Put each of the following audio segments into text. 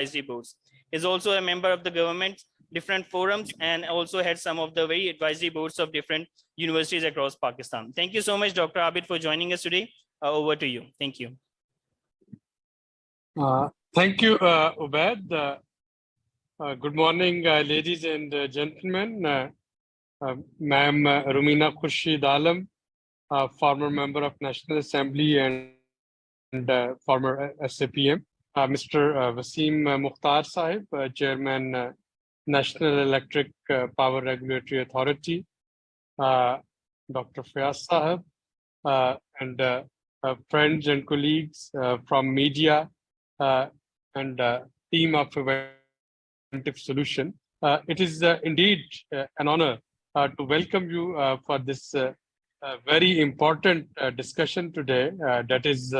advisory boards. Is also a member of the government, different forums, and also had some of the very advisory boards of different universities across Pakistan. Thank you so much, Dr. Abid, for joining us today. Over to you. Thank you. Thank you, Ubaid. Good morning, ladies and gentlemen. Ma'am Rumina Khurshid Alam, former member of National Assembly and former SAPM. Mr. Wasim Mukhtar Sahib, Chairman, National Electric Power Regulatory Authority. Dr. Fayaz Sahib, and friends and colleagues from media and team of Preventive Solution. It is indeed an honor to welcome you for this very important discussion today that is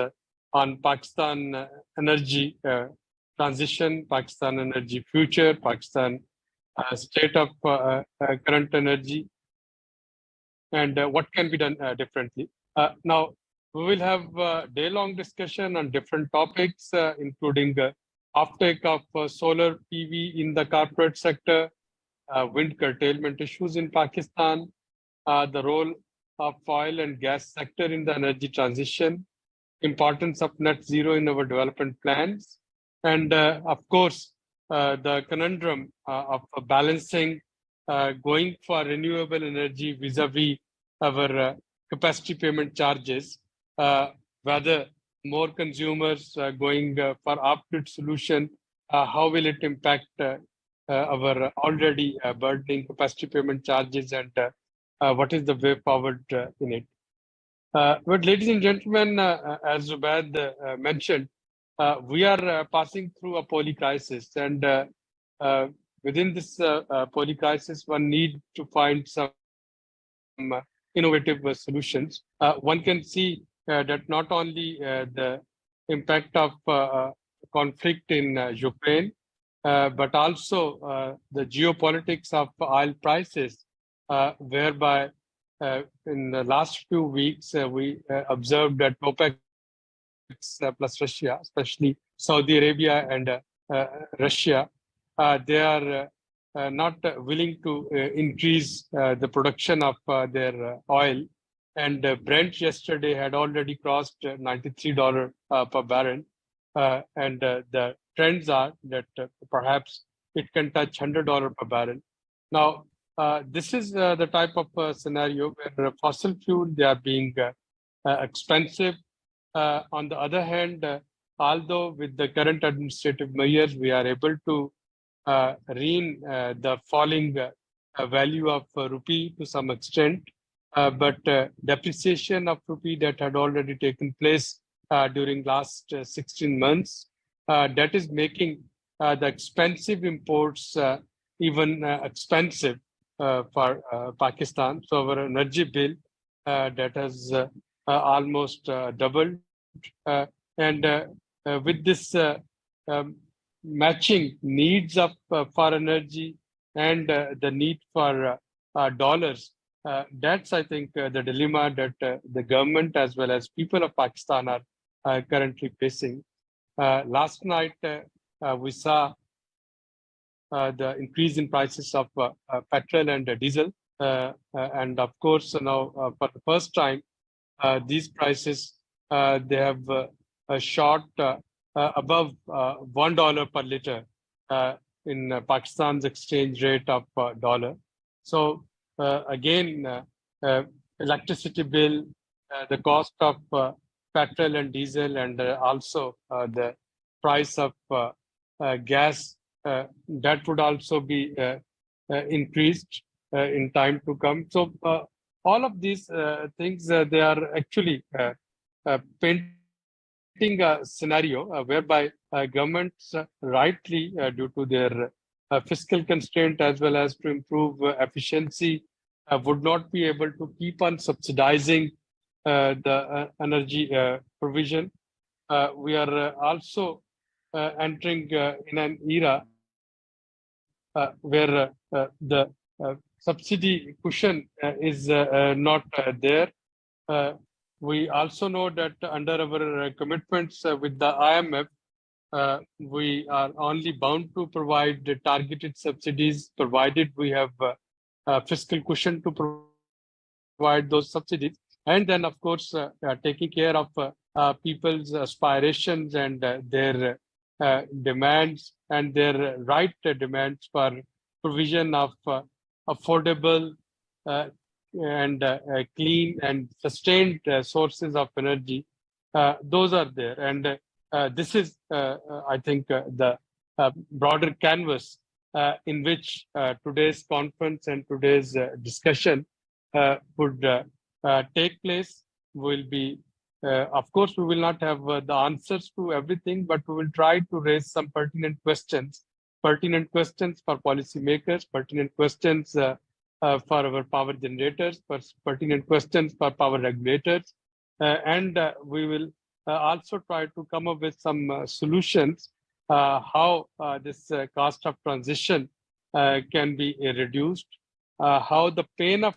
on Pakistan energy transition, Pakistan energy future, Pakistan state of current energy, and what can be done differently. Now, we will have a day-long discussion on different topics, including uptake of solar PV in the corporate sector, wind curtailment issues in Pakistan, the role of oil and gas sector in the energy transition, importance of net zero in our development plans, and of course, the conundrum of balancing going for renewable energy vis-a-vis our capacity payment charges, whether more consumers going for off-grid solution, how will it impact our already burdening capacity payment charges, and what is the way forward in it. But ladies and gentlemen, as Ubaid mentioned, we are passing through a poly crisis, and within this poly crisis, one needs to find some innovative solutions. One can see that not only the impact of conflict in Ukraine, but also the geopolitics of oil prices, whereby in the last few weeks we observed that OPEC plus Russia, especially Saudi Arabia and Russia, they are not willing to increase the production of their oil. And Brent yesterday had already crossed $93 per barrel. And the trends are that perhaps it can touch $100 per barrel. Now, this is the type of scenario where fossil fuel, they are being expensive. On the other hand, although with the current administrative measures, we are able to rein the falling value of rupee to some extent, but depreciation of rupee that had already taken place during last 16 months, that is making the expensive imports even expensive for Pakistan. So our energy bill that has almost doubled, and with this matching needs of for energy and the need for dollars, that's, I think, the dilemma that the government as well as people of Pakistan are currently facing. Last night, we saw the increase in prices of petrol and diesel. And of course, now for the first time, these prices, they have shot above $1 per liter in Pakistan's exchange rate of dollar. So again, electricity bill, the cost of petrol and diesel, and also the price of gas, that would also be increased in time to come. So all of these things, they are actually painting a scenario whereby governments rightly, due to their fiscal constraint as well as to improve efficiency, would not be able to keep on subsidizing the energy provision. We are also entering in an era where the subsidy cushion is not there. We also know that under our commitments with the IMF, we are only bound to provide the targeted subsidies, provided we have fiscal cushion to provide those subsidies. And then, of course, taking care of people's aspirations and their demands and their right demands for provision of affordable and clean and sustained sources of energy. Those are there. And this is, I think, the broader canvas in which today's conference and today's discussion would take place. Will be, of course, we will not have the answers to everything, but we will try to raise some pertinent questions for policymakers, pertinent questions for our power generators, pertinent questions for power regulators, and we will also try to come up with some solutions how this cost of transition can be reduced, how the pain of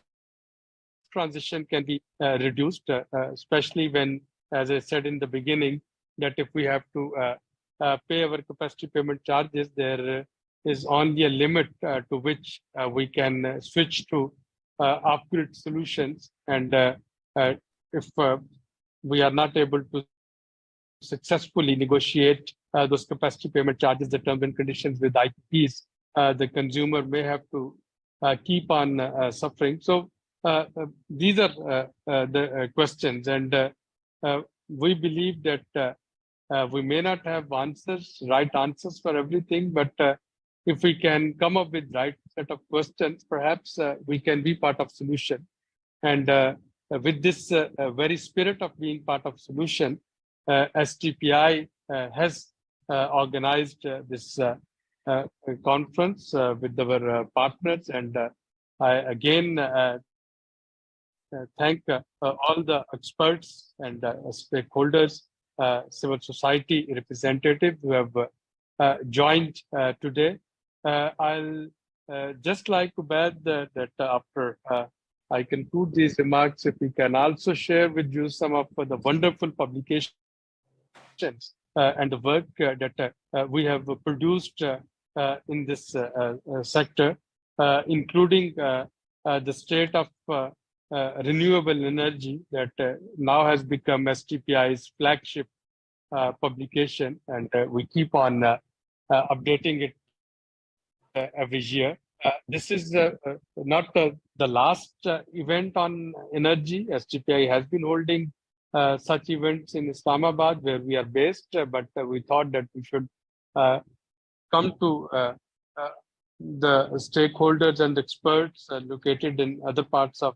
transition can be reduced, especially when, as I said in the beginning, that if we have to pay our capacity payment charges, there is only a limit to which we can switch to off-grid solutions. And if we are not able to successfully negotiate those capacity payment charges, the terms and conditions with IPPs, the consumer may have to keep on suffering. So these are the questions, and we believe that we may not have right answers for everything, but if we can come up with right set of questions, perhaps we can be part of solution. And with this very spirit of being part of solution, STPI has organized this conference with our partners, and I again thank all the experts and stakeholders, civil society representatives who have joined today. I'll just like to add that after I conclude these remarks, if we can also share with you some of the wonderful publications and the work that we have produced in this sector, including the state of renewable energy that now has become STPI's flagship publication, and we keep on updating it every year. This is not the last event on energy. STPI has been holding such events in Islamabad, where we are based, but we thought that we should come to the stakeholders and experts located in other parts of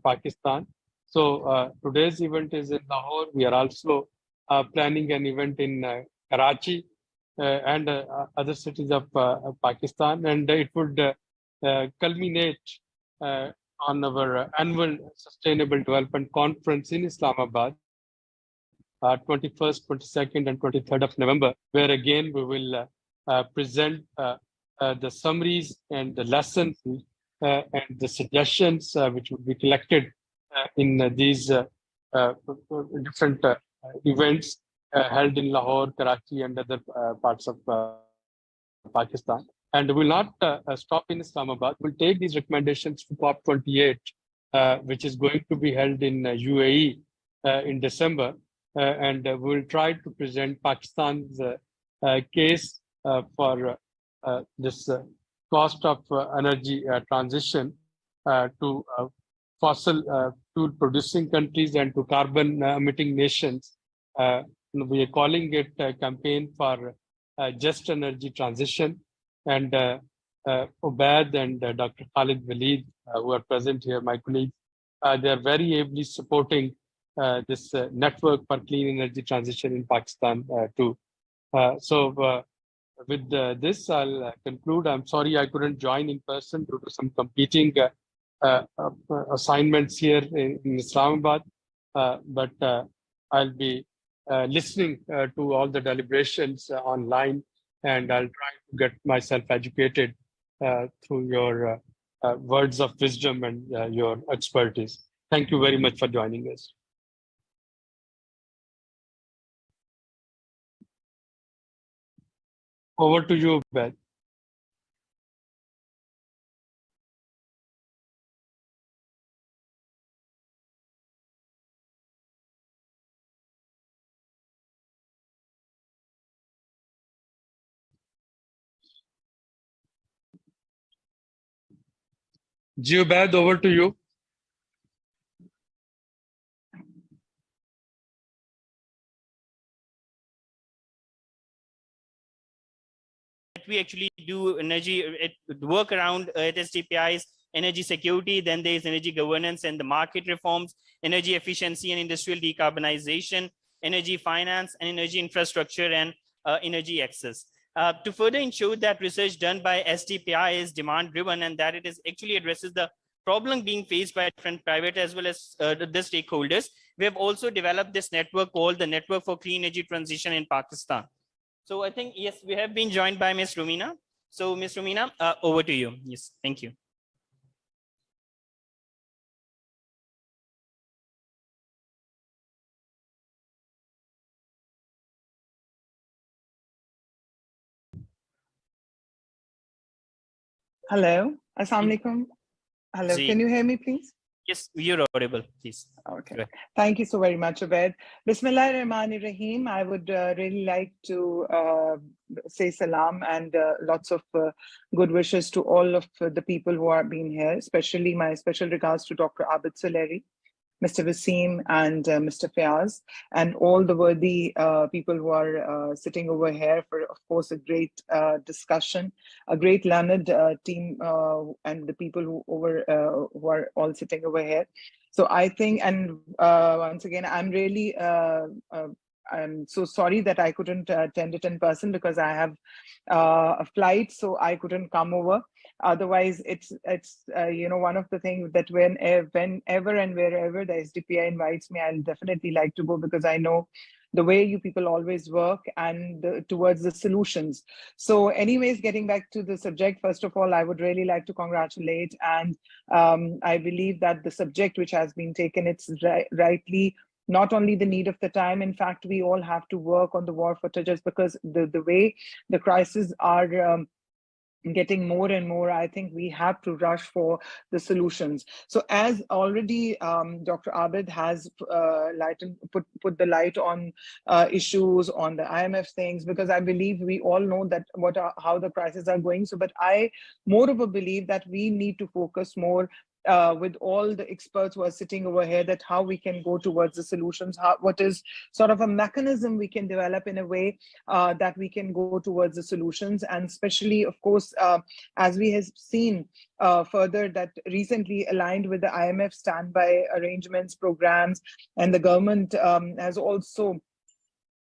Pakistan. So today's event is in Lahore. We are also planning an event in Karachi and other cities of Pakistan, and it would culminate on our annual Sustainable Development Conference in Islamabad, 21st, 22nd, and 23rd of November, where again we will present the summaries and the lessons and the suggestions which would be collected in these different events held in Lahore, Karachi, and other parts of Pakistan. And we'll not stop in Islamabad. We'll take these recommendations to COP28, which is going to be held in UAE in December. And we'll try to present Pakistan's case for this cost of energy transition to fossil fuel producing countries and to carbon emitting nations. We are calling it a campaign for just energy transition. And Ubaid and Dr. Khalid Waleed, who are present here, my colleagues, they are very ably supporting this network for clean energy transition in Pakistan too. So with this, I'll conclude. I'm sorry I couldn't join in person due to some competing assignments here in Islamabad, but I'll be listening to all the deliberations online, and I'll try to get myself educated through your words of wisdom and your expertise. Thank you very much for joining us. Over to you, Beth. Jubed, over to you. We actually do work around at SDPI's energy security, then there's energy governance and the market reforms, energy efficiency and industrial decarbonization, energy finance and energy infrastructure, and energy access. To further ensure that research done by SDPI is demand driven and that it is actually addresses the problem being faced by different private as well as the stakeholders, we have also developed this network called the Network for Clean Energy Transition in Pakistan. So I think, yes, we have been joined by Ms. Rumina. So Ms. Rumina, over to you. Yes, thank you. Hello, Assalamu alaikum. Hello, can you hear me, please? Yes, you're audible, please. Okay, thank you so very much, Abed. Bismillahirrahmanirrahim. I would really like to say salam and lots of good wishes to all of the people who are being here, especially my special regards to Dr. Abid Suleri, Mr. Wasim and Mr. Fayaz, and all the worthy people who are sitting over here for, of course, a great discussion, a great learned team, and the people who are all sitting over here. So I think, and once again, I'm really, I'm so sorry that I couldn't attend it in person because I have a flight, so I couldn't come over. Otherwise, it's you know, one of the things that whenever and wherever the SDPI invites me, I'll definitely like to go because I know the way you people always work and towards the solutions. So anyways, getting back to the subject, first of all, I would really like to congratulate, and I believe that the subject which has been taken, it's rightly not only the need of the time. In fact, we all have to work on the war footages because the way the crises are getting more and more, I think we have to rush for the solutions. So as already Dr. Abid has put the light on issues on the IMF things, because I believe we all know that how the prices are going. So, but I moreover believe that we need to focus more with all the experts who are sitting over here, that how we can go towards the solutions, what is sort of a mechanism we can develop in a way that we can go towards the solutions. And especially, of course, as we have seen further, that recently aligned with the IMF standby arrangements programs, and the government has also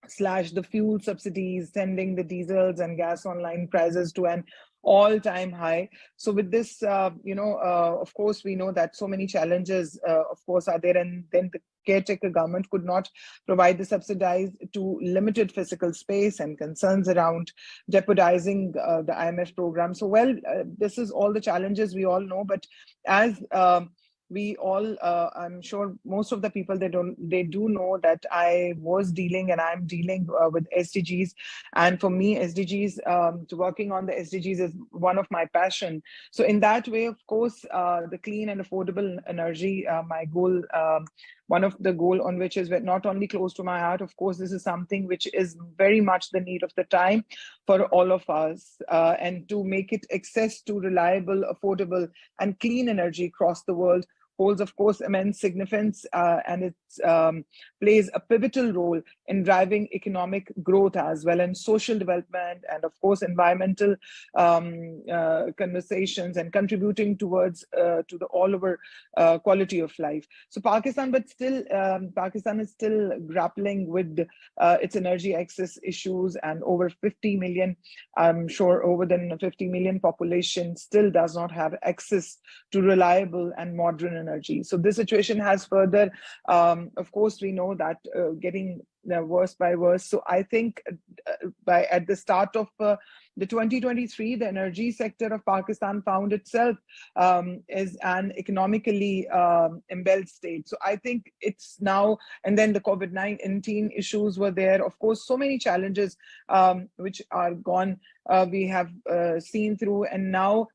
slashed the fuel subsidies, sending the diesels and gas online prices to an all-time high. So with this, of course, we know that so many challenges, of course, are there, and then the caretaker government could not provide the subsidies to limited physical space and concerns around jeopardizing the IMF program. So, well, this is all the challenges we all know, but as we all, I'm sure most of the people, they do know that I was dealing and I'm dealing with SDGs. And for me, SDGs, working on the SDGs is one of my passion. So in that way, of course, the clean and affordable energy, my goal, one of the goal on which is not only close to my heart, of course, this is something which is very much the need of the time for all of us, and to make it access to reliable, affordable and clean energy across the world holds, of course, immense significance, and it plays a pivotal role in driving economic growth as well, and social development, and of course, environmental conversations, and contributing towards to the all over quality of life. So Pakistan, but still, Pakistan is still grappling with its energy access issues, and over 50 million, I'm sure over than 50 million population still does not have access to reliable and modern energy. So this situation has further, of course, we know that getting worse by worse. So I think at the start of the 2023, the energy sector of Pakistan found itself as an economically imbalanced state. So I think it's now, and then the COVID-19 issues were there. Of course, so many challenges which are gone, we have seen through, and now,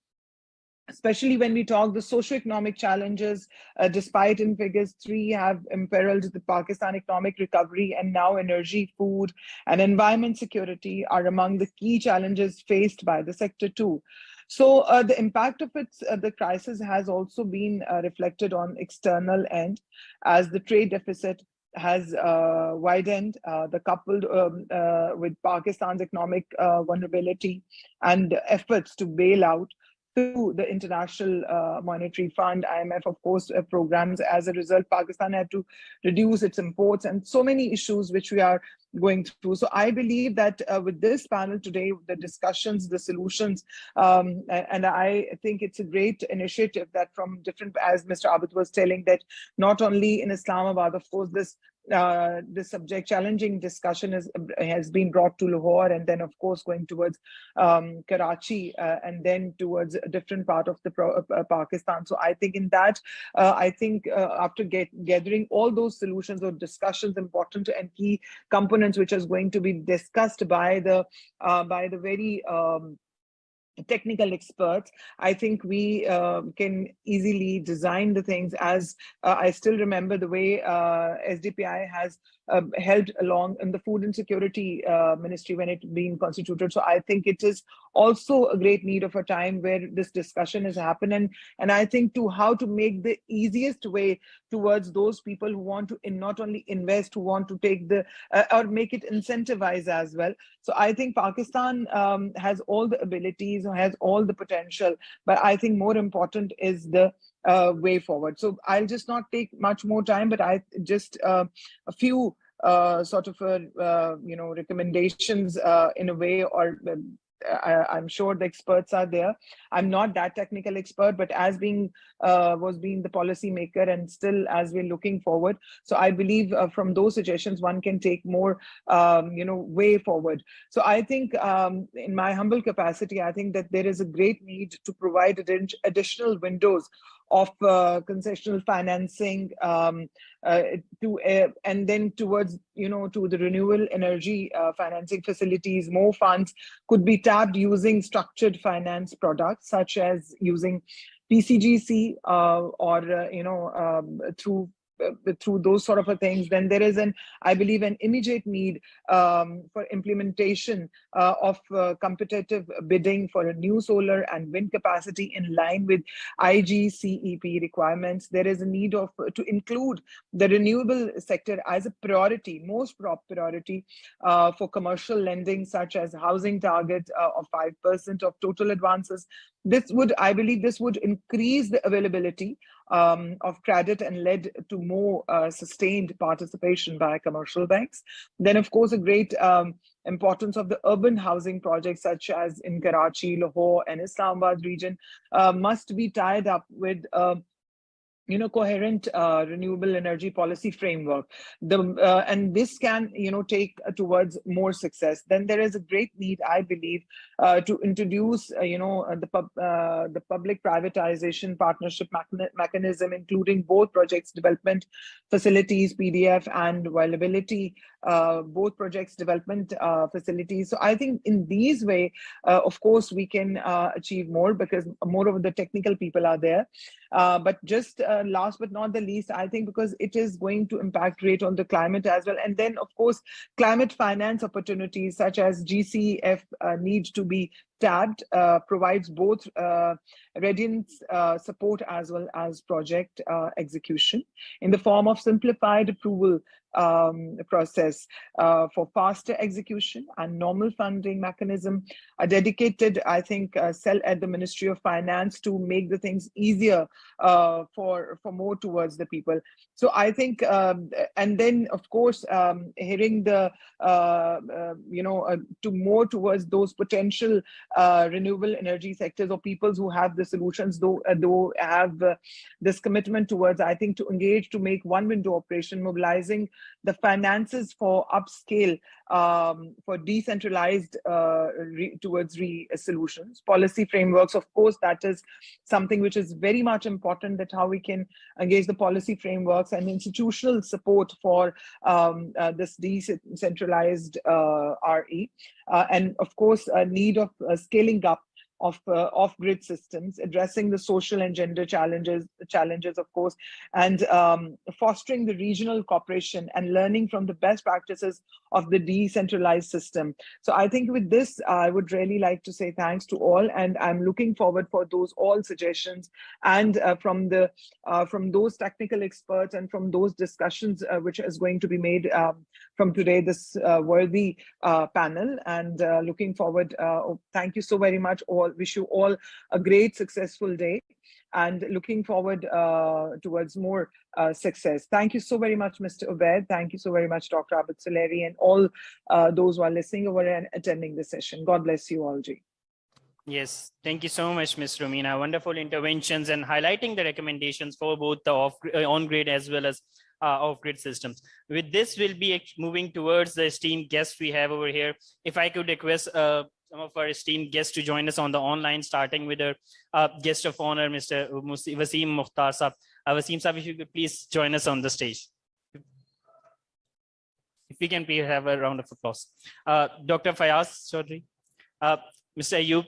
especially when we talk the socio-economic challenges, despite in figures 3 have imperiled the Pakistan economic recovery, and now energy, food, and environment security are among the key challenges faced by the sector too. So the impact of the crisis has also been reflected on external end, as the trade deficit has widened, the coupled with Pakistan's economic vulnerability and efforts to bail out through the International Monetary Fund, IMF, of course, programs. As a result, Pakistan had to reduce its imports, and so many issues which we are going through. So I believe that with this panel today, the discussions, the solutions, and I think it's a great initiative that from different, as Mr. Abid was telling, that not only in Islamabad, of course, this subject challenging discussion has been brought to Lahore, and then of course going towards Karachi, and then towards a different part of the Pakistan. So I think in that, I think after gathering all those solutions or discussions, important and key components which is going to be discussed by the very technical experts, I think we can easily design the things. As I still remember the way SDPI has held along in the Food and Security Ministry when it being constituted. So I think it is also a great need of a time where this discussion is happening, and I think to how to make the easiest way towards those people who want to not only invest, who want to take the or make it incentivize as well. So I think Pakistan has all the abilities, has all the potential, but I think more important is the way forward. So I'll just not take much more time, but I just a few sort of recommendations in a way, or I'm sure the experts are there. I'm not that technical expert, but as being the policy maker, and still as we're looking forward. So I believe from those suggestions, one can take more, way forward. So I think in my humble capacity, I think that there is a great need to provide additional windows of concessional financing and then towards, to the renewable energy financing facilities. More funds could be tapped using structured finance products, such as using PCGC or through those sort of things. Then there is I believe an immediate need for implementation of competitive bidding for a new solar and wind capacity in line with IGCEP requirements. There is a need to include the renewable sector as a priority, most priority for commercial lending, such as housing target of 5% of total advances. I believe this would increase the availability of credit and led to more sustained participation by commercial banks. Then, of course, a great importance of the urban housing projects, such as in Karachi, Lahore, and Islamabad region, must be tied up with coherent renewable energy policy framework. And this can, take towards more success. Then there is a great need, I believe, to introduce, the public privatization partnership mechanism, including both projects development facilities, PDF, and viability, both projects development facilities. So I think in these way, of course, we can achieve more, because more of the technical people are there. But just last but not the least, I think because it is going to impact great on the climate as well. And then, of course, climate finance opportunities such as GCF need to be tabbed, provides both readiness support as well as project execution in the form of simplified approval process for faster execution and normal funding mechanism, a dedicated, I think, cell at the Ministry of Finance to make the things easier for more towards the people. So I think, and then of course, hearing the, to more towards those potential renewable energy sectors, or peoples who have the solutions, though have this commitment towards, I think, to engage, to make one window operation, mobilizing the finances for upscale, for decentralized towards solutions. Policy frameworks, of course, that is something which is very much important, that how we can engage the policy frameworks and institutional support for this decentralized RE. And of course, a need of scaling up of off-grid systems, addressing the social and gender challenges, of course, and fostering the regional cooperation and learning from the best practices of the decentralized system. So I think with this, I would really like to say thanks to all, and I'm looking forward for those all suggestions, and from those technical experts and from those discussions which is going to be made from today, this worthy panel, and looking forward. Thank you so very much all. Wish you all a great, successful day, and looking forward towards more success. Thank you so very much, Mr. Ubaid. Thank you so very much, Dr. Abid Suleri, and all those who are listening over and attending the session. God bless you all, Ji. Yes, thank you so much, Ms. Rumina. Wonderful interventions and highlighting the recommendations for both the on-grid as well as off-grid systems. With this, we'll be moving towards the esteemed guests we have over here. If I could request some of our esteemed guests to join us on the online, starting with our guest of honor, Mr. Waseem Mukhtar Saab. Waseem Saab, if you could please join us on the stage. If we can please have a round of applause. Dr. Fayaz Chaudhry, Mr. Ayub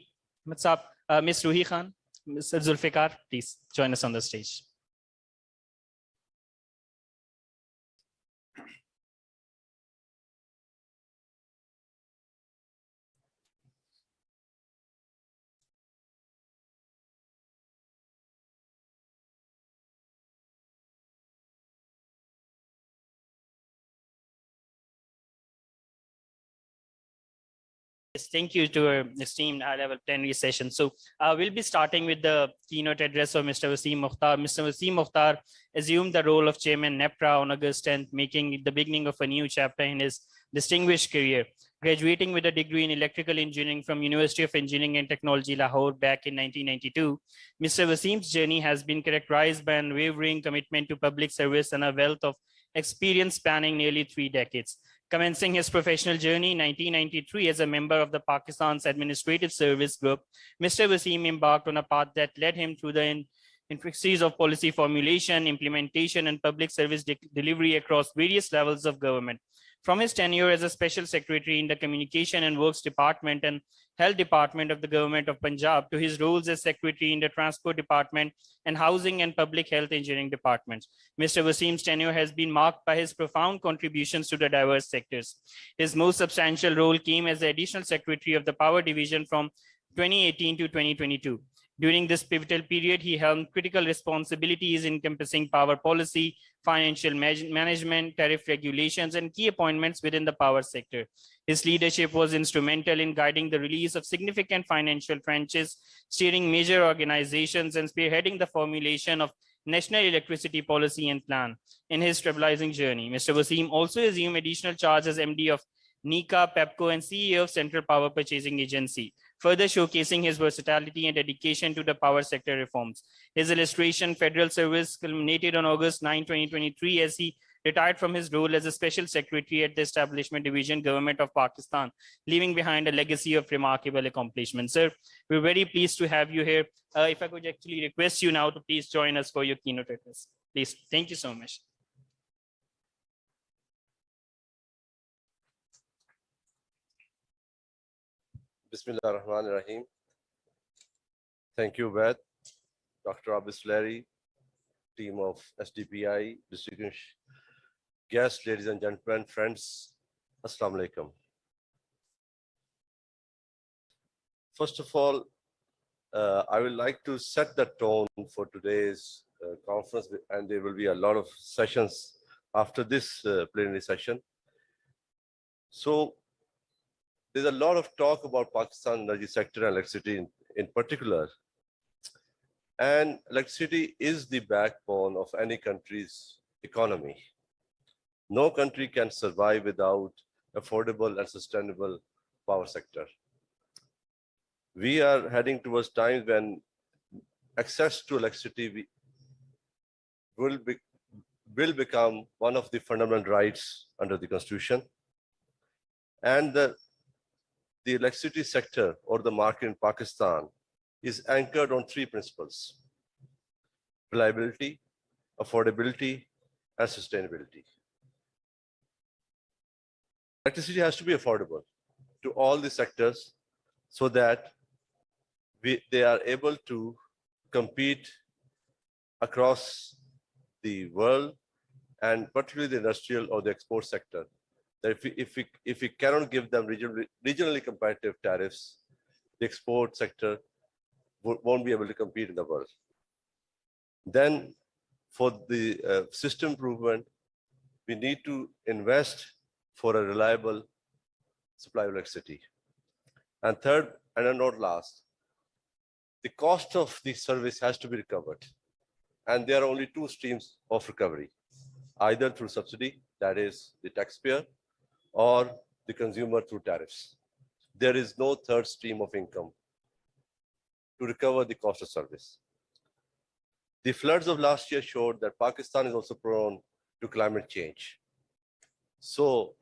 Saab, Ms. Ruhi Khan, Mr. Zulfikar, please join us on the stage. Yes, thank you to our esteemed high-level plenary session. So we'll be starting with the keynote address of Mr. Waseem Mukhtar. Mr. Waseem Mukhtar assumed the role of Chairman NEPRA on August 10th, making it the beginning of a new chapter in his distinguished career. Graduating with a degree in electrical engineering from University of Engineering and Technology, Lahore, back in 1992, Mr. Waseem's journey has been characterized by an unwavering commitment to public service and a wealth of experience spanning nearly 3 decades. Commencing his professional journey in 1993 as a member of the Pakistan's Administrative Service Group, Mr. Waseem embarked on a path that led him through the intricacies of policy formulation, implementation, and public service delivery across various levels of government. From his tenure as a Special Secretary in the Communication and Works Department and Health Department of the Government of Punjab to his roles as Secretary in the Transport Department and Housing and Public Health Engineering Departments, Mr. Waseem's tenure has been marked by his profound contributions to the diverse sectors. His most substantial role came as the Additional Secretary of the Power Division from 2018 to 2022. During this pivotal period, he held critical responsibilities encompassing power policy, financial management, tariff regulations, and key appointments within the power sector. His leadership was instrumental in guiding the release of significant financial tranches, steering major organizations, and spearheading the formulation of National Electricity Policy and Plan. In his stabilizing journey, Mr. Waseem also assumed additional charge as MD of NECA, PEPCO, and CEO of Central Power Purchasing Agency, further showcasing his versatility and dedication to the power sector reforms. His illustration federal service culminated on August 9, 2023, as he retired from his role as a Special Secretary at the Establishment Division, Government of Pakistan, leaving behind a legacy of remarkable accomplishments. Sir, we're very pleased to have you here. If I could actually request you now to please join us for your keynote address. Please, thank you so much. Bismillah ar-Rahman ar-Rahim. Thank you, Ved, Dr. Abid Suleri, team of SDPI, distinguished guests, ladies and gentlemen, friends, Assalamu alaikum. First of all, I would like to set the tone for today's conference, and there will be a lot of sessions after this plenary session. So, there's a lot of talk about Pakistan energy sector and electricity in particular. And electricity is the backbone of any country's economy. No country can survive without affordable and sustainable power sector. We are heading towards times when access to electricity will become one of the fundamental rights under the Constitution. And the electricity sector or the market in Pakistan is anchored on three principles: reliability, affordability, and sustainability. Electricity has to be affordable to all the sectors so that they are able to compete across the world, and particularly the industrial or the export sector. That if we cannot give them regionally competitive tariffs, the export sector won't be able to compete in the world. Then for the system improvement, we need to invest for a reliable supply of electricity. And third, and not last, the cost of the service has to be recovered. And there are only two streams of recovery, either through subsidy, that is the taxpayer, or the consumer through tariffs. There is no third stream of income to recover the cost of service. The floods of last year showed that Pakistan is also prone to climate change. So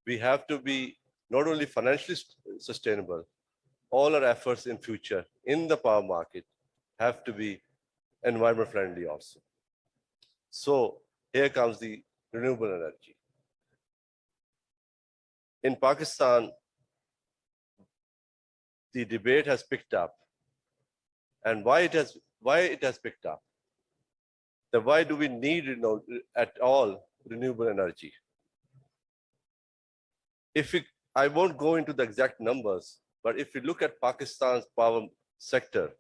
we have to be not only financially sustainable, all our efforts in future in the power market have to be environment friendly also. So here comes the renewable energy. In Pakistan, the debate has picked up. And why it has picked up? Why do we need at all renewable energy? I won't go into the exact numbers, but if you look at Pakistan's power sector,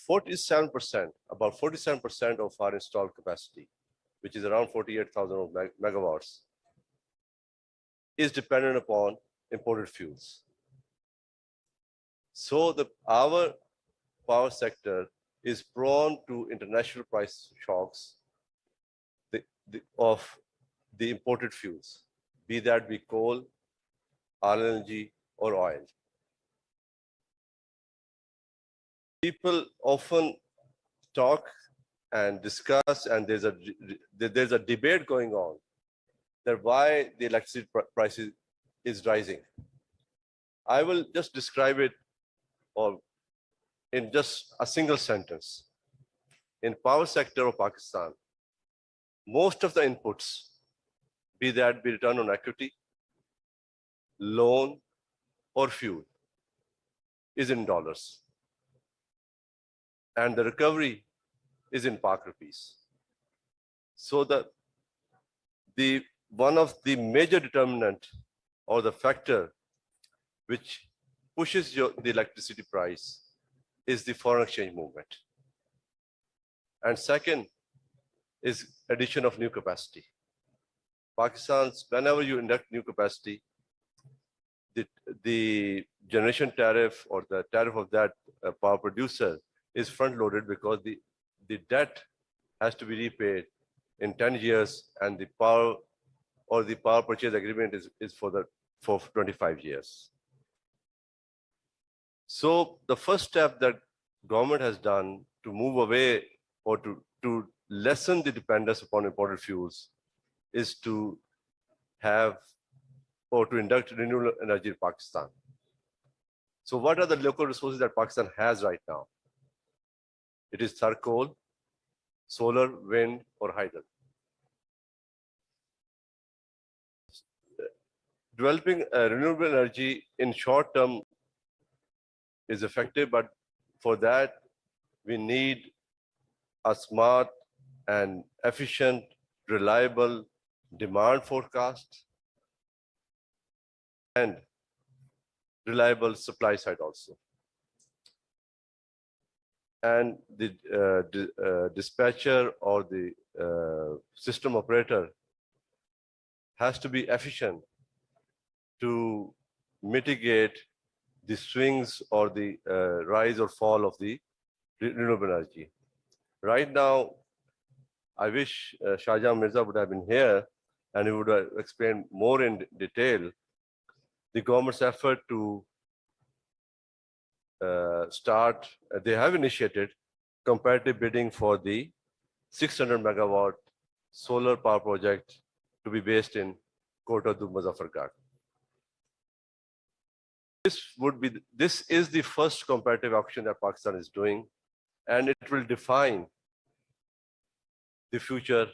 47%, about 47% of our installed capacity, which is around 48,000 megawatts, is dependent upon imported fuels. So our power sector is prone to international price shocks of the imported fuels, be that be coal, LNG, or oil. People often talk and discuss, and there's a debate going on that why the electricity prices is rising. I will just describe it in just a single sentence. In power sector of Pakistan, most of the inputs, be that be return on equity, loan, or fuel, is in dollars. And the recovery is in Pak rupees. So one of the major determinant or the factor which pushes the electricity price is the foreign exchange movement. And second is addition of new capacity. Pakistan's, whenever you induct new capacity, the generation tariff or the tariff of that power producer is front-loaded because the debt has to be repaid in 10 years, and the power purchase agreement is for 25 years. So the first step that government has done to move away or to lessen the dependence upon imported fuels is to have or to induct renewable energy in Pakistan. So what are the local resources that Pakistan has right now? It is charcoal, solar, wind, or hydro. Developing renewable energy in short term is effective, but for that, we need a smart and efficient, reliable demand forecast and reliable supply side also. And the dispatcher or the system operator has to be efficient to mitigate the swings or the rise or fall of the renewable energy. Right now, I wish Shahjahan Mirza would have been here and he would have explained more in detail the government's effort to they have initiated competitive bidding for the 600 megawatt solar power project to be based in Kota Du Muzaffargarh. This is the first competitive auction that Pakistan is doing, and it will define the future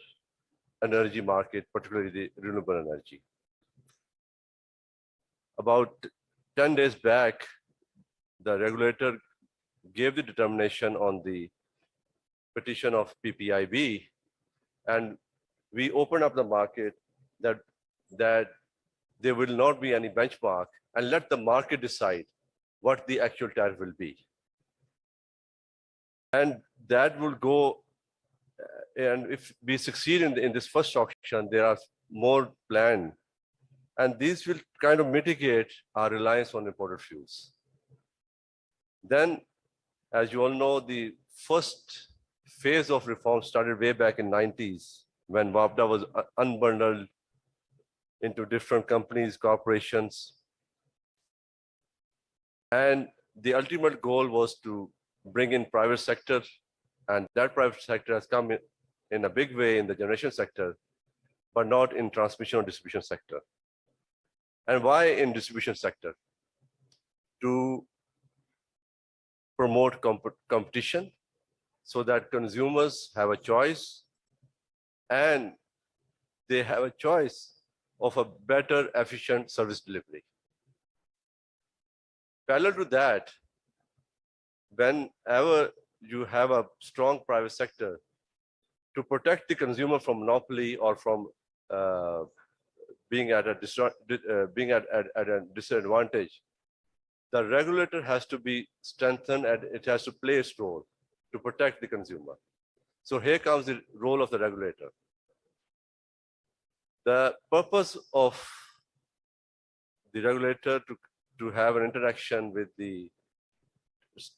energy market, particularly the renewable energy. About 10 days back, the regulator gave the determination on the petition of PPIB, and we opened up the market that there will not be any benchmark, and let the market decide what the actual tariff will be. And that will go, and if we succeed in this first auction, there are more planned. And these will kind of mitigate our reliance on imported fuels. Then, as you all know, the first phase of reform started way back in 90s when WAPDA was unbundled into different companies, corporations. And the ultimate goal was to bring in private sector, and that private sector has come in a big way in the generation sector, but not in transmission or distribution sector. And why in distribution sector? To promote competition so that consumers have a choice, and they have a choice of a better, efficient service delivery. Parallel to that, whenever you have a strong private sector, to protect the consumer from monopoly or from being at a disadvantage, the regulator has to be strengthened and it has to play its role to protect the consumer. So here comes the role of the regulator. The purpose of the regulator to have an interaction with the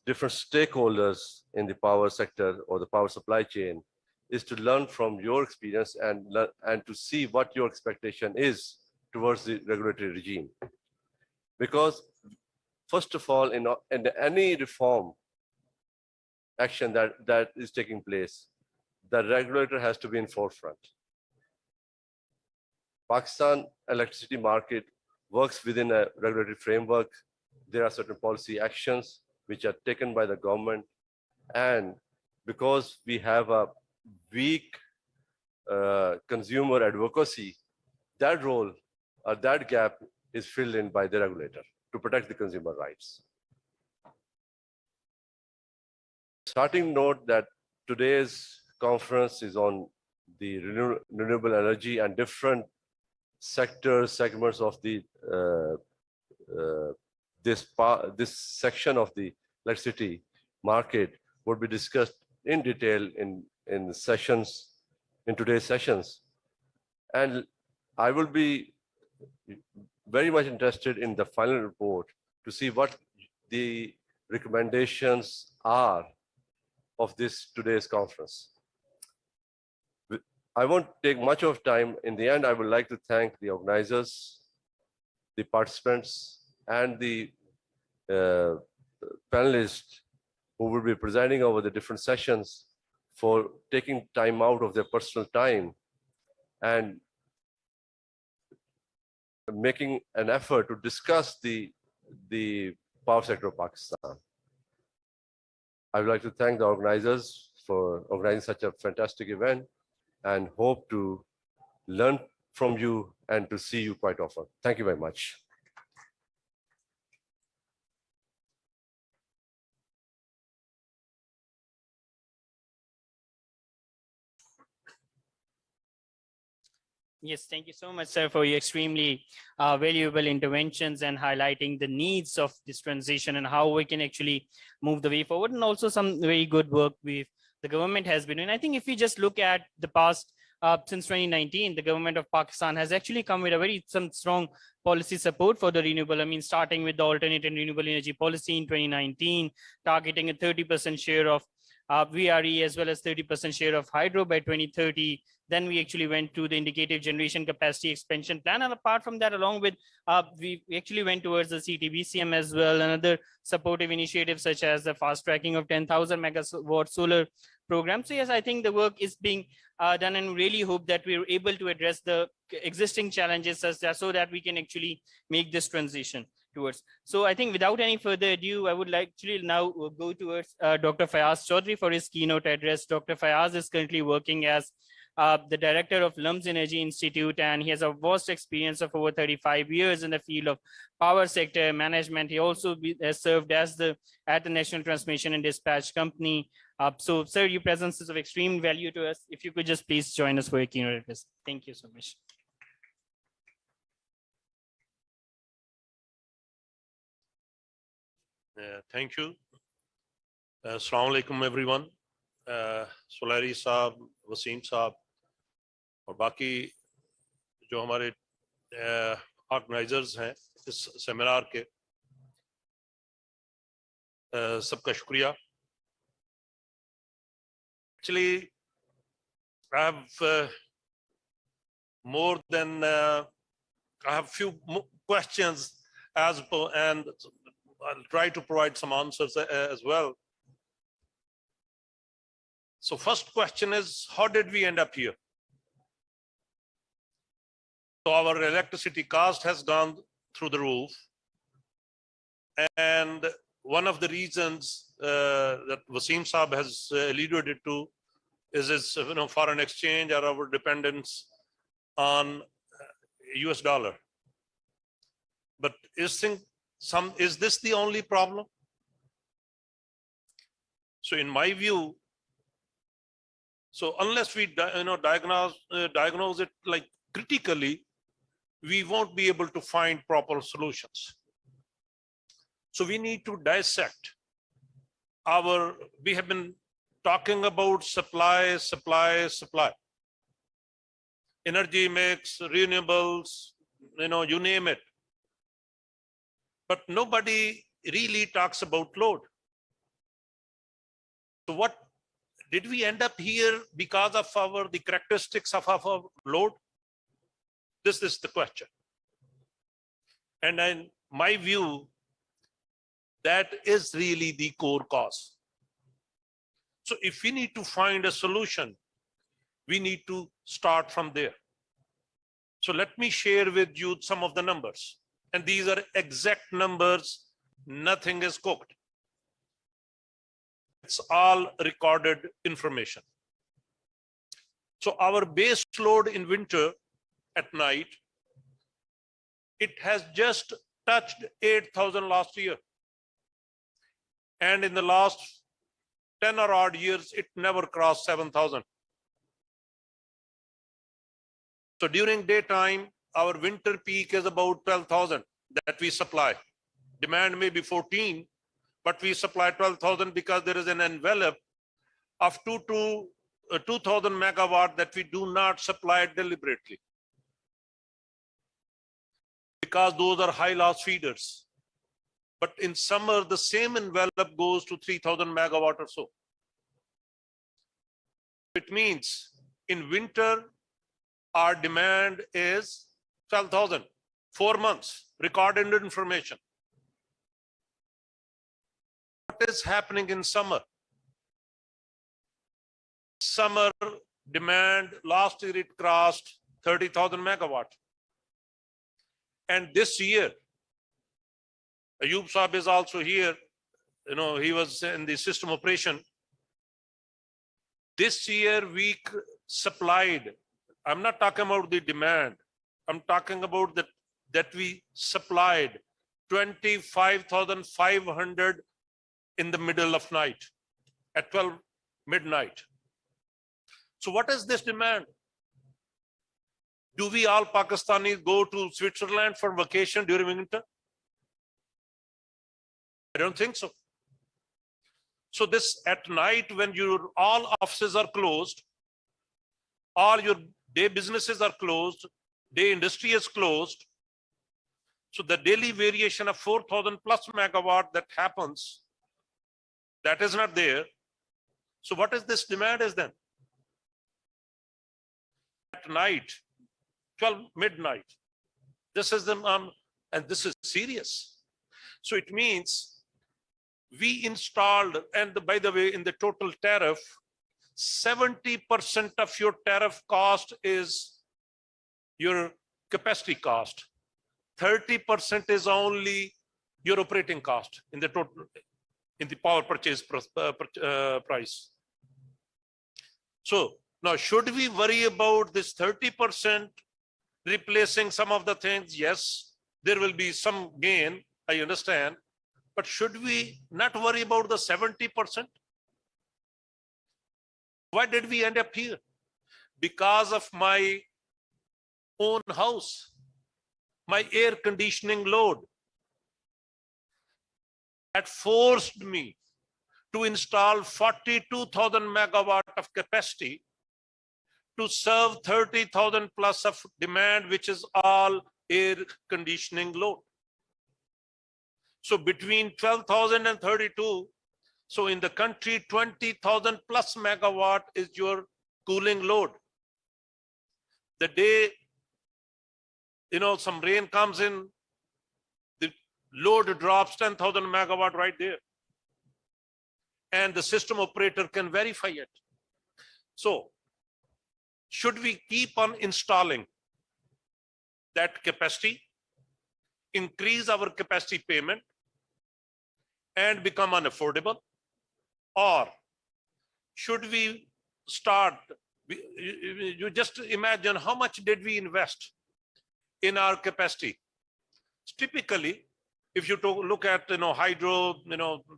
different stakeholders in the power sector or the power supply chain is to learn from your experience and to see what your expectation is towards the regulatory regime. Because first of all, in any reform action that is taking place, the regulator has to be in forefront. Pakistan electricity market works within a regulatory framework. There are certain policy actions which are taken by the government. And because we have a weak consumer advocacy, that role or that gap is filled in by the regulator to protect the consumer rights. Starting note that today's conference is on the renewable energy, and different segments of the this section of the electricity market would be discussed in detail in today's sessions. And I will be very much interested in the final report to see what the recommendations are of today's conference. I won't take much of time. In the end, I would like to thank the organizers, the participants, and the panelists who will be presiding over the different sessions for taking time out of their personal time and making an effort to discuss the power sector of Pakistan. I would like to thank the organizers for organizing such a fantastic event, and hope to learn from you and to see you quite often. Thank you very much. Yes, thank you so much, sir, for your extremely valuable interventions and highlighting the needs of this transition and how we can actually move the way forward, and also some very good work the government has been doing. I think if we just look at the past, since 2019, the government of Pakistan has actually come with some strong policy support for the renewable. I mean, starting with the alternate and renewable energy policy in 2019, targeting a 30% share of VRE as well as 30% share of hydro by 2030, Then we actually went to the indicative generation capacity expansion plan. And apart from that, along with, we actually went towards the CTBCM as well, and other supportive initiatives such as the fast tracking of 10,000 megawatt solar program. So yes, I think the work is being done, and really hope that we're able to address the existing challenges so that we can actually make this transition towards. So I think without any further ado, I would like to now go towards Dr. Fayaz Chaudhry for his keynote address. Dr. Fayaz is currently working as the director of Lum's Energy Institute, and he has a vast experience of over 35 years in the field of power sector management. He also has served as at the National Transmission and Dispatch Company. So, sir, your presence is of extreme value to us. If you could just please join us for a keynote address. Thank you so much. Thank you. Assalamu alaikum, everyone. Solari साहब, वसीम साहब और बाकी जो हमारे organisers हैं इस seminar के, सबका शुक्रिया. Actually, I have more than I have few questions and I'll try to provide some answers as well. So first question is, how did we end up here? So our electricity cost has gone through the roof. And one of the reasons that Wasim Saab has alluded to is his foreign exchange or our dependence on US dollar. But is this the only problem? So in my view, so unless we diagnose it like critically, we won't be able to find proper solutions. So we need to dissect we have been talking about supply. Energy mix, renewables, you name it. But nobody really talks about load. So what did we end up here because of the characteristics of our load? This is the question. And in my view, that is really the core cause. So if we need to find a solution, we need to start from there. So let me share with you some of the numbers. And these are exact numbers, nothing is cooked. It's all recorded information. So our base load in winter at night, it has just touched 8,000 last year. And in the last 10 or odd years, it never crossed 7,000. So during daytime, our winter peak is about 12,000 that we supply. Demand may be 14, but we supply 12,000 because there is an envelope of 2,000 megawatt that we do not supply deliberately, because those are high loss feeders. But in summer, the same envelope goes to 3,000 megawatt or so. It means in winter, our demand is 12,000, 4 months, recorded information. What is happening in summer? Summer demand, last year it crossed 30,000 megawatt. And this year, Ayub Saab is also here. He was in the system operation. This year we supplied, I'm not talking about the demand. I'm talking about that we supplied 25,500 in the middle of night at 12 midnight. So what is this demand? Do we all Pakistanis go to Switzerland for vacation during winter? I don't think so. So this at night when your all offices are closed, all your day businesses are closed, day industry is closed. So the daily variation of 4,000 plus megawatt that happens, that is not there. So what is this demand is then? night, 12 midnight. This is the, and this is serious. So it means we installed, and by the way, in the total tariff, 70% of your tariff cost is your capacity cost. 30% is only your operating cost in the total, in the power purchase price. So now, should we worry about this 30% replacing some of the things? Yes, there will be some gain, I understand, but should we not worry about the 70%? Why did we end up here? Because of my own house, my air conditioning load that forced me to install 42,000 megawatt of capacity to serve 30,000 plus of demand, which is all air conditioning load. So between 12,000 and 32, so in the country, 20,000 plus megawatt is your cooling load. The day, some rain comes in, the load drops 10,000 megawatt right there. And the system operator can verify it. So should we keep on installing that capacity, increase our capacity payment, and become unaffordable? Or should we start, you just imagine how much did we invest in our capacity? Typically, if you look at hydro,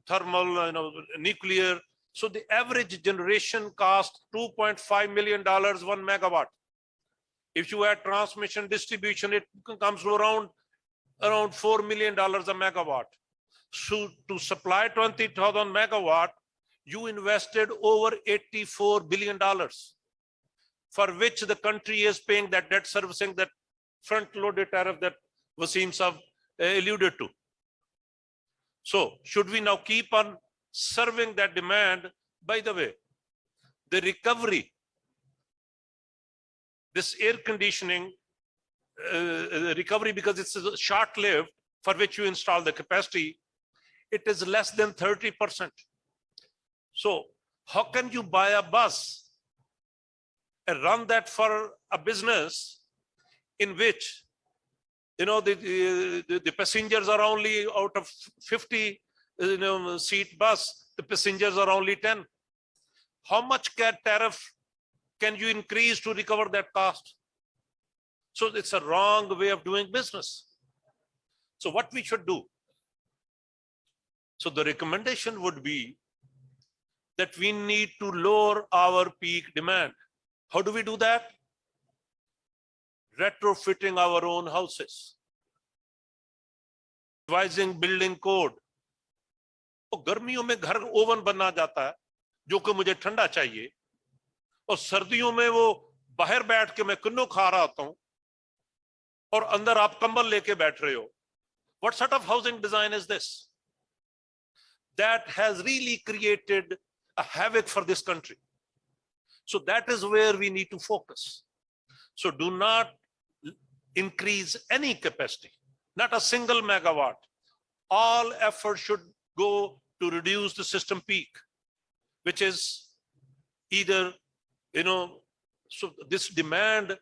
thermal, nuclear, so the average generation cost $2.5 million 1 megawatt. If you add transmission distribution, it comes to around $4 million a megawatt. So to supply 20,000 megawatt, you invested over $84 billion, for which the country is paying that debt servicing, that front-loaded tariff that Wasim Saab alluded to. So should we now keep on serving that demand? By the way, the recovery, this air conditioning recovery, because it's short-lived, for which you install the capacity, it is less than 30%. So how can you buy a bus and run that for a business in which the passengers are only out of 50 seat bus, the passengers are only 10. How much tariff can you increase to recover that cost? So it's a wrong way of doing business. So what we should do? So the recommendation would be that we need to lower our peak demand. How do we do that? Retrofitting our own houses, revising building code. तो गर्मियों में घर oven बनना जाता है जो कि मुझे ठंडा चाहिए, और सर्दियों में वो बाहर बैठ के मैं कुन्नू खा रहा होता हूं और अंदर आप कंबल लेके बैठ रहे हो. What sort of housing design is this? That has really created a havoc for this country. So that is where we need to focus. So do not increase any capacity, not a single megawatt. All effort should go to reduce the system peak, which is either, so this demand,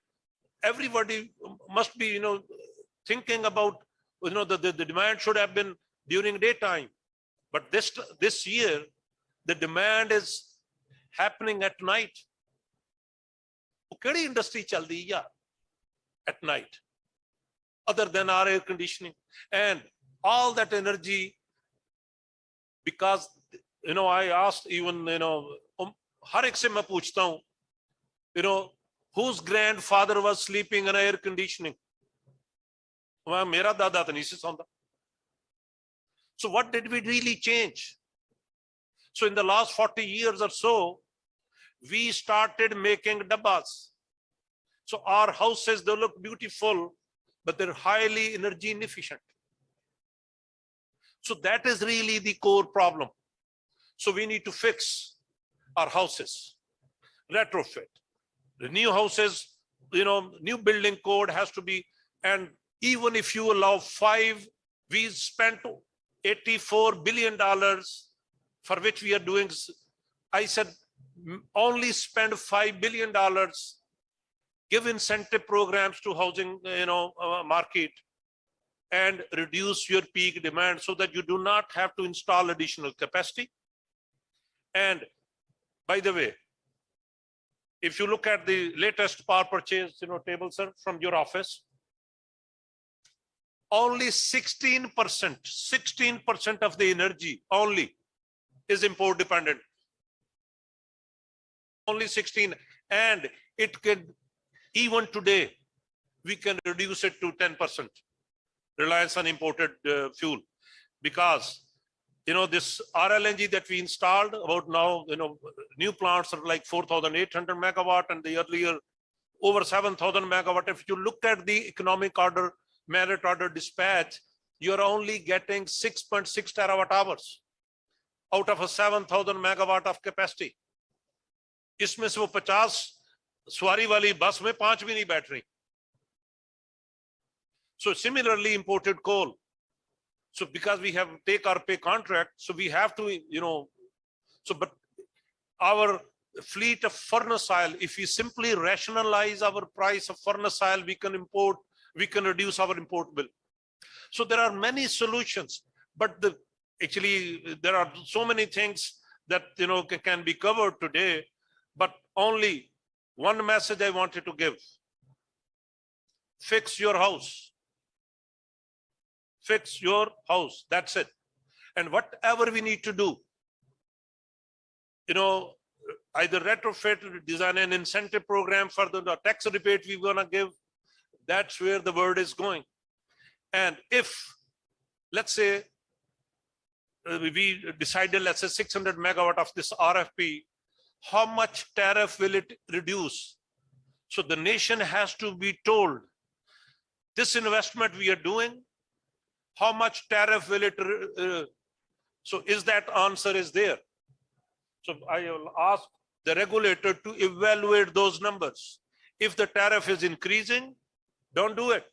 everybody must be, thinking about, the demand should have been during daytime. But this year, the demand is happening at night. Kedi industry chaldi ya at night, other than our air conditioning and all that energy. Because I asked even har ek se main puchta hu, whose grandfather was sleeping in air conditioning? Mera dada to nahi se saunda. So what did we really change? So in the last 40 years or so, we started making dabbas. So our houses, they look beautiful, but they're highly energy inefficient. So that is really the core problem. So we need to fix our houses, retrofit. The new houses, new building code has to be, and even if you allow 5, we spent $84 billion for which we are doing. I said, only spend $5 billion, give incentive programs to housing, market, and reduce your peak demand so that you do not have to install additional capacity. And by the way, if you look at the latest power purchase, table, sir, from your office, only 16% of the energy only is import dependent. Only 16, and it can, even today, we can reduce it to 10% reliance on imported fuel, because this RLNG that we installed about now, new plants are like 4,800 megawatt, and the earlier over 7,000 megawatt. If you look at the economic order, merit order dispatch, you're only getting 6.6 terawatt hours out of a 7,000 megawatt of capacity. इसमें से वो 50 सवारी वाली बस में 5 भी नहीं बैठ रही. So similarly, imported coal. So because we have take or pay contract, so we have to, but our fleet of furnace oil, if we simply rationalize our price of furnace oil, we can reduce our import bill. So there are many solutions, but actually there are so many things that, can be covered today, but only one message I wanted to give. Fix your house. Fix your house. That's it. And whatever we need to do, either retrofit, design an incentive program for the tax rebate we're going to give. That's where the word is going. And if, let's say, we decided, let's say 600 megawatt of this RFP, how much tariff will it reduce? So the nation has to be told, this investment we are doing, how much tariff will it, so is that answer is there? So I will ask the regulator to evaluate those numbers. If the tariff is increasing, don't do it.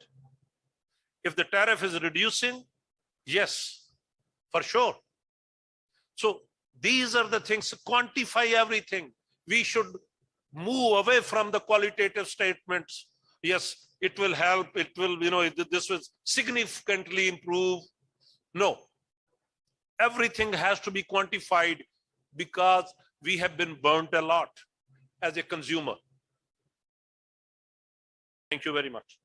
If the tariff is reducing, yes, for sure. So these are the things, quantify everything. We should move away from the qualitative statements. Yes, it will help, it will, this will significantly improve. No, everything has to be quantified, because we have been burnt a lot as a consumer. Thank you very much.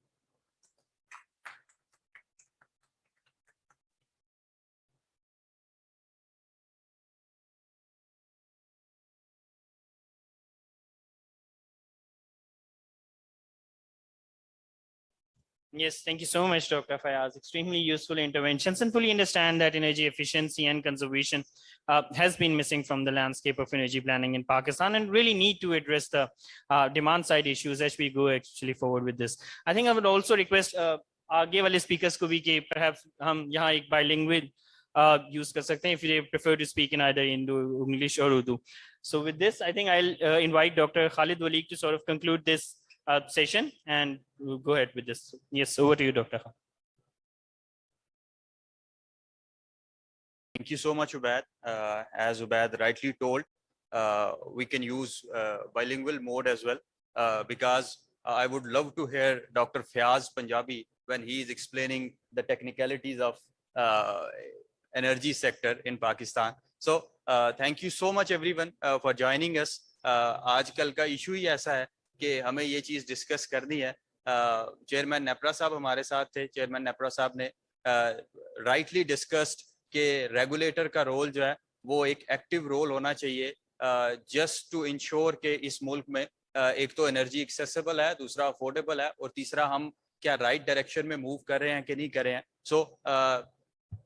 Yes, thank you so much, Dr. Fayaz. Extremely useful interventions, and fully understand that energy efficiency and conservation has been missing from the landscape of energy planning in Pakistan, and really need to address the demand side issues as we go actually forward with this. I think I would also request आगे वाले speakers को भी कि perhaps हम यहाँ एक bilingual use कर सकते हैं if they prefer to speak in either English or Urdu. So with this, I think I'll invite Dr. Khalid Waleed to sort of conclude this session, and we'll go ahead with this. Yes, over to you, Dr. Khan. Thank you so much, Ubaid. As Ubaid rightly told, we can use bilingual mode as well, because I would love to hear Dr. Fayaz Punjabi when he is explaining the technicalities of energy sector in Pakistan. So thank you so much everyone for joining us. आजकल का issue ही ऐसा है कि हमें ये चीज़ discuss करनी है. Chairman NEPRA साहब हमारे साथ थे. चेयरमैन नेप्रा साहब ने राइटली डिस्कस्ड कि रेगुलेटर का रोल जो है वो एक एक्टिव रोल होना चाहिए, जस्ट टू इंश्योर कि इस मुल्क में एक तो एनर्जी एक्सेसिबल है, दूसरा अफोर्डेबल है, और तीसरा हम क्या राइट डायरेक्शन में मूव कर रहे हैं कि नहीं कर रहे हैं. So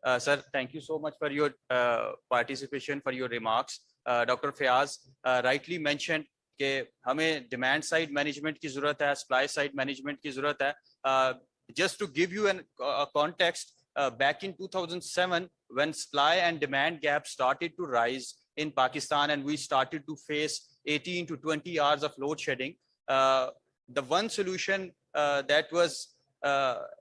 sir, thank you so much for your participation, for your remarks. Doctor Fayaz rightly mentioned कि हमें डिमांड साइड मैनेजमेंट की जरूरत है, सप्लाई साइड मैनेजमेंट की जरूरत है. Just to give you an context, back in 2007 when supply and demand gap started to rise in Pakistan and we started to face 18 to 20 hours of load shedding, the one solution that was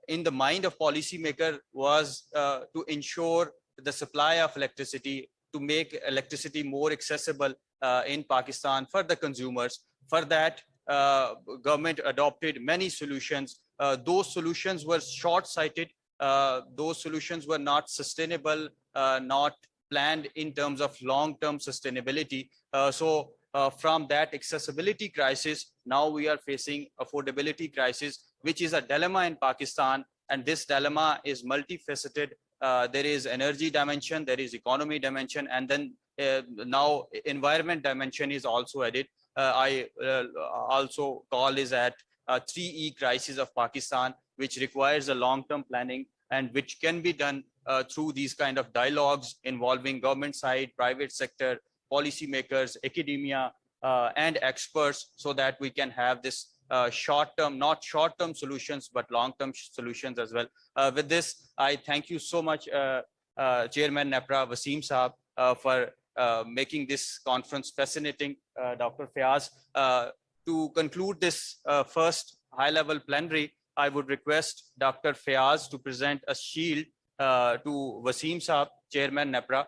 in the mind of policymaker was to ensure the supply of electricity, to make electricity more accessible in Pakistan for the consumers. For that, government adopted many solutions. Those solutions were short-sighted. Those solutions were not sustainable, not planned in terms of long-term sustainability. So from that accessibility crisis, now we are facing affordability crisis, which is a dilemma in Pakistan. And this dilemma is multifaceted. There is energy dimension, there is economy dimension, and then now environment dimension is also added. I also call is at 3E crisis of Pakistan, which requires a long-term planning and which can be done through these kind of dialogues involving government side, private sector, policymakers, academia, and experts, so that we can have this short-term, not short-term solutions, but long-term solutions as well. With this, I thank you so much, Chairman NEPRA, Wasim Saab, for making this conference fascinating. Dr. Fayaz, to conclude this first high-level plenary, I would request Dr. Fayaz to present a shield to Wasim Saab, Chairman NEPRA.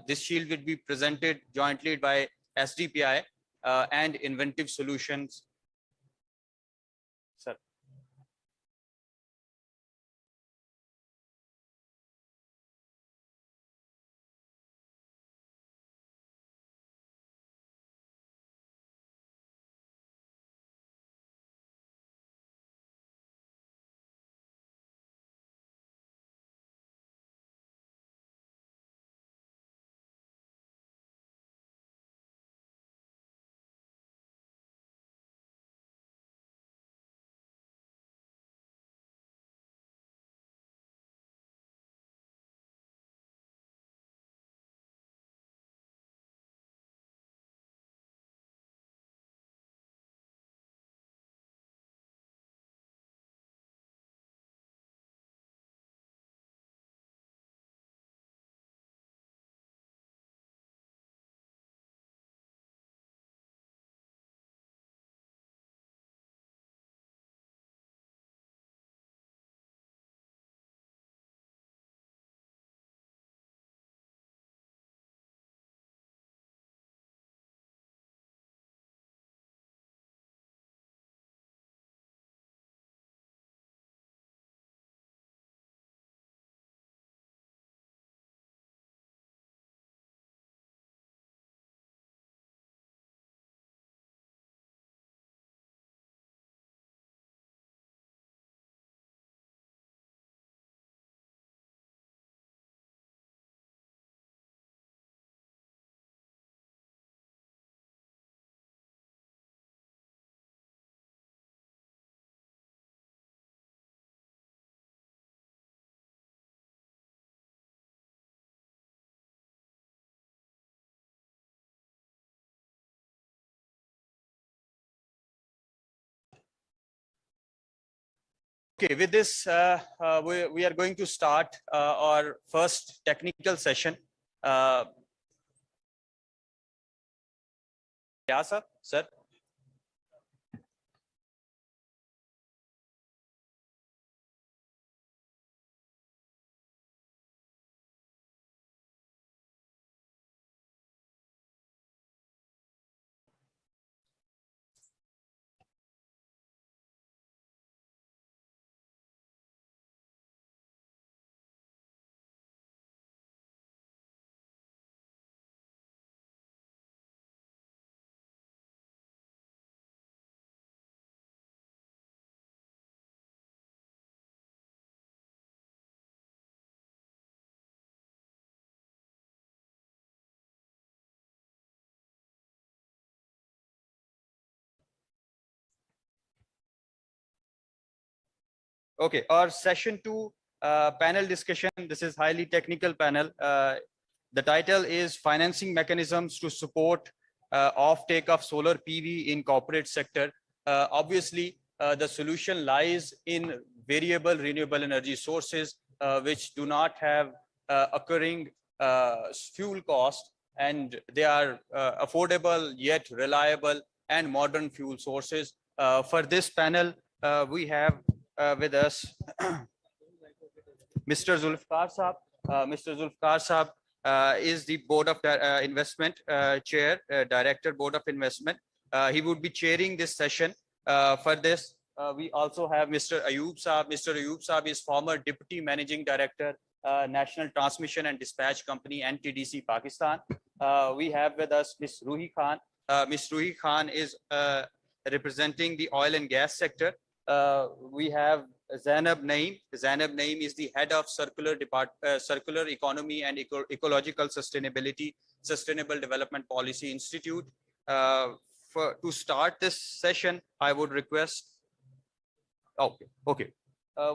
This shield will be presented jointly by SDPI and Inventive Solutions. Sir. Okay, with this, we are going to start our first technical session. Yeah, sir. Okay, our session 2 panel discussion. This is highly technical panel. The title is Financing Mechanisms to Support Offtake of Solar PV in Corporate Sector. Obviously, the solution lies in variable renewable energy sources, which do not have occurring fuel cost, and they are affordable yet reliable and modern fuel sources. For this panel, we have with us Mr. Zulfikar Saab. Mr. Zulfikar Saab is the Board of Investment Chair, Director, Board of Investment. He would be chairing this session. For this, we also have Mr. Ayub Saab. Mr. Ayub Saab is former Deputy Managing Director, National Transmission and Dispatch Company, NTDC, Pakistan. We have with us Ms. Ruhi Khan. Ms. Ruhi Khan is representing the oil and gas sector. We have Zainab Naeem. Zainab Naeem is the head of Circular Economy and Ecological Sustainability, Sustainable Development Policy Institute. To start this session, I would request. Okay.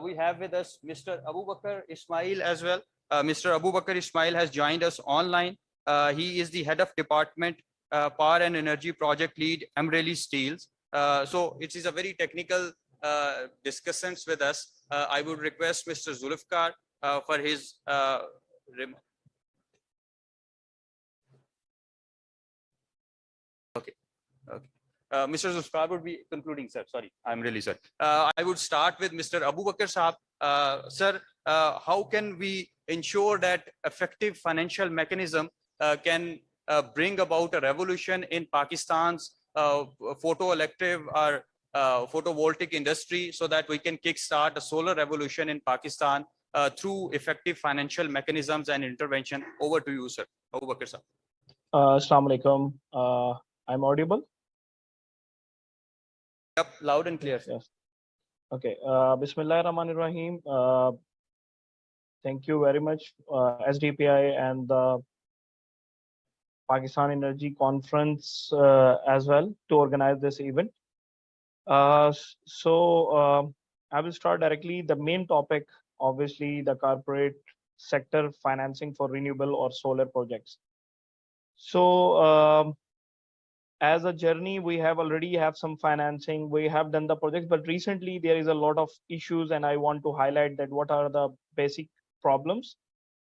We have with us Mr. Abu Bakr Ismail as well. Mr. Abu Bakr Ismail has joined us online. He is the head of department, Power and Energy Project Lead, Amreli Steels. So it is a very technical discussions with us. I would request Mr. Zulfikar for his remarks. Okay. Mr. Zulfikar would be concluding, sir. Sorry, I'm really sorry. I would start with Mr. Abu Bakr Saab. Sir, how can we ensure that effective financial mechanism can bring about a revolution in Pakistan's photoelectric or photovoltaic industry so that we can kickstart a solar revolution in Pakistan through effective financial mechanisms and intervention? Over to you, sir. Abu Bakr Saab. Assalamu alaikum. I'm audible? Yep, loud and clear. Yes. Okay. Bismillahirrahmanirrahim. Thank you very much, SDPI and the Pakistan Energy Conference as well to organize this event. I will start directly. The main topic, obviously, the corporate sector financing for renewable or solar projects. So as a journey, we have already have some financing. We have done the projects, but recently there is a lot of issues, and I want to highlight that what are the basic problems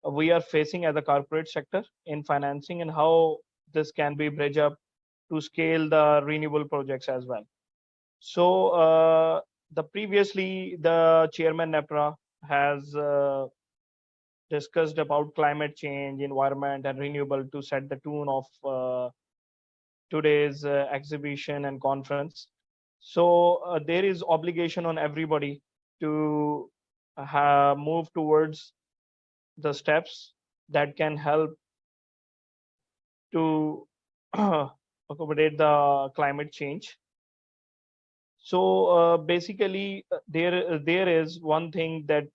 we are facing as a corporate sector in financing and how this can be bridged up to scale the renewable projects as well. So previously the chairman NEPRA has discussed about climate change, environment, and renewable to set the tune of today's exhibition and conference. So there is obligation on everybody to move towards the steps that can help to accommodate the climate change. So basically, there is one thing that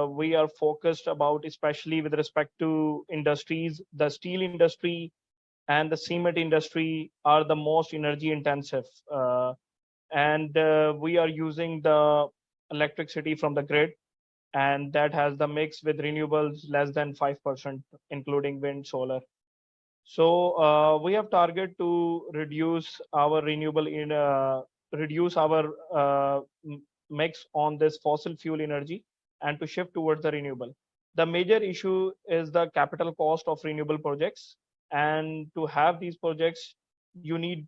we are focused about, especially with respect to industries. The steel industry and the cement industry are the most energy intensive, and we are using the electricity from the grid, and that has the mix with renewables less than 5%, including wind, solar. So we have target to reduce our renewable reduce our mix on this fossil fuel energy and to shift towards the renewable. The major issue is the capital cost of renewable projects, and to have these projects, you need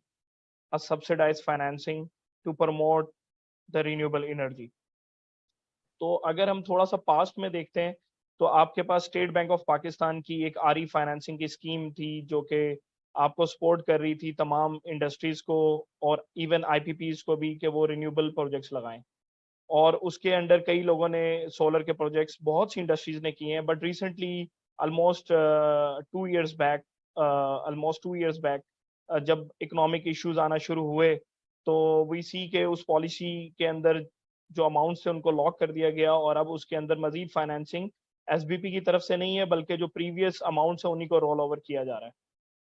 a subsidized financing to promote the renewable energy. तो अगर हम थोड़ा सा past में देखते हैं तो आपके पास स्टेट बैंक ऑफ पाकिस्तान की एक आरई फाइनेंसिंग की स्कीम थी जो कि आपको सपोर्ट कर रही थी तमाम इंडस्ट्रीज को और इवन आईपीपीज को भी कि वो रिन्यूएबल प्रोजेक्ट्स लगाएं, और उसके अंडर कई लोगों ने सोलर के प्रोजेक्ट्स बहुत सी इंडस्ट्रीज ने किए हैं. But recently almost 2 years back जब इकोनॉमिक इश्यूज आना शुरू हुए तो वी सी के उस पॉलिसी के अंदर जो अमाउंट से उनको लॉक कर दिया गया और अब उसके अंदर मजीद फाइनेंसिंग एसबीपी की तरफ से नहीं है बल्कि जो प्रीवियस अमाउंट है उन्हीं को रोल ओवर किया जा रहा है.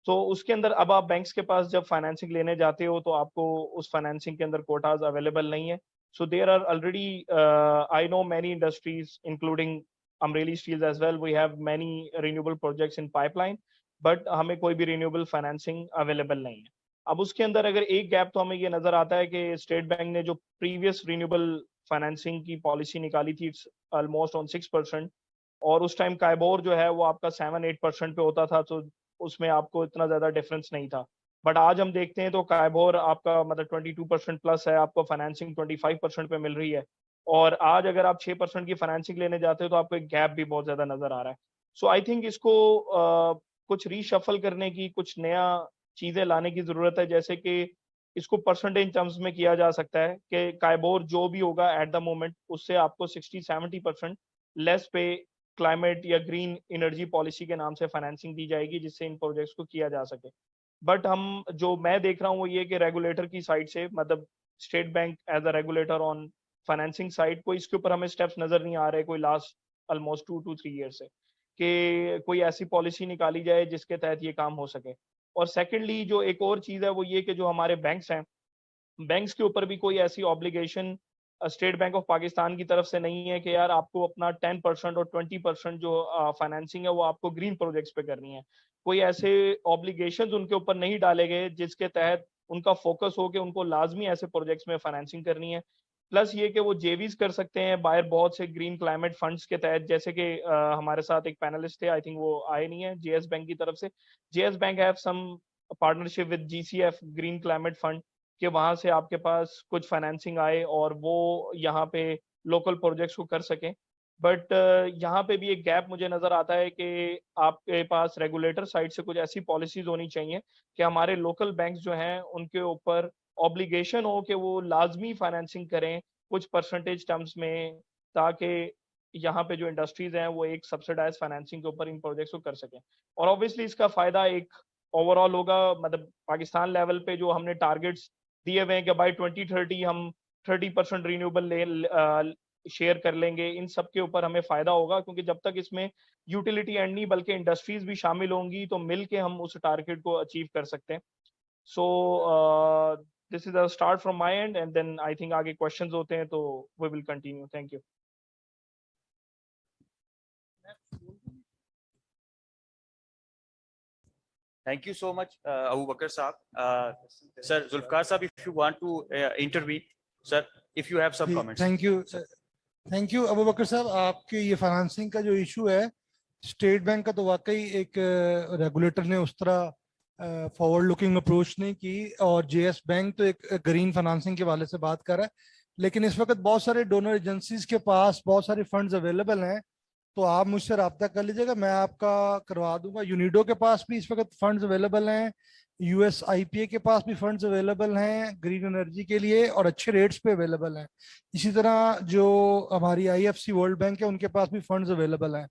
तो उसके अंदर अब आप बैंक्स के पास जब फाइनेंसिंग लेने जाते हो तो आपको उस फाइनेंसिंग के अंदर कोटाज अवेलेबल नहीं है. So there are already I know many industries including Amreli steels as well, we have many renewable projects in pipeline, but हमें कोई भी रिन्यूएबल फाइनेंसिंग अवेलेबल नहीं है. अब उसके अंदर अगर एक गैप तो हमें ये नजर आता है कि स्टेट बैंक ने जो प्रीवियस रिन्यूएबल फाइनेंसिंग की पॉलिसी निकाली थी ऑलमोस्ट ऑन 6%, और उस टाइम काइबोर जो है वो आपका 7-8% पे होता था, तो उसमें आपको इतना ज्यादा डिफरेंस नहीं था. बट आज हम देखते हैं तो काइबोर आपका मतलब 22% प्लस है, आपको फाइनेंसिंग 25% पे मिल रही है, और आज अगर आप 6% की फाइनेंसिंग लेने जाते हो तो आपको एक गैप भी बहुत ज्यादा नजर आ रहा है। सो आई थिंक इसको कुछ रीशफल करने की, कुछ नया चीजें लाने की जरूरत है, जैसे कि इसको परसेंटेज टर्म्स में किया जा सकता है कि काइबोर जो भी होगा एट द मोमेंट उससे आपको 60-70% लेस पे क्लाइमेट या ग्रीन एनर्जी पॉलिसी के नाम से फाइनेंसिंग दी जाएगी, जिससे इन प्रोजेक्ट्स को किया जा सके। बट हम जो मैं देख रहा हूँ वो ये कि रेगुलेटर की साइड से, मतलब state bank as a regulator on financing side, कोई इसके ऊपर हमें स्टेप्स नजर नहीं आ रहे कोई लास्ट ऑलमोस्ट 2 to 3 ईयर से, कि कोई ऐसी पॉलिसी निकाली जाए जिसके तहत ये काम हो सके। और सेकेंडली जो एक और चीज है वो ये कि जो हमारे बैंक्स हैं, बैंक्स के ऊपर भी कोई ऐसी obligation state bank of Pakistan की तरफ से नहीं है कि यार आपको अपना 10% और 20% जो फाइनेंसिंग है वो आपको ग्रीन प्रोजेक्ट्स पे करनी है। कोई ऐसे ऑब्लिगेशंस उनके ऊपर नहीं डाले गए जिसके तहत उनका फोकस हो कि उनको लाजमी ऐसे प्रोजेक्ट्स में फाइनेंसिंग करनी है। प्लस ये कि वो जेवीज कर सकते हैं बाहर बहुत से ग्रीन क्लाइमेट फंड्स के तहत, जैसे कि हमारे साथ एक पैनलिस्ट थे, आई थिंक वो आए नहीं है, जेएस बैंक की तरफ से। JS bank have some partnership with GCF green climate fund, कि वहां से आपके पास कुछ फाइनेंसिंग आए और वो यहाँ पे लोकल प्रोजेक्ट्स को कर सकें। बट यहाँ पे भी एक गैप मुझे नजर आता है कि आपके पास रेगुलेटर साइड से कुछ ऐसी पॉलिसीज होनी चाहिए कि हमारे लोकल बैंक्स जो हैं उनके ऊपर ऑब्लिगेशन हो कि वो लाजमी फाइनेंसिंग करें कुछ परसेंटेज टर्म्स में, ताकि यहाँ पे जो इंडस्ट्रीज हैं वो एक सब्सिडाइज फाइनेंसिंग के ऊपर इन प्रोजेक्ट्स को कर सकें। और ऑब्वियसली इसका फायदा एक ओवरऑल होगा, मतलब पाकिस्तान लेवल पे जो हमने टारगेट्स दिए हुए हैं कि बाय 2030 हम 30% रिन्यूएबल शेयर कर लेंगे, इन सब के ऊपर हमें फायदा होगा, क्योंकि जब तक इसमें यूटिलिटी एंड नहीं बल्कि इंडस्ट्रीज भी शामिल होंगी तो मिल के हम उस टारगेट को अचीव कर सकते हैं। So this is a start from my end and then I think आगे क्वेश्चंस होते हैं तो we will continue. Thank you. Thank you so much, Abu Bakr Saab. Sir, Zulfikar Saab, if you want to intervene, sir, if you have some comments. Thank you Abu Bakar sahab. आपके ये financing का जो issue है state bank का, तो वाकई एक regulator ने उस तरह फॉरवर्ड लुकिंग अप्रोच नहीं की, और जेएस बैंक तो एक ग्रीन फाइनेंसिंग के वाले से बात कर रहा है, लेकिन इस वक्त बहुत सारे डोनर एजेंसीज के पास बहुत सारे फंड्स अवेलेबल हैं, तो आप मुझसे रब्ता कर लीजिएगा, मैं आपका करवा दूंगा। यूनिडो के पास भी इस वक्त फंड्स अवेलेबल हैं, यूएसआईपीए के पास भी फंड्स अवेलेबल हैं ग्रीन एनर्जी के लिए, और अच्छे रेट्स पे अवेलेबल हैं। इसी तरह जो हमारी आईएफसी वर्ल्ड बैंक है उनके पास भी फंड्स अवेलेबल हैं,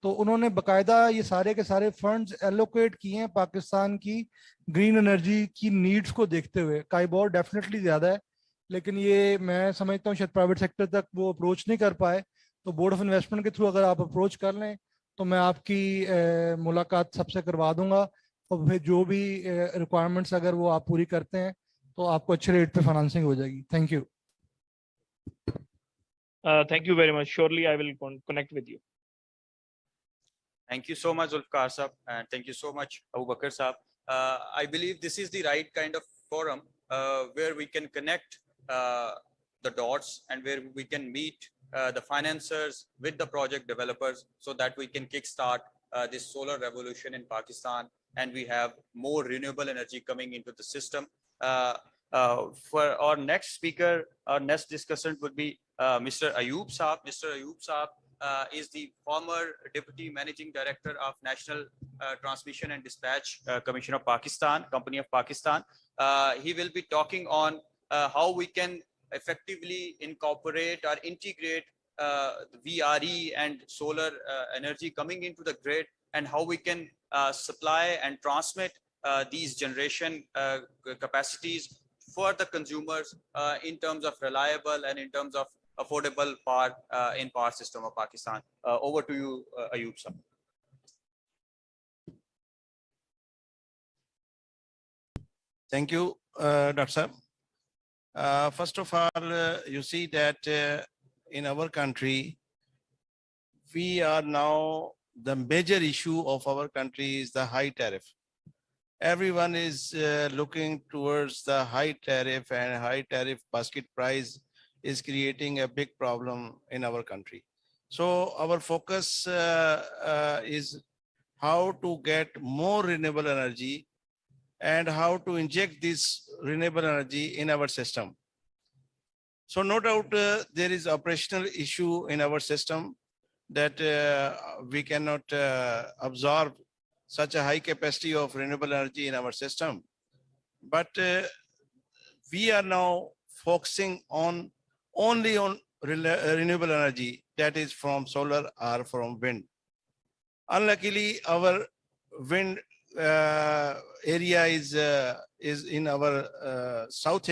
तो उन्होंने बकायदा ये सारे के सारे फंड्स एलोकेट किए हैं पाकिस्तान की ग्रीन एनर्जी की नीड्स को देखते हुए। काइबोर डेफिनेटली ज़्यादा है, लेकिन ये मैं समझता हूँ शायद प्राइवेट सेक्टर तक वो अप्रोच नहीं कर पाए, तो बोर्ड ऑफ इन्वेस्टमेंट के थ्रू अगर आप अप्रोच कर लें तो मैं आपकी मुलाकात सबसे करवा दूंगा, और फिर जो भी रिक्वायरमेंट्स अगर वो आप पूरी करते हैं तो आपको अच्छे रेट पे फाइनेंसिंग हो जाएगी। Thank you. Thank you very much. Surely I will connect with you. Thank you so much, Zulfikar Saab, and thank you so much, Abu Bakr Saab. I believe this is the right kind of forum where we can connect the dots and where we can meet the financiers with the project developers, so that we can kickstart this solar revolution in Pakistan, and we have more renewable energy coming into the system. For our next speaker, our next discussant would be Mr. Ayub Saab. Mr. Ayub Saab is the former Deputy Managing Director of National Transmission and Dispatch Commission of Pakistan, Company of Pakistan. He will be talking on how we can effectively incorporate or integrate VRE and solar energy coming into the grid, and how we can supply and transmit these generation capacities for the consumers in terms of reliable and in terms of affordable power in power system of Pakistan. Over to you, Ayub sir. Thank you, Dr. Saab. First of all, you see that in our country, we are now, the major issue of our country is the high tariff. Everyone is looking towards the high tariff, and high tariff basket price is creating a big problem in our country. So our focus is how to get more renewable energy and how to inject this renewable energy in our system. So no doubt there is operational issue in our system that we cannot absorb such a high capacity of renewable energy in our system. But we are now focusing on only on renewable energy, that is from solar or from wind. Unluckily, our wind area is in our south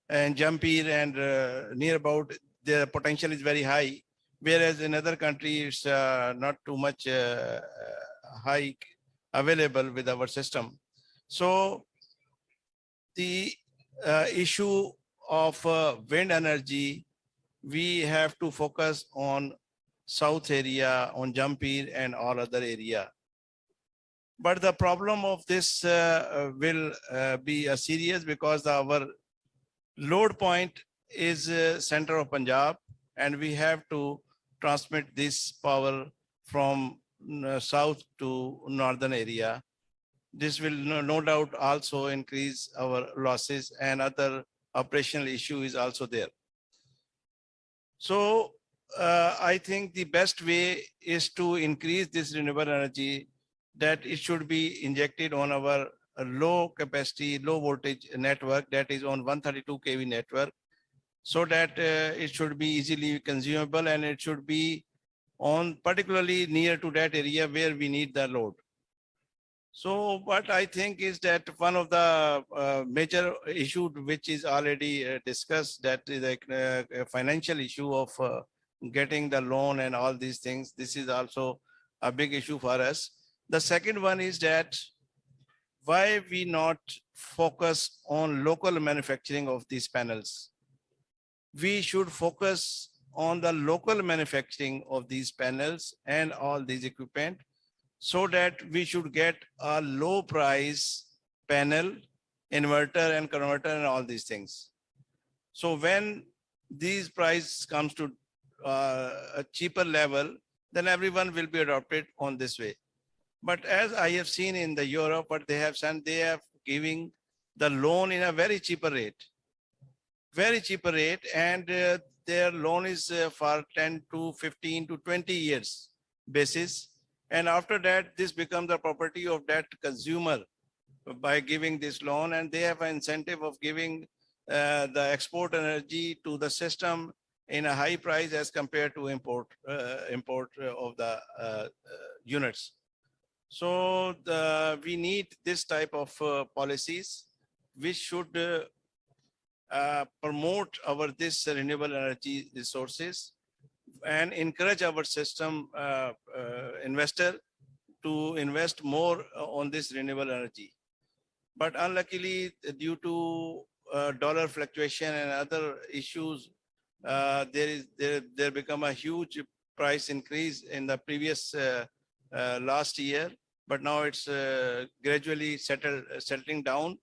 and Jampir and near about, the potential is very high, whereas in other countries it's not too much high available with our system. So the issue of wind energy, we have to focus on south area, on Jampir and all other area. But the problem of this will be serious because our load point is center of Punjab, and we have to transmit this power from south to northern area. This will no doubt also increase our losses, and other operational issue is also there. So I think the best way is to increase this renewable energy, that it should be injected on our low capacity, low voltage network, that is on 132 kV network, so that it should be easily consumable, and it should be on particularly near to that area where we need the load. So what I think is that one of the major issue which is already discussed, that is like a financial issue of getting the loan and all these things. This is also a big issue for us. The second one is that why we not focus on local manufacturing of these panels. We should focus on the local manufacturing of these panels and all these equipment, so that we should get a low price panel, inverter and converter and all these things. So when these price comes to a cheaper level, then everyone will be adopted on this way. But as I have seen in the Europe, what they have sent, they are giving the loan in a very cheaper rate, and their loan is for 10 to 15 to 20 years basis. And after that, this becomes the property of that consumer by giving this loan, and they have an incentive of giving the export energy to the system in a high price as compared to import of the units. So we need this type of policies which should promote our this renewable energy resources and encourage our system investor to invest more on this renewable energy. But unluckily, due to dollar fluctuation and other issues, there become a huge price increase in the previous last year, but now it's gradually settling down.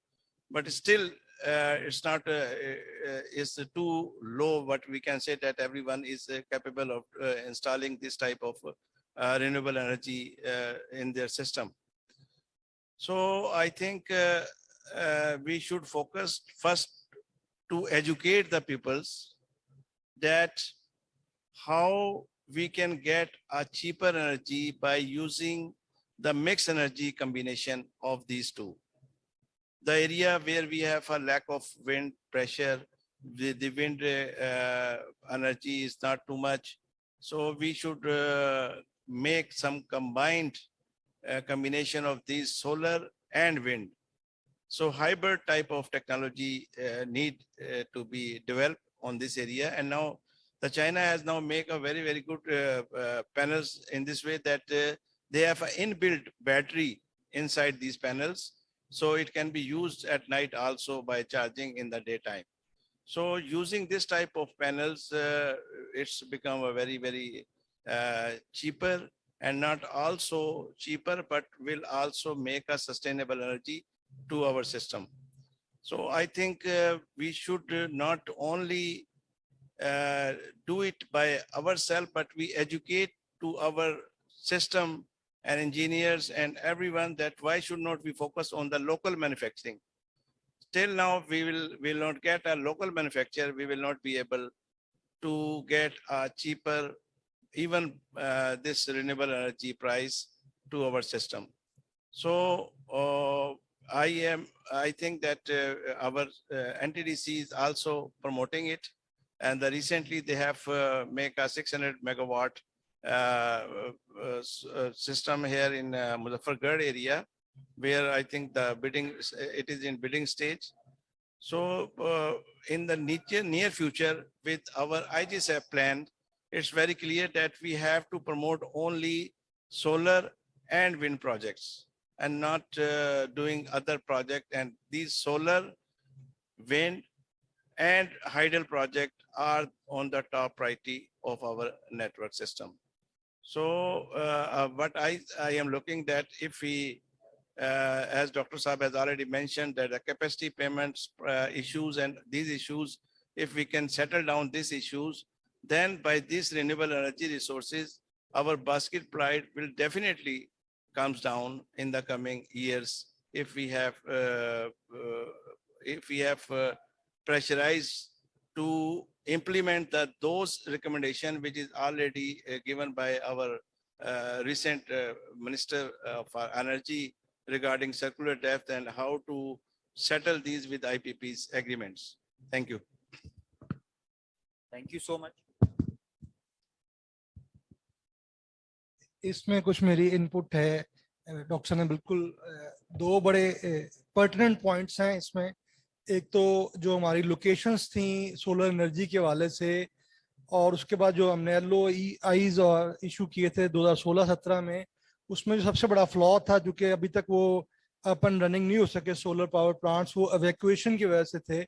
But still, it's not is too low. What we can say that everyone is capable of installing this type of renewable energy in their system. So I think we should focus first to educate the peoples that how we can get a cheaper energy by using the mixed energy combination of these two. The area where we have a lack of wind pressure, the wind energy is not too much. So we should make some combined combination of these solar and wind. So hybrid type of technology need to be developed on this area. And now the China has now make a very, very good panels in this way that they have an inbuilt battery inside these panels. So it can be used at night also by charging in the daytime. So using this type of panels, it's become a very, very cheaper, and not also cheaper, but will also make a sustainable energy to our system. So I think we should not only do it by ourselves, but we educate to our system and engineers and everyone that why should not we focus on the local manufacturing? Till now, we will not get a local manufacturer. We will not be able to get a cheaper, even this renewable energy price to our system. So I think that our NTDC is also promoting it. And recently they have make a 600 megawatt system here in Muzaffargarh area, where I think the bidding, it is in bidding stage. So in the near future with our IGSAP plan, it's very clear that we have to promote only solar and wind projects and not doing other project. And these solar, wind and hydel project are on the top priority of our network system. So what I am looking that if we, as Dr. Saab has already mentioned, that the capacity payments issues and these issues, if we can settle down these issues, then by these renewable energy resources, our basket price will definitely comes down in the coming years if we have pressurized to implement those recommendations which is already given by our recent Minister for Energy regarding circular depth and how to settle these with IPP's agreements. Thank you. Thank you so much. इसमें कुछ मेरी input है doctor ने बिल्कुल दो बड़े pertinent points हैं इसमें। एक तो जो हमारी लोकेशंस थी सोलर एनर्जी के हवाले से, और उसके बाद जो हमने LOIs और इशू किए थे 2016-17 में, उसमें जो सबसे बड़ा फ्लॉ था जो कि अभी तक वो अप एंड रनिंग नहीं हो सके सोलर पावर प्लांट्स, वो एवैक्यूएशन की वजह से थे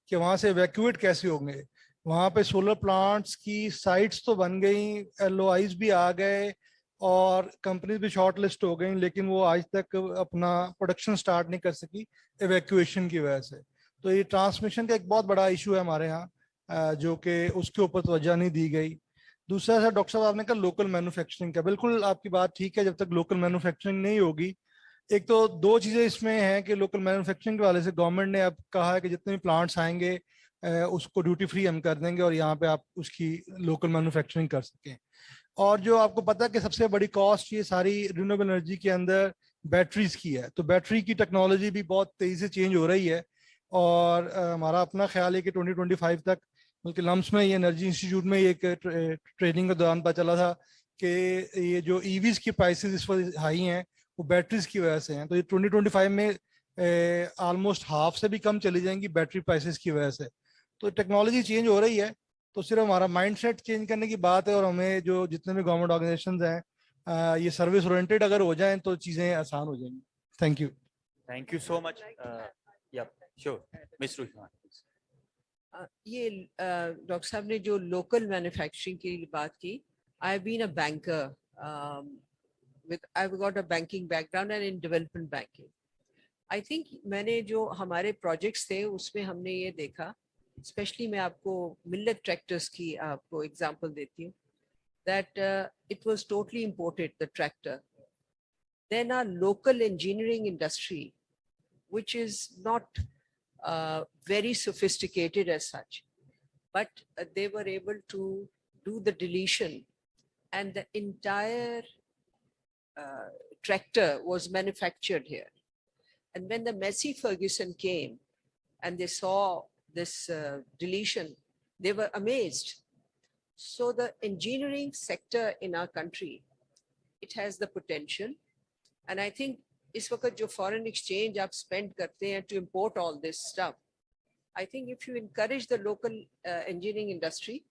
कि वहाँ से एवैक्यूएट कैसे होंगे। वहाँ पे सोलर प्लांट्स की साइट्स तो बन गई, LOIs भी आ गए और कंपनीज भी शॉर्ट लिस्ट हो गई, लेकिन वो आज तक अपना प्रोडक्शन स्टार्ट नहीं कर सकी एवैक्यूएशन की वजह से। तो ये ट्रांसमिशन का एक बहुत बड़ा इशू है हमारे यहाँ जो कि उसके ऊपर तवज्जो नहीं दी गई। दूसरा सर डॉक्टर साहब आपने कहा लोकल मैन्युफैक्चरिंग का, बिल्कुल आपकी बात ठीक है। जब तक लोकल मैन्युफैक्चरिंग नहीं होगी, एक तो दो चीज़ें इसमें हैं कि लोकल मैन्युफैक्चरिंग के वाले से गवर्नमेंट ने अब कहा है कि जितने भी प्लांट्स आएंगे उसको ड्यूटी फ्री हम कर देंगे और यहाँ पे आप उसकी लोकल मैन्युफैक्चरिंग कर सकें। और जो आपको पता है कि सबसे बड़ी कॉस्ट ये सारी रिन्यूएबल एनर्जी के अंदर बैटरीज की है, तो बैटरी की टेक्नोलॉजी भी बहुत तेज़ी से चेंज हो रही है। और हमारा अपना ख्याल है कि 2025 तक, बल्कि लम्स में ये एनर्जी इंस्टीट्यूट में एक ट्रेनिंग के दौरान पता चला था कि ये जो ईवीज की प्राइसेस इस वक्त हाई हैं वो बैटरीज की वजह से हैं। तो ये 2025 में ऑलमोस्ट हाफ से भी कम चली जाएंगी बैटरी प्राइसेस की वजह से। तो टेक्नोलॉजी चेंज हो रही है, तो सिर्फ हमारा माइंडसेट चेंज करने की बात है। और हमें जो जितने भी गवर्नमेंट ऑर्गेनाइजेशंस हैं ये सर्विस ओरिएंटेड अगर हो जाएं तो चीज़ें आसान हो जाएंगी। Thank you. Thank you so much. Yeah, sure. Ms. Ruhima. ये डॉक्टर साहब ने जो लोकल मैन्युफैक्चरिंग की बात की, I have been a banker with I've got a banking background and in development banking. I think मैंने जो हमारे projects थे उसमें हमने ये देखा, especially मैं आपको मिल्लेट ट्रैक्टर्स की आपको example देती हूँ, that it was totally imported, the tractor. Then our local engineering industry, which is not very sophisticated as such, but they were able to do the deletion, and the entire tractor was manufactured here. And when the Massey Ferguson came and they saw this deletion, they were amazed. So the engineering sector in our country, it has the potential. And I think इस वक्त जो foreign exchange आप spend करते हैं to import all this stuff, I think if you encourage the local engineering industry,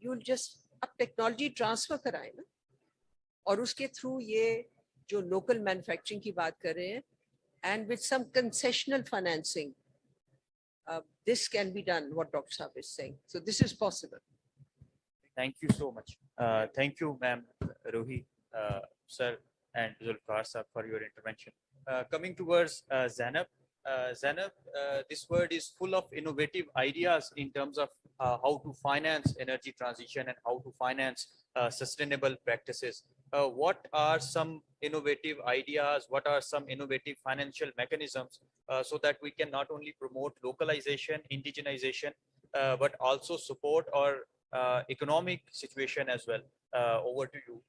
you will just अब technology transfer कराए ना, और उसके through ये जो local manufacturing की बात कर रहे हैं, and with some concessional financing, this can be done, what Dr. Saab is saying. So this is possible. Thank you so much. Thank you, ma'am, Ruhi, sir, and Zulfikar sir for your intervention. Coming towards Zainab. Zainab, this word is full of innovative ideas in terms of how to finance energy transition and how to finance sustainable practices. what are some innovative ideas, what are some innovative financial mechanisms so that we can not only promote localization, indigenization, but also support our economic situation as well. Over to you.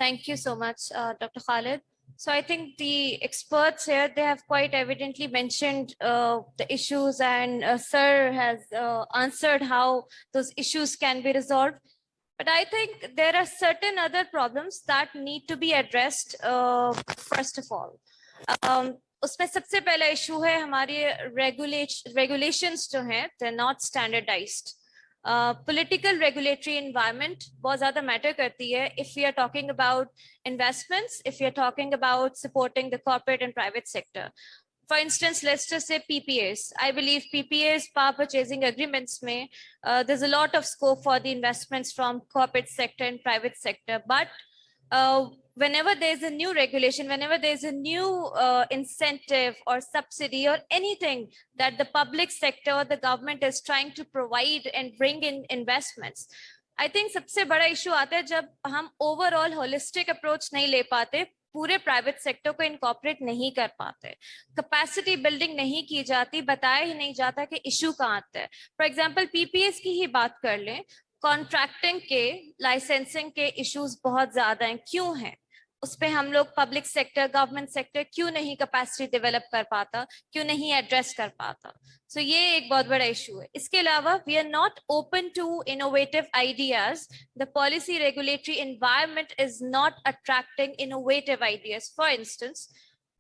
Thank you so much, Dr. Khalid. So I think the experts here, they have quite evidently mentioned the issues, and Sir has answered how those issues can be resolved. But I think there are certain other problems that need to be addressed first of all. उसमें सबसे पहला issue है हमारे regulations जो हैं, they're not standardized. Political regulatory environment बहुत ज़्यादा matter करती है if we are talking about investments, if we are talking about supporting the corporate and private sector. For instance, let's just say PPAs. I believe PPAs, power purchasing agreements, may there's a lot of scope for the investments from corporate sector and private sector. But whenever there's a new regulation, whenever there's a new incentive or subsidy or anything that the public sector or the government is trying to provide and bring in investments, I think सबसे बड़ा issue आता है जब हम overall holistic approach नहीं ले पाते, पूरे प्राइवेट सेक्टर को इनकॉर्पोरेट नहीं कर पाते, कैपेसिटी बिल्डिंग नहीं की जाती, बताया ही नहीं जाता कि इशू कहाँ आता है. फॉर एग्जांपल पीपीएस की ही बात कर लें, कॉन्ट्रैक्टिंग के, लाइसेंसिंग के इश्यूज बहुत ज्यादा हैं. क्यों हैं? उस पे हम लोग पब्लिक सेक्टर, गवर्नमेंट सेक्टर क्यों नहीं कैपेसिटी डेवलप कर पाता, क्यों नहीं एड्रेस कर पाता. सो ये एक बहुत बड़ा इशू है. इसके अलावा we are not open to innovative ideas. The policy regulatory environment is not attracting innovative ideas. For instance,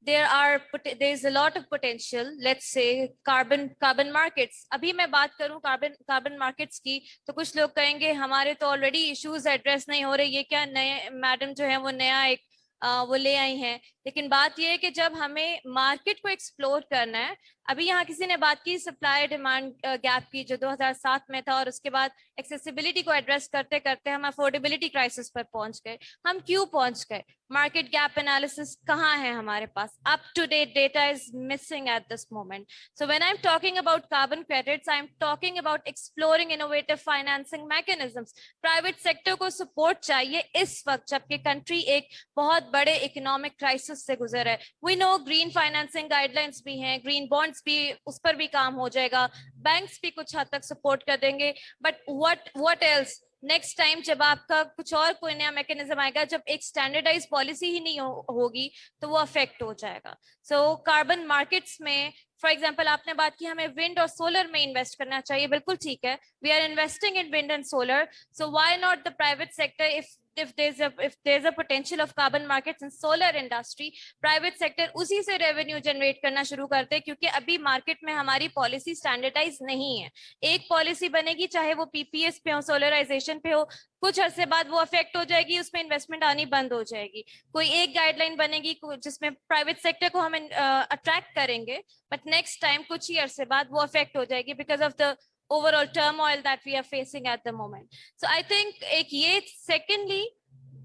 there is a lot of potential, let's say carbon markets. अभी मैं बात करूं carbon markets की, तो कुछ लोग कहेंगे हमारे तो ऑलरेडी इश्यूज एड्रेस नहीं हो रहे, ये क्या नए मैडम जो है वो नया एक वो ले आई हैं. लेकिन बात ये है कि जब हमें मार्केट को एक्सप्लोर करना है, अभी यहाँ किसी ने बात की सप्लाई डिमांड गैप की जो 2007 में था, और उसके बाद एक्सेसिबिलिटी को एड्रेस करते करते हम अफोर्डेबिलिटी क्राइसिस पर पहुंच गए. हम क्यों पहुंच गए? मार्केट गैप एनालिसिस कहाँ है हमारे पास? Up to date data is missing at this moment. So when I am talking about carbon credits, I am talking about exploring innovative financing mechanisms. Private sector को सपोर्ट चाहिए इस वक्त जबकि country एक बहुत बड़े इकोनॉमिक क्राइसिस से गुजर है. We know green financing guidelines भी हैं, ग्रीन बॉन्ड्स भी, उस पर भी काम हो जाएगा, बैंक्स भी कुछ हद तक सपोर्ट कर देंगे. But what else? Next time जब आपका कुछ और कोई नया मैकेनिज्म आएगा, जब एक स्टैंडर्डाइज पॉलिसी ही नहीं होगी, तो वो अफेक्ट हो जाएगा. सो कार्बन मार्केट्स में फॉर एग्जाम्पल आपने बात की हमें विंड और सोलर में इन्वेस्ट करना चाहिए. बिल्कुल ठीक है, we are investing in wind and solar. So why not the private sector? if there's a potential of carbon markets in solar industry, private sector उसी से revenue generate करना शुरू करते हैं, क्योंकि अभी market में हमारी policy standardize नहीं है. एक policy बनेगी, चाहे वो PPS पे हो, solarization पे हो, कुछ अरसे बाद वो affect हो जाएगी, उसमें investment आनी बंद हो जाएगी. कोई एक guideline बनेगी जिसमें private sector को हम attract करेंगे, but next time कुछ ही अरसे बाद वो affect हो जाएगी because of the overall turmoil that we are facing at the moment. So I think एक ये, secondly,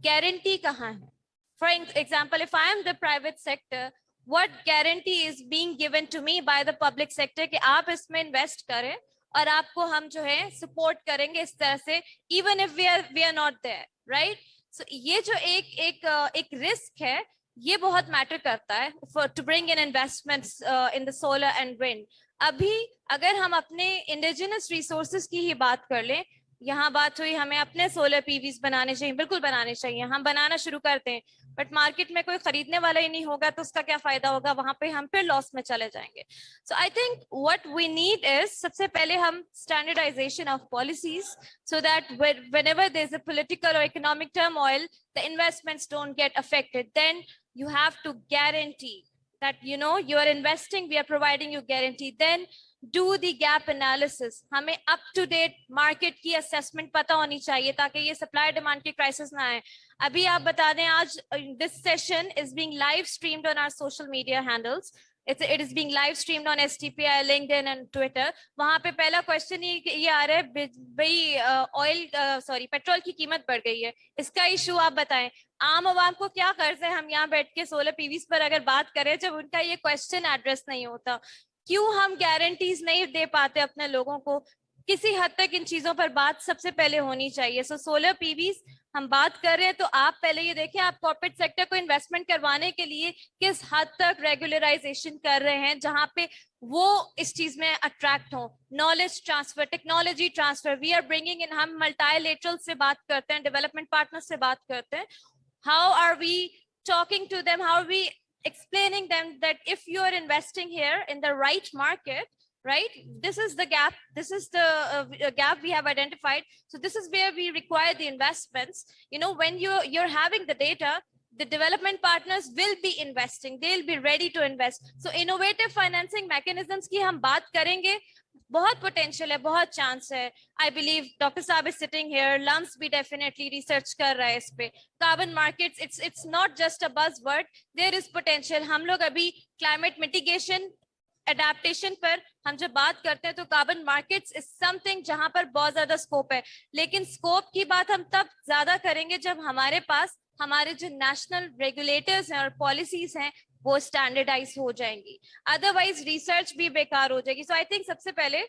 guarantee कहाँ है? For example, if I am the private sector, what guarantee is being given to me by the public sector कि आप इसमें invest करें और आपको हम जो है support करेंगे इस तरह से, even if we are not there, right? So ये जो एक risk है, ये बहुत matter करता है to bring in investments in the solar and wind. अभी अगर हम अपने इंडिजिनस रिसोर्सेज की ही बात कर लें, यहाँ बात हुई हमें अपने सोलर पीवीज बनाने चाहिए, बिल्कुल बनाने चाहिए, हम बनाना शुरू करते हैं, बट मार्केट में कोई खरीदने वाला ही नहीं होगा, तो उसका क्या फायदा होगा? वहां पे हम फिर लॉस में चले जाएंगे. So I think what we need is, सबसे पहले हम standardisation of policies, so that whenever there's a political or economic turmoil, the investments don't get affected. Then you have to guarantee that you are investing, we are providing you guarantee. Then do the gap analysis. हमें up to date market की assessment पता होनी चाहिए ताकि ये supply demand की crisis ना आए. अभी आप बता दें, आज this session is being live streamed on our social media handles. It is being live streamed on STPI, LinkedIn and Twitter. वहाँ पे पहला क्वेश्चन ये आ रहा है, भाई पेट्रोल की कीमत बढ़ गई है, इसका इशू आप बताएं. आम आवाम को क्या कर्ज है? हम यहाँ बैठ के सोलर पीवीज पर अगर बात करें, जब उनका ये क्वेश्चन एड्रेस नहीं होता, क्यों हम गारंटीज नहीं दे पाते अपने लोगों को? किसी हद तक इन चीजों पर बात सबसे पहले होनी चाहिए। सो सोलर पीवीज हम बात कर रहे हैं, तो आप पहले ये देखें आप कॉर्पोरेट सेक्टर को इन्वेस्टमेंट करवाने के लिए किस हद तक रेगुलराइजेशन कर रहे हैं, जहां पे वो इस चीज में अट्रैक्ट हो। Knowledge transfer, technology transfer, we are bringing in, हम मल्टीलेटरल से बात करते हैं, डेवलपमेंट पार्टनर से बात करते हैं। How are we talking to them, how are we explaining them that if you are investing here in the right market, right, this is the gap, this is the gap we have identified, so this is where we require the investments. You know, when you're having the data, the development partners will be investing, they'll be ready to invest. So innovative financing mechanisms की हम बात करेंगे, बहुत potential है, बहुत chance है। I believe doctor साहब is sitting here, LUMS भी डेफिनेटली रिसर्च कर रहा है इस पे। Carbon markets, it's not just a buzzword, there is potential. हम लोग अभी क्लाइमेट मिटिगेशन, एडेप्टेशन पर हम जब बात करते हैं तो कार्बन मार्केट्स इज समथिंग जहां पर बहुत ज्यादा स्कोप है, लेकिन स्कोप की बात हम तब ज्यादा करेंगे जब हमारे पास हमारे जो नेशनल रेगुलेटर्स हैं और पॉलिसीज हैं वो स्टैंडर्डाइज हो जाएंगी, अदरवाइज रिसर्च भी बेकार हो जाएगी। सो आई थिंक सबसे पहले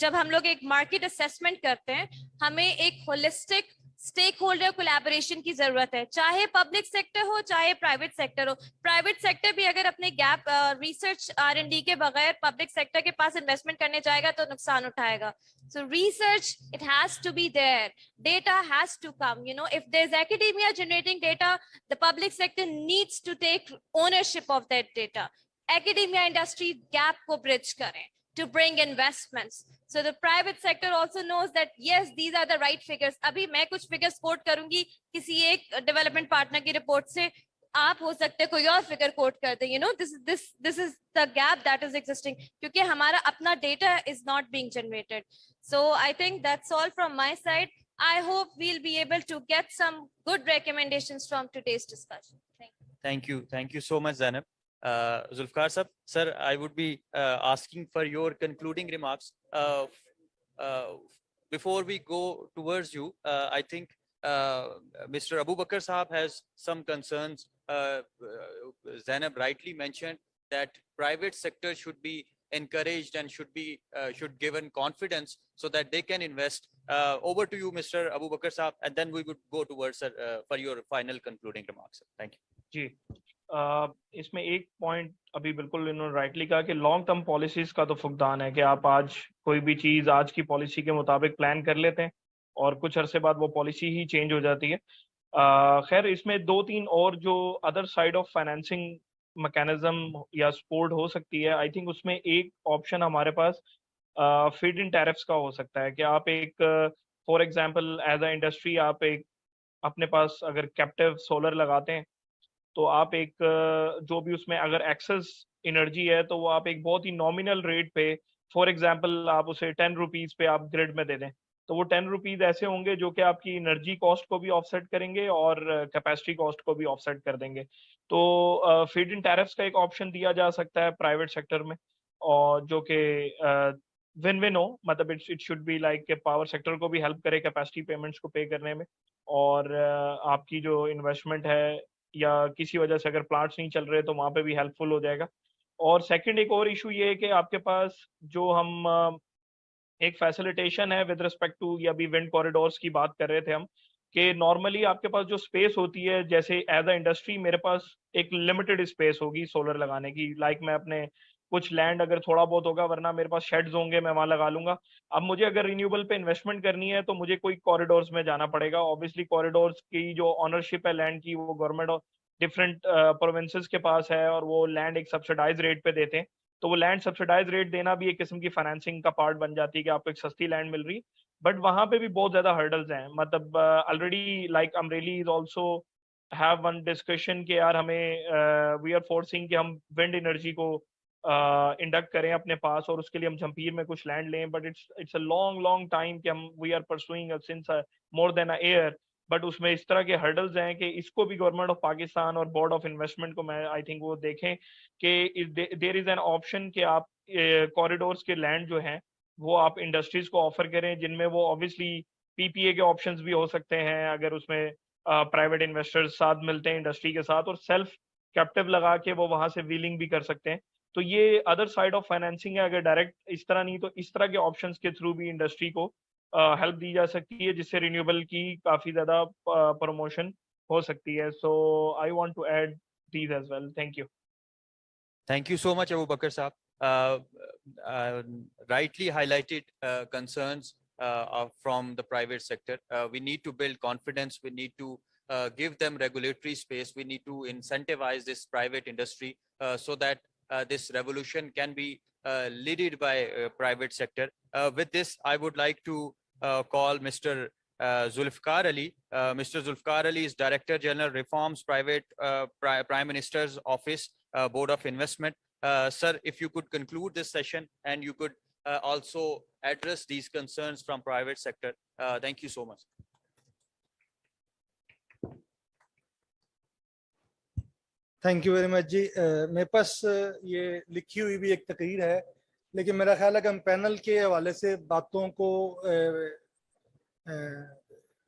जब हम लोग एक मार्केट असेसमेंट करते हैं, हमें एक होलिस्टिक स्टेक होल्डर कोलैबोरेशन की जरूरत है, चाहे पब्लिक सेक्टर हो चाहे प्राइवेट सेक्टर हो। प्राइवेट सेक्टर भी अगर अपने गैप रिसर्च R&D के बगैर पब्लिक सेक्टर के पास इन्वेस्टमेंट करने जाएगा तो नुकसान उठाएगा। So research, it has to be there. Data has to come. You know, if there's academia generating data, the public sector needs to take ownership of that data. Academia industry gap ko bridge kare to bring investments. So the private sector also knows that yes, these are the right figures. Abhi मैं कुछ figures quote करूंगी किसी एक development partner की report से, आप हो सकते कोई और फिगर कोट कर दे। You know, this is the gap that is existing, क्योंकि हमारा अपना data is not being generated. So I think that's all from my side. I hope we will be able to get some good recommendations from today's discussion. Thank you so much, Zainab. Zulfikar sir, I would be asking for your concluding remarks. Before we go towards you, I think Mr. Abu Bakr Sahab has some concerns. Zainab rightly mentioned that private sector should be encouraged and should given confidence so that they can invest. Over to you, Mr. Abu Bakr Sahab, and then we would go towards for your final concluding remarks. Thank you. जी, इसमें एक point अभी बिल्कुल इन्होंने rightly कहा कि long term policies का तो फुकदान है कि आप आज कोई भी चीज आज की पॉलिसी के मुताबिक प्लान कर लेते हैं और कुछ अरसे बाद वो पॉलिसी ही चेंज हो जाती है। खैर, इसमें 2-3 और जो other side of financing mechanism या सपोर्ट हो सकती है, आई थिंक उसमें एक ऑप्शन हमारे पास फीड इन टैरिफ्स का हो सकता है कि आप एक for example as a industry आप एक अपने पास अगर कैप्टिव सोलर लगाते हैं तो आप एक जो भी उसमें अगर एक्सेस एनर्जी है तो वो आप एक बहुत ही नॉमिनल रेट पे, फॉर एग्जांपल आप उसे 10 रुपीज पे आप ग्रिड में दे दें, तो वो 10 रुपीज ऐसे होंगे जो कि आपकी एनर्जी कॉस्ट को भी ऑफसेट करेंगे और कैपेसिटी कॉस्ट को भी ऑफसेट कर देंगे। तो फीड इन टैरिफ्स का एक ऑप्शन दिया जा सकता है प्राइवेट सेक्टर में, और जो कि विन विन हो, मतलब इट शुड बी लाइक के पावर सेक्टर को भी हेल्प करे कैपेसिटी पेमेंट्स को पे करने में, और आपकी जो इन्वेस्टमेंट है या किसी वजह से अगर प्लांट्स नहीं चल रहे तो वहाँ पे भी हेल्पफुल हो जाएगा। और सेकंड एक और इशू ये है कि आपके पास जो हम एक फैसिलिटेशन है विद रिस्पेक्ट टू, या भी विंड कॉरिडोर्स की बात कर रहे थे हम, कि नॉर्मली आपके पास जो स्पेस होती है, जैसे एज अ इंडस्ट्री मेरे पास एक लिमिटेड स्पेस होगी सोलर लगाने की, लाइक मैं अपने कुछ लैंड अगर थोड़ा बहुत होगा, वरना मेरे पास शेड्स होंगे, मैं वहां लगा लूंगा। अब मुझे अगर रिन्यूएबल पे इन्वेस्टमेंट करनी है तो मुझे कोई कॉरिडोर्स में जाना पड़ेगा। ऑब्वियसली कॉरिडोर्स की जो ऑनरशिप है लैंड की, वो गवर्नमेंट डिफरेंट प्रोविंसेस के पास है और वो लैंड एक सब्सिडाइज रेट पे देते हैं, तो वो लैंड सब्सिडाइज रेट देना भी एक किस्म की फाइनेंसिंग का पार्ट बन जाती है कि आपको एक सस्ती लैंड मिल रही, बट वहां पे भी बहुत ज्यादा हर्डल्स हैं। मतलब already like Amreli is also have one discussion कि यार हमें वी आर फोर्सिंग कि हम विंड एनर्जी को इंडक्ट करें अपने पास, और उसके लिए हम जंपीर में कुछ लैंड लें, but it's a long time कि हम we are pursuing since more than a year, but उसमें इस तरह के हर्डल्स हैं कि इसको भी गवर्नमेंट ऑफ पाकिस्तान और बोर्ड ऑफ इन्वेस्टमेंट को मैं आई थिंक वो देखें कि देयर इज एन ऑप्शन कि आप कॉरिडोर्स के लैंड जो हैं वो आप इंडस्ट्रीज को ऑफर करें, जिनमें वो ऑब्वियसली पीपीए के ऑप्शंस भी हो सकते हैं अगर उसमें प्राइवेट इन्वेस्टर्स साथ मिलते हैं इंडस्ट्री के साथ, और सेल्फ कैप्टिव लगा के वो वहां से व्हीलिंग भी कर सकते हैं। तो ये अदर साइड ऑफ फाइनेंसिंग है, अगर डायरेक्ट इस तरह नहीं तो इस तरह के ऑप्शंस के थ्रू भी इंडस्ट्री को हेल्प दी जा सकती है, जिससे रिन्यूएबल की काफी ज्यादा प्रमोशन हो सकती है. So I want to add these as well. Thank you. Thank you so much, Abu Bakr Saab. Rightly highlighted concerns from the private sector. We need to build confidence. We need to give them regulatory space. We need to incentivize this private industry so that this revolution can be led by private sector. With this, I would like to call Mr. Zulfikar Ali. Mr. Zulfikar Ali is Director General Reforms, Prime Minister's Office, Board of Investment. Sir, if you could conclude this session and you could also address these concerns from private sector. Thank you so much. Thank you very much जी. मेरे पास ये लिखी हुई भी एक तकरीर है, लेकिन मेरा ख्याल है कि हम पैनल के हवाले से बातों को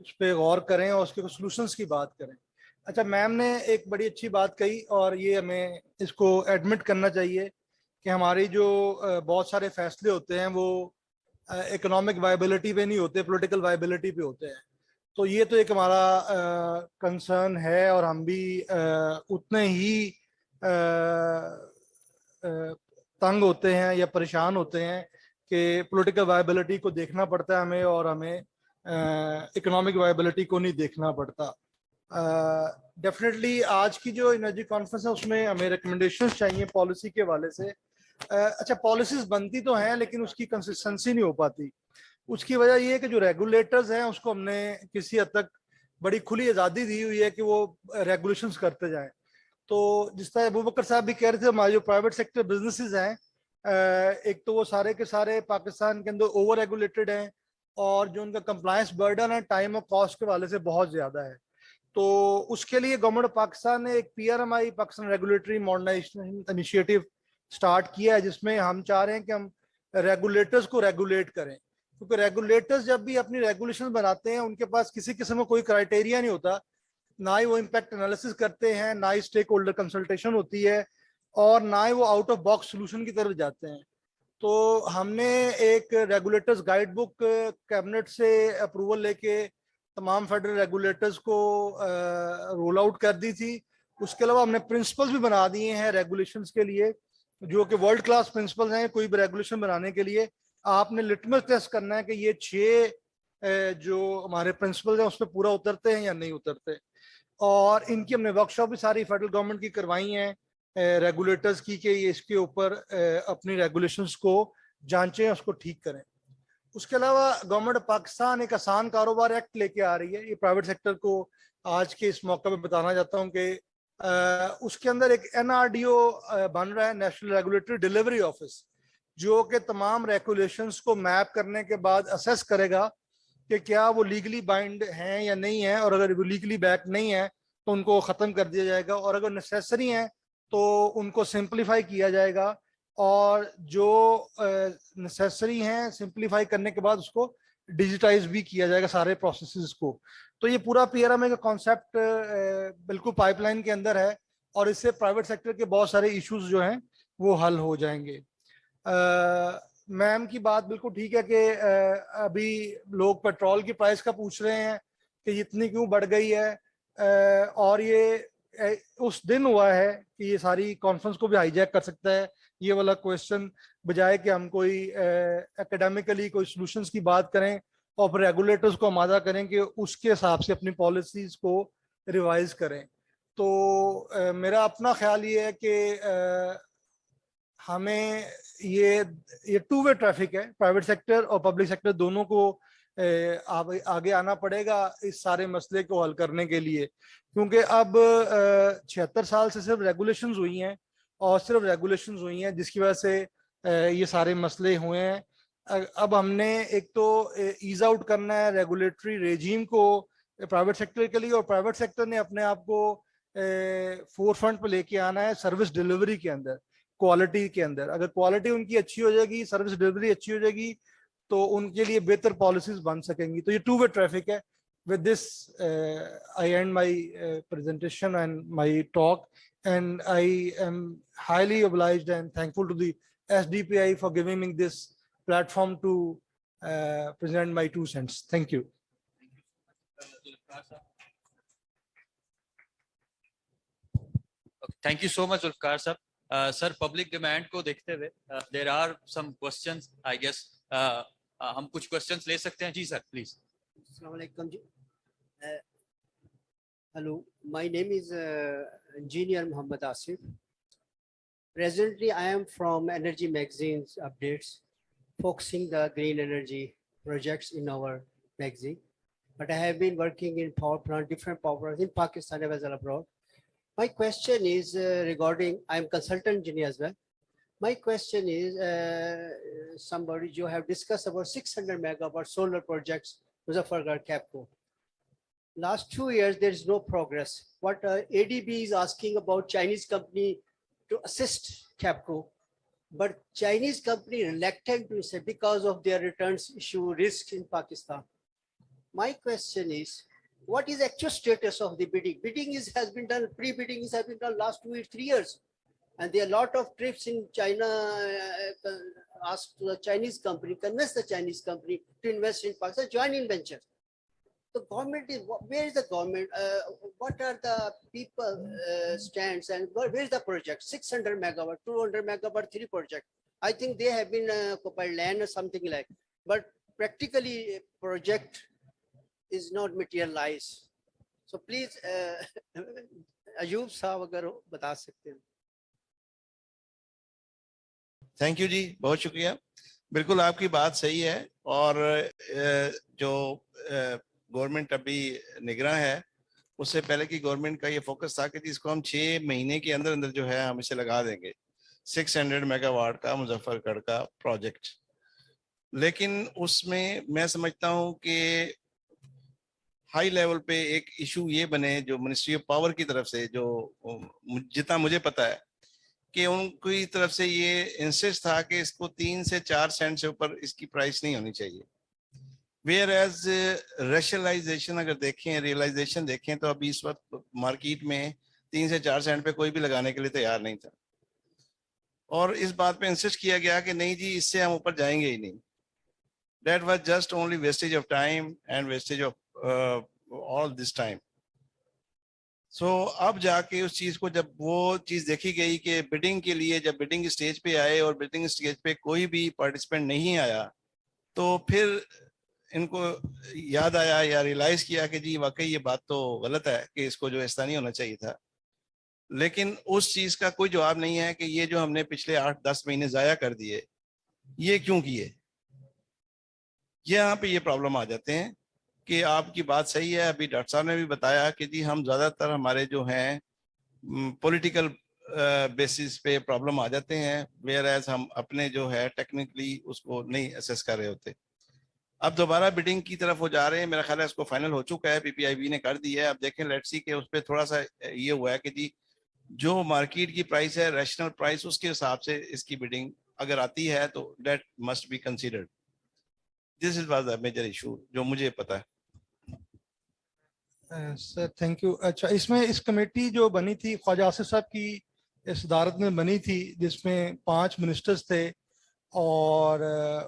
उस पर गौर करें और उसके सोल्यूशंस की बात करें. अच्छा, मैम ने एक बड़ी अच्छी बात कही और ये हमें इसको एडमिट करना चाहिए कि हमारी जो बहुत सारे फैसले होते हैं वो इकोनॉमिक वायबिलिटी पे नहीं होते, पॉलिटिकल वायबिलिटी पे होते हैं. तो ये तो एक हमारा कंसर्न है और हम भी उतने ही तंग होते हैं या परेशान होते हैं कि पॉलिटिकल वायबिलिटी को देखना पड़ता है हमें, और हमें इकोनॉमिक वायबिलिटी को नहीं देखना पड़ता. डेफिनेटली आज की जो एनर्जी कॉन्फ्रेंस है उसमें हमें रिकमेंडेशंस चाहिए पॉलिसी के हवाले से. अच्छा, पॉलिसीज बनती तो हैं लेकिन उसकी कंसिस्टेंसी नहीं हो पाती. उसकी वजह ये है कि जो रेगुलेटर्स हैं उसको हमने किसी हद तक बड़ी खुली आज़ादी दी हुई है कि वो रेगुलेशंस करते जाएं. तो जिस तरह अबू बकर साहब भी कह रहे थे, हमारे जो प्राइवेट सेक्टर बिजनेसेस हैं, एक तो वो सारे के सारे पाकिस्तान के अंदर ओवर रेगुलेटेड हैं और जो उनका कंप्लायंस बर्डन है टाइम और कॉस्ट के वाले से बहुत ज़्यादा है. तो उसके लिए गवर्नमेंट ऑफ पाकिस्तान ने एक PRMI, Pakistan regulatory modernization initiative start किया है, जिसमें हम चाह रहे हैं कि हम रेगुलेटर्स को रेगुलेट करें. क्योंकि रेगुलेटर्स जब भी अपनी रेगुलेशन बनाते हैं उनके पास किसी किस्म का कोई क्राइटेरिया नहीं होता, ना ही वो इम्पैक्ट एनालिसिस करते हैं, ना ही स्टेक होल्डर कंसल्टेशन होती है, और ना ही वो आउट ऑफ बॉक्स सोल्यूशन की तरफ जाते हैं. तो हमने एक रेगुलेटर्स गाइड बुक कैबिनेट से अप्रूवल लेके तमाम फेडरल रेगुलेटर्स को रोल आउट कर दी थी. उसके अलावा हमने प्रिंसिपल्स भी बना दिए हैं रेगुलेशंस के लिए, जो कि वर्ल्ड क्लास प्रिंसिपल्स हैं. कोई भी रेगुलेशन बनाने के लिए आपने लिटमस टेस्ट करना है कि ये 6 जो हमारे प्रिंसिपल्स हैं उस पर पूरा उतरते हैं या नहीं उतरते. और इनकी हमने वर्कशॉप भी सारी फेडरल गवर्नमेंट की करवाई हैं रेगुलेटर्स की, कि ये इसके ऊपर अपनी रेगुलेशंस को जांचें, उसको ठीक करें. उसके अलावा गवर्नमेंट ऑफ पाकिस्तान एक आसान कारोबार एक्ट लेके आ रही है. ये प्राइवेट सेक्टर को आज के इस मौके पर बताना चाहता हूँ कि उसके अंदर एक NRDO बन रहा है, नेशनल रेगुलेटरी डिलीवरी ऑफिस, जो कि तमाम रेगुलेशंस को मैप करने के बाद असेस करेगा कि क्या वो लीगली बाइंड हैं या नहीं है, और अगर वो लीगली बैक नहीं है तो उनको ख़त्म कर दिया जाएगा, और अगर नेसेसरी हैं तो उनको सिंप्लीफाई किया जाएगा, और जो नेसेसरी हैं सिंप्लीफाई करने के बाद उसको डिजिटाइज भी किया जाएगा सारे प्रोसेसेस को. तो ये पूरा PRMI का कॉन्सेप्ट बिल्कुल पाइपलाइन के अंदर है, और इससे प्राइवेट सेक्टर के बहुत सारे इश्यूज जो हैं वो हल हो जाएंगे. मैम की बात बिल्कुल ठीक है कि अभी लोग पेट्रोल की प्राइस का पूछ रहे हैं कि इतनी क्यों बढ़ गई है, और ये उस दिन हुआ है कि ये सारी कॉन्फ्रेंस को भी हाईजैक कर सकता है ये वाला क्वेश्चन, बजाय कि हम कोई एकेडमिकली कोई सॉल्यूशंस की बात करें और फिर रेगुलेटर्स को आमादा करें कि उसके हिसाब से अपनी पॉलिसीज को रिवाइज करें. तो मेरा अपना ख्याल ये है कि हमें ये टू वे ट्रैफिक है, प्राइवेट सेक्टर और पब्लिक सेक्टर दोनों को आगे आना पड़ेगा इस सारे मसले को हल करने के लिए. क्योंकि अब 76 साल से सिर्फ रेगुलेशंस हुई हैं, और सिर्फ रेगुलेशंस हुई हैं जिसकी वजह से ये सारे मसले हुए हैं. अब हमने एक तो ईज आउट करना है रेगुलेटरी रेजीम को प्राइवेट सेक्टर के लिए, और प्राइवेट सेक्टर ने अपने आप को फोरफ्रंट पे लेके आना है सर्विस डिलीवरी के अंदर, क्वालिटी के अंदर. अगर क्वालिटी उनकी अच्छी हो जाएगी, सर्विस डिलीवरी अच्छी हो जाएगी, तो उनके लिए बेहतर पॉलिसीज बन सकेंगी. तो ये टू वे ट्रैफिक है. With this, I end my presentation and my talk, and I am highly obliged and thankful to the SDPI for giving me this platform to present my 2 cents. Thank you. Thank you so much, Zulfikar sir. Sir, public demand को देखते हुए, there are some questions, I guess. हम कुछ questions ले सकते हैं जी sir, please. Assalamu alaikum ji. Hello, my name is Engineer Muhammad Asif. Presently, I am from Energy Magazine's updates, focusing the green energy projects in our magazine. But I have been working in power plant, different power plants in Pakistan as well as abroad. My question is regarding, I'm consultant engineer as well. My question is, somebody you have discussed about 600 megawatt solar projects, Muzaffargarh Capco. Last 2 years, there is no progress. What ADB is asking about Chinese company to assist Capco, but Chinese company reluctant to say because of their returns issue risks in Pakistan. My question is, what is actual status of the bidding? Bidding has been done, pre-bidding has been done last 2 or 3 years. And there are a lot of trips in China asked to the Chinese company, convince the Chinese company to invest in Pakistan, join in ventures. The government is, where is the government? What are the people stands and where is the project? 600 megawatt, 200 megawatt, 3 project. I think they have been occupied land or something like, but practically project is not materialized. So please, Ayub साहब अगर बता सकते हैं. Thank you जी, बहुत शुक्रिया. बिल्कुल आपकी बात सही है और जो गवर्नमेंट अभी निगरान है उससे पहले की गवर्नमेंट का ये फोकस था कि इसको हम 6 महीने के अंदर अंदर जो है हम इसे लगा देंगे 600 मेगावाट का मुजफ्फरगढ़ का प्रोजेक्ट. लेकिन उसमें मैं समझता हूं कि हाई लेवल पे एक इशू ये बने जो मिनिस्ट्री ऑफ पावर की तरफ से, जो जितना मुझे पता है कि उनकी तरफ से ये इंसिस्ट था कि इसको 3 से 4 सेंट से ऊपर इसकी प्राइस नहीं होनी चाहिए. वेयर एज रेशनलाइजेशन अगर देखें, रियलाइजेशन देखें तो अभी इस वक्त मार्केट में 3 से 4 सेंट पे कोई भी लगाने के लिए तैयार नहीं था और इस बात पे इंसिस्ट किया गया कि नहीं जी इससे हम ऊपर जाएंगे ही नहीं. That was just only wastage of time and wastage of all this time. So अब जाके उस चीज को जब वो चीज देखी गई कि बिडिंग के लिए जब बिडिंग स्टेज पे आए और बिडिंग स्टेज पे कोई भी पार्टिसिपेंट नहीं आया तो फिर इनको याद आया या रियलाइज किया कि जी वाकई ये बात तो गलत है कि इसको जो ऐसा नहीं होना चाहिए था. लेकिन उस चीज का कोई जवाब नहीं है कि ये जो हमने पिछले 8-10 महीने जाया कर दिए ये क्यों किए. यहाँ पे ये प्रॉब्लम आ जाते हैं कि आपकी बात सही है. अभी डॉक्टर साहब ने भी बताया कि जी हम ज्यादातर हमारे जो हैं पॉलिटिकल बेसिस पे प्रॉब्लम आ जाते हैं, वेयर एज हम अपने जो है टेक्निकली उसको नहीं असेस कर रहे होते. अब दोबारा बिडिंग की तरफ हो जा रहे हैं. मेरा ख्याल है इसको फाइनल हो चुका है, पीपीआईबी ने कर दी है. अब देखें लेट्स सी कि उस पर थोड़ा सा ये हुआ है कि जी जो मार्केट की प्राइस है रैशनल प्राइस उसके हिसाब से इसकी बिडिंग अगर आती है तो that must be considered. This is was the major issue जो मुझे पता है. Sir thank you. अच्छा, इसमें इस कमेटी जो बनी थी ख्वाजा आसिफ साहब की सदारत में बनी थी जिसमें 5 मिनिस्टर्स थे और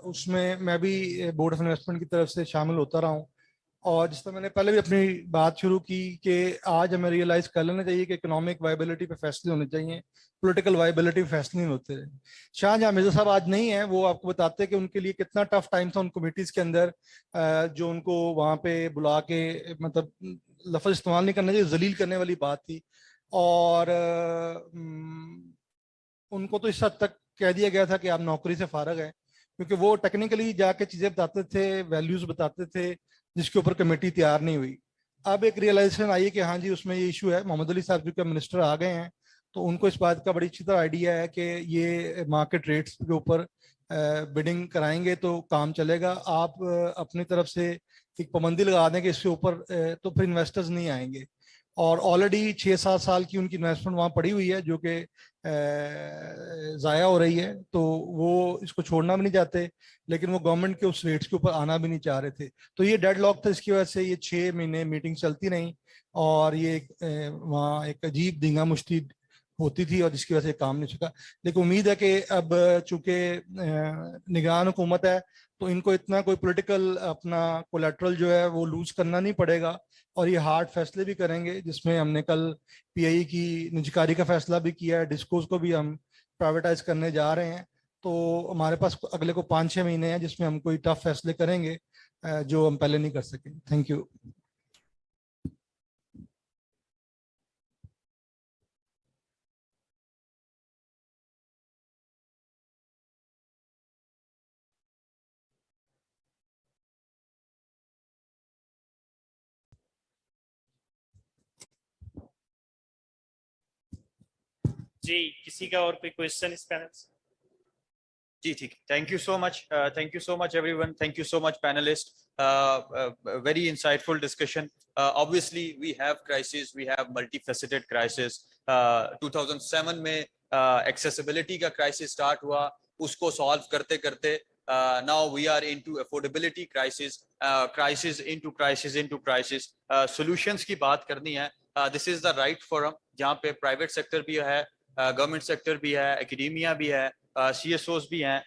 उसमें मैं भी बोर्ड ऑफ इन्वेस्टमेंट की तरफ से शामिल होता रहा हूँ. और जिस तरह मैंने पहले भी अपनी बात शुरू की कि आज हमें रियलाइज कर लेना चाहिए कि इकोनॉमिक वायबिलिटी पे फैसले होने चाहिए, पॉलिटिकल वायबिलिटी पे फैसले नहीं होते. शाहजहां मिर्जा साहब आज नहीं है, वो आपको बताते हैं कि उनके लिए कितना टफ टाइम था उन कमेटीज के अंदर जो उनको वहाँ पे बुला के मतलब लफ्ज इस्तेमाल नहीं करना चाहिए, जलील करने वाली बात थी. और उनको तो इस हद तक कह दिया गया था कि आप नौकरी से फारग हैं क्योंकि वो टेक्निकली जाके चीजें बताते थे, वैल्यूज बताते थे जिसके ऊपर कमेटी तैयार नहीं हुई. अब एक रियलाइजेशन आई है कि हाँ जी उसमें ये इशू है. मोहम्मद अली साहब जो कि मिनिस्टर आ गए हैं तो उनको इस बात का बड़ी अच्छी तरह आइडिया है कि ये मार्केट रेट्स के ऊपर बिडिंग कराएंगे तो काम चलेगा. आप अपनी तरफ से एक पाबंदी लगा दें कि इसके ऊपर तो फिर इन्वेस्टर्स नहीं आएंगे. और ऑलरेडी 6-7 साल की उनकी इन्वेस्टमेंट वहाँ पड़ी हुई है जो कि ज़ाया हो रही है, तो वो इसको छोड़ना भी नहीं चाहते लेकिन वो गवर्नमेंट के उस रेट्स के ऊपर आना भी नहीं चाह रहे थे. तो ये डेडलॉक था, इसकी वजह से ये 6 महीने मीटिंग चलती नहीं और ये वहाँ एक अजीब धींगा मुश्ती होती थी और जिसकी वजह से काम नहीं चुका। लेकिन उम्मीद है कि अब चूंकि निगरान हुकूमत है तो इनको इतना कोई पॉलिटिकल अपना कोलेट्रल जो है वो लूज करना नहीं पड़ेगा और ये हार्ड फैसले भी करेंगे, जिसमें हमने कल पीआई की निजकारी का फैसला भी किया है, डिस्कोस को भी हम प्राइवेटाइज करने जा रहे हैं। तो हमारे पास अगले को 5-6 महीने हैं जिसमें हम कोई टफ फैसले करेंगे जो हम पहले नहीं कर सके। Thank you. जी, किसी का और कोई क्वेश्चन इस पैनल से? जी ठीक, thank you so much everyone, thank you so much panelist, very insightful discussion. Obviously we have crisis, we have multifaceted crisis. 2007 में accessibility का crisis start हुआ, उसको solve करते करते now we are into affordability crisis, crisis into crisis. Solutions की बात करनी है, this is the right forum जहाँ पे private sector भी है, government sector भी है, academia भी है, CSOs भी हैं।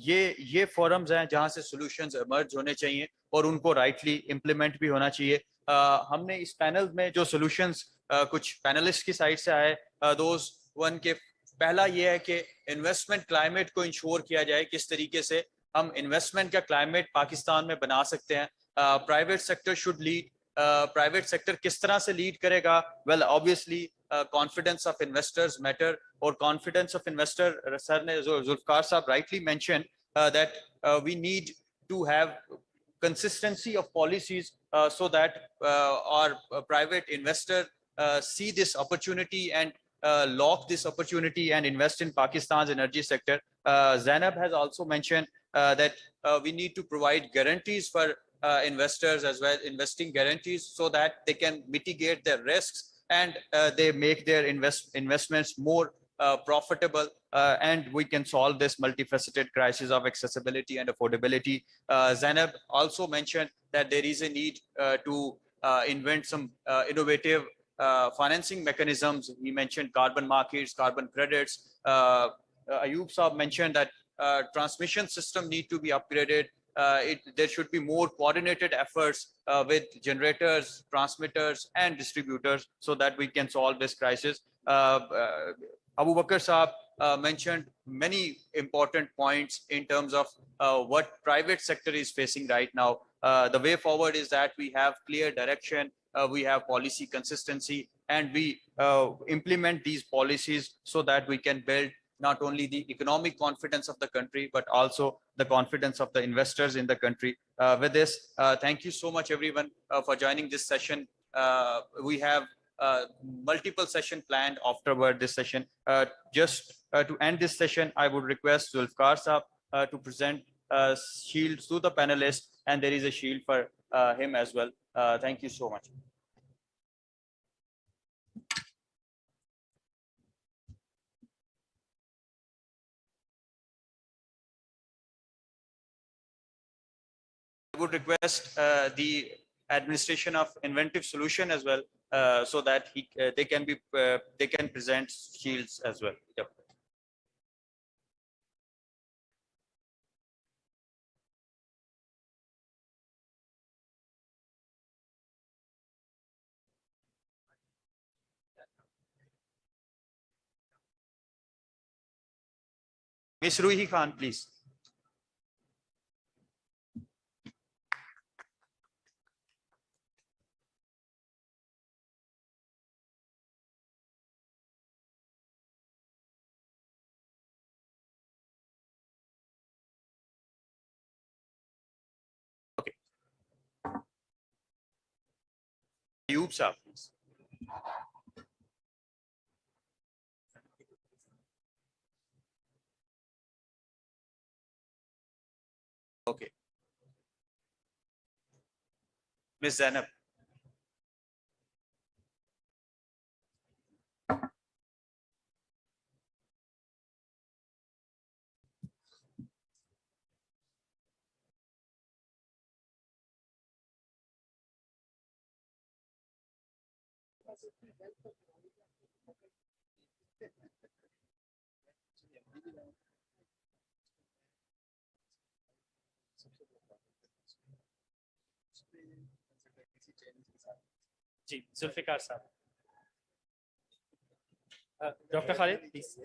ये forums हैं जहाँ से solutions emerge होने चाहिए और उनको rightly implement भी होना चाहिए। हमने इस पैनल में जो solutions कुछ पैनलिस्ट की साइड से आए, those one के पहला ये है कि इन्वेस्टमेंट क्लाइमेट को इंश्योर किया जाए, किस तरीके से हम इन्वेस्टमेंट का क्लाइमेट पाकिस्तान में बना सकते हैं। Private sector should lead, private sector किस तरह से लीड करेगा? Well obviously confidence of investors matter, और कॉन्फिडेंस ऑफ इन्वेस्टर सर ने जुल्फकार साहब rightly mention that we need to have consistency of policies so that our private investor see this opportunity and lock this opportunity and invest in Pakistan's energy sector. Zainab has also mentioned that we need to provide guarantees for investors as well, investing guarantees, so that they can mitigate their risks and they make their investments more profitable, and we can solve this multifaceted crisis of accessibility and affordability. Zainab also mentioned that there is a need to invent some innovative financing mechanisms. He mentioned carbon markets, carbon credits. Ayub Saab mentioned that transmission system need to be upgraded. There should be more coordinated efforts with generators, transmitters, and distributors so that we can solve this crisis. Abu Bakr Saab mentioned many important points in terms of what private sector is facing right now. The way forward is that we have clear direction, we have policy consistency, and we implement these policies so that we can build not only the economic confidence of the country, but also the confidence of the investors in the country. With this, thank you so much everyone for joining this session. We have multiple session planned afterward this session. Just to end this session, I would request Zulfikar Saab to present shields to the panelists, and there is a shield for him as well. Thank you so much. I would request the administration of Inventive Solution as well, so that they can present shields as well. Yep. Ms. Ruhi Khan, please. Okay. Ayub Saab, please. Okay. Ms. Zainab. जी, जुल्फिकार साहब. Dr. Khalid, please.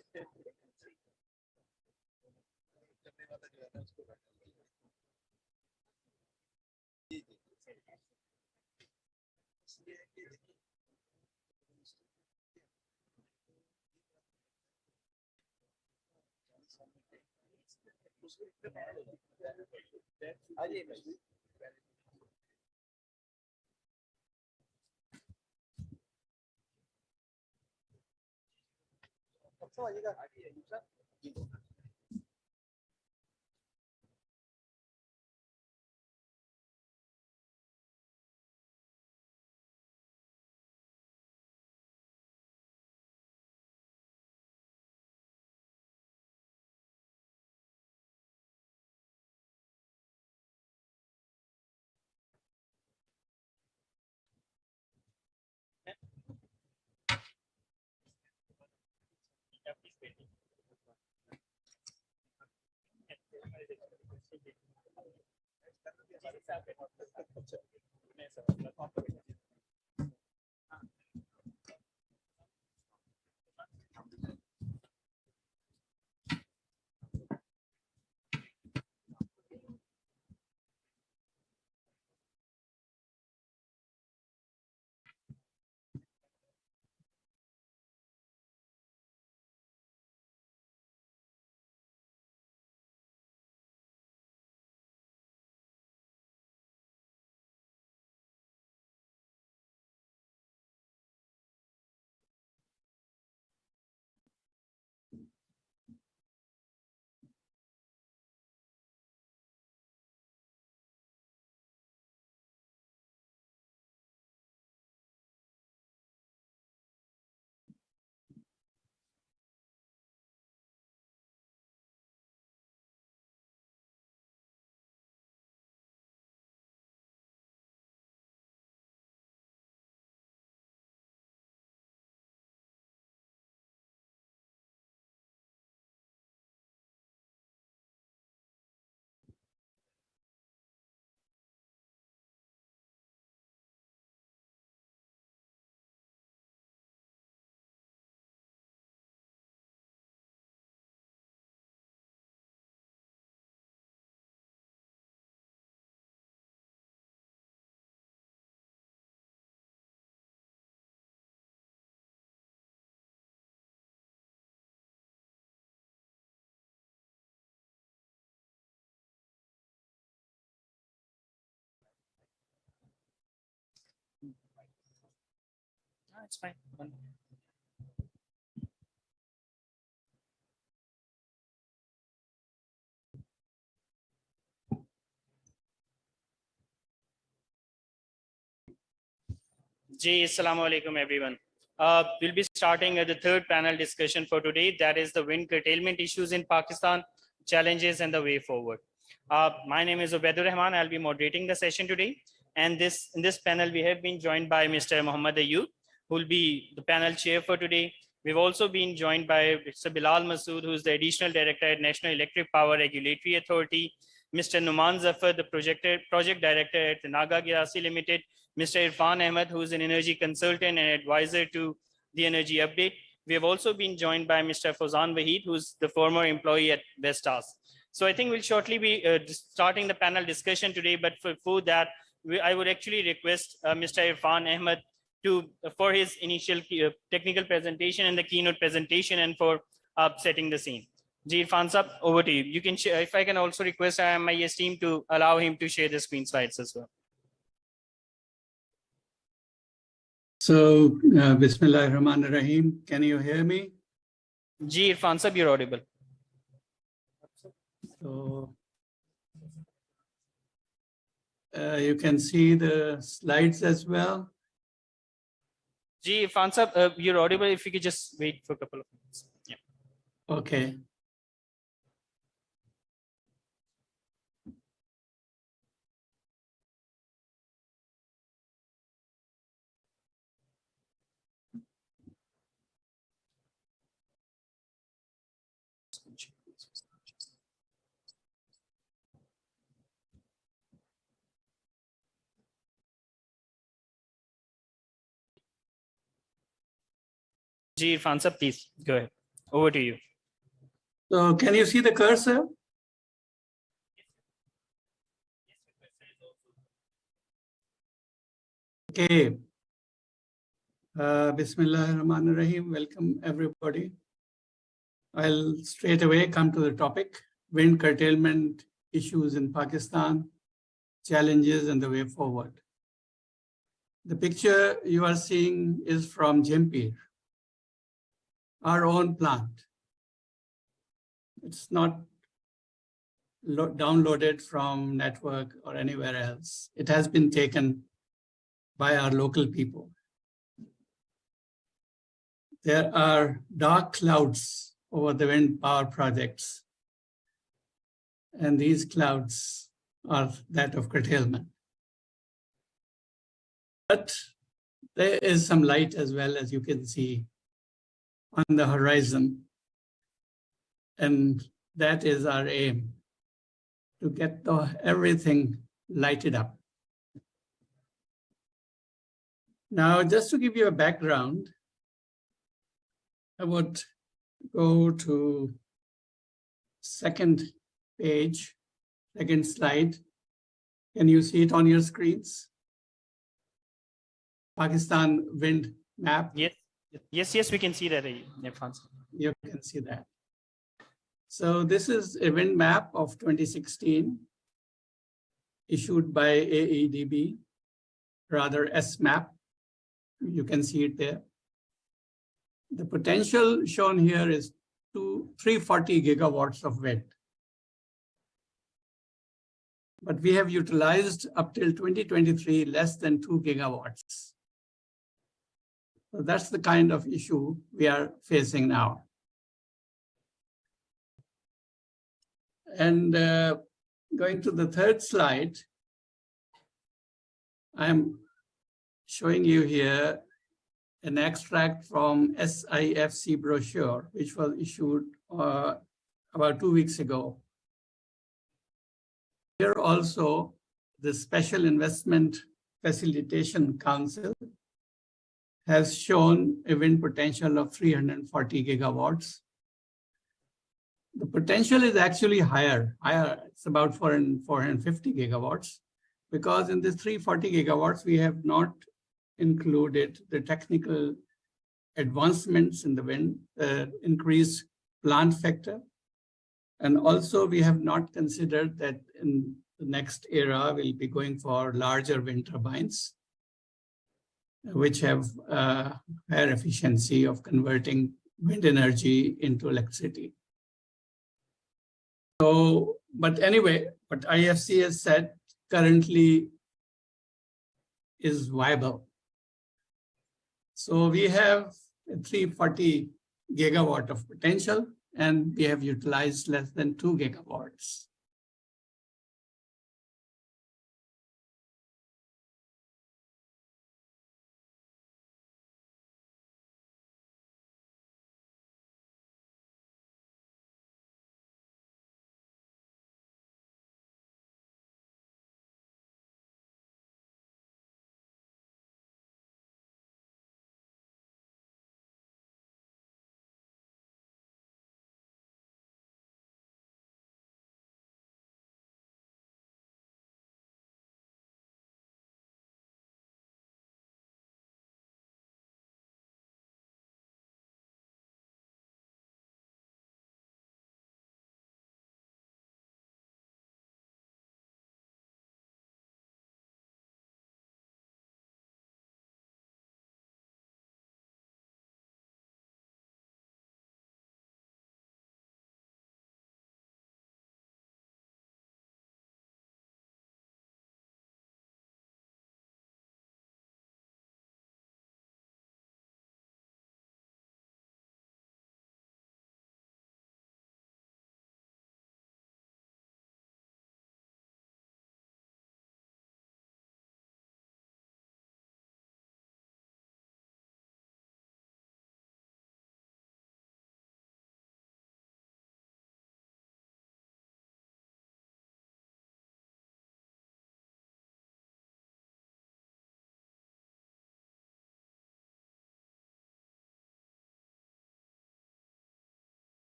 It's fine. Ji, Assalamu alaikum, everyone. We'll be starting the third panel discussion for today. That is the wind curtailment issues in Pakistan, challenges and the way forward. My name is Ubaidur Rahman. I'll be moderating the session today. And in this panel, we have been joined by Mr. Muhammad Ayub, who will be the panel chair for today. We've also been joined by Mr. Bilal Masood, who is the Additional Director at National Electric Power Regulatory Authority, Mr. Numan Zafar, the Project Director at Naga Girasi Limited, Mr. Irfan Ahmed, who is an energy consultant and advisor to the Energy Update. We have also been joined by Mr. Fawzan Wahid, who's the former employee at Vestas. So I think we'll shortly be starting the panel discussion today, but for that, I would actually request Mr. Irfan Ahmed for his initial technical presentation and the keynote presentation and for setting the scene. Ji Irfan Sahab, over to you. You can share, if I can also request my esteemed to allow him to share the screen slides as well. So, Bismillah ar-Rahman ar-Rahim. Can you hear me? Ji Irfan Sahab, you're audible. So, you can see the slides as well. Ji Irfan Sahab, you're audible. If you could just wait for a couple of minutes. Yeah. Okay. Ji Irfan sir, please go ahead. Over to you. So can you see the cursor? Okay. Bismillahirrahmanirrahim. Welcome everybody. I'll straight away come to the topic, wind curtailment issues in Pakistan, challenges and the way forward. The picture you are seeing is from Jempir, our own plant. It's not downloaded from network or anywhere else. It has been taken by our local people. There are dark clouds over the wind power projects, and these clouds are that of curtailment. But there is some light as well, as you can see on the horizon, and that is our aim, to get everything lighted up. Now, just to give you a background, I would go to second page, second slide. Can you see it on your screens? Pakistan wind map. Yes, we can see that. Irfan sir. You can see that. So this is a wind map of 2016 issued by AEDB, rather SMAP. You can see it there. The potential shown here is 340 gigawatts of wind. But we have utilized up till 2023 less than 2 gigawatts. So that's the kind of issue we are facing now. And going to the third slide, I'm showing you here an extract from SIFC brochure, which was issued about 2 weeks ago. Here also, the Special Investment Facilitation Council has shown a wind potential of 340 gigawatts. The potential is actually higher. It's about 450 gigawatts, because in this 340 gigawatts, we have not included the technical advancements in the wind, increased plant factor. And also we have not considered that in the next era, we'll be going for larger wind turbines, which have higher efficiency of converting wind energy into electricity. So, but anyway, what IFC has said currently is viable. So we have a 340 gigawatt of potential, and we have utilized less than 2 gigawatts.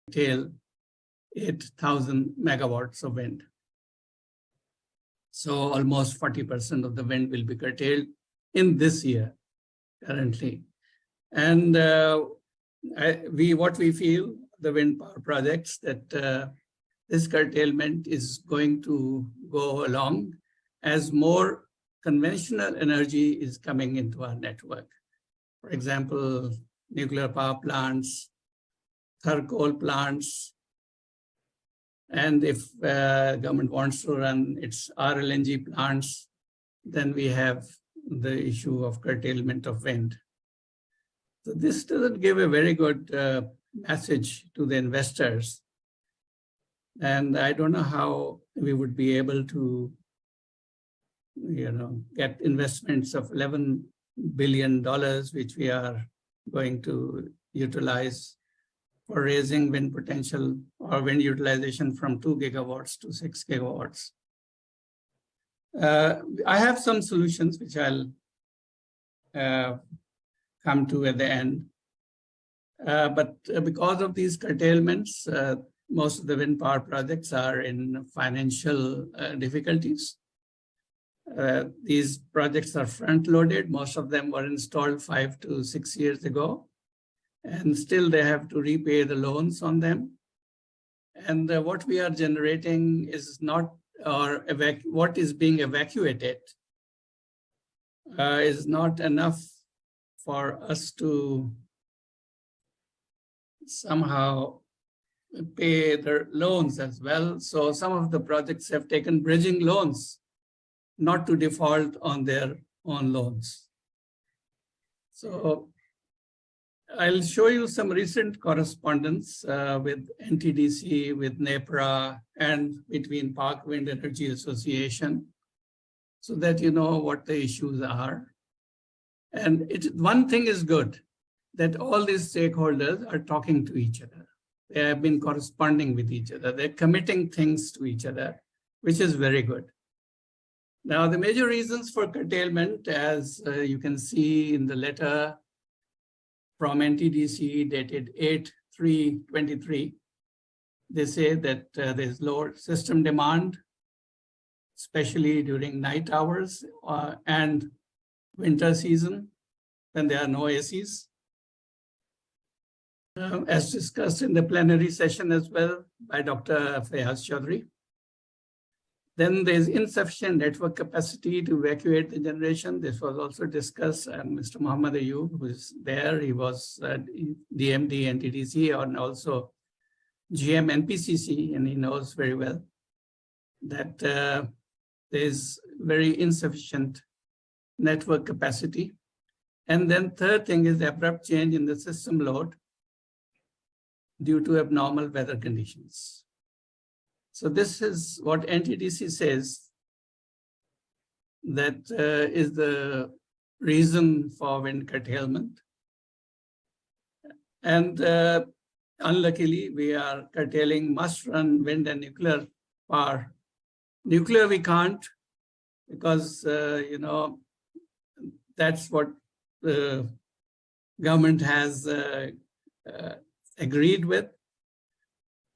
curtail 8,000 megawatts of wind. So almost 40% of the wind will be curtailed in this year currently. And what we feel, the wind power projects, that this curtailment is going to go along as more conventional energy is coming into our network. For example, nuclear power plants, thermal coal plants, and if government wants to run its RLNG plants, then we have the issue of curtailment of wind. So this doesn't give a very good message to the investors. And I don't know how we would be able to, get investments of $11 billion, which we are going to utilize for raising wind potential or wind utilization from 2 gigawatts to 6 gigawatts. I have some solutions which I'll come to at the end. But because of these curtailments, most of the wind power projects are in financial difficulties. These projects are front-loaded. Most of them were installed 5 to 6 years ago, and still they have to repay the loans on them. And what we are generating is not, or what is being evacuated is not enough for us to somehow pay their loans as well. So some of the projects have taken bridging loans, not to default on their own loans. So I'll show you some recent correspondence with NTDC, with NEPRA, and between Park Wind Energy Association, so that you know what the issues are. And one thing is good, that all these stakeholders are talking to each other. They have been corresponding with each other. They're committing things to each other, which is very good. Now, the major reasons for curtailment, as you can see in the letter from NTDC dated 8/3/23, they say that there's lower system demand, especially during night hours and winter season when there are no ACs. As discussed in the plenary session as well by Dr. Fayaz Chaudhry. Then there's insufficient network capacity to evacuate the generation. This was also discussed, and Mr. Muhammad Ayub, who is there, he was DMD NTDC and also GM NPCC, and he knows very well that there's very insufficient network capacity. And then third thing is the abrupt change in the system load due to abnormal weather conditions. So this is what NTDC says that is the reason for wind curtailment. And unluckily, we are curtailing must-run wind and nuclear power. Nuclear we can't, because that's what the government has agreed with.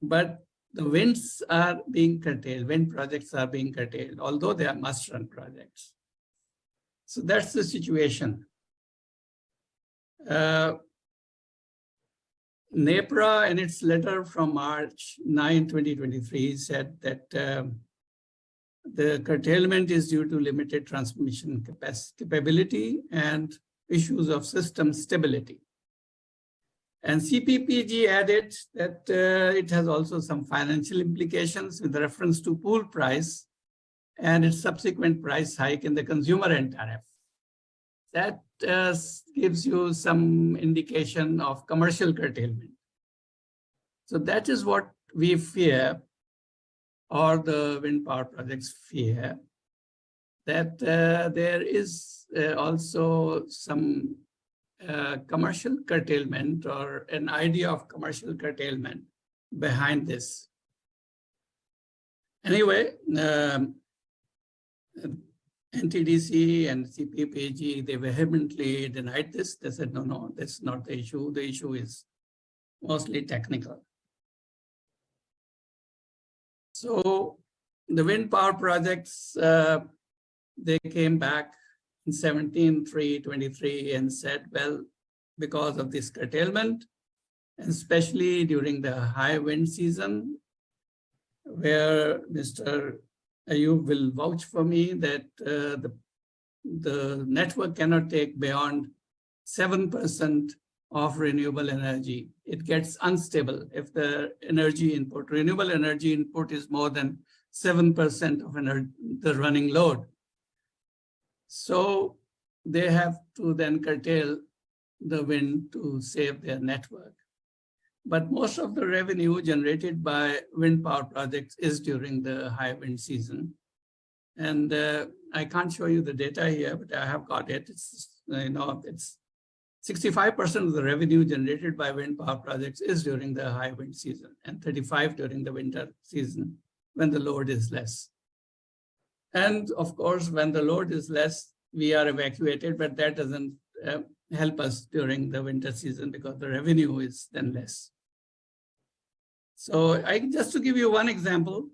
But the winds are being curtailed, wind projects are being curtailed, although they are must-run projects. So that's the situation. NEPRA, in its letter from March 9, 2023, said that the curtailment is due to limited transmission capability and issues of system stability. And CPPG added that it has also some financial implications with reference to pool price and its subsequent price hike in the consumer end tariff. That gives you some indication of commercial curtailment. So that is what we fear, or the wind power projects fear, that there is also some commercial curtailment or an idea of commercial curtailment behind this. Anyway, NTDC and CPPG, they vehemently denied this. They said, no, that's not the issue. The issue is mostly technical. So the wind power projects, they came back in 17/3/23 and said, well, because of this curtailment, and especially during the high wind season, where Mr. Ayub will vouch for me that the network cannot take beyond 7% of renewable energy. It gets unstable if the energy input, renewable energy input is more than 7% of the running load. So they have to then curtail the wind to save their network. But most of the revenue generated by wind power projects is during the high wind season. And I can't show you the data here, but I have got it. It's, it's 65% of the revenue generated by wind power projects is during the high wind season, and 35% during the winter season when the load is less. And of course, when the load is less, we are evacuated, but that doesn't help us during the winter season because the revenue is then less. So just to give you one example,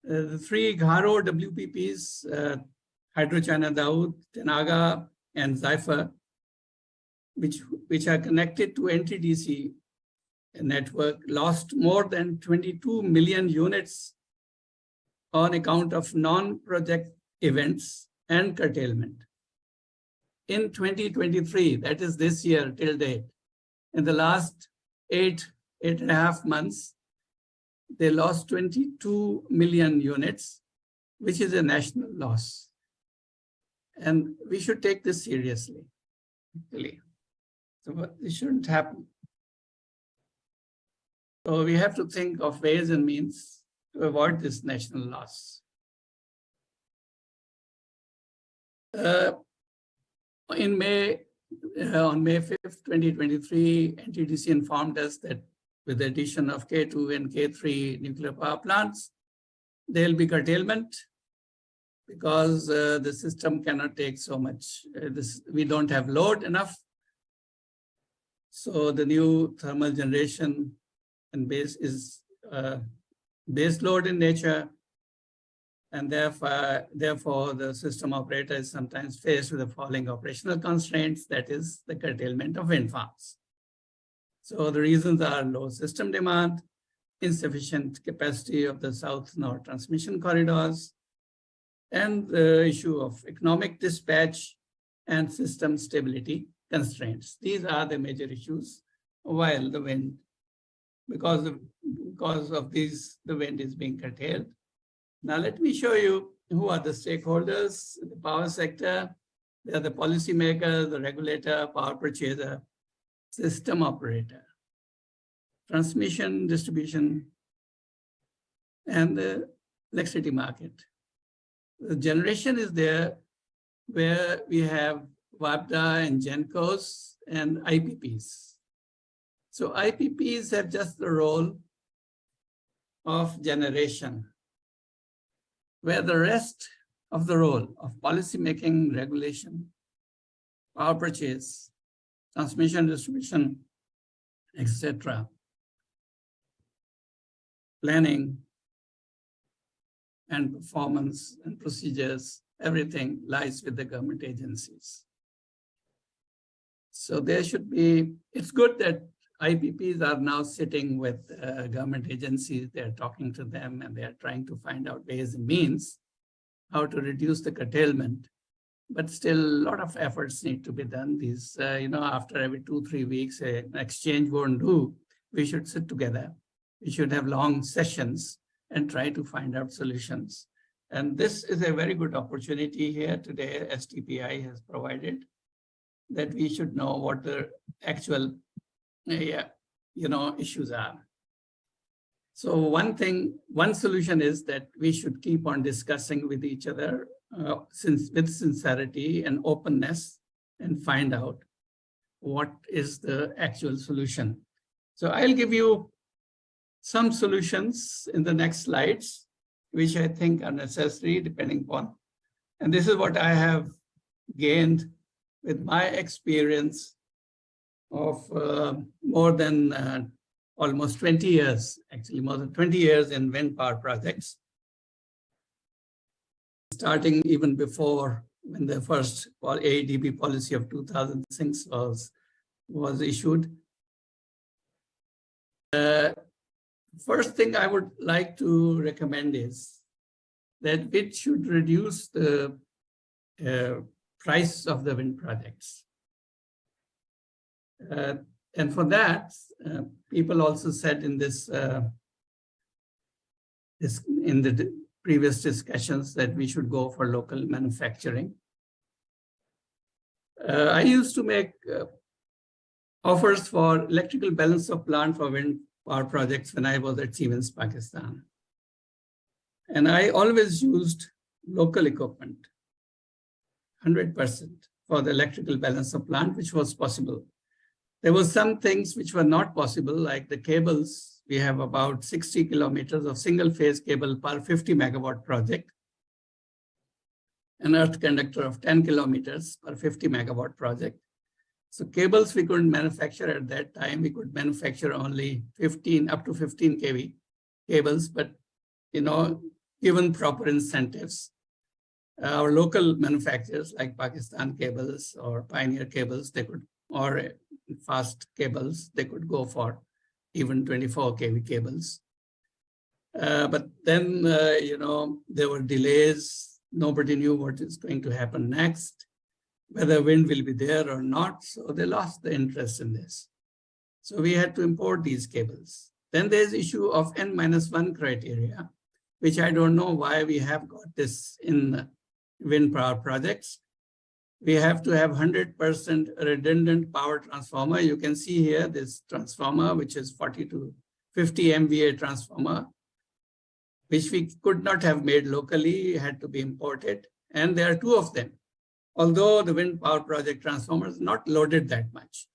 the three Gharo WPPs, Hydro China Daud, Tenaga, and Zaifa, which are connected to NTDC network, lost more than 22 million units on account of non-project events and curtailment. In 2023, that is this year till date, in the last 8.5 months, they lost 22 million units, which is a national loss. And we should take this seriously, actually. So this shouldn't happen. So we have to think of ways and means to avoid this national loss. On May 5th, 2023, NTDC informed us that with the addition of K2 and K3 nuclear power plants, there will be curtailment because the system cannot take so much. We don't have load enough. So the new thermal generation and base is base load in nature, and therefore the system operator is sometimes faced with the following operational constraints, that is the curtailment of wind farms. So the reasons are low system demand, insufficient capacity of the south-north transmission corridors, and the issue of economic dispatch and system stability constraints. These are the major issues while the wind, because of these, the wind is being curtailed. Now let me show you who are the stakeholders in the power sector. They are the policymaker, the regulator, power purchaser, system operator, transmission, distribution, and the electricity market. The generation is there where we have WAPDA and GENCOs and IPPs. So IPPs have just the role of generation, where the rest of the role of policymaking, regulation, power purchase, transmission, distribution, etc., planning and performance and procedures, everything lies with the government agencies. So there should be, it's good that IPPs are now sitting with government agencies, they're talking to them and they're trying to find out ways and means how to reduce the curtailment. But still a lot of efforts need to be done. These, after every 2-3 weeks, an exchange won't do. We should sit together. We should have long sessions and try to find out solutions. And this is a very good opportunity here today, STPI has provided, that we should know what the actual issues are. So one solution is that we should keep on discussing with each other with sincerity and openness and find out what is the actual solution. So I'll give you some solutions in the next slides, which I think are necessary depending upon. And this is what I have gained with my experience of more than almost 20 years, actually more than 20 years in wind power projects. Starting even before when the first AEDB policy of 2006 was issued. First thing I would like to recommend is that it should reduce the price of the wind projects. And for that, people also said in in the previous discussions that we should go for local manufacturing. I used to make offers for electrical balance of plant for wind power projects when I was at Siemens Pakistan. And I always used local equipment, 100% for the electrical balance of plant, which was possible. There were some things which were not possible, like the cables. We have about 60 kilometers of single phase cable per 50 megawatt project. An earth conductor of 10 kilometers per 50 megawatt project. So cables we couldn't manufacture at that time. We could manufacture only up to 15 kV cables, but given proper incentives, our local manufacturers like Pakistan Cables or Pioneer Cables, they could, or Fast Cables, they could go for even 24 kV cables. But then, there were delays. Nobody knew what is going to happen next, whether wind will be there or not. So they lost the interest in this. So we had to import these cables. Then there's issue of N-1 criteria, which I don't know why we have got this in wind power projects. We have to have 100% redundant power transformer. You can see here this transformer, which is 40 to 50 MVA transformer, which we could not have made locally, had to be imported. And there are two of them. Although the wind power project transformer is not loaded that much.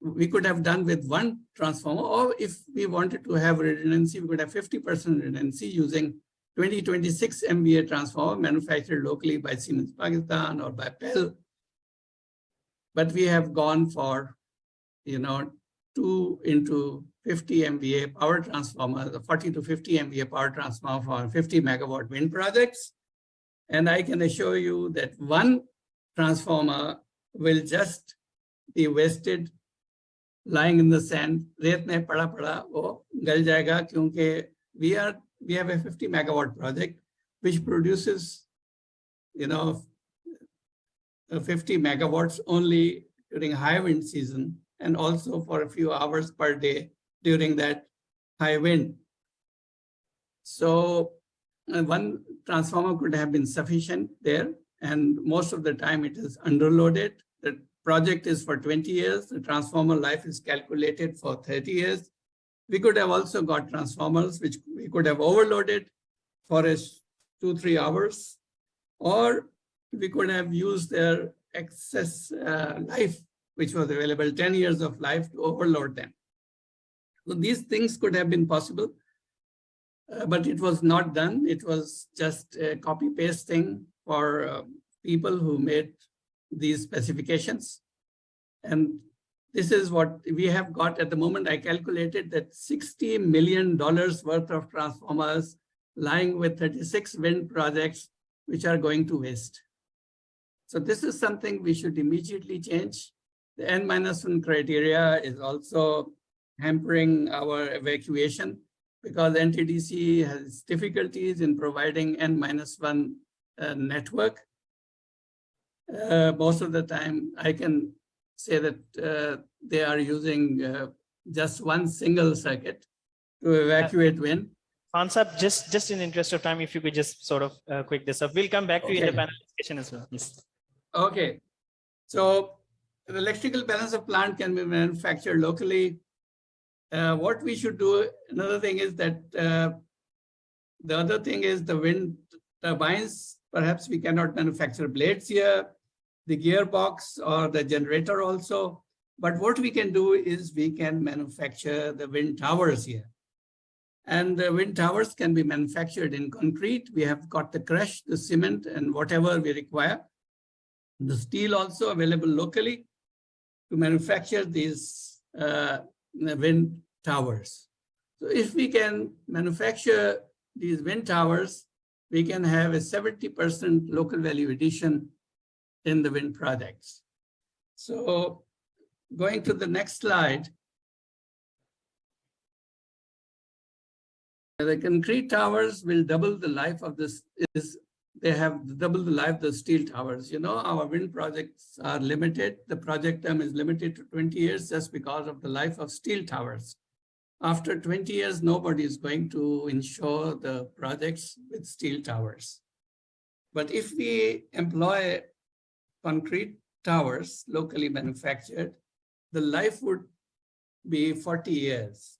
We could have done with one transformer, or if we wanted to have redundancy, we could have 50% redundancy using 2026 MVA transformer manufactured locally by Siemens Pakistan or by PEL. But we have gone for, 2 into 50 MVA power transformer, the 40 to 50 MVA power transformer for 50 megawatt wind projects. And I can assure you that one transformer will just be wasted lying in the sand. Reet mein pada wo gal jayega, kyunki we have a 50 megawatt project which produces 50 megawatts only during high wind season and also for a few hours per day during that high wind. So one transformer could have been sufficient there, and most of the time it is underloaded. The project is for 20 years. The transformer life is calculated for 30 years. We could have also got transformers which we could have overloaded for 2-3 hours, or we could have used their excess life, which was available, 10 years of life, to overload them. So these things could have been possible, but it was not done. It was just a copy-paste thing for people who made these specifications. And this is what we have got at the moment. I calculated that $60 million worth of transformers lying with 36 wind projects, which are going to waste. So this is something we should immediately change. The N-1 criteria is also hampering our evacuation because NTDC has difficulties in providing N-1 network. Most of the time, I can say that they are using just one single circuit to evacuate wind. Ansab, just in the interest of time, if you could just sort of quick this up. We'll come back to you in the panel discussion as well. Yes. Okay. So the electrical balance of plant can be manufactured locally. What we should do, another thing is that the other thing is the wind turbines. Perhaps we cannot manufacture blades here, the gearbox or the generator also. But what we can do is we can manufacture the wind towers here. And the wind towers can be manufactured in concrete. We have got the crush, the cement, and whatever we require. The steel also available locally to manufacture these wind towers. So if we can manufacture these wind towers, we can have a 70% local value addition in the wind projects. So going to the next slide. The concrete towers will double the life of this. They have double the life of the steel towers. You know, our wind projects are limited. The project term is limited to 20 years just because of the life of steel towers. After 20 years, nobody is going to insure the projects with steel towers. But if we employ concrete towers locally manufactured, the life would be 40 years.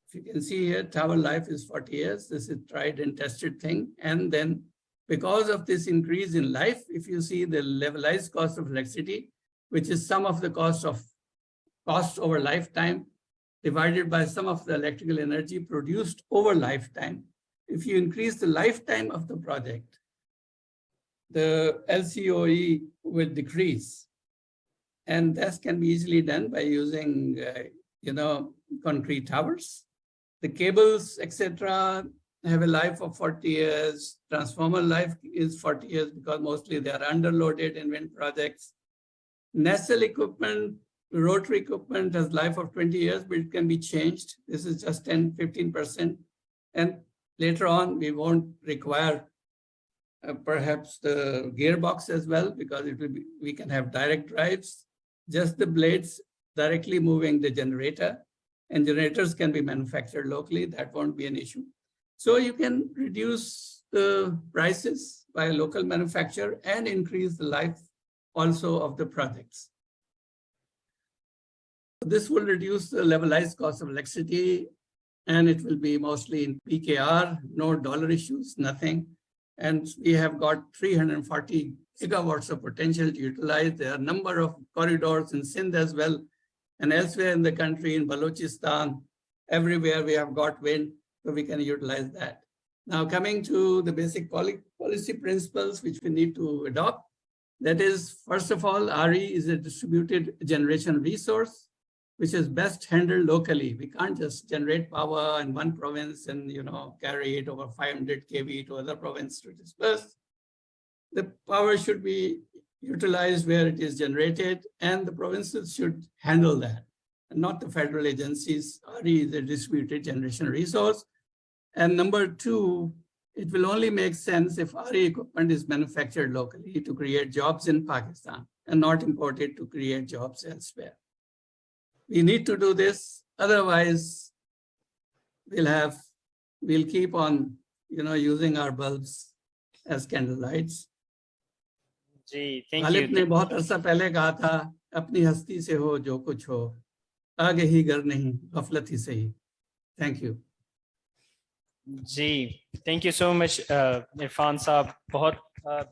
If you can see here, tower life is 40 years. This is tried and tested thing. And then because of this increase in life, if you see the levelized cost of electricity, which is sum of the cost over lifetime divided by sum of the electrical energy produced over lifetime. If you increase the lifetime of the project, the LCOE will decrease. And that can be easily done by using, concrete towers. The cables, etc., have a life of 40 years. Transformer life is 40 years because mostly they are underloaded in wind projects. Nacelle equipment, rotary equipment has life of 20 years, but it can be changed. This is just 10, 15%. And later on, we won't require perhaps the gearbox as well, because it will be, we can have direct drives, just the blades directly moving the generator, and generators can be manufactured locally. That won't be an issue. So you can reduce the prices by a local manufacturer and increase the life also of the projects. This will reduce the levelized cost of electricity, and it will be mostly in PKR, no dollar issues, nothing. And we have got 340 gigawatts of potential to utilize. There are a number of corridors in Sindh as well, and elsewhere in the country, in Balochistan, everywhere we have got wind, so we can utilize that. Now coming to the basic policy principles which we need to adopt, that is, first of all, RE is a distributed generation resource, which is best handled locally. We can't just generate power in one province and carry it over 500 kV to other province to disperse. The power should be utilized where it is generated, and the provinces should handle that, and not the federal agencies. RE is a distributed generation resource. And number two, it will only make sense if RE equipment is manufactured locally to create jobs in Pakistan and not imported to create jobs elsewhere. We need to do this, otherwise we'll keep on, using our bulbs as candle lights. Ji, thank Ghalib you. ने बहुत अरसा पहले कहा था, अपनी हस्ती से हो जो कुछ हो, आगे ही गर नहीं, गफलत ही सही. Thank you. Ji, thank you so much, Irfan साहब. बहुत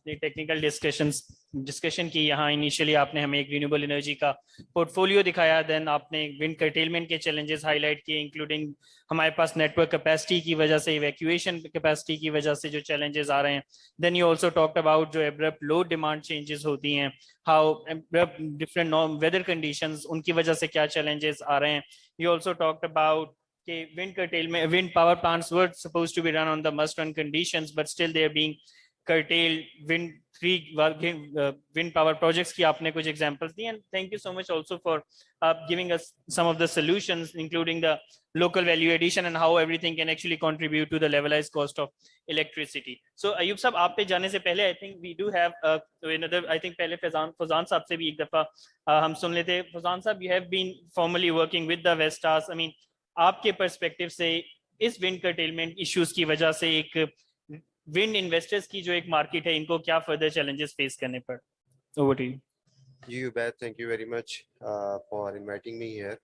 टेक्निकल डिस्कशन की. यहाँ इनिशियली आपने हमें एक रिन्यूएबल एनर्जी का पोर्टफोलियो दिखाया, देन आपने विंड कर्टेलमेंट के चैलेंजेस हाईलाइट किए, इंक्लूडिंग हमारे पास नेटवर्क कैपेसिटी की वजह से, इवैक्यूएशन कैपेसिटी की वजह से जो चैलेंजेस आ रहे हैं. Then you also talked about जो एब्रप्ट लोड डिमांड चेंजेस होती हैं, हाउ डिफरेंट वेदर कंडीशंस, उनकी वजह से क्या चैलेंजेस आ रहे हैं. You also talked about wind curtailment, wind power plants were supposed to be run on the must-run conditions, but still they are being curtailed. Wind power projects की आपने कुछ examples the, and thank you so much also for giving us some of the solutions, including the local value addition and how everything can actually contribute to the levelized cost of electricity. So Ayub साहब, आप पे जाने से पहले I think we do have another, I think पहले फजान साहब से भी एक दफा हम सुन लेते. फजान साहब, you have been formally working with the Vestas. I mean, आपके पर्सपेक्टिव से इस विंड कर्टेलमेंट इश्यूज की वजह से एक विंड इन्वेस्टर्स की जो एक मार्केट है, इनको क्या फर्दर चैलेंजेस फेस करने पड़. Over to you. You bet. Thank you very much for inviting me here.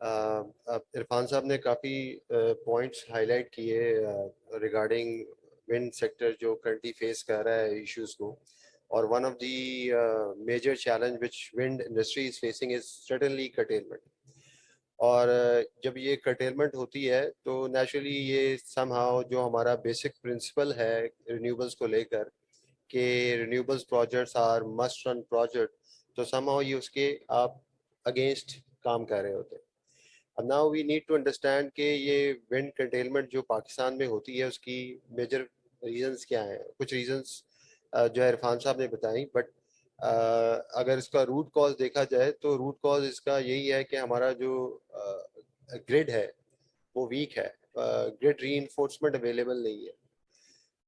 Irfan साहब ने काफ़ी पॉइंट्स हाईलाइट किए regarding wind sector जो currently face कर रहा है issues को. और one of the major challenge which wind industry is facing is certainly curtailment. और जब ये curtailment होती है तो naturally ये somehow जो हमारा basic principle है renewables को लेकर कि renewables projects are must run project, तो somehow ये उसके आप against काम कर रहे होते हैं. Now we need to understand कि ये विंड curtailment जो पाकिस्तान में होती है उसकी मेजर रीजंस क्या हैं. कुछ रीजंस जो है इरफान साहब ने बताई, बट अगर इसका रूट कॉज देखा जाए तो रूट कॉज इसका यही है कि हमारा जो ग्रिड है वो वीक है. ग्रिड रीइंफोर्समेंट अवेलेबल नहीं है.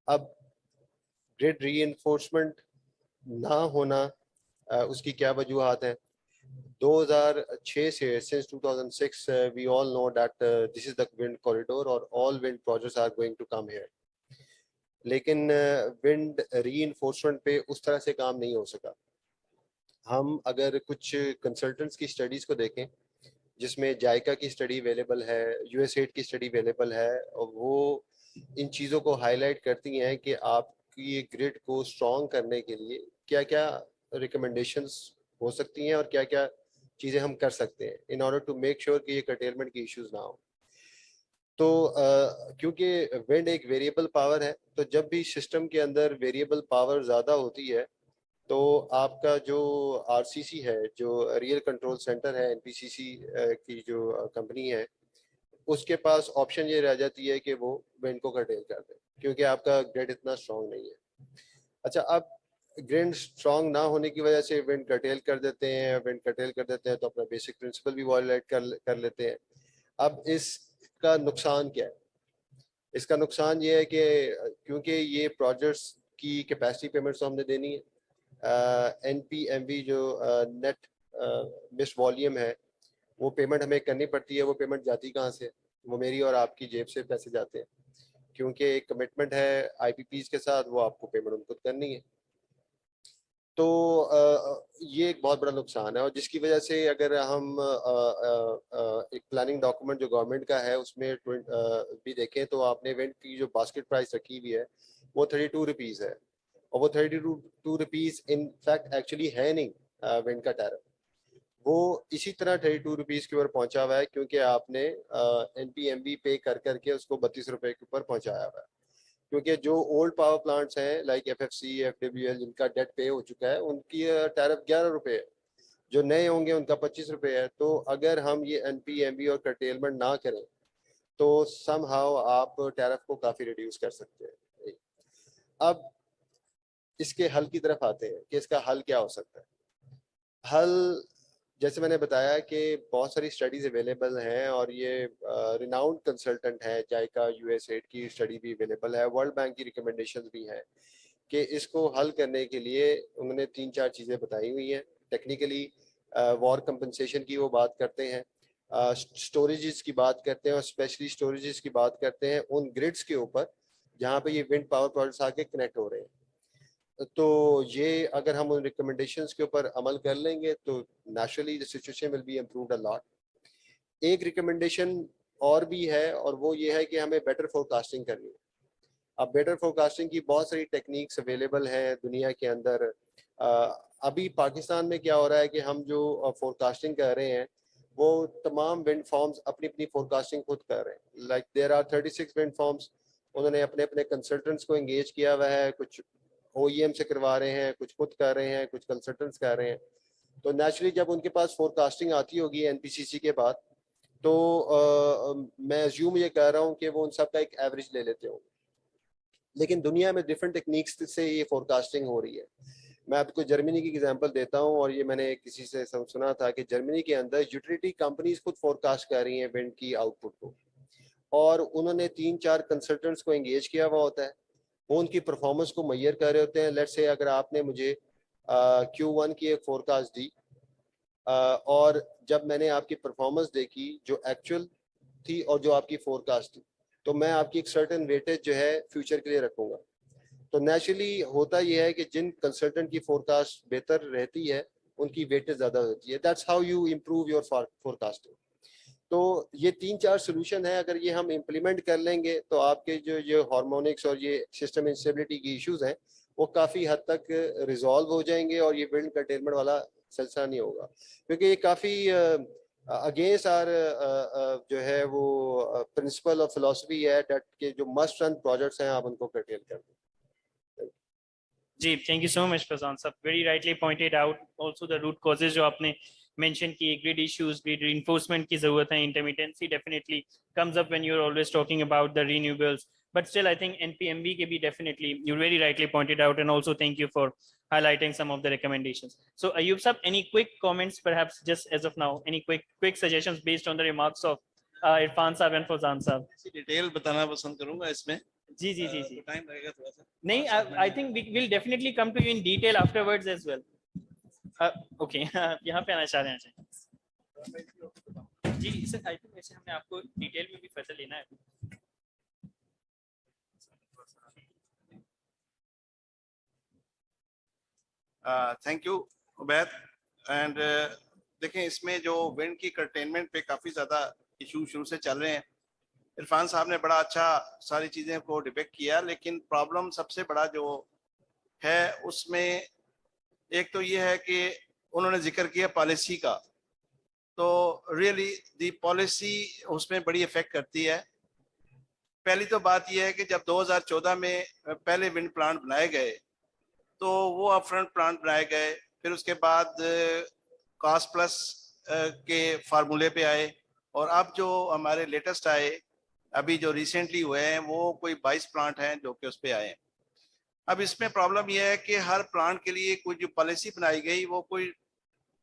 अब ग्रिड रीइंफोर्समेंट ना होना उसकी क्या वजूहात हैं. 2006 से since 2006 we all know that this is the wind corridor or all wind projects are going to come here. लेकिन विंड रीइंफोर्समेंट पे उस तरह से काम नहीं हो सका. हम अगर कुछ कंसल्टेंट्स की स्टडीज को देखें जिसमें जायका की स्टडी अवेलेबल है, यूएसएड की स्टडी अवेलेबल है, और वो इन चीज़ों को हाईलाइट करती हैं कि आपकी ग्रिड को स्ट्रॉन्ग करने के लिए क्या क्या रिकमेंडेशंस हो सकती हैं और क्या क्या चीज़ें हम कर सकते हैं in order to make sure कि ये curtailment की इश्यूज ना हो. तो क्योंकि विंड एक वेरिएबल पावर है, तो जब भी सिस्टम के अंदर वेरिएबल पावर ज़्यादा होती है तो आपका जो आरसीसी है, जो रियल कंट्रोल सेंटर है, एनपीसीसी की जो कंपनी है, उसके पास ऑप्शन ये रह जाती है कि वो विंड को curtail कर दे क्योंकि आपका ग्रिड इतना स्ट्रॉन्ग नहीं है. अच्छा, अब ग्रिड स्ट्रॉन्ग ना होने की वजह से विंड curtail कर देते हैं. विंड curtail कर देते हैं तो अपना बेसिक प्रिंसिपल भी वायलेट कर लेते हैं. अब इसका नुकसान क्या है? इसका नुकसान ये है कि क्योंकि ये प्रोजेक्ट्स की कैपेसिटी पेमेंट्स तो हमने देनी है. एनपीएमवी जो नेट मिस वॉल्यूम है वो पेमेंट हमें करनी पड़ती है. वो पेमेंट जाती कहाँ से? वो मेरी और आपकी जेब से पैसे जाते हैं क्योंकि एक कमिटमेंट है आईपीपीज के साथ, वो आपको पेमेंट उनको करनी है. तो ये एक बहुत बड़ा नुकसान है, और जिसकी वजह से अगर हम एक प्लानिंग डॉक्यूमेंट जो गवर्नमेंट का है उसमें भी देखें तो आपने विंड की जो बास्केट प्राइस रखी हुई है वो 32 रुपीज़ है, और वो 32 रुपीज़ इन फैक्ट एक्चुअली है नहीं विंड का टैरिफ. वो इसी तरह 32 रुपीज़ के ऊपर पहुंचा हुआ है क्योंकि आपने एनपीएमवी पे कर करके उसको 32 रुपए के ऊपर पहुंचाया हुआ है. क्योंकि जो ओल्ड पावर प्लांट्स हैं लाइक एफएफसी, एफडब्ल्यूएल, जिनका डेट पे हो चुका है, उनकी टैरिफ 11 रुपए है. जो नए होंगे उनका 25 रुपए है. तो अगर हम ये एनपीएमवी और curtailment ना करें तो समहाउ आप टैरिफ को काफ़ी रिड्यूस कर सकते हैं. अब इसके हल की तरफ आते हैं कि इसका हल क्या हो सकता है. हल जैसे मैंने बताया कि बहुत सारी स्टडीज अवेलेबल हैं और ये रिनाउंड कंसल्टेंट है, जायका, यूएसएड की स्टडी भी अवेलेबल है, वर्ल्ड बैंक की रिकमेंडेशंस भी हैं कि इसको हल करने के लिए उन्होंने 3-4 चीज़ें बताई हुई हैं. टेक्निकली वॉर कंपनसेशन की वो बात करते हैं, स्टोरेजेस की बात करते हैं, और स्पेशली स्टोरेजेस की बात करते हैं उन ग्रिड्स के ऊपर जहाँ पे ये विंड पावर प्रोजेक्ट्स आके कनेक्ट हो रहे हैं. तो ये अगर हम उन रिकमेंडेशंस के ऊपर अमल कर लेंगे तो naturally the situation will be improved a lot. एक रिकमेंडेशन और भी है और वो ये है कि हमें बेटर फोरकास्टिंग करनी है. अब बेटर फोरकास्टिंग की बहुत सारी टेक्निक्स अवेलेबल हैं दुनिया के अंदर. अभी पाकिस्तान में क्या हो रहा है कि हम जो फोरकास्टिंग कर रहे हैं वो तमाम विंड फार्म्स अपनी अपनी फोरकास्टिंग खुद कर रहे हैं. Like there are 36 wind farms. उन्होंने अपने अपने कंसल्टेंट्स को एंगेज किया हुआ है, कुछ OEM से करवा रहे हैं, कुछ खुद कर रहे हैं, कुछ कंसल्टेंट्स कर रहे हैं. तो नेचुरली जब उनके पास फोरकास्टिंग आती होगी एनपीसीसी के बाद तो मैं अज्यूम ये कह रहा हूँ कि वो उन सब का एक एवरेज ले लेते होंगे. लेकिन दुनिया में डिफरेंट टेक्निक्स से ये फोरकास्टिंग हो रही है. मैं आपको जर्मनी की एग्जांपल देता हूँ, और ये मैंने किसी से सुना था कि जर्मनी के अंदर यूटिलिटी कंपनीज खुद फोरकास्ट कर रही हैं विंड की आउटपुट को, और उन्होंने 3-4 कंसल्टेंट्स को एंगेज किया हुआ होता है. वो उनकी परफॉर्मेंस को मैयर कर रहे होते हैं. लेट्स से अगर आपने मुझे Q1 की एक फोरकास्ट दी और जब मैंने आपकी परफॉर्मेंस देखी जो एक्चुअल थी और जो आपकी फोरकास्ट थी, तो मैं आपकी एक सर्टेन वेटेज जो है फ्यूचर के लिए रखूंगा. तो नेचुरली होता यह है कि जिन कंसल्टेंट की फोरकास्ट बेहतर रहती है उनकी वेटेज ज़्यादा होती है. That's how you improve your forecasting. तो ये 3-4 सोल्यूशन है, अगर ये हम इम्प्लीमेंट कर लेंगे तो आपके जो ये हार्मोनिक्स और ये सिस्टम इंस्टेबिलिटी की इश्यूज हैं वो काफ़ी हद तक रिजॉल्व हो जाएंगे और ये विंड curtailment वाला सिलसिला नहीं होगा. क्योंकि ये काफ़ी अगेंस्ट आर जो है वो प्रिंसिपल और फिलॉसफी है दैट के जो मस्ट रन प्रोजेक्ट्स हैं आप उनको curtail कर दें. जी, thank you so much, Prashant sir. Very rightly pointed out also the root causes जो आपने mentioned कि grid issues, grid reinforcement की ज़रूरत है, intermittency definitely comes up when you're always talking about the renewables. But still, I think NPMB can be definitely, you very rightly pointed out, and also thank you for highlighting some of the recommendations. So Ayub Sab, any quick comments, perhaps just as of now, any quick suggestions based on the remarks of Irfan Sab and Fawzan Sab? Detail बताना पसंद करूंगा इसमें जी जी जी जी time लगेगा थोड़ा सा नहीं, I think we will definitely come to you in detail afterwards as well. Okay, यहाँ पे आना चाह रहे हैं जी सर. I think वैसे हमने आपको डिटेल में भी फैसला लेना है. Thank you Ubaid. एंड देखें इसमें जो विंड की कंटेनमेंट पे काफ़ी ज़्यादा इशू शुरू से चल रहे हैं. इरफान साहब ने बड़ा अच्छा सारी चीज़ें को डिपेक्ट किया, लेकिन प्रॉब्लम सबसे बड़ा जो है उसमें एक तो ये है कि उन्होंने जिक्र किया पॉलिसी का. तो रियली दी पॉलिसी उसमें बड़ी इफेक्ट करती है. पहली तो बात यह है कि जब 2014 में पहले विंड प्लांट बनाए गए तो वो अपफ्रंट प्लांट बनाए गए, फिर उसके बाद कॉस्ट प्लस के फार्मूले पे आए, और अब जो हमारे लेटेस्ट आए अभी जो रिसेंटली हुए हैं वो कोई 22 प्लांट हैं जो कि उस पे आए हैं. अब इसमें प्रॉब्लम यह है कि हर प्लांट के लिए कोई जो पॉलिसी बनाई गई वो कोई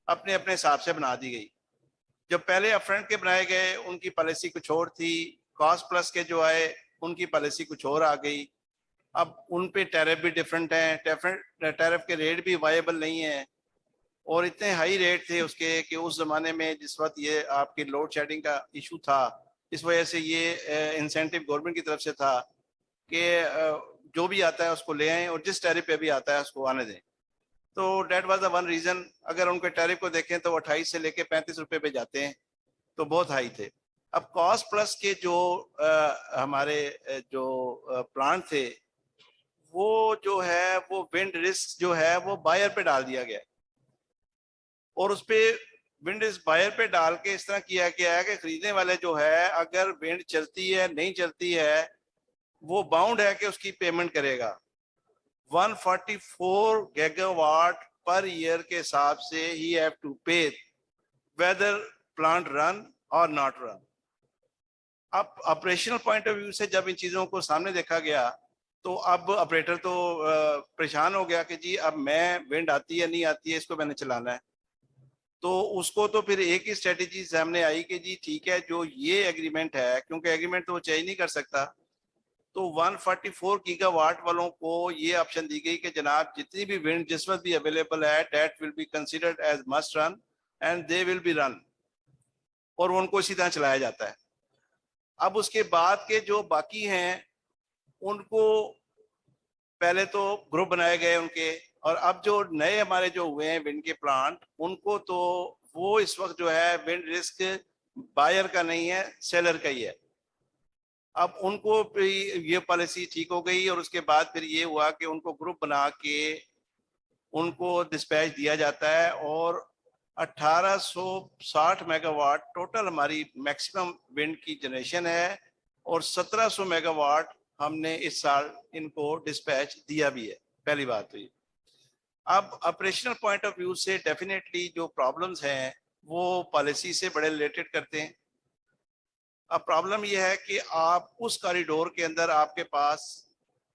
अपने अपने हिसाब से बना दी गई. जो पहले अपफ्रंट के बनाए गए उनकी पॉलिसी कुछ और थी, कॉस्ट प्लस के जो आए उनकी पॉलिसी कुछ और आ गई. अब उन पे टैरिफ भी डिफरेंट हैं, टैरिफ के रेट भी वायबल नहीं है, और इतने हाई रेट थे उसके कि उस ज़माने में जिस वक्त ये आपकी लोड शेडिंग का इशू था, इस वजह से ये इंसेंटिव गवर्नमेंट की तरफ से था कि जो भी आता है उसको ले आएँ और जिस टैरिफ पे भी आता है उसको आने दें. तो that was the one reason. अगर उनके टैरिफ को देखें तो 28 से लेके 35 रुपए पे जाते हैं, तो बहुत हाई थे. अब कॉस्ट प्लस के जो हमारे जो प्लांट थे वो जो है वो विंड रिस्क जो है वो बायर पे डाल दिया गया, और उस पे विंड रिस्क बायर पे डाल के इस तरह किया गया है कि खरीदने वाले जो है अगर विंड चलती है नहीं चलती है वो बाउंड है कि उसकी पेमेंट करेगा. 144 गीगावाट पर ईयर के हिसाब से ही हैव टू पे वेदर प्लांट रन और नॉट रन. अब ऑपरेशनल पॉइंट ऑफ व्यू से जब इन चीजों को सामने देखा गया तो अब ऑपरेटर तो परेशान हो गया कि जी अब मैं विंड आती है नहीं आती है इसको मैंने चलाना है. तो उसको तो फिर एक ही स्ट्रेटेजी सामने आई कि जी ठीक है जो ये एग्रीमेंट है, क्योंकि एग्रीमेंट तो वो चेंज नहीं कर सकता, तो 144 गीगावाट वालों को ये ऑप्शन दी गई कि जनाब जितनी भी विंड जिस वक्त भी अवेलेबल है that will be considered as must run and they will be run, और उनको इसी तरह चलाया जाता है. अब उसके बाद के जो बाकी हैं उनको पहले तो ग्रुप बनाए गए उनके, और अब जो नए हमारे जो हुए हैं विंड के प्लांट उनको तो वो इस वक्त जो है विंड रिस्क बायर का नहीं है सेलर का ही है. अब उनको ये पॉलिसी ठीक हो गई, और उसके बाद फिर ये हुआ कि उनको ग्रुप बना के उनको डिस्पैच दिया जाता है, और 1860 मेगावाट टोटल हमारी मैक्सिमम विंड की जनरेशन है, और 1700 मेगावाट हमने इस साल इनको डिस्पैच दिया भी है. पहली बात तो ये. अब ऑपरेशनल पॉइंट ऑफ व्यू से डेफिनेटली जो प्रॉब्लम्स हैं वो पॉलिसी से बड़े रिलेटेड करते हैं. अब प्रॉब्लम यह है कि आप उस कॉरिडोर के अंदर आपके पास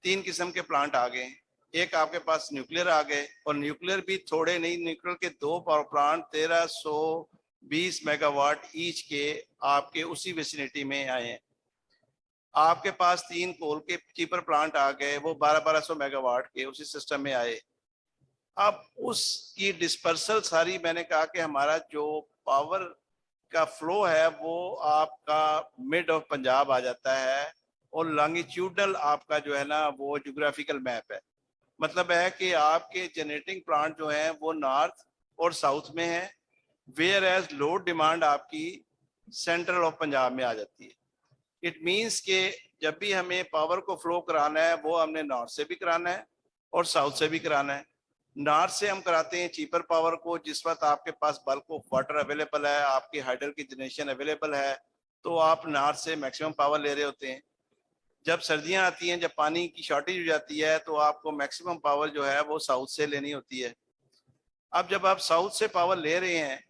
3 किस्म के प्लांट आ गए. एक आपके पास न्यूक्लियर आ गए, और न्यूक्लियर भी थोड़े नहीं, न्यूक्लियर के 2 पावर प्लांट 1320 मेगावाट ईच के आपके उसी विसिनिटी में आए हैं. आपके पास 3 कोल के चीपर प्लांट आ गए, वो 1200 मेगावाट के उसी सिस्टम में आए. अब उसकी डिस्पर्सल सारी, मैंने कहा कि हमारा जो पावर का फ्लो है वो आपका मिड ऑफ पंजाब आ जाता है, और लॉन्गिट्यूडनल आपका जो है ना वो ज्योग्राफिकल मैप है. मतलब है कि आपके जनरेटिंग प्लांट जो हैं वो नॉर्थ और साउथ में है, वेयर एज लोड डिमांड आपकी सेंट्रल ऑफ पंजाब में आ जाती है. इट मीन्स के जब भी हमें पावर को फ्लो कराना है वो हमने नॉर्थ से भी कराना है और साउथ से भी कराना है. नॉर्थ से हम कराते हैं चीपर पावर को, जिस वक्त आपके पास बल्क ऑफ वाटर अवेलेबल है, आपकी हाइडल की जनरेशन अवेलेबल है, तो आप नॉर्थ से मैक्सिमम पावर ले रहे होते हैं. जब सर्दियां आती हैं, जब पानी की शॉर्टेज हो जाती है, तो आपको मैक्सिमम पावर जो है वो साउथ से लेनी होती है. अब जब आप साउथ से पावर ले रहे हैं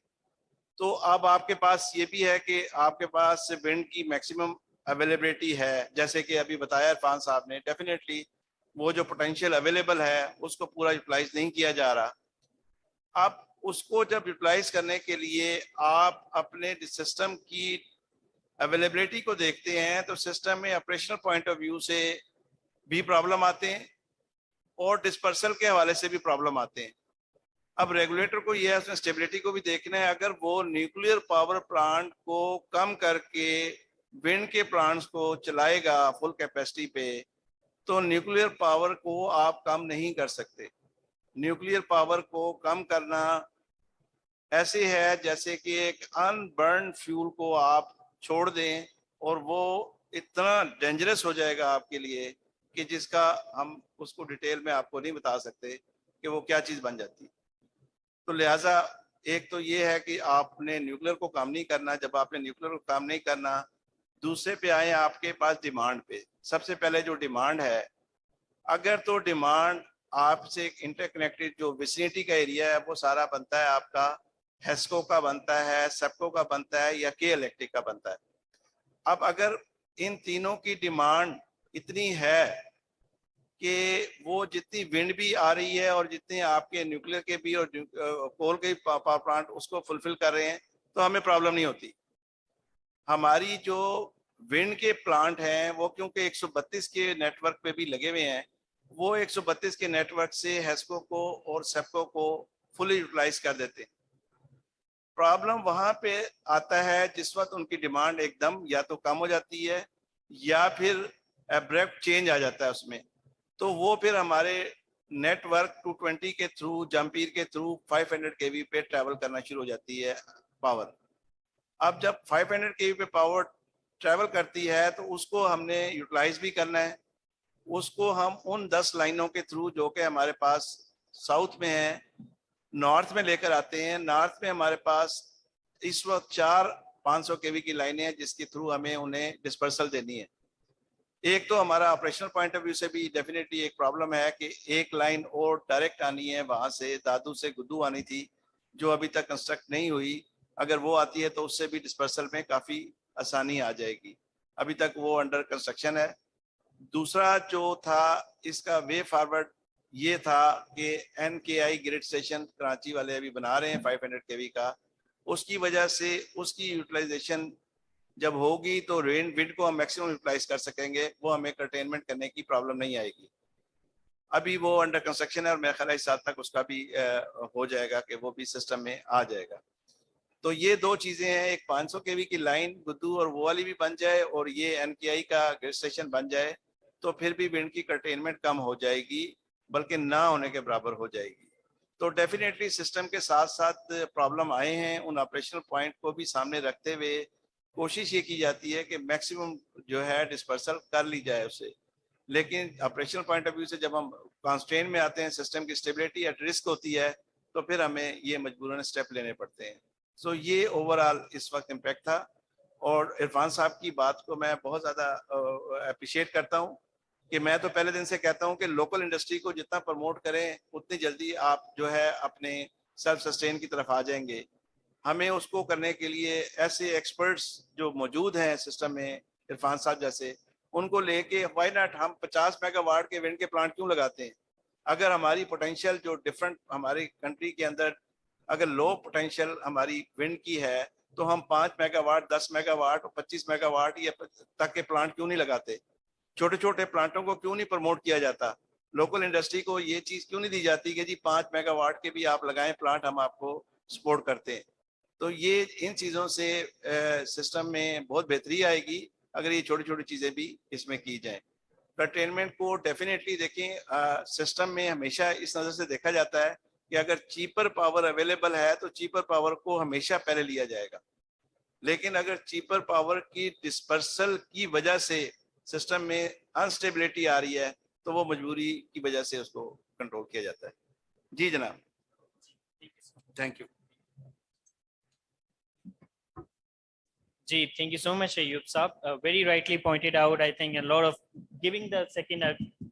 तो अब आपके पास ये भी है कि आपके पास विंड की मैक्सिमम अवेलेबिलिटी है, जैसे कि अभी बताया इरफान साहब ने, डेफिनेटली वो जो पोटेंशियल अवेलेबल है उसको पूरा यूटिलाइज नहीं किया जा रहा। अब उसको जब यूटिलाइज करने के लिए आप अपने सिस्टम की अवेलेबिलिटी को देखते हैं तो सिस्टम में ऑपरेशनल पॉइंट ऑफ व्यू से भी प्रॉब्लम आते हैं और डिस्पर्सल के हवाले से भी प्रॉब्लम आते हैं। अब रेगुलेटर को यह है उसमें स्टेबिलिटी को भी देखना है। अगर वो न्यूक्लियर पावर प्लांट को कम करके विंड के प्लांट्स को चलाएगा फुल कैपेसिटी पे, तो न्यूक्लियर पावर को आप कम नहीं कर सकते। न्यूक्लियर पावर को कम करना ऐसे है जैसे कि एक अनबर्न फ्यूल को आप छोड़ दें और वो इतना डेंजरस हो जाएगा आपके लिए कि जिसका हम उसको डिटेल में आपको नहीं बता सकते कि वो क्या चीज़ बन जाती है। तो लिहाजा एक तो ये है कि आपने न्यूक्लियर को काम नहीं करना। जब आपने न्यूक्लियर को काम नहीं करना, दूसरे पे आए आपके पास डिमांड पे। सबसे पहले जो डिमांड है, अगर तो डिमांड आपसे इंटरकनेक्टेड जो विसिनिटी का एरिया है वो सारा बनता है आपका हेस्को का बनता है, सेप्को का बनता है या के इलेक्ट्रिक का बनता है। अब अगर इन तीनों की डिमांड इतनी है कि वो जितनी विंड भी आ रही है और जितने आपके न्यूक्लियर के भी और कोल के पावर प्लांट उसको फुलफिल कर रहे हैं, तो हमें प्रॉब्लम नहीं होती। हमारी जो विंड के प्लांट हैं वो क्योंकि 132 के नेटवर्क पे भी लगे हुए हैं, वो 132 के नेटवर्क से हेस्को को और सेप्को को फुली यूटिलाइज कर देते हैं। प्रॉब्लम वहां पे आता है जिस वक्त उनकी डिमांड एकदम या तो कम हो जाती है या फिर एब्रप्ट चेंज आ जाता है उसमें। तो वो फिर हमारे नेटवर्क 220 के थ्रू, जम्पीर के थ्रू 500 केवी पे ट्रैवल करना शुरू हो जाती है पावर। अब जब 500 केवी पे पावर ट्रैवल करती है तो उसको हमने यूटिलाइज भी करना है। उसको हम उन 10 लाइनों के थ्रू जो कि हमारे पास साउथ में है, नॉर्थ में लेकर आते हैं। नॉर्थ में हमारे पास इस वक्त 4 500 केवी की लाइनें हैं जिसके थ्रू हमें उन्हें डिस्पर्सल देनी है। एक तो हमारा ऑपरेशनल पॉइंट ऑफ व्यू से भी डेफिनेटली एक प्रॉब्लम है कि एक लाइन और डायरेक्ट आनी है, वहां से दादू से गुद्दू आनी थी जो अभी तक कंस्ट्रक्ट नहीं हुई। अगर वो आती है तो उससे भी डिस्पर्सल में काफ़ी आसानी आ जाएगी। अभी तक वो अंडर कंस्ट्रक्शन है। दूसरा जो था इसका वे फॉरवर्ड ये था कि NKI ग्रिड स्टेशन कराची वाले अभी बना रहे हैं 500 केवी का। उसकी वजह से उसकी यूटिलाइजेशन जब होगी तो विंड को हम मैक्सिमम यूटिलाइज कर सकेंगे, वो हमें कंटेनमेंट करने की प्रॉब्लम नहीं आएगी। अभी वो अंडर कंस्ट्रक्शन है और मेरे ख्याल इस साल तक उसका भी हो जाएगा कि वो भी सिस्टम में आ जाएगा। तो ये दो चीज़ें हैं, एक 500 केवी की लाइन गुद्दू और वो वाली भी बन जाए और ये NKI का ग्रिड स्टेशन बन जाए तो फिर भी विंड की कंटेनमेंट कम हो जाएगी, बल्कि ना होने के बराबर हो जाएगी। तो डेफिनेटली सिस्टम के साथ साथ प्रॉब्लम आए हैं, उन ऑपरेशनल पॉइंट को भी सामने रखते हुए कोशिश ये की जाती है कि मैक्सिमम जो है डिस्पर्सल कर ली जाए उसे। लेकिन ऑपरेशनल पॉइंट ऑफ व्यू से जब हम कॉन्स्ट्रेंट में आते हैं, सिस्टम की स्टेबिलिटी एट रिस्क होती है, तो फिर हमें ये मजबूरन स्टेप लेने पड़ते हैं। सो ये ओवरऑल इस वक्त इम्पैक्ट था। और इरफान साहब की बात को मैं बहुत ज़्यादा अप्रिशिएट करता हूँ कि मैं तो पहले दिन से कहता हूँ कि लोकल इंडस्ट्री को जितना प्रमोट करें उतनी जल्दी आप जो है अपने सेल्फ सस्टेन की तरफ आ जाएंगे। हमें उसको करने के लिए ऐसे एक्सपर्ट्स जो मौजूद हैं सिस्टम में, इरफान साहब जैसे, उनको लेके व्हाई नॉट हम 50 मेगावाट के विंड के प्लांट क्यों लगाते हैं। अगर हमारी पोटेंशियल जो डिफरेंट हमारी कंट्री के अंदर अगर लो पोटेंशियल हमारी विंड की है तो हम 5 मेगावाट, 10 मेगावाट और 25 मेगावाट ये तक के प्लांट क्यों नहीं लगाते। छोटे छोटे प्लांटों को क्यों नहीं प्रमोट किया जाता। लोकल इंडस्ट्री को ये चीज़ क्यों नहीं दी जाती कि जी 5 मेगावाट के भी आप लगाएं प्लांट, हम आपको सपोर्ट करते हैं। तो ये इन चीज़ों से सिस्टम में बहुत बेहतरी आएगी अगर ये छोटी छोटी चीज़ें भी इसमें की जाएं। कंटेनमेंट को डेफिनेटली देखें, सिस्टम में हमेशा इस नज़र से देखा जाता है कि अगर चीपर पावर अवेलेबल है तो चीपर पावर को हमेशा पहले लिया जाएगा। लेकिन अगर चीपर पावर की डिस्पर्सल की वजह से सिस्टम में अनस्टेबिलिटी आ रही है तो वो मजबूरी की वजह से उसको कंट्रोल किया जाता है। जी जनाब, thank you. Ji, thank you so much, Ayub Saab. Very rightly pointed out, I think a lot of giving the second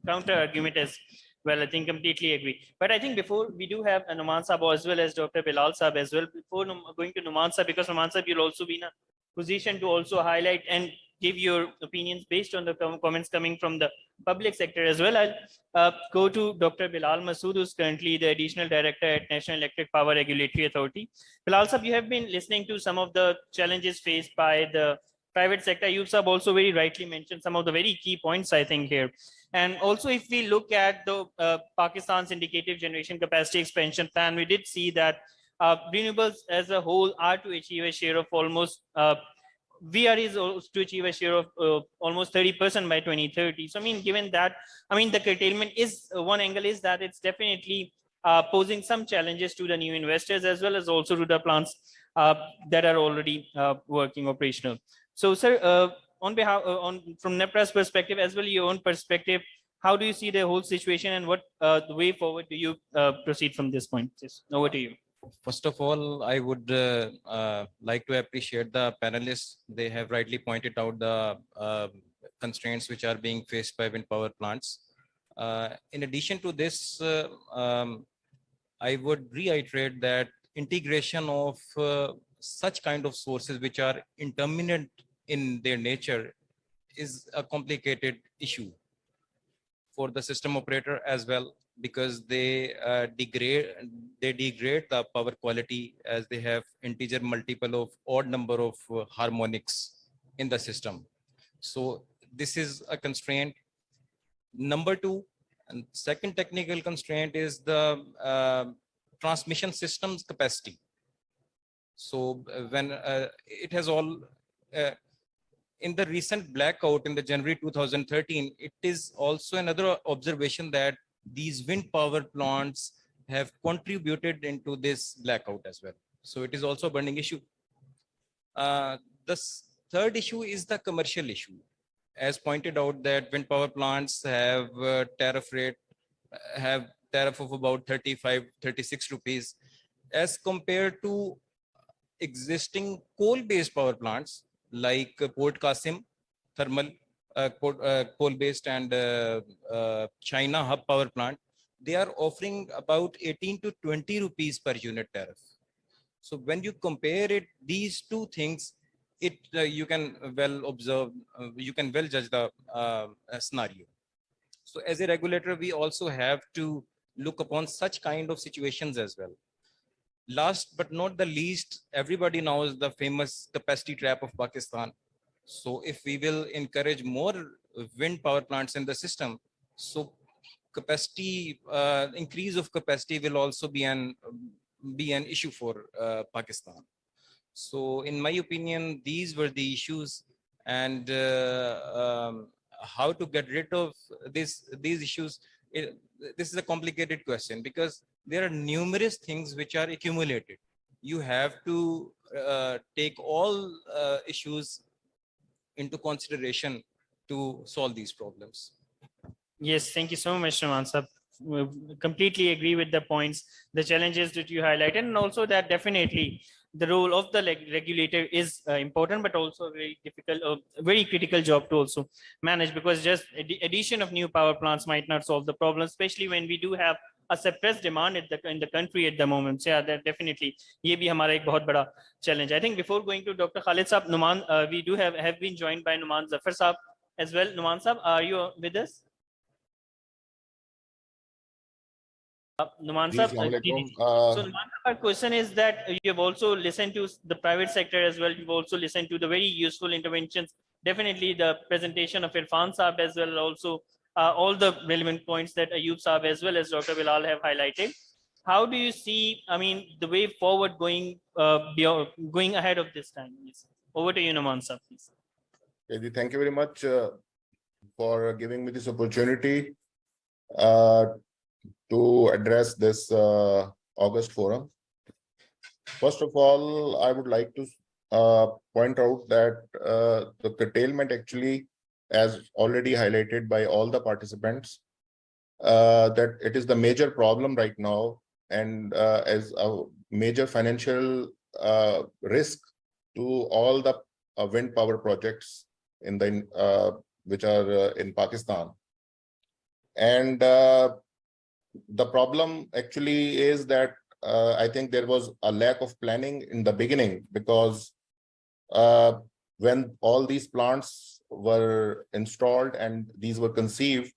counter argument is Well, I think completely agree. But I think before we do have Numan Saab as well as Dr. Bilal Saab as well, before going to Numan Saab, because Numan Saab, you'll also be in a position to also highlight and give your opinions based on the comments coming from the public sector as well. I'll go to Dr. Bilal Masood, who's currently the Additional Director at National Electric Power Regulatory Authority. Bilal Saab, you have been listening to some of the challenges faced by the private sector. Ayub Saab also very rightly mentioned some of the very key points, I think, here. And also, if we look at the Pakistan's indicative generation capacity expansion plan, we did see that renewables as a whole are to achieve a share of almost VR is also to achieve a share of almost 30% by 2030. So, I mean, given that, I mean, the curtailment is one angle is that it's definitely posing some challenges to the new investors as well as also to the plants that are already working operational. So, sir, on behalf from NEPRA's perspective as well your own perspective, how do you see the whole situation and what the way forward do you proceed from this point? Yes, over to you. First of all, I would like to appreciate the panelists. They have rightly pointed out the constraints which are being faced by wind power plants. In addition to this, I would reiterate that integration of such kind of sources which are intermittent in their nature is a complicated issue for the system operator as well, because they degrade the power quality as they have integer multiple of odd number of harmonics in the system. So this is a constraint. Number two, and second technical constraint is the transmission system's capacity. So when it has all in the recent blackout in the January 2013, it is also another observation that these wind power plants have contributed into this blackout as well. So it is also a burning issue. The third issue is the commercial issue. As pointed out that wind power plants have tariff of about 35, 36 rupees as compared to existing coal-based power plants like Port Qasim thermal, coal-based and China hub power plant. They are offering about 18 to 20 rupees per unit tariff. So when you compare it, these two things, you can well observe, you can well judge the scenario. So as a regulator, we also have to look upon such kind of situations as well. Last but not the least, everybody knows the famous capacity trap of Pakistan. So if we will encourage more wind power plants in the system, so capacity, increase of capacity will also be an issue for Pakistan. So in my opinion, these were the issues, and how to get rid of these issues. This is a complicated question because there are numerous things which are accumulated. You have to take all issues into consideration to solve these problems. Yes, thank you so much, Numan Saab. We completely agree with the points, the challenges that you highlighted, and also that definitely the role of the regulator is important, but also a very difficult, very critical job to also manage, because just addition of new power plants might not solve the problem, especially when we do have a suppressed demand in the country at the moment. So yeah, that definitely, ये भी हमारा एक बहुत बड़ा challenge. I think before going to Dr. Khalid Saab, Numan, we do have been joined by Numan Zafar Saab as well. Numan Saab, are you with us? Numan Saab, so Numan, our question is that you have also listened to the private sector as well. You've also listened to the very useful interventions. Definitely the presentation of Irfan Saab as well, also all the relevant points that Ayub Saab as well as Dr. Bilal have highlighted. How do you see, I mean, the way forward going going ahead of this time? Yes. Over to you, Numan Saab, please. Okay, thank you very much for giving me this opportunity to address this August forum. First of all, I would like to point out that the curtailment actually, as already highlighted by all the participants, that it is the major problem right now, and as a major financial risk to all the wind power projects in the which are in Pakistan. And the problem actually is that I think there was a lack of planning in the beginning, because when all these plants were installed and these were conceived,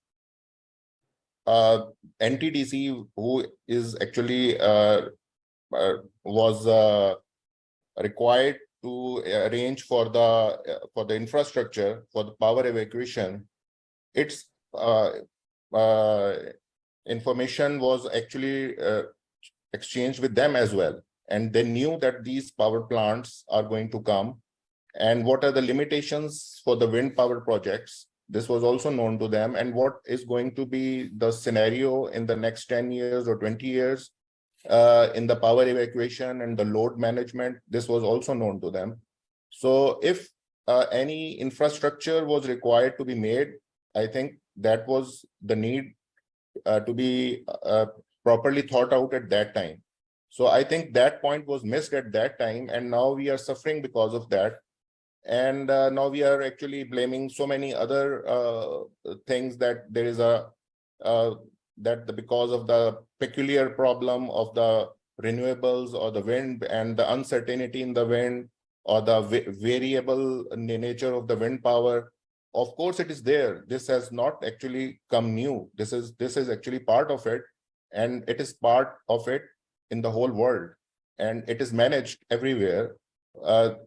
NTDC, who is actually was required to arrange for the infrastructure for the power evacuation, its information was actually exchanged with them as well, and they knew that these power plants are going to come and what are the limitations for the wind power projects. This was also known to them, and what is going to be the scenario in the next 10 years or 20 years in the power evacuation and the load management. This was also known to them. So if any infrastructure was required to be made, I think that was the need to be properly thought out at that time. So I think that point was missed at that time, and now we are suffering because of that. And now we are actually blaming so many other things, that there is because of the peculiar problem of the renewables or the wind and the uncertainty in the wind or the variable nature of the wind power. Of course, it is there. This has not actually come new. This is actually part of it, and it is part of it in the whole world, and it is managed everywhere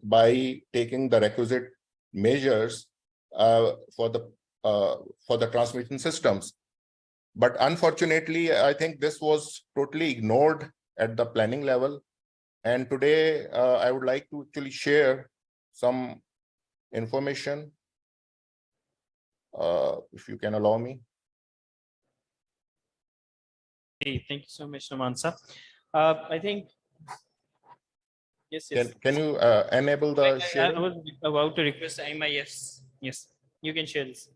by taking the requisite measures for the transmission systems. But unfortunately, I think this was totally ignored at the planning level. And today, I would like to actually share some information, if you can allow me. Okay, thank you so much, Numan. I think, yes. Can you enable the sharing? I was about to request Aima. Yes, you can share this.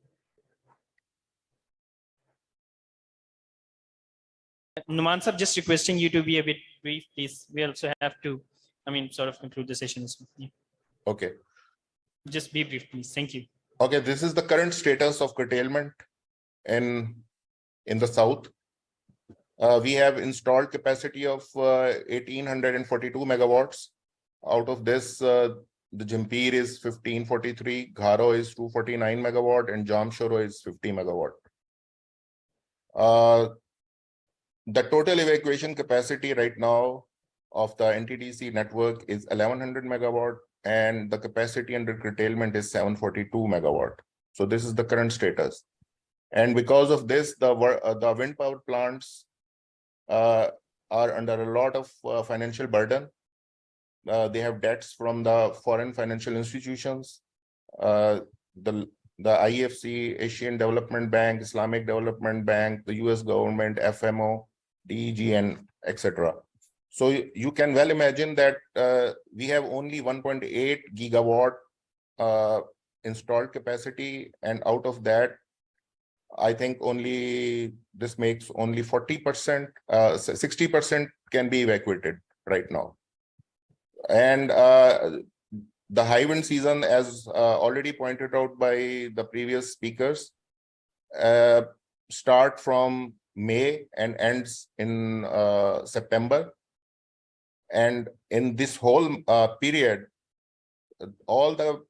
Numan sir, just requesting you to be a bit brief, please. We also have to, sort of conclude the session. Yeah. Okay. Just be brief, please. Thank you. Okay, this is the current status of curtailment in the south. We have installed capacity of 1842 megawatts. Out of this, the Jampir is 1543, Gharo is 249 megawatt, and Jamshoro is 50 megawatt. The total evacuation capacity right now of the NTDC network is 1100 megawatt, and the capacity under curtailment is 742 megawatt. So this is the current status. And because of this, the wind power plants are under a lot of financial burden. They have debts from the foreign financial institutions, the IFC, Asian Development Bank, Islamic Development Bank, the US government, FMO, DEG, and etc. So you can well imagine that we have only 1.8 gigawatt installed capacity, and out of that, I think this makes only 40%, 60% can be evacuated right now. And the high wind season, as already pointed out by the previous speakers, start from May and ends in September. And in this whole period, all the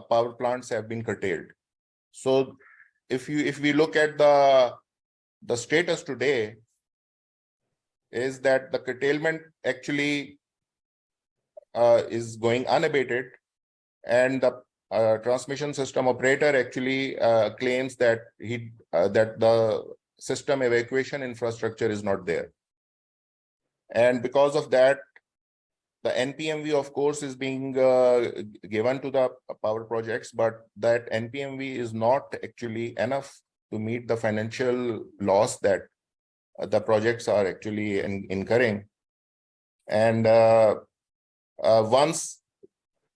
power plants have been curtailed. So if we look at the status today, is that the curtailment actually is going unabated, and the transmission system operator actually claims that that the system evacuation infrastructure is not there. And because of that, the NPMV, of course, is being given to the power projects, but that NPMV is not actually enough to meet the financial loss that the projects are actually incurring. And once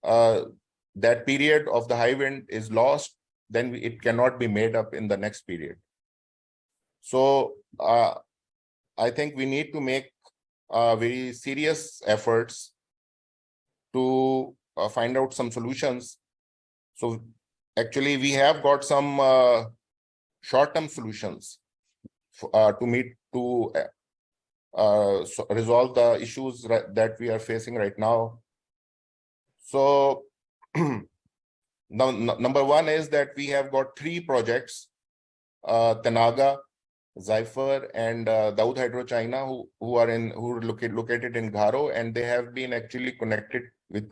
that period of the high wind is lost, then it cannot be made up in the next period. So I think we need to make very serious efforts to find out some solutions. So actually we have got some short-term solutions. to meet to resolve the issues that we are facing right now. So now, number one is that we have got 3 projects, Tenaga, Zypher, and Daud Hydro China, who are located in Gharo, and they have been actually connected with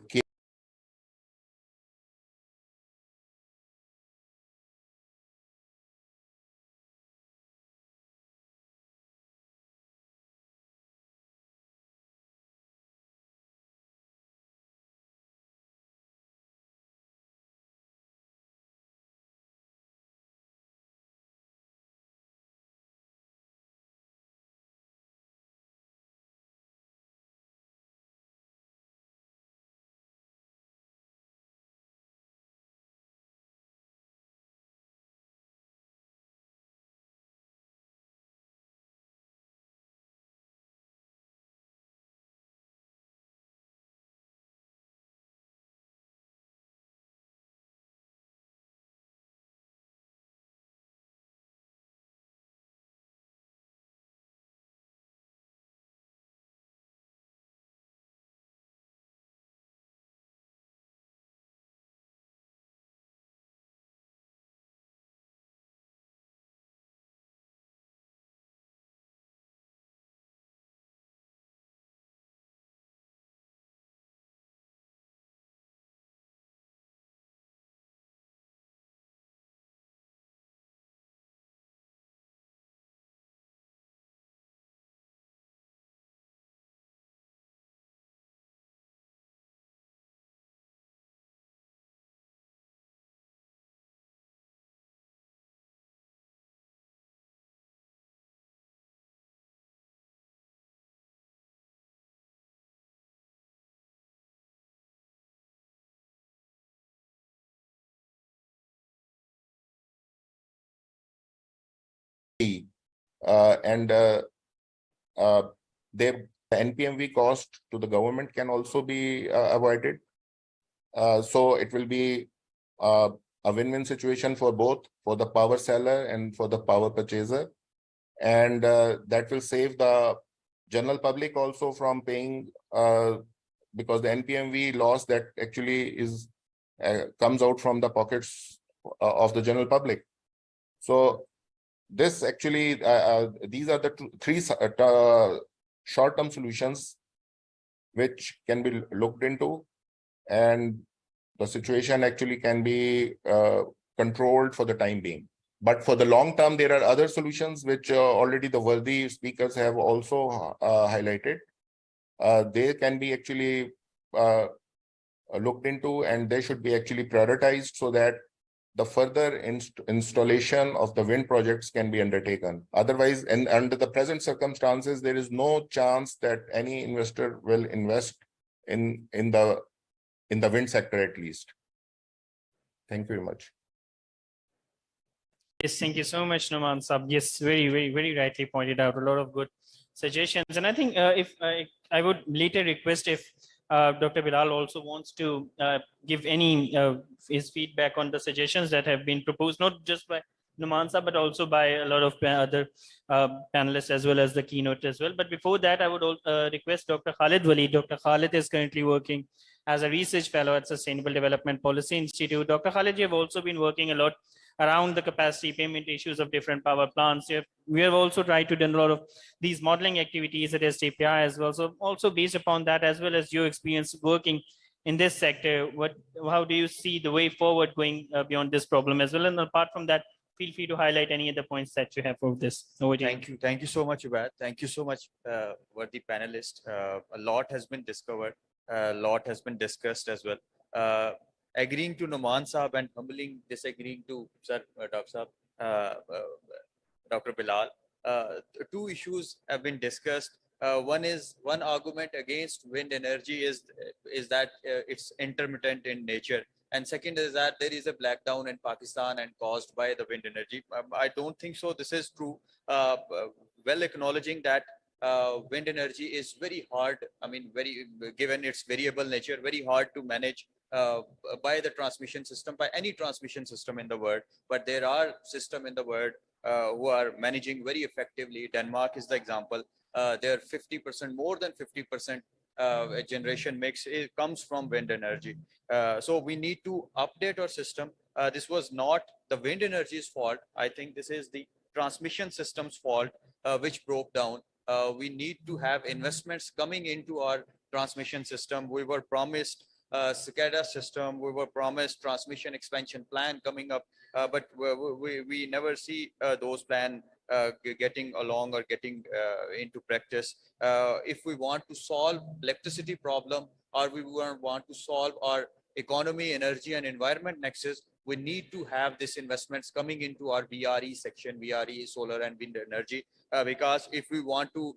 and the NPMV cost to the government can also be avoided. So it will be a win-win situation for both, for the power seller and for the power purchaser. And that will save the general public also from paying, because the NPMV loss that actually is comes out from the pockets of the general public. So this actually, these are the 3 short-term solutions which can be looked into, and the situation actually can be controlled for the time being. But for the long term, there are other solutions which already the worthy speakers have also highlighted. They can be actually looked into, and they should be actually prioritized so that the further installation of the wind projects can be undertaken. Otherwise, and under the present circumstances, there is no chance that any investor will invest in the wind sector, at least. Thank you very much. Yes, thank you so much, Numan Saab. Yes, very rightly pointed out, a lot of good suggestions. And I think if I would later request if Dr. Bilal also wants to give any his feedback on the suggestions that have been proposed, not just by Numan Saab, but also by a lot of other panelists as well as the keynote as well. But before that, I would request Dr. Khalid Wali. Dr. Khalid is currently working as a research fellow at Sustainable Development Policy Institute. Dr. Khalid, you have also been working a lot around the capacity payment issues of different power plants. We have also tried to do a lot of these modeling activities at STPI as well. So also based upon that, as well as your experience working in this sector, how do you see the way forward going beyond this problem as well? And apart from that, feel free to highlight any other points that you have for this. Thank you. Thank you so much, Ubad. Thank you so much, worthy panelists. A lot has been discovered. A lot has been discussed as well. Agreeing to Numan Saab and humbling disagreeing to Sir Dr. Saab, Dr. Bilal. 2 issues have been discussed. One argument against wind energy is that it's intermittent in nature. And second is that there is a blackdown in Pakistan and caused by the wind energy. I don't think so. This is true. Well acknowledging that wind energy is very hard. I mean, given its variable nature, very hard to manage by the transmission system, by any transmission system in the world. But there are systems in the world who are managing very effectively. Denmark is the example. Their 50%, more than 50% generation mix comes from wind energy. So we need to update our system. This was not the wind energy's fault. I think this is the transmission system's fault, which broke down. We need to have investments coming into our transmission system. We were promised SCADA system. We were promised transmission expansion plan coming up, but we never see those plans getting along or getting into practice. If we want to solve electricity problem, or we want to solve our economy, energy, and environment nexus, we need to have these investments coming into our VRE section, VRE, solar and wind energy, because if we want to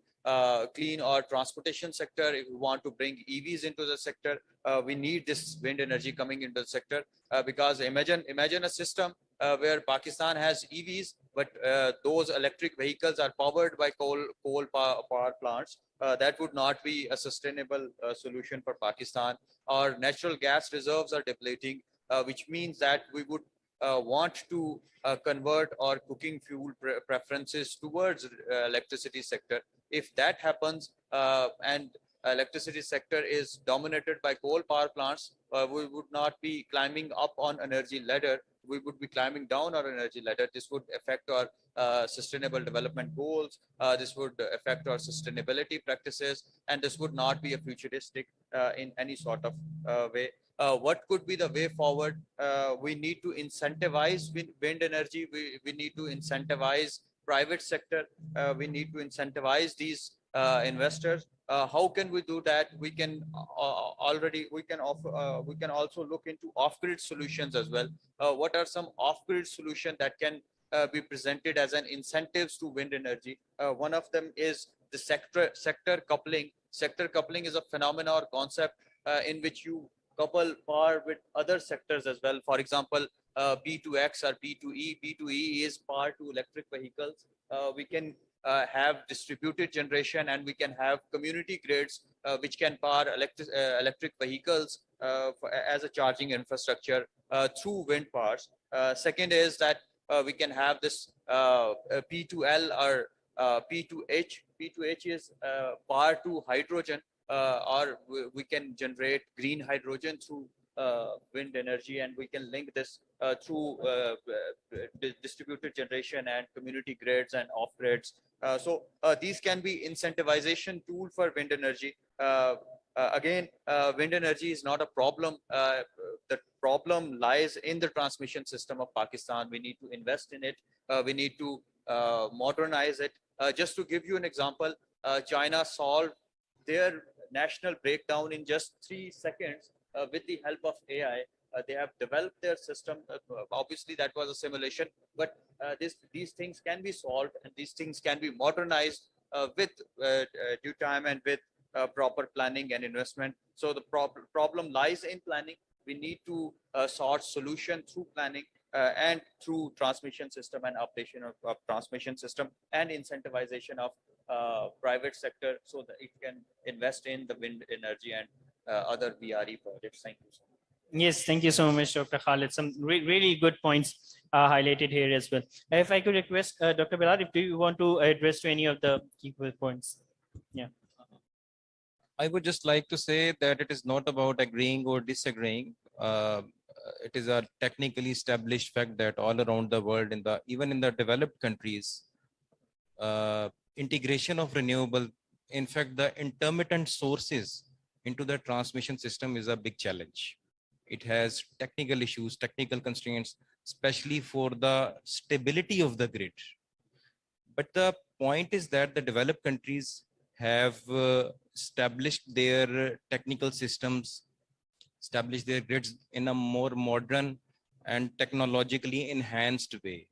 clean our transportation sector, if we want to bring EVs into the sector, we need this wind energy coming into the sector, because imagine a system where Pakistan has EVs, but those electric vehicles are powered by coal power plants. That would not be a sustainable solution for Pakistan. Our natural gas reserves are depleting, which means that we would want to convert our cooking fuel preferences towards electricity sector. If that happens and electricity sector is dominated by coal power plants, we would not be climbing up on energy ladder. We would be climbing down our energy ladder. This would affect our sustainable development goals. This would affect our sustainability practices, and this would not be a futuristic in any sort of way. What could be the way forward? We need to incentivize wind energy. We need to incentivize private sector. We need to incentivize these investors. How can we do that? We can also look into off-grid solutions as well. What are some off-grid solutions that can be presented as an incentives to wind energy? One of them is the sector coupling. Sector coupling is a phenomenon or concept in which you couple power with other sectors as well. For example, P2X or P2E. P2E is power to electric vehicles. We can have distributed generation, and we can have community grids which can power electric vehicles as a charging infrastructure through wind powers. Second is that we can have this P2L or P2H. P2H is power to hydrogen, or we can generate green hydrogen through wind energy, and we can link this through distributed generation and community grids and off grids. So these can be incentivization tool for wind energy. Again, wind energy is not a problem. The problem lies in the transmission system of Pakistan. We need to invest in it. We need to modernize it. Just to give you an example, China solved their national breakdown in just 3 seconds with the help of AI. They have developed their system. Obviously, that was a simulation, but these things can be solved, and these things can be modernized with due time and with proper planning and investment. So the problem lies in planning. We need to sort solution through planning and through transmission system and updation of transmission system and incentivization of private sector so that it can invest in the wind energy and other VRE projects. Thank you so much. Yes, thank you so much, Dr. Khalid. Some really good points highlighted here as well. If I could request Dr. Bilal, if you want to address to any of the key points. Yeah. I would just like to say that it is not about agreeing or disagreeing. It is a technically established fact that all around the world, even in the developed countries, integration of renewable, in fact, the intermittent sources into the transmission system is a big challenge. It has technical issues, technical constraints, especially for the stability of the grid. But the point is that the developed countries have established their technical systems, established their grids in a more modern and technologically enhanced way,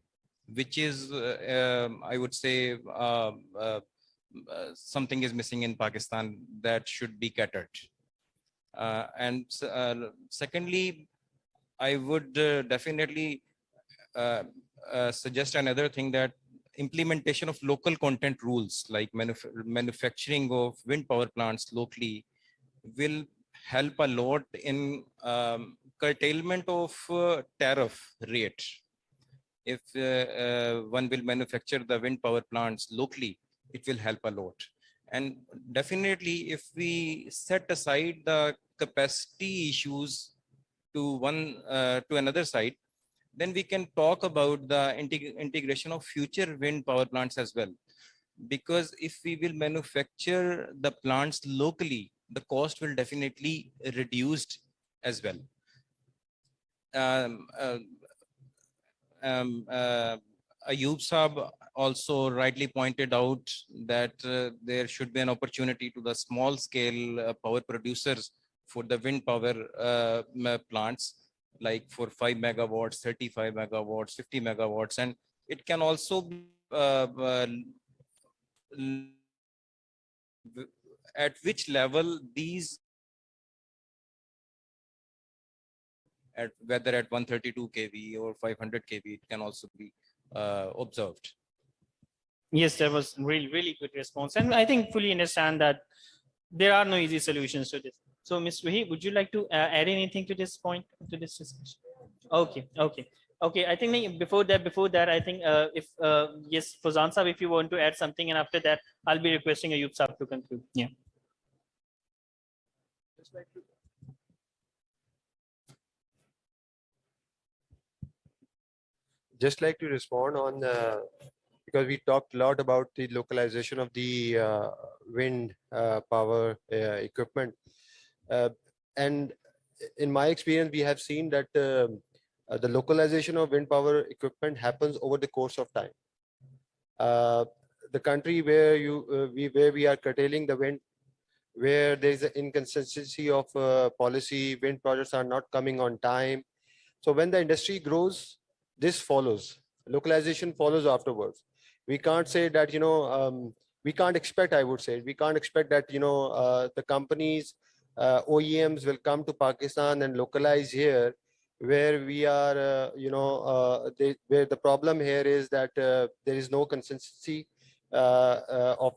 which is, I would say, something is missing in Pakistan that should be catered. And secondly, I would definitely suggest another thing, that implementation of local content rules like manufacturing of wind power plants locally will help a lot in curtailment of tariff rate. if one will manufacture the wind power plants locally, it will help a lot. And definitely, if we set aside the capacity issues to another side, then we can talk about the integration of future wind power plants as well. Because if we will manufacture the plants locally, the cost will definitely reduced as well. Ayub Saab also rightly pointed out that there should be an opportunity to the small scale power producers for the wind power plants, like for 5 megawatts, 35 megawatts, 50 megawatts, and it can also be at which level these, at whether at 132 kV or 500 kV, it can also be observed. Yes, that was really good response. And I think fully understand that there are no easy solutions to this. So Ms. Wahid, would you like to add anything to this point, to this discussion? Okay. I think before that, I think if yes, Fazan Saab, if you want to add something, and after that, I'll be requesting Ayub Saab to conclude. Yeah. Just like to respond on because we talked a lot about the localization of the wind power equipment, and in my experience, we have seen that the localization of wind power equipment happens over the course of time. The country where we are curtailing the wind, where there is an inconsistency of policy, wind projects are not coming on time. So when the industry grows, this follows. Localization follows afterwards. We can't say that, we can't expect, I would say, we can't expect that, the companies, OEMs will come to Pakistan and localize here, where we are, where the problem here is that there is no consistency of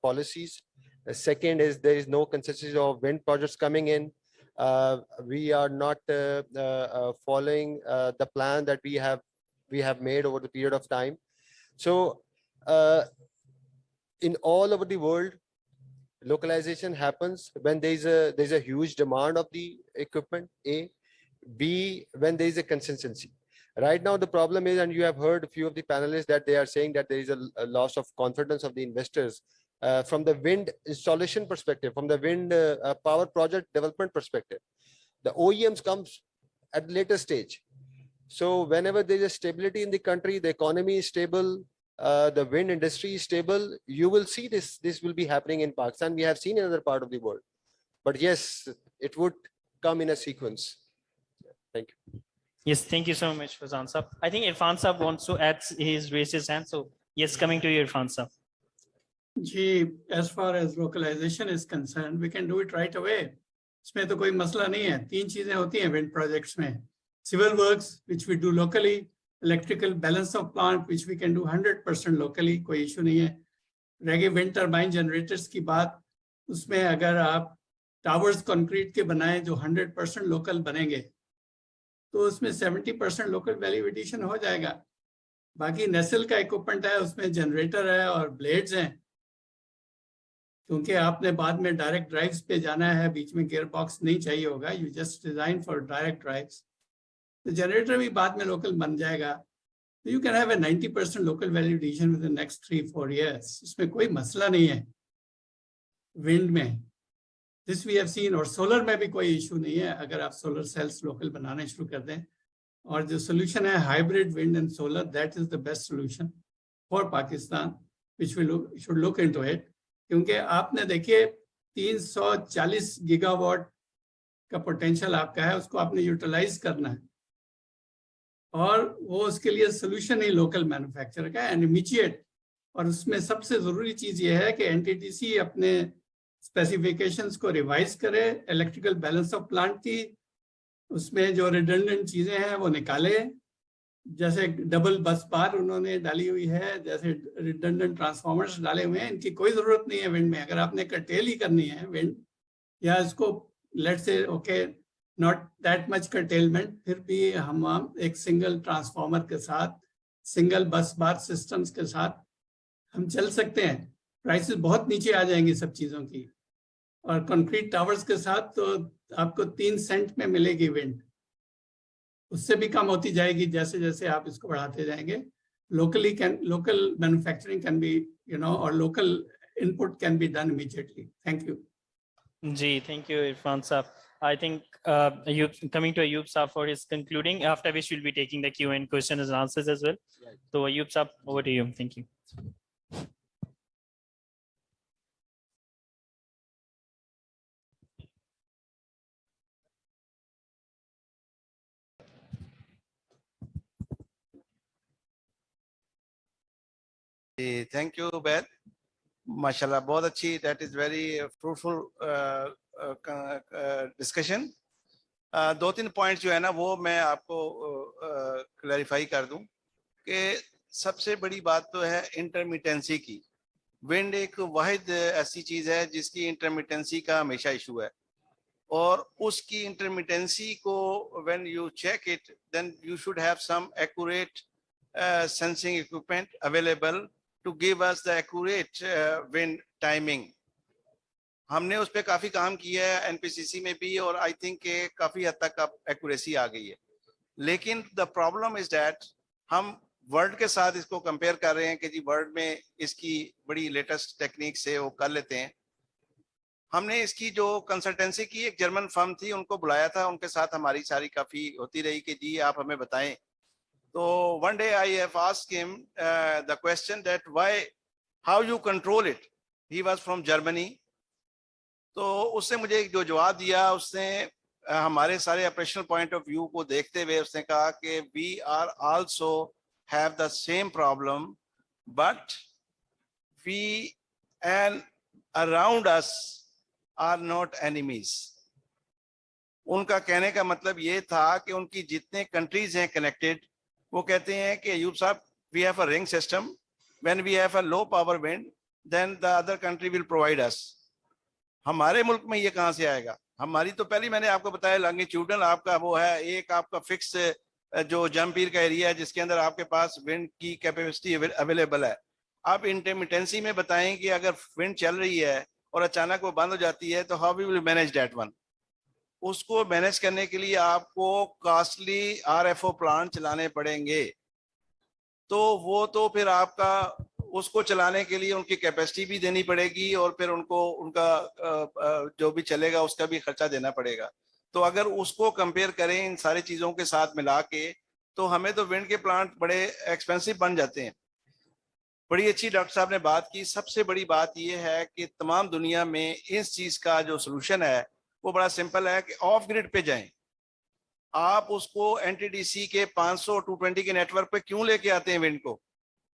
policies. The second is there is no consistency of wind projects coming in. We are not following the plan that we have made over the period of time. So in all over the world, localization happens when there's a huge demand of the equipment, A. B, when there is a consistency. Right now, the problem is, and you have heard a few of the panelists that they are saying that there is a loss of confidence of the investors from the wind installation perspective, from the wind power project development perspective. The OEMs comes at a later stage. So whenever there is a stability in the country, the economy is stable, the wind industry is stable, you will see this will be happening in Pakistan. We have seen in other part of the world. But yes, it would come in a sequence. Thank you. Yes, thank you so much, Fazan Saab. I think Irfan Saab wants to add raise his hand. So yes, coming to you, Irfan Saab. As far as localization is concerned, we can do it right away. इसमें तो कोई मसला नहीं है. 3 चीजें होती हैं wind projects में. Civil works, which we do locally, electrical balance of plant, which we can do 100% locally, कोई issue नहीं है. रह गई wind turbine generators की बात, उसमें अगर आप towers concrete के बनाए जो 100% local बनेंगे, तो उसमें 70% लोकल वैल्यू एडिशन हो जाएगा. बाकी नेसल का इक्विपमेंट है, उसमें जनरेटर है और ब्लेड्स हैं, क्योंकि आपने बाद में डायरेक्ट ड्राइव्स पे जाना है, बीच में गियर बॉक्स नहीं चाहिए होगा. You just design for direct drives. तो जनरेटर भी बाद में लोकल बन जाएगा. तो you can have a 90% local value addition with the next 3-4 years. उसमें कोई मसला नहीं है विंड में. This we have seen. और सोलर में भी कोई इशू नहीं है अगर आप सोलर सेल्स लोकल बनाने शुरू कर दें. और जो सोल्यूशन है hybrid wind and solar, that is the best solution for Pakistan, which we should look into it. क्योंकि आपने देखिए 340 गीगावाट का पोटेंशियल आपका है, उसको आपने यूटिलाइज करना है, और वो उसके लिए सोल्यूशन ही लोकल मैन्युफैक्चर का एंड इमीडिएट. और उसमें सबसे जरूरी चीज ये है कि एनटीटीसी अपने स्पेसिफिकेशंस को रिवाइज करे, इलेक्ट्रिकल बैलेंस ऑफ प्लांट की, उसमें जो रिडंडेंट चीजें हैं वो निकाले. जैसे डबल बस बार उन्होंने डाली हुई है, जैसे रिडंडेंट ट्रांसफार्मर्स डाले हुए हैं, इनकी कोई जरूरत नहीं है विंड में. अगर आपने कर्टेल ही करनी है विंड, या इसको let's say okay not that much curtailment, फिर भी हम एक सिंगल ट्रांसफार्मर के साथ, सिंगल बस बार सिस्टम्स के साथ हम चल सकते हैं। प्राइसेस बहुत नीचे आ जाएंगी सब चीज़ों की, और कंक्रीट टावर्स के साथ तो आपको 3 सेंट में मिलेगी विंड, उससे भी कम होती जाएगी जैसे जैसे आप इसको बढ़ाते जाएंगे। Local manufacturing can be, or local input can be done immediately. Thank you. Ji, thank you, Irfan Saab. I think coming to Ayub Saab for his concluding, after which we'll be taking the Q&A questions and answers as well. So Ayub Saab, over to you. Thank you. Thank you, Beth. माशाल्लाह बहुत अच्छी, that is very fruitful discussion. 2-3 points जो है ना वो मैं आपको clarify कर दूं कि सबसे बड़ी बात तो है इंटरमिटेंसी की। विंड एक वाहिद ऐसी चीज है जिसकी इंटरमिटेंसी का हमेशा इशू है, और उसकी इंटरमिटेंसी को when you check it then you should have some accurate sensing equipment available to give us the accurate wind timing. हमने उस पर काफी काम किया है एनपीसीसी में भी, और आई थिंक के काफी हद तक अब एक्यूरेसी आ गई है। लेकिन द प्रॉब्लम इज दैट हम वर्ल्ड के साथ इसको कंपेयर कर रहे हैं कि जी वर्ल्ड में इसकी बड़ी लेटेस्ट टेक्निक से वो कर लेते हैं। हमने इसकी जो कंसल्टेंसी की, एक जर्मन फर्म थी, उनको बुलाया था, उनके साथ हमारी सारी काफी होती रही कि जी आप हमें बताएं। तो one day I have asked him the question that how you control it. He was from Germany. तो उसने मुझे जो जवाब दिया, उसने हमारे सारे ऑपरेशनल पॉइंट ऑफ व्यू को देखते हुए उसने कहा कि we are also have the same problem, but we and around us are not enemies. उनका कहने का मतलब ये था कि उनकी जितने कंट्रीज हैं कनेक्टेड, वो कहते हैं कि अयूब साहब we have a ring system, when we have a low power wind then the other country will provide us. हमारे मुल्क में ये कहाँ से आएगा? हमारी तो पहले मैंने आपको बताया लॉन्गिट्यूडनल आपका वो है, एक आपका फिक्स जो जमपीर का एरिया है जिसके अंदर आपके पास विंड की कैपेसिटी अवेलेबल है। आप इंटरमिटेंसी में बताएं कि अगर विंड चल रही है और अचानक वो बंद हो जाती है तो how we will manage that one. उसको मैनेज करने के लिए आपको कॉस्टली आरएफओ प्लांट चलाने पड़ेंगे। तो वो तो फिर आपका उसको चलाने के लिए उनकी कैपेसिटी भी देनी पड़ेगी, और फिर उनको उनका जो भी चलेगा उसका भी खर्चा देना पड़ेगा। तो अगर उसको कंपेयर करें इन सारी चीज़ों के साथ मिला के, तो हमें तो विंड के प्लांट बड़े एक्सपेंसिव बन जाते हैं। बड़ी अच्छी डॉक्टर साहब ने बात की। सबसे बड़ी बात यह है कि तमाम दुनिया में इस चीज़ का जो सोल्यूशन है वो बड़ा सिंपल है कि ऑफ ग्रिड पे जाएं। आप उसको एनटीडीसी के 500 220 के नेटवर्क पे क्यों लेके आते हैं विंड को?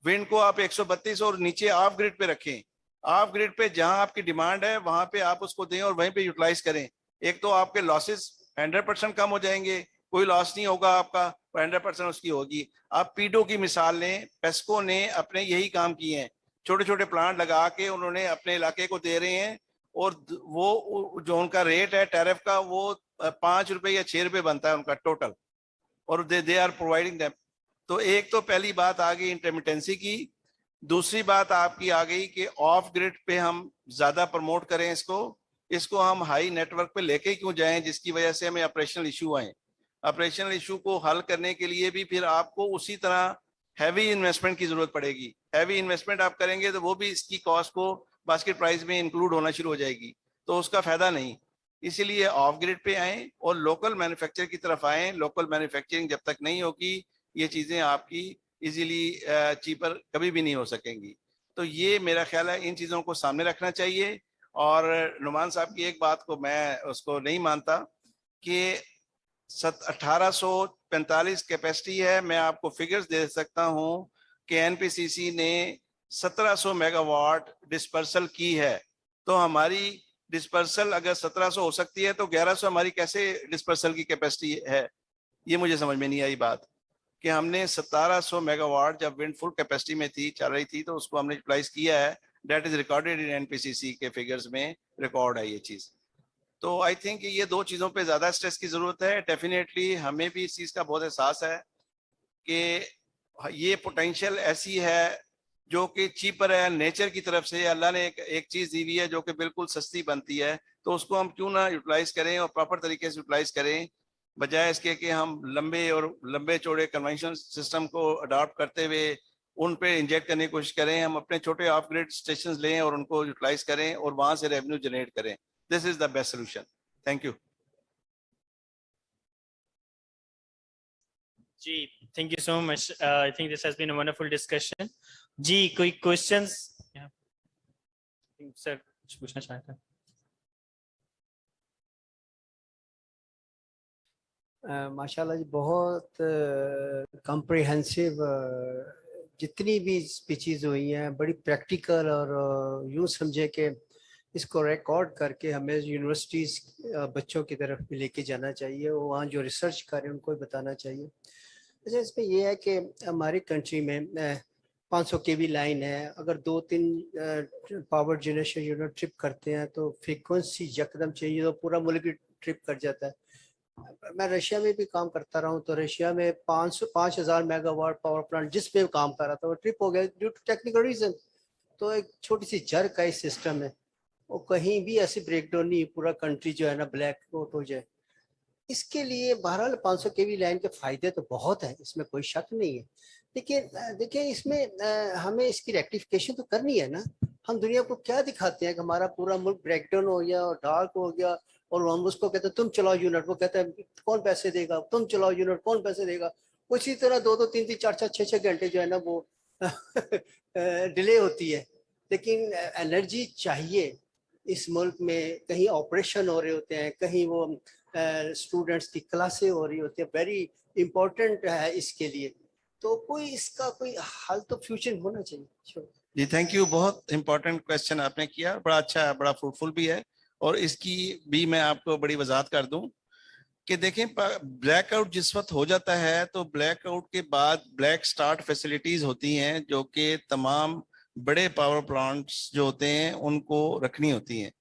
विंड को आप 132 और नीचे ऑफ ग्रिड पे रखें। ऑफ ग्रिड पे जहां आपकी डिमांड है वहां पे आप उसको दें और वहीं पे यूटिलाइज करें। एक तो आपके लॉसेस 100% कम हो जाएंगे, कोई लॉस नहीं होगा आपका, 100% उसकी होगी। आप पीडो की मिसाल लें, पेस्को ने अपने यही काम किए हैं, छोटे छोटे प्लांट लगा के उन्होंने अपने इलाके को दे रहे हैं, और वो जो उनका रेट है टैरिफ का वो 5 रुपए या 6 रुपए बनता है उनका टोटल, और दे आर प्रोवाइडिंग देम। तो एक तो पहली बात आ गई इंटरमिटेंसी की। दूसरी बात आपकी आ गई कि ऑफ ग्रिड पे हम ज्यादा प्रमोट करें इसको हम हाई नेटवर्क पे लेके क्यों जाएं, जिसकी वजह से हमें ऑपरेशनल इशू आए। ऑपरेशनल इशू को हल करने के लिए भी फिर आपको उसी तरह हैवी इन्वेस्टमेंट की जरूरत पड़ेगी। हैवी इन्वेस्टमेंट आप करेंगे तो वो भी इसकी कॉस्ट को बास्केट प्राइस में इंक्लूड होना शुरू हो जाएगी, तो उसका फायदा नहीं। इसीलिए ऑफ ग्रिड पे आएं और लोकल मैन्युफैक्चर की तरफ आएं। लोकल मैन्युफैक्चरिंग जब तक नहीं होगी ये चीजें आपकी इजीली चीपर कभी भी नहीं हो सकेंगी। तो ये मेरा ख्याल है इन चीजों को सामने रखना चाहिए। और नुमान साहब की एक बात को मैं उसको नहीं मानता कि 1845 कैपेसिटी है। मैं आपको फिगर्स दे सकता हूं कि एनपीसीसी ने 1700 मेगावाट डिस्पर्सल की है। तो हमारी डिस्पर्सल अगर 1700 हो सकती है तो 1100 हमारी कैसे डिस्पर्सल की कैपेसिटी है? ये मुझे समझ में नहीं आई बात कि हमने 1700 मेगावाट जब विंड फुल कैपेसिटी में थी, चल रही थी, तो उसको हमने यूटिलाइज किया है। That is recorded in NPCC के फिगर्स में रिकॉर्ड है ये चीज। तो आई थिंक ये दो चीज़ों पे ज़्यादा स्ट्रेस की ज़रूरत है। डेफिनेटली हमें भी इस चीज़ का बहुत एहसास है कि ये पोटेंशियल ऐसी है जो कि चीपर है नेचर की तरफ से। अल्लाह ने एक चीज़ दी हुई है जो कि बिल्कुल सस्ती बनती है, तो उसको हम क्यों ना यूटिलाइज करें और प्रॉपर तरीके से यूटिलाइज करें, बजाय इसके कि हम लंबे चौड़े कन्वेंशनल सिस्टम को अडॉप्ट करते हुए उन पे इंजेक्ट करने की कोशिश करें। हम अपने छोटे ऑफ ग्रिड स्टेशन लें और उनको यूटिलाइज करें और वहां से रेवेन्यू जनरेट करें। This is the best solution. Thank you जी, thank you so much. I think this has been a wonderful discussion. जी, कोई questions? सर कुछ पूछना चाहते हैं? माशाल्लाह जी, बहुत कॉम्प्रिहेंसिव जितनी भी स्पीचेस हुई हैं बड़ी प्रैक्टिकल, और यूँ समझे कि इसको रिकॉर्ड करके हमें यूनिवर्सिटीज़ बच्चों की तरफ भी लेके जाना चाहिए, और वहाँ जो रिसर्च करें उनको भी बताना चाहिए। अच्छा, इसमें यह है कि हमारी कंट्री में 500 kV लाइन है, अगर 2-3 पावर जनरेशन यूनिट ट्रिप करते हैं तो फ्रीक्वेंसी यकदम चेंज हो, पूरा मुल्क ट्रिप कर जाता है। मैं रशिया में भी काम करता रहा हूँ, तो रशिया में 5000 मेगावाट पावर प्लांट जिस पे काम कर रहा था वो ट्रिप हो गया ड्यू टू टेक्निकल रीजन। तो एक छोटी सी जर का ही सिस्टम है, वो कहीं भी ऐसी ब्रेकडाउन नहीं, पूरा कंट्री जो है ना ब्लैक आउट हो जाए। इसके लिए बहरहाल 500 kV लाइन के फायदे तो बहुत है, इसमें कोई शक नहीं है, लेकिन देखिए इसमें हमें इसकी रेक्टिफिकेशन तो करनी है ना। हम दुनिया को क्या दिखाते हैं कि हमारा पूरा मुल्क ब्रेकडाउन हो गया और डार्क हो गया, और हम उसको कहते हैं तुम चलाओ यूनिट, वो कहते हैं कौन पैसे देगा, तुम चलाओ यूनिट, कौन पैसे देगा। उसी तरह 2-2, 3-3, 4-4, 6-6 घंटे जो है ना वो डिले होती है। लेकिन एनर्जी चाहिए इस मुल्क में, कहीं ऑपरेशन हो रहे होते हैं, कहीं वो स्टूडेंट्स की क्लासें हो रही होती है, वेरी इंपॉर्टेंट है इसके लिए। तो कोई इसका कोई हल तो फ्यूचर होना चाहिए। जी, थैंक यू। बहुत इंपॉर्टेंट क्वेश्चन आपने किया, बड़ा अच्छा है, बड़ा फ्रूटफुल भी है, और इसकी भी मैं आपको बड़ी वजाहत कर दूं कि देखें ब्लैकआउट जिस वक्त हो जाता है तो ब्लैकआउट के बाद ब्लैक स्टार्ट फैसिलिटीज होती हैं जो कि तमाम बड़े पावर प्लांट्स जो होते हैं उनको रखनी होती हैं।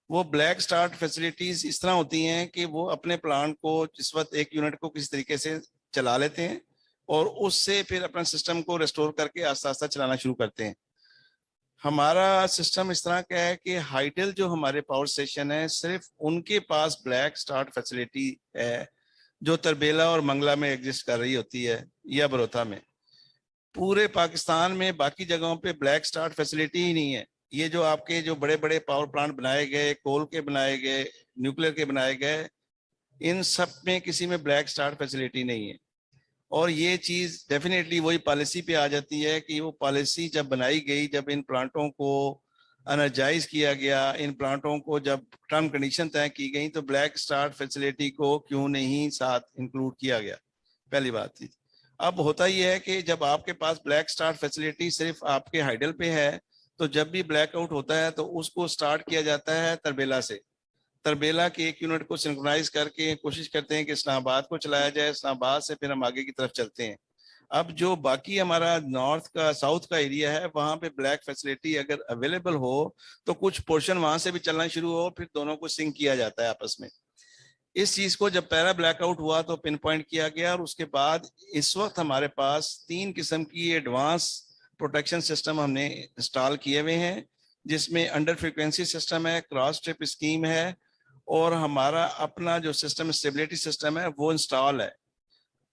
वो ब्लैक स्टार्ट फैसिलिटीज इस तरह होती हैं कि वो अपने प्लांट को जिस वक्त एक यूनिट को किसी तरीके से चला लेते हैं और उससे फिर अपना सिस्टम को रिस्टोर करके आस्ता आस्ता चलाना शुरू करते हैं। हमारा सिस्टम इस तरह का है कि हाइडल जो हमारे पावर स्टेशन है सिर्फ उनके पास ब्लैक स्टार्ट फैसिलिटी है जो तरबेला और मंगला में एग्जिस्ट कर रही होती है या बरोथा में। पूरे पाकिस्तान में बाकी जगहों पे ब्लैक स्टार्ट फैसिलिटी ही नहीं है। ये जो आपके जो बड़े बड़े पावर प्लांट बनाए गए, कोल के बनाए गए, न्यूक्लियर के बनाए गए, इन सब में किसी में ब्लैक स्टार्ट फैसिलिटी नहीं है। और ये चीज डेफिनेटली वही पॉलिसी पे आ जाती है कि वो पॉलिसी जब बनाई गई, जब इन प्लांटों को एनर्जाइज किया गया, इन प्लांटों को जब टर्म कंडीशन तय की गई, तो ब्लैक स्टार्ट फैसिलिटी को क्यों नहीं साथ इंक्लूड किया गया, पहली बात थी। अब होता ही है कि जब आपके पास ब्लैक स्टार्ट फैसिलिटी सिर्फ आपके हाइडल पे है, तो जब भी ब्लैकआउट होता है तो उसको स्टार्ट किया जाता है तरबेला से। तरबेला के एक यूनिट को सिंक्रोनाइज करके कोशिश करते हैं कि इस्लामाबाद को चलाया जाए, इस्लामाबाद से फिर हम आगे की तरफ चलते हैं। अब जो बाकी हमारा नॉर्थ का साउथ का एरिया है वहां पे ब्लैक फैसिलिटी अगर अवेलेबल हो तो कुछ पोर्शन वहां से भी चलना शुरू हो, फिर दोनों को सिंक किया जाता है आपस में। इस चीज को जब पहला ब्लैकआउट हुआ तो पिन पॉइंट किया गया, और उसके बाद इस वक्त हमारे पास 3 किस्म की एडवांस प्रोटेक्शन सिस्टम हमने इंस्टॉल किए हुए हैं, जिसमें अंडर फ्रीक्वेंसी सिस्टम है, क्रॉस ट्रिप स्कीम है, और हमारा अपना जो सिस्टम स्टेबिलिटी सिस्टम है वो इंस्टॉल है।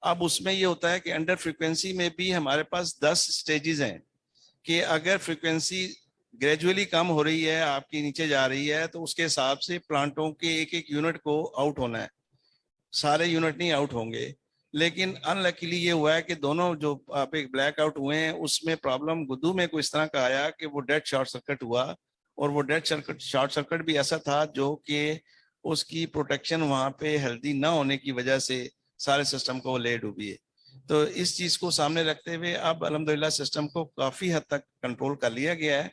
अब उसमें ये होता है कि अंडर फ्रीक्वेंसी में भी हमारे पास 10 स्टेजेस हैं कि अगर फ्रीक्वेंसी ग्रेजुअली कम हो रही है, आपकी नीचे जा रही है, तो उसके हिसाब से प्लांटों के एक एक यूनिट को आउट होना है। सारे यूनिट नहीं आउट होंगे, लेकिन अनलकीली ये हुआ है कि दोनों जो आप एक ब्लैक आउट हुए हैं उसमें प्रॉब्लम गुद्दू में कोई इस तरह का आया कि वो डेड शॉर्ट सर्किट हुआ, और वो डेड शॉर्ट सर्किट भी ऐसा था जो कि उसकी प्रोटेक्शन वहाँ पे हेल्दी ना होने की वजह से सारे सिस्टम को ले डूबी है। तो इस चीज़ को सामने रखते हुए अब अल्हम्दुलिल्लाह सिस्टम को काफ़ी हद तक कंट्रोल कर लिया गया है।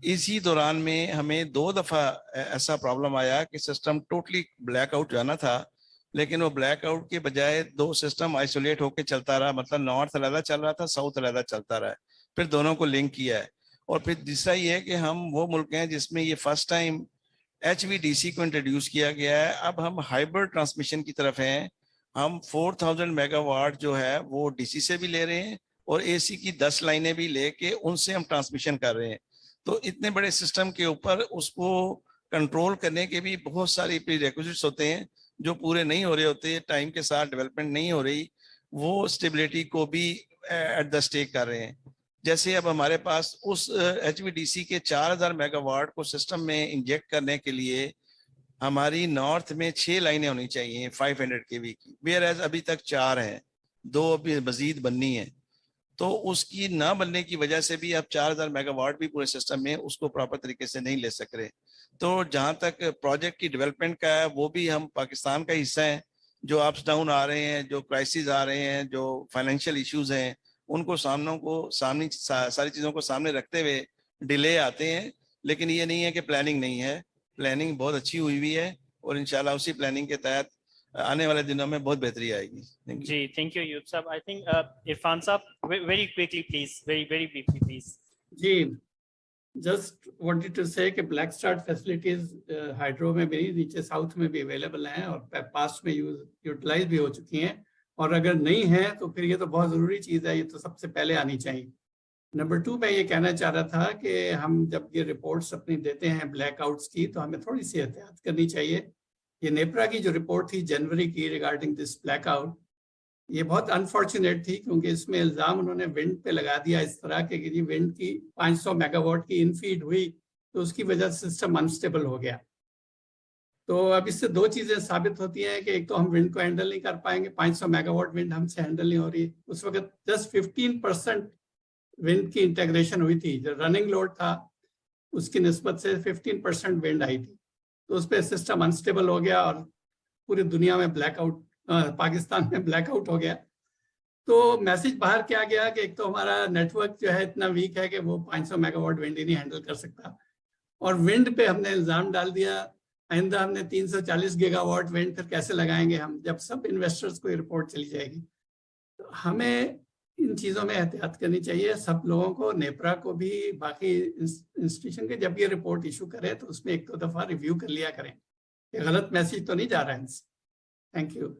इसी दौरान में हमें 2 दफ़ा ऐसा प्रॉब्लम आया कि सिस्टम टोटली ब्लैकआउट जाना था, लेकिन वो ब्लैकआउट के बजाय 2 सिस्टम आइसोलेट होकर चलता रहा, मतलब नॉर्थ अलहदा चल रहा था, साउथ अलहदा चलता रहा है, फिर दोनों को लिंक किया है। और फिर तीसरा ये है कि हम वो मुल्क हैं जिसमें ये फर्स्ट टाइम HVDC को इंट्रोड्यूस किया गया है। अब हम हाइब्रिड ट्रांसमिशन की तरफ हैं। हम 4000 मेगावाट जो है वो DC से भी ले रहे हैं और AC की 10 लाइनें भी लेके उनसे हम ट्रांसमिशन कर रहे हैं। तो इतने बड़े सिस्टम के ऊपर उसको कंट्रोल करने के भी बहुत सारी प्रीरेक्विजिट्स होते हैं जो पूरे नहीं हो रहे होते, टाइम के साथ डेवलपमेंट नहीं हो रही, वो स्टेबिलिटी को भी एट द स्टेक कर रहे हैं। जैसे अब हमारे पास उस HVDC के 4000 मेगावाट को सिस्टम में इंजेक्ट करने के लिए हमारी नॉर्थ में 6 लाइनें होनी चाहिए 500 kV की, वेयर एज अभी तक 4 हैं, 2 अभी मजीद बननी है। तो उसकी ना बनने की वजह से भी अब 4000 मेगावाट भी पूरे सिस्टम में उसको प्रॉपर तरीके से नहीं ले सक रहे। तो जहाँ तक प्रोजेक्ट की डेवलपमेंट का है वो भी हम पाकिस्तान का हिस्सा है। जो अप्स डाउन आ रहे हैं, जो क्राइसिस आ रहे हैं, जो फाइनेंशियल इश्यूज हैं, उनको सारी चीज़ों को सामने रखते हुए डिले आते हैं। लेकिन ये नहीं है कि प्लानिंग नहीं है, प्लानिंग बहुत अच्छी हुई हुई है और इंशाल्लाह उसी प्लानिंग के तहत आने वाले दिनों में बहुत बेहतरी आएगी। जी, थैंक यू यूब साहब। आई थिंक इरफान साहब very quickly please, very briefly please. जी, जस्ट वांटेड टू से कि ब्लैक स्टार्ट फैसिलिटीज हाइड्रो में भी नीचे साउथ में भी अवेलेबल हैं और पास्ट में यूटिलाइज भी हो चुकी हैं, और अगर नहीं है तो फिर ये तो बहुत ज़रूरी चीज़ है, ये तो सबसे पहले आनी चाहिए। नंबर 2 मैं ये कहना चाह रहा था कि हम जब ये रिपोर्ट्स अपनी देते हैं ब्लैकआउट्स की तो हमें थोड़ी सी एहतियात करनी चाहिए। ये नेपरा की जो रिपोर्ट थी जनवरी की रिगार्डिंग दिस ब्लैकआउट, ये बहुत अनफॉर्चुनेट थी क्योंकि इसमें इल्ज़ाम उन्होंने विंड पे लगा दिया इस तरह के कि जी विंड की 500 मेगावाट की इनफीड हुई तो उसकी वजह से सिस्टम अनस्टेबल हो गया। तो अब इससे 2 चीज़ें साबित होती हैं कि एक तो हम विंड को हैंडल नहीं कर पाएंगे, 500 मेगावाट विंड हमसे हैंडल नहीं हो रही। उस वक्त जस्ट 15% विंड की इंटेग्रेशन हुई थी, जो रनिंग लोड था उसकी निस्बत से 15% विंड आई थी, तो उस पर सिस्टम अनस्टेबल हो गया और पूरी दुनिया में ब्लैकआउट, पाकिस्तान में ब्लैकआउट हो गया। तो मैसेज बाहर क्या गया कि एक तो हमारा नेटवर्क जो है इतना वीक है कि वो 500 मेगावाट विंड ही नहीं हैंडल कर सकता, और विंड पे हमने इल्ज़ाम डाल दिया आइंदा हमने 340 गीगावाट विंड फिर कैसे लगाएंगे हम, जब सब इन्वेस्टर्स को ये रिपोर्ट चली जाएगी। तो हमें इन चीज़ों में एहतियात करनी चाहिए, सब लोगों को, नेपरा को भी, बाकी इंस्टीट्यूशन के जब ये रिपोर्ट इशू करें तो उसमें 1-2 दफ़ा रिव्यू कर लिया करें, ये गलत मैसेज तो नहीं जा रहा है इनसे। Thank you.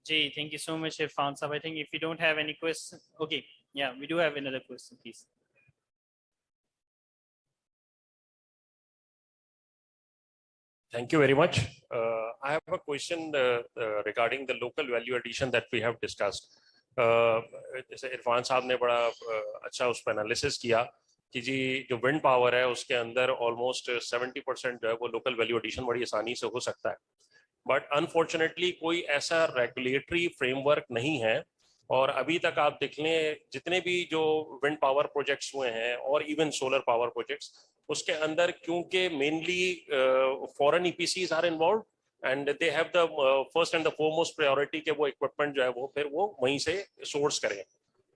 जी, thank you so much, Irfan Saab. I think if you don't have any question, okay, yeah, we do have another question, please. Thank you very much. I have a question regarding the local value addition that we have discussed. जैसे इरफान साहब ने बड़ा अच्छा उस पर analysis किया कि जी जो विंड पावर है उसके अंदर ऑलमोस्ट 70% जो है वो लोकल वैल्यू एडिशन बड़ी आसानी से हो सकता है, बट अनफॉर्चुनेटली कोई ऐसा रेगुलेटरी फ्रेमवर्क नहीं है। और अभी तक आप देख लें जितने भी जो विंड पावर प्रोजेक्ट्स हुए हैं और इवन सोलर पावर प्रोजेक्ट्स, उसके अंदर क्योंकि mainly foreign EPCs are involved and they have the first and the foremost priority के वो इक्विपमेंट जो है वो फिर वो वहीं से सोर्स करें।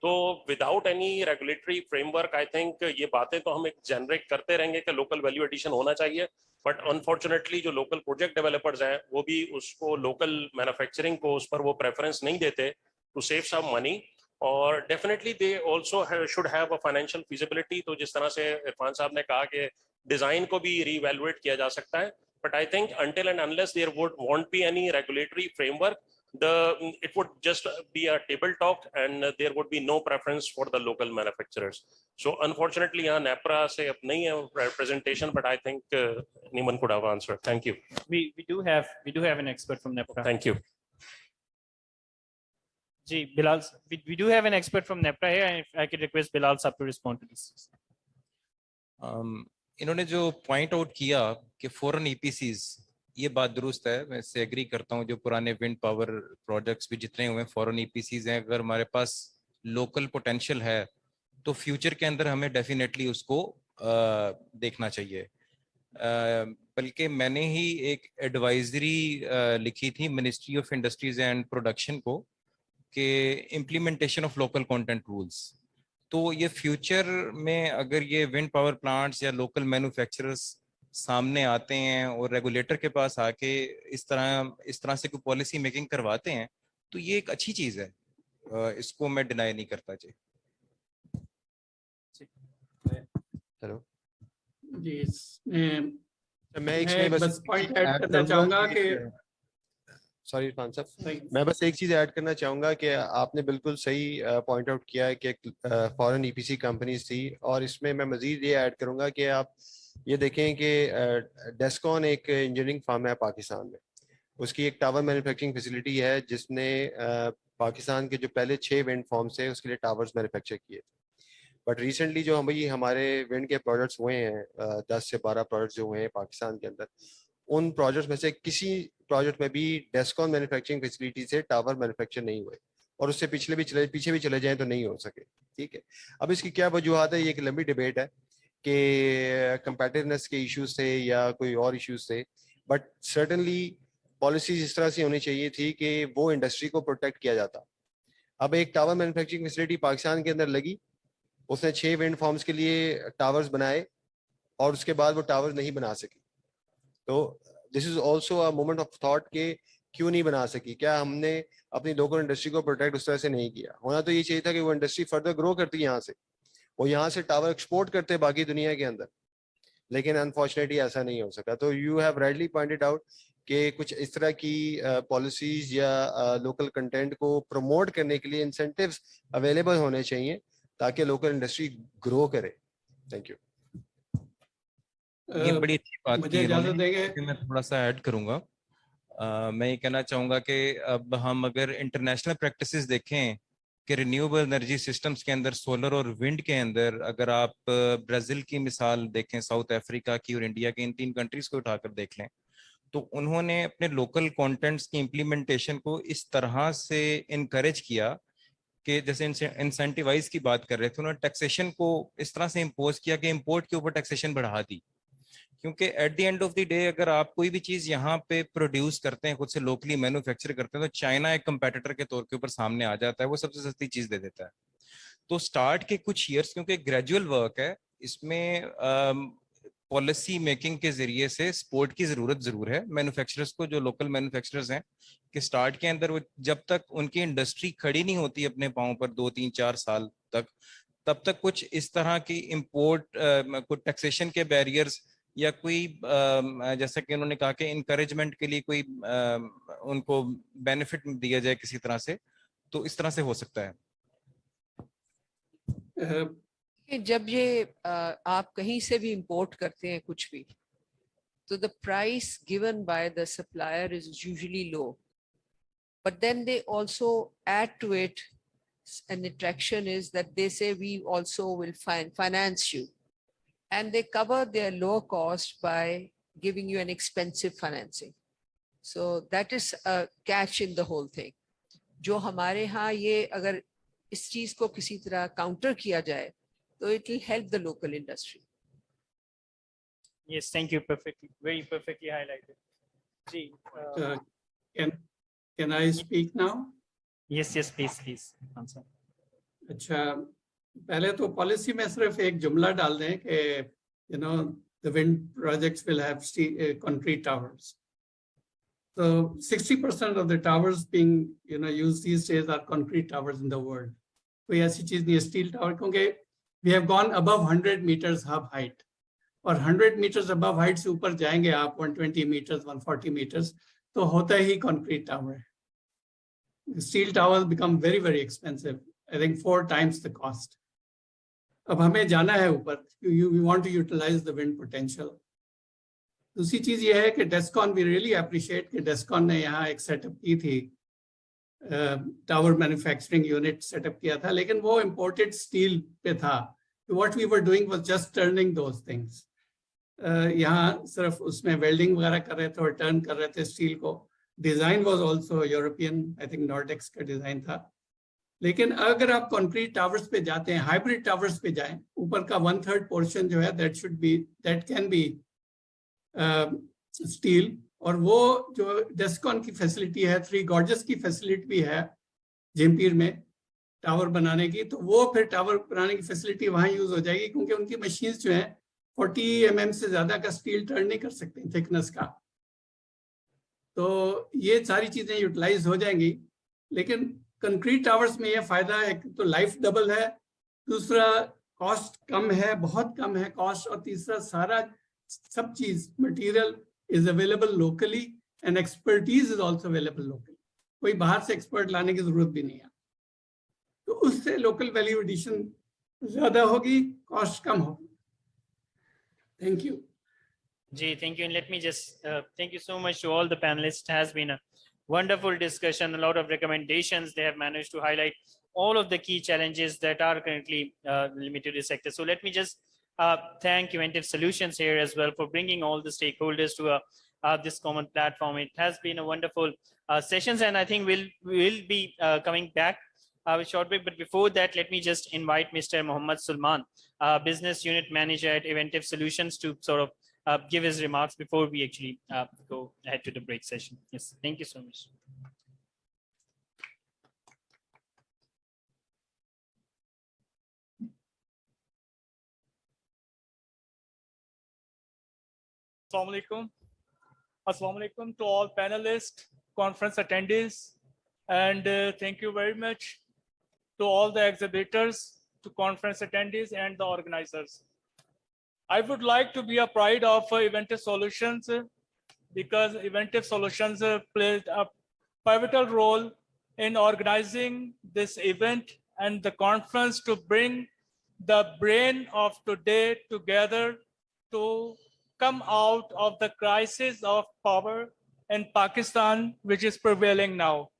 तो without any regulatory framework I think ये बातें तो हम एक जनरेट करते रहेंगे कि लोकल वैल्यू एडिशन होना चाहिए, बट अनफॉर्चुनेटली जो लोकल प्रोजेक्ट डेवलपर्स हैं वो भी उसको लोकल मैन्युफैक्चरिंग को उस पर वो प्रेफरेंस नहीं देते टू सेव सम मनी, और definitely they also should have a financial feasibility. तो जिस तरह से इरफान साहब ने कहा कि डिजाइन को भी रीवैल्यूएट किया जा सकता है, but I think until and unless there won't be any regulatory framework, it would just be a table talk and there would be no preference for the local manufacturers. So unfortunately यहाँ NEPRA से अब नहीं है representation, but I think anyone could have answered. Thank you. We do have an expert from NEPRA. Thank you. Ji Bilal, we do have an expert from NEPRA here, and if I could request Bilal Saab to respond to this. इन्होंने जो point out किया कि foreign ईपीसीज, ये बात दुरुस्त है, मैं इससे एग्री करता हूँ। जो पुराने विंड पावर प्रोजेक्ट्स भी जितने हुए फॉरेन ईपीसीज हैं, अगर हमारे पास लोकल पोटेंशियल है तो फ्यूचर के अंदर हमें डेफिनेटली उसको देखना चाहिए। बल्कि मैंने ही एक एडवाइजरी लिखी थी ministry of industries and production को कि implementation of local content rules. तो ये फ्यूचर में अगर ये विंड पावर प्लांट्स या लोकल मैन्युफैक्चरर्स सामने आते हैं और रेगुलेटर के पास आके इस तरह से कोई पॉलिसी मेकिंग करवाते हैं तो ये एक अच्छी चीज है, इसको मैं डिनाई नहीं करता। जी हेलो जी, इसमें मैं एक मैं बस पॉइंट ऐड करना चाहूंगा कि सॉरी इरफान साहब, मैं बस एक चीज ऐड करना चाहूंगा कि आपने बिल्कुल सही पॉइंट आउट किया है कि फॉरेन ईपीसी कंपनीज थी, और इसमें मैं मजीद ये ऐड करूंगा कि आप ये देखें कि डेस्कॉन एक इंजीनियरिंग फर्म है पाकिस्तान में, उसकी एक टावर मैन्युफैक्चरिंग फैसिलिटी है जिसने पाकिस्तान के जो पहले 6 विंड फार्म्स थे उसके लिए टावर्स मैन्युफैक्चर किए थे। बट रिसेंटली जो हमारे विंड के प्रोजेक्ट्स हुए हैं, 10 से 12 प्रोजेक्ट्स जो हुए हैं पाकिस्तान के अंदर, उन प्रोजेक्ट्स में से किसी प्रोजेक्ट में भी डेस्कॉन मैन्युफैक्चरिंग फैसिलिटी से टावर मैन्युफैक्चर नहीं हुए, और उससे पीछे भी चले जाएं तो नहीं हो सके। ठीक है, अब इसकी क्या वजूहत है, ये एक लंबी डिबेट है कि कंपेटिटिवनेस के इश्यूज थे या कोई और इश्यूज थे, बट सर्टेनली पॉलिसीज इस तरह से होनी चाहिए थी कि वो इंडस्ट्री को प्रोटेक्ट किया जाता। अब एक टावर मैन्युफैक्चरिंग फैसिलिटी पाकिस्तान के अंदर लगी, उसने 6 विंड फार्म्स के लिए टावर्स बनाए और उसके बाद वो टावर्स नहीं बना सकी। तो this is also a moment of thought कि क्यों नहीं बना सकी, क्या हमने अपनी लोकल इंडस्ट्री को प्रोटेक्ट उस तरह से नहीं किया। होना तो ये चाहिए था कि वो इंडस्ट्री फर्दर ग्रो करती यहाँ से, वो यहाँ से टावर एक्सपोर्ट करते बाकी दुनिया के अंदर, लेकिन अनफॉर्चुनेटली ऐसा नहीं हो सका। तो you have rightly pointed out कि कुछ इस तरह की पॉलिसीज या लोकल कंटेंट को प्रमोट करने के लिए इंसेंटिव्स अवेलेबल होने चाहिए ताकि लोकल इंडस्ट्री ग्रो करे। Thank you. ये बड़ी अच्छी बात मुझे की इजाजत इन्होंने, देंगे? कि मैं थोड़ा सा ऐड करूंगा। मैं ये कहना चाहूंगा कि अब हम अगर इंटरनेशनल प्रैक्टिसेस देखें कि रिन्यूएबल एनर्जी सिस्टम्स के अंदर सोलर और विंड के अंदर, अगर आप ब्राजील की मिसाल देखें, साउथ अफ्रीका की और इंडिया की, इन 3 कंट्रीज को उठाकर देख लें, तो उन्होंने अपने लोकल कंटेंट्स की इम्प्लीमेंटेशन को इस तरह से इनकरेज किया कि जैसे इंसेंटिवाइज की बात कर रहे थे, उन्होंने टैक्सेशन को इस तरह से इम्पोज किया कि इंपोर्ट के ऊपर टैक्सेशन बढ़ा दी। क्योंकि at the end of the day अगर आप कोई भी चीज यहाँ पे प्रोड्यूस करते हैं, खुद से लोकली मैन्युफैक्चर करते हैं, तो चाइना एक कंपेटिटर के तौर के ऊपर सामने आ जाता है, वो सबसे सस्ती चीज दे देता है। तो स्टार्ट के कुछ ईयर्स, क्योंकि ग्रेजुअल वर्क है, इसमें पॉलिसी मेकिंग के जरिए से सपोर्ट की जरूरत जरूर है मैन्युफैक्चरर्स को, जो लोकल मैन्युफैक्चरर्स हैं, कि स्टार्ट के अंदर वो जब तक उनकी इंडस्ट्री खड़ी नहीं होती अपने पांव पर 2-3-4 साल तक, तब तक कुछ इस तरह की इम्पोर्ट कुछ टैक्सेशन के बैरियर्स या कोई जैसा कि उन्होंने कहा कि इनकरेजमेंट के लिए कोई उनको बेनिफिट दिया जाए किसी तरह से, तो इस तरह से हो सकता है। कि जब ये आप कहीं से भी इंपोर्ट करते हैं कुछ भी, तो the price given by the supplier is usually low, but then they also add to it an attraction is that they say we also will finance you, and they cover their low cost by giving you an expensive financing. So that is a catch in the whole thing. जो हमारे यहाँ ये अगर इस चीज को किसी तरह काउंटर किया जाए तो it will help the local industry. Yes, thank you. Perfectly, very perfectly highlighted. See, Can I speak now? Yes, please answer. अच्छा, पहले तो पॉलिसी में सिर्फ एक जुमला डाल दें कि the wind projects will have concrete towers. So 60% of the towers being used these days are concrete towers in the world. कोई ऐसी चीज नहीं है स्टील टावर, क्योंकि we have gone above 100 meters hub height, और 100 meters above height से ऊपर जाएंगे आप 120 meters, 140 meters, तो होता ही concrete tower है. Steel towers become very, very expensive. I think 4 times the cost. अब हमें जाना है ऊपर. We want to utilize the wind potential. दूसरी चीज ये है कि डेस्कॉन, we really appreciate कि डेस्कॉन ने यहाँ एक सेटअप की थी, टावर मैन्युफैक्चरिंग यूनिट सेटअप किया था, लेकिन वो इम्पोर्टेड स्टील पे था. What we were doing was just turning those things. यहाँ सिर्फ उसमें वेल्डिंग वगैरह कर रहे थे और टर्न कर रहे थे स्टील को. Design was also European, I think Nordex का डिजाइन था. लेकिन अगर आप कंक्रीट टावर्स पे जाते हैं, हाइब्रिड टावर्स पे जाएं, ऊपर का 1/3 पोर्शन जो है दैट कैन बी स्टील, और वो जो डेस्कॉन की फैसिलिटी है, 3 गॉर्जस की फैसिलिटी भी है जिम्पीर में टावर बनाने की, तो वो फिर टावर बनाने की फैसिलिटी वहाँ यूज हो जाएगी, क्योंकि उनकी मशीन्स जो हैं 40 mm से ज्यादा का स्टील टर्न नहीं कर सकते थिकनेस का. तो ये सारी चीजें यूटिलाइज हो जाएंगी. लेकिन कंक्रीट टावर्स में ये फायदा है कि तो लाइफ डबल है, दूसरा कॉस्ट कम है, बहुत कम है कॉस्ट, और तीसरा सारा सब चीज material is available locally and expertise is also available locally. कोई बाहर से एक्सपर्ट लाने की जरूरत भी नहीं है, तो उससे लोकल वैल्यू एडिशन ज्यादा होगी, कॉस्ट कम होगी. Thank you. Jay, thank you. And let me just thank you so much to all the panelists. It has been a wonderful discussion, a lot of recommendations. They have managed to highlight all of the key challenges that are currently limited to the sector. So let me just thank Inventive Solutions here as well for bringing all the stakeholders to this common platform. It has been a wonderful sessions, and I think we'll be coming back with short break. But before that, let me just invite Mr. Mohammad Sulman, Business Unit Manager at Inventive Solutions, to sort of give his remarks before we actually go ahead to the break session. Yes, thank you so much. Assalamu alaikum to all panelists, conference attendees, and thank you very much to all the exhibitors, to conference attendees and the organizers. I would like to be a pride of Inventive Solutions because Inventive Solutions played a pivotal role in organizing this event and the conference to bring the brain of today together to come out of the crisis of power in Pakistan, which is prevailing now.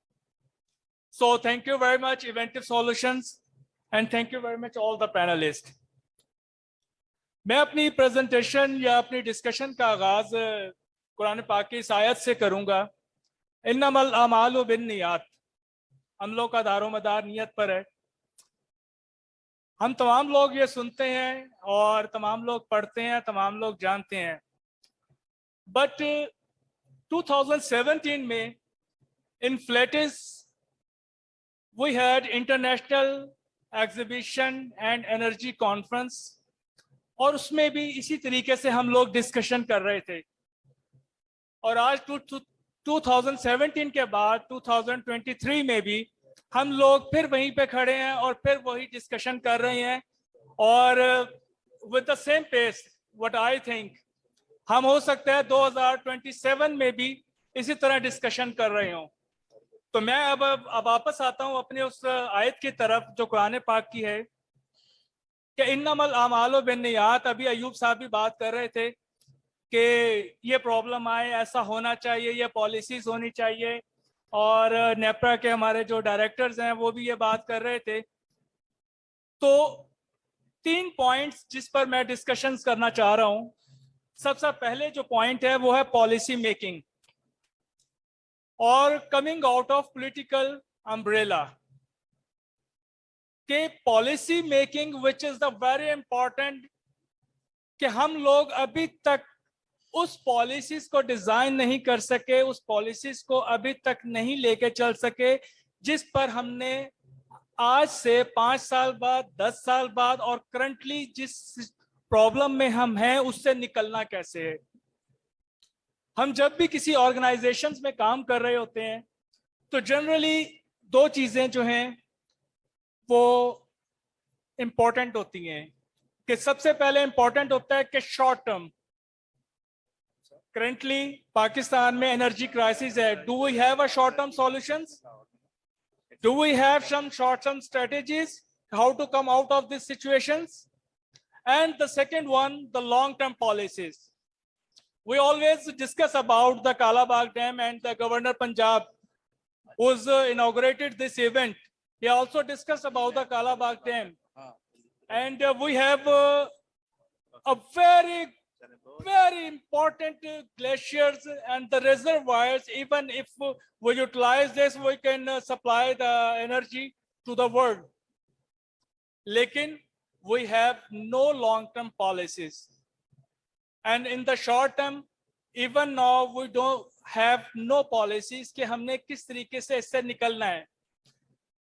So thank you very much, Inventive Solutions, and thank you very much all the panelists. मैं अपनी presentation या अपनी discussion का आगाज कुरान पाक की इस आयत से करूंगा. इन्नमल अमालु बिन्नियात, अमलों का दारोमदार नियत पर है. हम तमाम लोग ये सुनते हैं और तमाम लोग पढ़ते हैं, तमाम लोग जानते हैं, बट 2017 में इन फ्लेटिस we had international exhibition and energy conference, और उसमें भी इसी तरीके से हम लोग डिस्कशन कर रहे थे. और आज 2017 के बाद 2023 में भी हम लोग फिर वहीं पे खड़े हैं और फिर वही डिस्कशन कर रहे हैं. और with the same pace what I think हम हो सकता है 2027 में भी इसी तरह डिस्कशन कर रहे हों. तो मैं अब वापस आता हूं अपने उस आयत की तरफ जो कुरान पाक की है कि इन्नमल आमालो बिन्नियात. अभी अयूब साहब भी बात कर रहे थे कि ये प्रॉब्लम आए, ऐसा होना चाहिए, ये पॉलिसीज होनी चाहिए, और नेपरा के हमारे जो डायरेक्टर्स हैं वो भी ये बात कर रहे थे. तो 3 पॉइंट्स जिस पर मैं डिस्कशंस करना चाह रहा हूं. सबसे पहले जो पॉइंट है वो है पॉलिसी मेकिंग और coming out of political umbrella. कि policy making which is the very important, कि हम लोग अभी तक उस पॉलिसीज को डिजाइन नहीं कर सके, उस पॉलिसीज को अभी तक नहीं लेके चल सके जिस पर हमने आज से 5 साल बाद, 10 साल बाद और करंटली जिस प्रॉब्लम में हम हैं उससे निकलना कैसे है. हम जब भी किसी ऑर्गेनाइजेशंस में काम कर रहे होते हैं तो जनरली 2 चीजें जो हैं वो इंपॉर्टेंट होती हैं. कि सबसे पहले इंपॉर्टेंट होता है कि शॉर्ट टर्म, करंटली पाकिस्तान में एनर्जी क्राइसिस है. Do we have a short term solutions? Do we have some short term strategies how to come out of this situations? And the second one, the long-term policies. We always discuss about the Kalabagh Dam, and the Governor Punjab, who's inaugurated this event, he also discussed about the Kalabagh Dam. And we have a very important glaciers and the reservoirs. Even if we utilize this, we can supply the energy to the world. Lekin we have no long-term policies, and in the short term, even now we don't have no policies कि हमने किस तरीके से इससे निकलना है.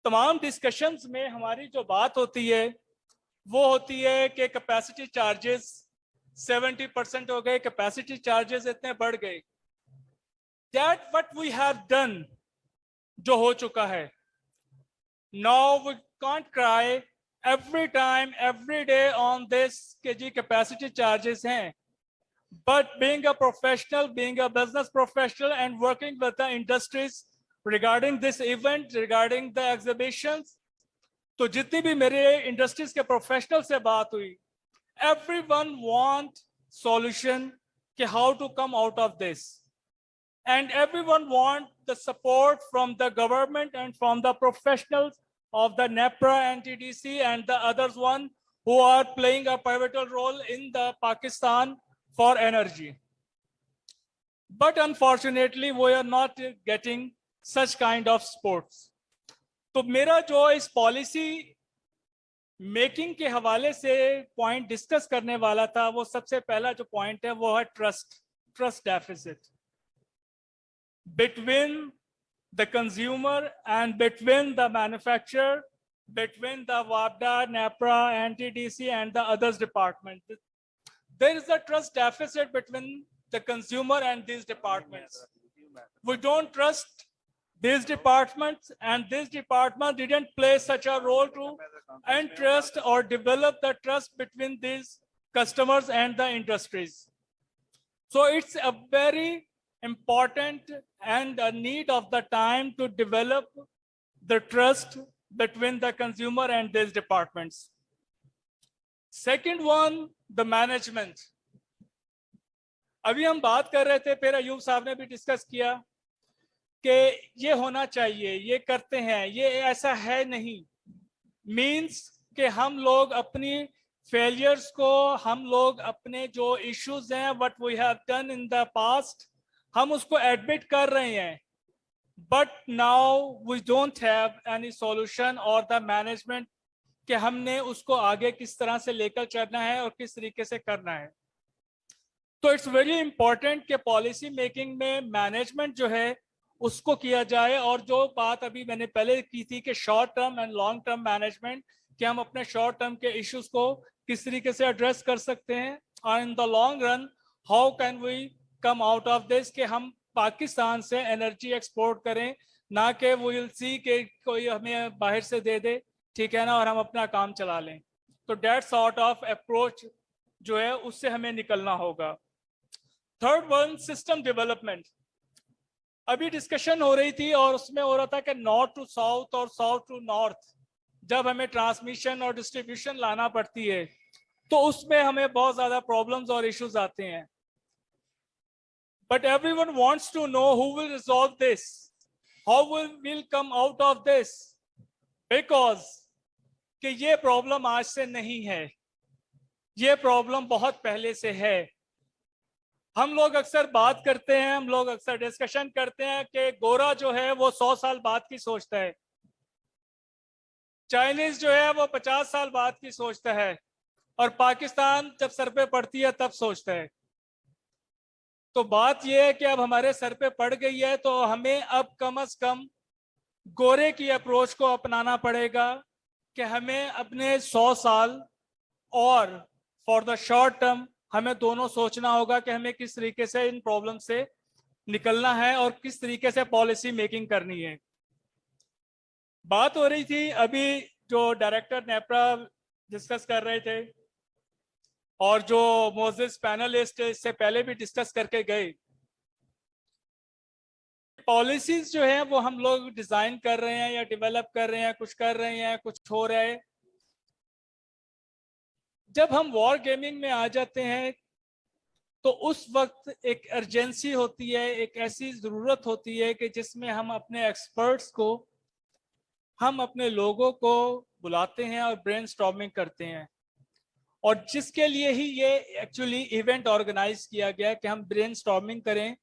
तमाम discussions में हमारी जो बात होती है वो होती है कि कैपेसिटी चार्जेस 70% हो गए, कैपेसिटी चार्जेस इतने बढ़ गए. That what we have done जो हो चुका है. Now we can't cry every time, every day on this कि जी कैपेसिटी चार्जेस हैं, But being a professional, being a business professional and working with the industries regarding this event, regarding the exhibitions, तो जितनी भी मेरे industries के professional से बात हुई, everyone want solution कि how to come out of this. And everyone want the support from the government and from the professionals of the NEPRA, NTDC and the others one who are playing a pivotal role in the Pakistan for energy. But unfortunately, we are not getting such kind of sports. तो मेरा जो इस policy making के हवाले से point discuss करने वाला था, वो सबसे पहला जो पॉइंट है वो है trust deficit between the consumer and between the manufacturer, between the WAPDA, NEPRA, NTDC and the others department. There is a trust deficit between the consumer and these departments. We don't trust these departments, and this department didn't play such a role to entrust or develop the trust between these customers and the industries. So it's a very important and a need of the time to develop the trust between the consumer and these departments. Second one, the management. अभी हम बात कर रहे थे, फिर अयूब साहब ने भी डिस्कस किया कि ये होना चाहिए, ये करते हैं, ये ऐसा है नहीं, मीन्स कि हम लोग अपनी failures को, हम लोग अपने जो issues हैं, what we have done in the past, हम उसको admit कर रहे हैं, but now we don't have any solution or the management कि हमने उसको आगे किस तरह से लेकर चलना है और किस तरीके से करना है. तो it's very important कि policy making में management जो है उसको किया जाए. और जो बात अभी मैंने पहले की थी कि short term and long term management, कि हम अपने short term के issues को किस तरीके से address कर सकते हैं, और in the long run how can we come out of this कि हम पाकिस्तान से एनर्जी एक्सपोर्ट करें, ना कि वो विल सी कि कोई हमें बाहर से दे दे, ठीक है ना, और हम अपना काम चला लें. तो दैट सॉर्ट ऑफ अप्रोच जो है उससे हमें निकलना होगा. Third one, system development. अभी डिस्कशन हो रही थी और उसमें हो रहा था कि नॉर्थ टू साउथ और साउथ टू नॉर्थ जब हमें ट्रांसमिशन और डिस्ट्रीब्यूशन लाना पड़ती है तो उसमें हमें बहुत ज्यादा प्रॉब्लम्स और इश्यूज आते हैं. But everyone wants to know who will resolve this, how we'll come out of this, because कि ये प्रॉब्लम आज से नहीं है, ये प्रॉब्लम बहुत पहले से है. हम लोग अक्सर बात करते हैं, हम लोग अक्सर डिस्कशन करते हैं कि गोरा जो है वो 100 साल बाद की सोचता है, चाइनीज जो है वो 50 साल बाद की सोचता है, और पाकिस्तान जब सर पे पड़ती है तब सोचता है. तो बात यह है कि अब हमारे सर पे पड़ गई है, तो हमें अब कम से कम गोरे की अप्रोच को अपनाना पड़ेगा कि हमें अपने 100 साल और फॉर द शॉर्ट टर्म हमें दोनों सोचना होगा कि हमें किस तरीके से इन प्रॉब्लम से निकलना है और किस तरीके से पॉलिसी मेकिंग करनी है. बात हो रही थी अभी जो डायरेक्टर नेप्रा डिस्कस कर रहे थे और जो मोजेस पैनलिस्ट इससे पहले भी डिस्कस करके गए. पॉलिसीज जो हैं वो हम लोग डिजाइन कर रहे हैं या डेवलप कर रहे हैं, कुछ कर रहे हैं, कुछ हो रहा है. जब हम वॉर गेमिंग में आ जाते हैं तो उस वक्त एक अर्जेंसी होती है, एक ऐसी जरूरत होती है कि जिसमें हम अपने एक्सपर्ट्स को, हम अपने लोगों को बुलाते हैं और ब्रेनस्टॉर्मिंग करते हैं. और जिसके लिए ही ये एक्चुअली इवेंट ऑर्गेनाइज किया गया कि हम ब्रेनस्टॉर्मिंग करें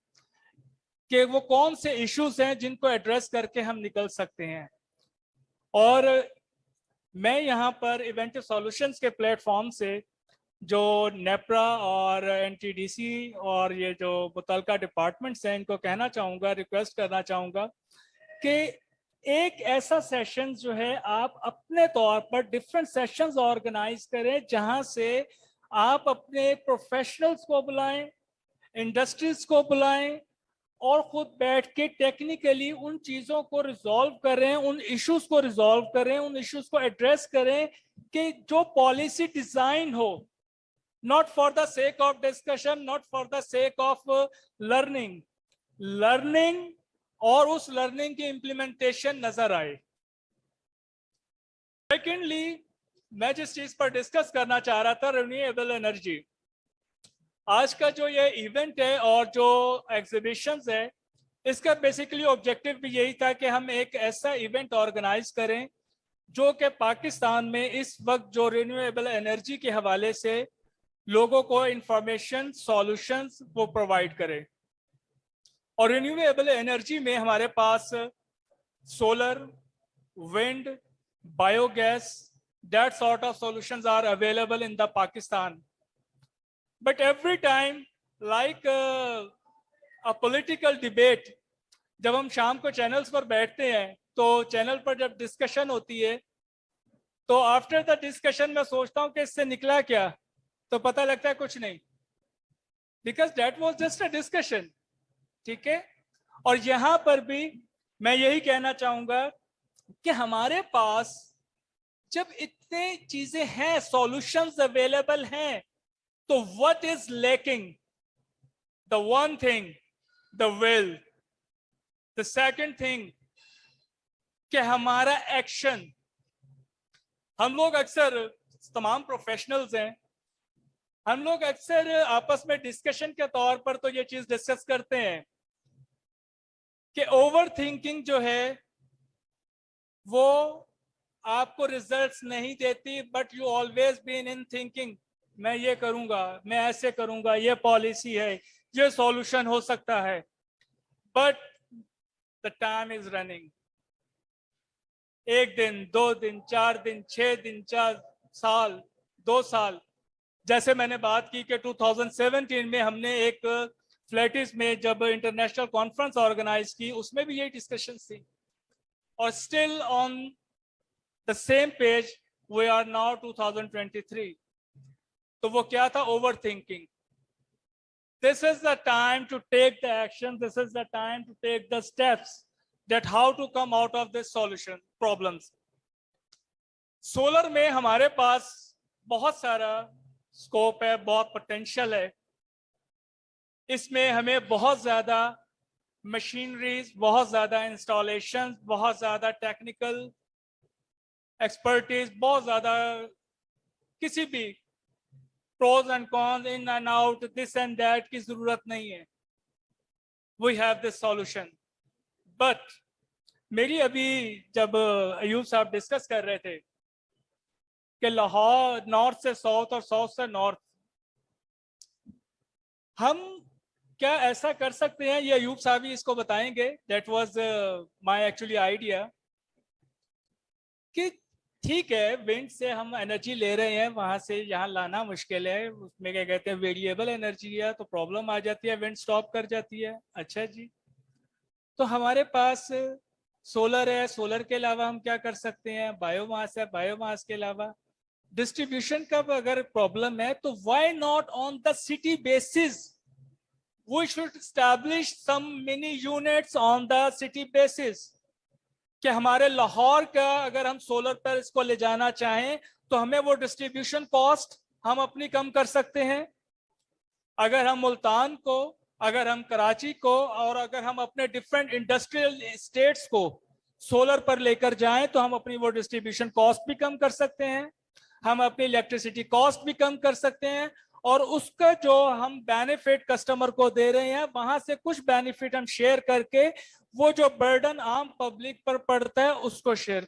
कि वो कौन से इश्यूज हैं जिनको एड्रेस करके हम निकल सकते हैं. और मैं यहाँ पर इवेंट सॉल्यूशंस के प्लेटफॉर्म से जो नेप्रा और एनटीडीसी और ये जो मुतलका डिपार्टमेंट्स हैं इनको कहना चाहूँगा, रिक्वेस्ट करना चाहूँगा कि एक ऐसा सेशन जो है आप अपने तौर पर डिफरेंट सेशंस ऑर्गेनाइज करें जहां से आप अपने प्रोफेशनल्स को बुलाएं, इंडस्ट्रीज को बुलाएं और खुद बैठ के टेक्निकली उन चीज़ों को रिजॉल्व करें, उन इश्यूज को रिजॉल्व करें, उन इश्यूज को एड्रेस करें कि जो पॉलिसी डिज़ाइन हो not for the sake of discussion, not for the sake of learning. Learning और उस learning की implementation नजर आए. Secondly, मैं जिस चीज पर डिस्कस करना चाह रहा था, रिन्यूएबल एनर्जी. आज का जो ये इवेंट है और जो एग्जीबिशंस है, इसका बेसिकली ऑब्जेक्टिव भी यही था कि हम एक ऐसा इवेंट ऑर्गेनाइज करें जो कि पाकिस्तान में इस वक्त जो रिन्यूएबल एनर्जी के हवाले से लोगों को इंफॉर्मेशन सॉल्यूशंस वो प्रोवाइड करे. और रिन्यूएबल एनर्जी में हमारे पास solar, wind, biogas, that sort of solutions are available in the Pakistan. But every time, like a political debate, जब हम शाम को चैनल्स पर बैठते हैं तो चैनल पर जब डिस्कशन होती है तो आफ्टर द डिस्कशन मैं सोचता हूं कि इससे निकला क्या, तो पता लगता है कुछ नहीं, because that was just a discussion. ठीक है. और यहां पर भी मैं यही कहना चाहूंगा कि हमारे पास जब इतने चीजें हैं, सॉल्यूशंस अवेलेबल हैं, तो what is lacking? The one thing, the will. The second thing कि हमारा एक्शन. हम लोग अक्सर, तमाम प्रोफेशनल्स हैं, हम लोग अक्सर आपस में डिस्कशन के तौर पर तो ये चीज डिस्कस करते हैं कि ओवर थिंकिंग जो है वो आपको रिजल्ट्स नहीं देती, but you always been in thinking, मैं ये करूंगा, मैं ऐसे करूंगा, ये पॉलिसी है, ये सॉल्यूशन हो सकता है, but the time is running. 1 दिन, 2 दिन, 4 दिन, 6 दिन, 4 साल, 2 साल. जैसे मैंने बात की कि 2017 में हमने एक फ्लैटिस में जब इंटरनेशनल कॉन्फ्रेंस ऑर्गेनाइज की, उसमें भी यही डिस्कशन थी. और still on the same page we are now 2023. तो वो क्या था? Over thinking. This is the time to take the action, this is the time to take the steps that how to come out of this solution problems. Solar में हमारे पास बहुत सारा scope है, बहुत पोटेंशियल है. इसमें हमें बहुत ज्यादा मशीनरीज, बहुत ज्यादा इंस्टॉलेशन, बहुत ज्यादा टेक्निकल एक्सपर्टीज, बहुत ज्यादा किसी भी pros and cons, in and out, this and that की जरूरत नहीं है. We have this solution. But मेरी अभी जब अयूब साहब डिस्कस कर रहे थे कि लाहौर नॉर्थ से साउथ और साउथ से नॉर्थ, हम क्या ऐसा कर सकते हैं? ये अयूब साहब ही इसको बताएंगे. That was my actually idea कि ठीक है, विंड से हम एनर्जी ले रहे हैं, वहां से यहाँ लाना मुश्किल है, उसमें क्या कहते हैं वेरिएबल एनर्जी है, तो प्रॉब्लम आ जाती है, विंड स्टॉप कर जाती है. अच्छा जी, तो हमारे पास सोलर है, सोलर के अलावा हम क्या कर सकते हैं? बायोमास है, बायोमास के अलावा डिस्ट्रीब्यूशन का अगर प्रॉब्लम है तो why not on the city basis we should establish some mini units on the city basis. कि हमारे लाहौर का अगर हम सोलर पर इसको ले जाना चाहें तो हमें वो डिस्ट्रीब्यूशन कॉस्ट हम अपनी कम कर सकते हैं. अगर हम मुल्तान को, अगर हम कराची को, और अगर हम अपने डिफरेंट इंडस्ट्रियल स्टेट्स को सोलर पर लेकर जाएं तो हम अपनी वो डिस्ट्रीब्यूशन कॉस्ट भी कम कर सकते हैं, हम अपनी इलेक्ट्रिसिटी कॉस्ट भी कम कर सकते हैं, और उसका जो हम बेनिफिट कस्टमर को दे रहे हैं वहां से कुछ बेनिफिट हम शेयर करके वो जो बर्डन आम पब्लिक पर पड़ता है उसको शेयर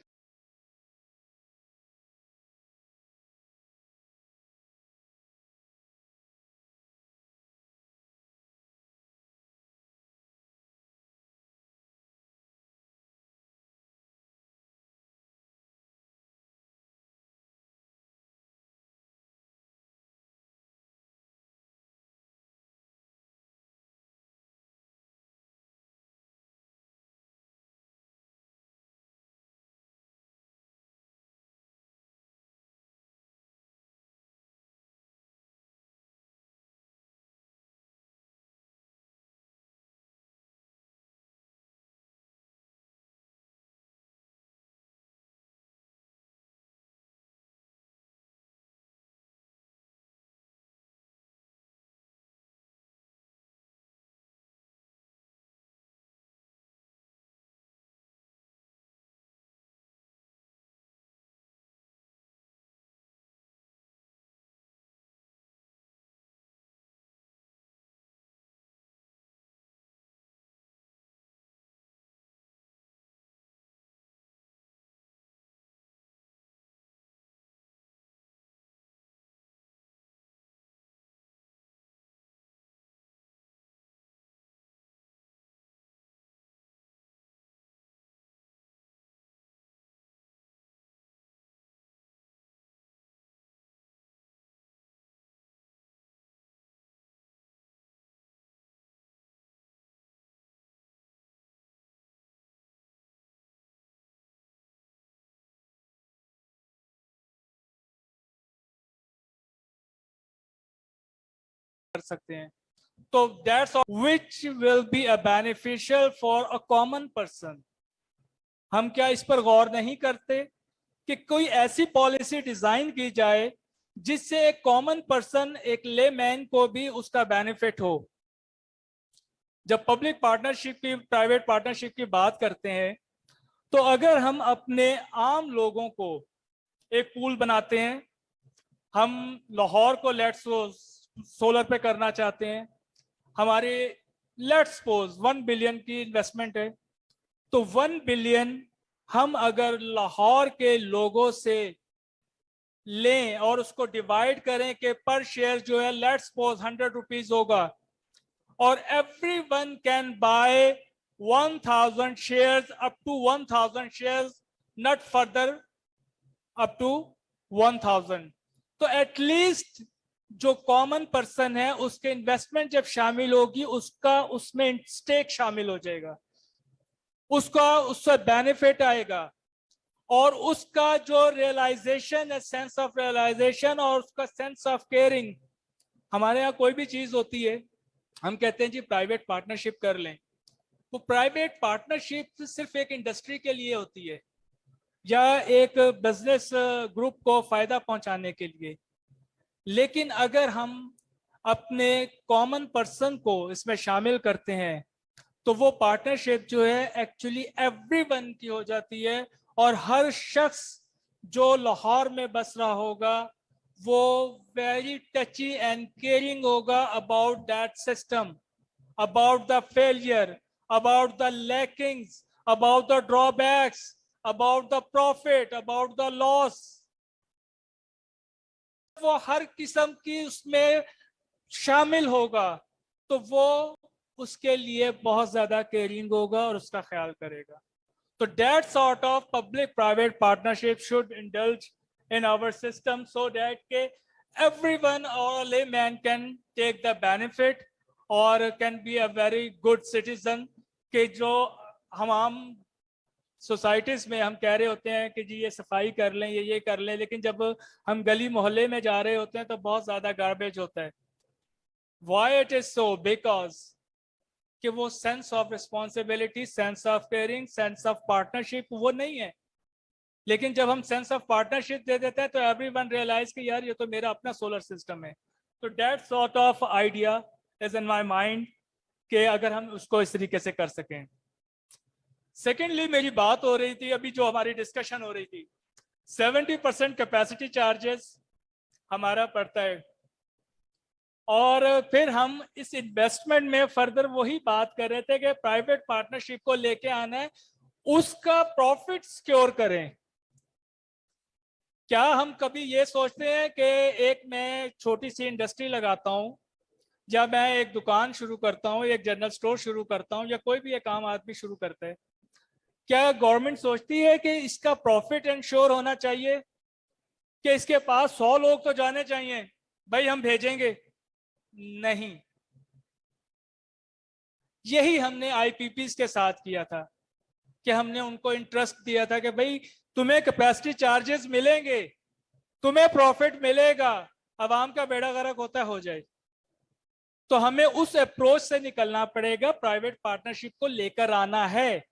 कर सकते हैं. तो that's all which will be a beneficial for a common person. हम क्या इस पर गौर नहीं करते कि कोई ऐसी पॉलिसी डिजाइन की जाए जिससे एक कॉमन पर्सन, एक लेमैन को भी उसका बेनिफिट हो. जब पब्लिक पार्टनरशिप की, प्राइवेट पार्टनरशिप की बात करते हैं, तो अगर हम अपने आम लोगों को एक पूल बनाते हैं, हम लाहौर को लेट्स सोलर पे करना चाहते हैं, हमारे लेट्स सपोज 1 बिलियन की इन्वेस्टमेंट है, तो 1 बिलियन हम अगर लाहौर के लोगों से लें और उसको डिवाइड करें कि पर शेयर जो है लेट्स सपोज 100 रुपीज होगा, और everyone can buy 1000 shares up to 1000 shares, not further up to 1000. तो एटलीस्ट जो कॉमन पर्सन है उसके इन्वेस्टमेंट जब शामिल होगी, उसका उसमें स्टेक शामिल हो जाएगा, उसका उससे बेनिफिट आएगा, और उसका जो रियलाइजेशन है, सेंस ऑफ रियलाइजेशन और उसका सेंस ऑफ केयरिंग. हमारे यहाँ कोई भी चीज होती है, हम कहते हैं जी प्राइवेट पार्टनरशिप कर लें. वो प्राइवेट पार्टनरशिप सिर्फ एक इंडस्ट्री के लिए होती है या एक बिजनेस ग्रुप को फायदा पहुंचाने के लिए. लेकिन अगर हम अपने कॉमन पर्सन को इसमें शामिल करते हैं तो वो पार्टनरशिप जो है एक्चुअली एवरीवन की हो जाती है, और हर शख्स जो लाहौर में बस रहा होगा वो वेरी टची एंड केयरिंग होगा about that system, about the failure, about the lackings, about the drawbacks, about the profit, about the loss. वो हर किस्म की उसमें शामिल होगा, तो वो उसके लिए बहुत ज्यादा केयरिंग होगा और उसका ख्याल करेगा. तो that sort of public-private partnership should indulge in our system so that everyone or a layman can take the benefit or can be a very good citizen. कि जो हम आम सोसाइटीज में हम कह रहे होते हैं कि जी ये सफाई कर लें, ये कर लें, लेकिन जब हम गली मोहल्ले में जा रहे होते हैं तो बहुत ज्यादा गार्बेज होता है. Why it is so? Because कि वो sense of responsibility, sense of caring, sense of partnership वो नहीं है. लेकिन जब हम सेंस ऑफ पार्टनरशिप दे देते हैं तो एवरीवन रियलाइज कि यार ये तो मेरा अपना सोलर सिस्टम है. तो that sort of idea is in my mind कि अगर हम उसको इस तरीके से कर सकें. सेकेंडली मेरी बात हो रही थी, अभी जो हमारी डिस्कशन हो रही थी, 70% कैपेसिटी चार्जेस हमारा पड़ता है, और फिर हम इस इन्वेस्टमेंट में फर्दर वही बात कर रहे थे कि प्राइवेट पार्टनरशिप को लेके आना है, उसका प्रॉफिट सिक्योर करें. क्या हम कभी ये सोचते हैं कि एक मैं छोटी सी इंडस्ट्री लगाता हूं, या मैं एक दुकान शुरू करता हूं, एक जनरल स्टोर शुरू करता हूं, या कोई भी एक आम आदमी शुरू करता है, क्या गवर्नमेंट सोचती है कि इसका प्रॉफिट इंश्योर होना चाहिए, कि इसके पास 100 लोग तो जाने चाहिए, भाई हम भेजेंगे? नहीं. यही हमने आईपीपीस के साथ किया था कि हमने उनको इंटरेस्ट दिया था कि भाई तुम्हें कैपेसिटी चार्जेस मिलेंगे, तुम्हें प्रॉफिट मिलेगा, अवाम का बेड़ा गर्क होता हो जाए. तो हमें उस अप्रोच से निकलना पड़ेगा. प्राइवेट पार्टनरशिप को लेकर आना है.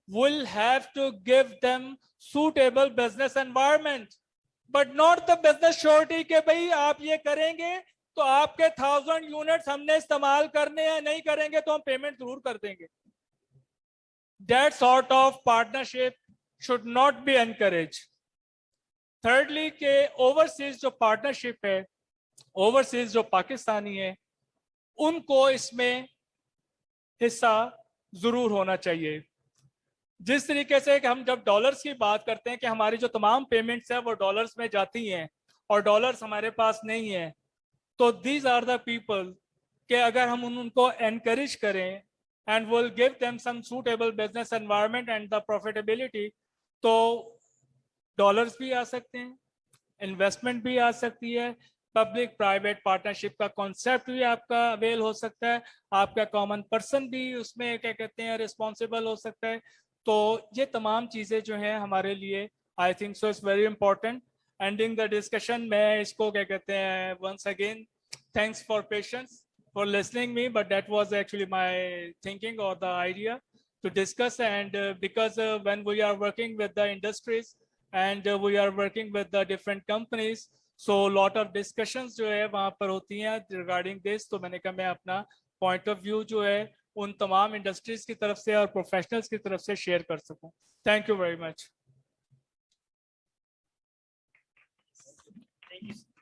We'll have to give them suitable business environment, but not the business surety के भाई आप ये करेंगे तो आपके 1000 यूनिट्स हमने इस्तेमाल करने हैं, नहीं करेंगे तो हम पेमेंट जरूर कर देंगे. That sort of partnership should not be encouraged. Thirdly के ओवरसीज जो पार्टनरशिप है, ओवरसीज जो पाकिस्तानी है, उनको इसमें हिस्सा जरूर होना चाहिए. जिस तरीके से कि हम जब डॉलर्स की बात करते हैं कि हमारी जो तमाम पेमेंट्स है वो डॉलर्स में जाती हैं और डॉलर्स हमारे पास नहीं है, तो दीज आर द पीपल कि अगर हम उनको एनकरेज करें and will give them some suitable business environment and the profitability, तो डॉलर्स भी आ सकते हैं, इन्वेस्टमेंट भी आ सकती है, पब्लिक प्राइवेट पार्टनरशिप का कॉन्सेप्ट भी आपका अवेल हो सकता है, आपका कॉमन पर्सन भी उसमें क्या कहते हैं रिस्पॉन्सिबल हो सकता है. तो ये तमाम चीज़ें जो हैं हमारे लिए I think so it's very important. Ending the discussion मैं इसको क्या कहते हैं once again thanks for patience. for listening me, but that was actually my thinking or the idea to discuss. And because when we are working with the industries and we are working with the different companies, so lot of discussions जो है वहाँ पर होती हैं regarding this. तो मैंने कहा मैं अपना point of view जो है उन तमाम industries की तरफ से और professionals की तरफ से share कर सकूं. Thank you very much.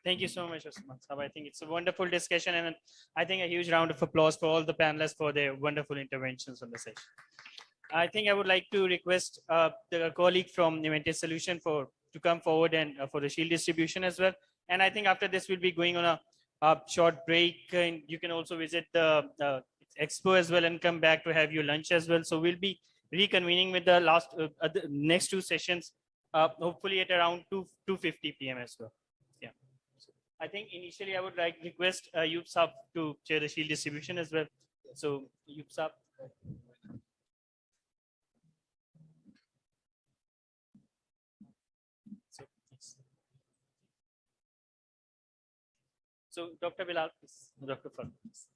Thank you so much, Usman Sahab. I think it's a wonderful discussion, and I think a huge round of applause for all the panelists for their wonderful interventions on the session. I think I would like to request the colleague from Inventive Solution to come forward and for the shield distribution as well. And I think after this, we'll be going on a short break, and you can also visit the expo as well and come back to have your lunch as well. So we'll be reconvening with the next two sessions, hopefully at around 2:50 p.m. as well. Yeah. So I think initially I would like request Yub Saab to chair the shield distribution as well. So Yub Saab. So Dr. Bilal, please. Dr. Farooq, please.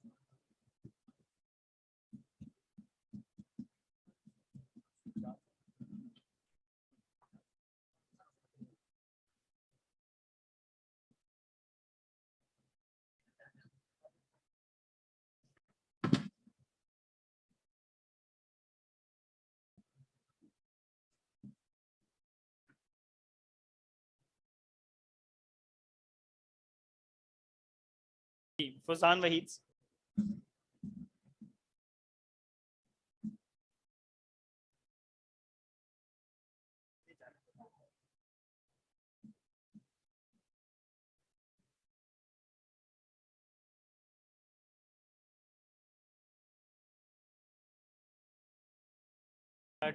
Fazan Wahid.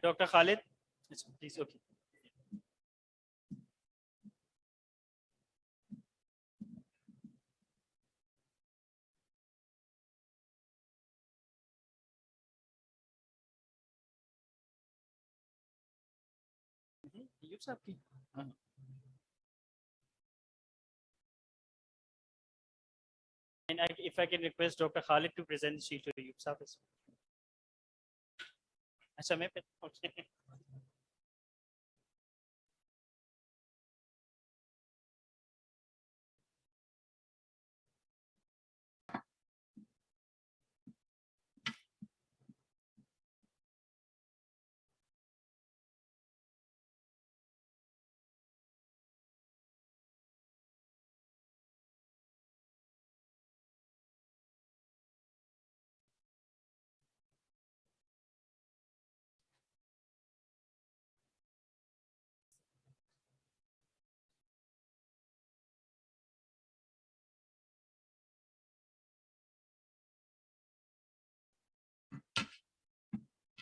Dr. Khalid, please, okay. And if I can request Dr. Khalid to present the sheet to you, sir. अच्छा मैं okay.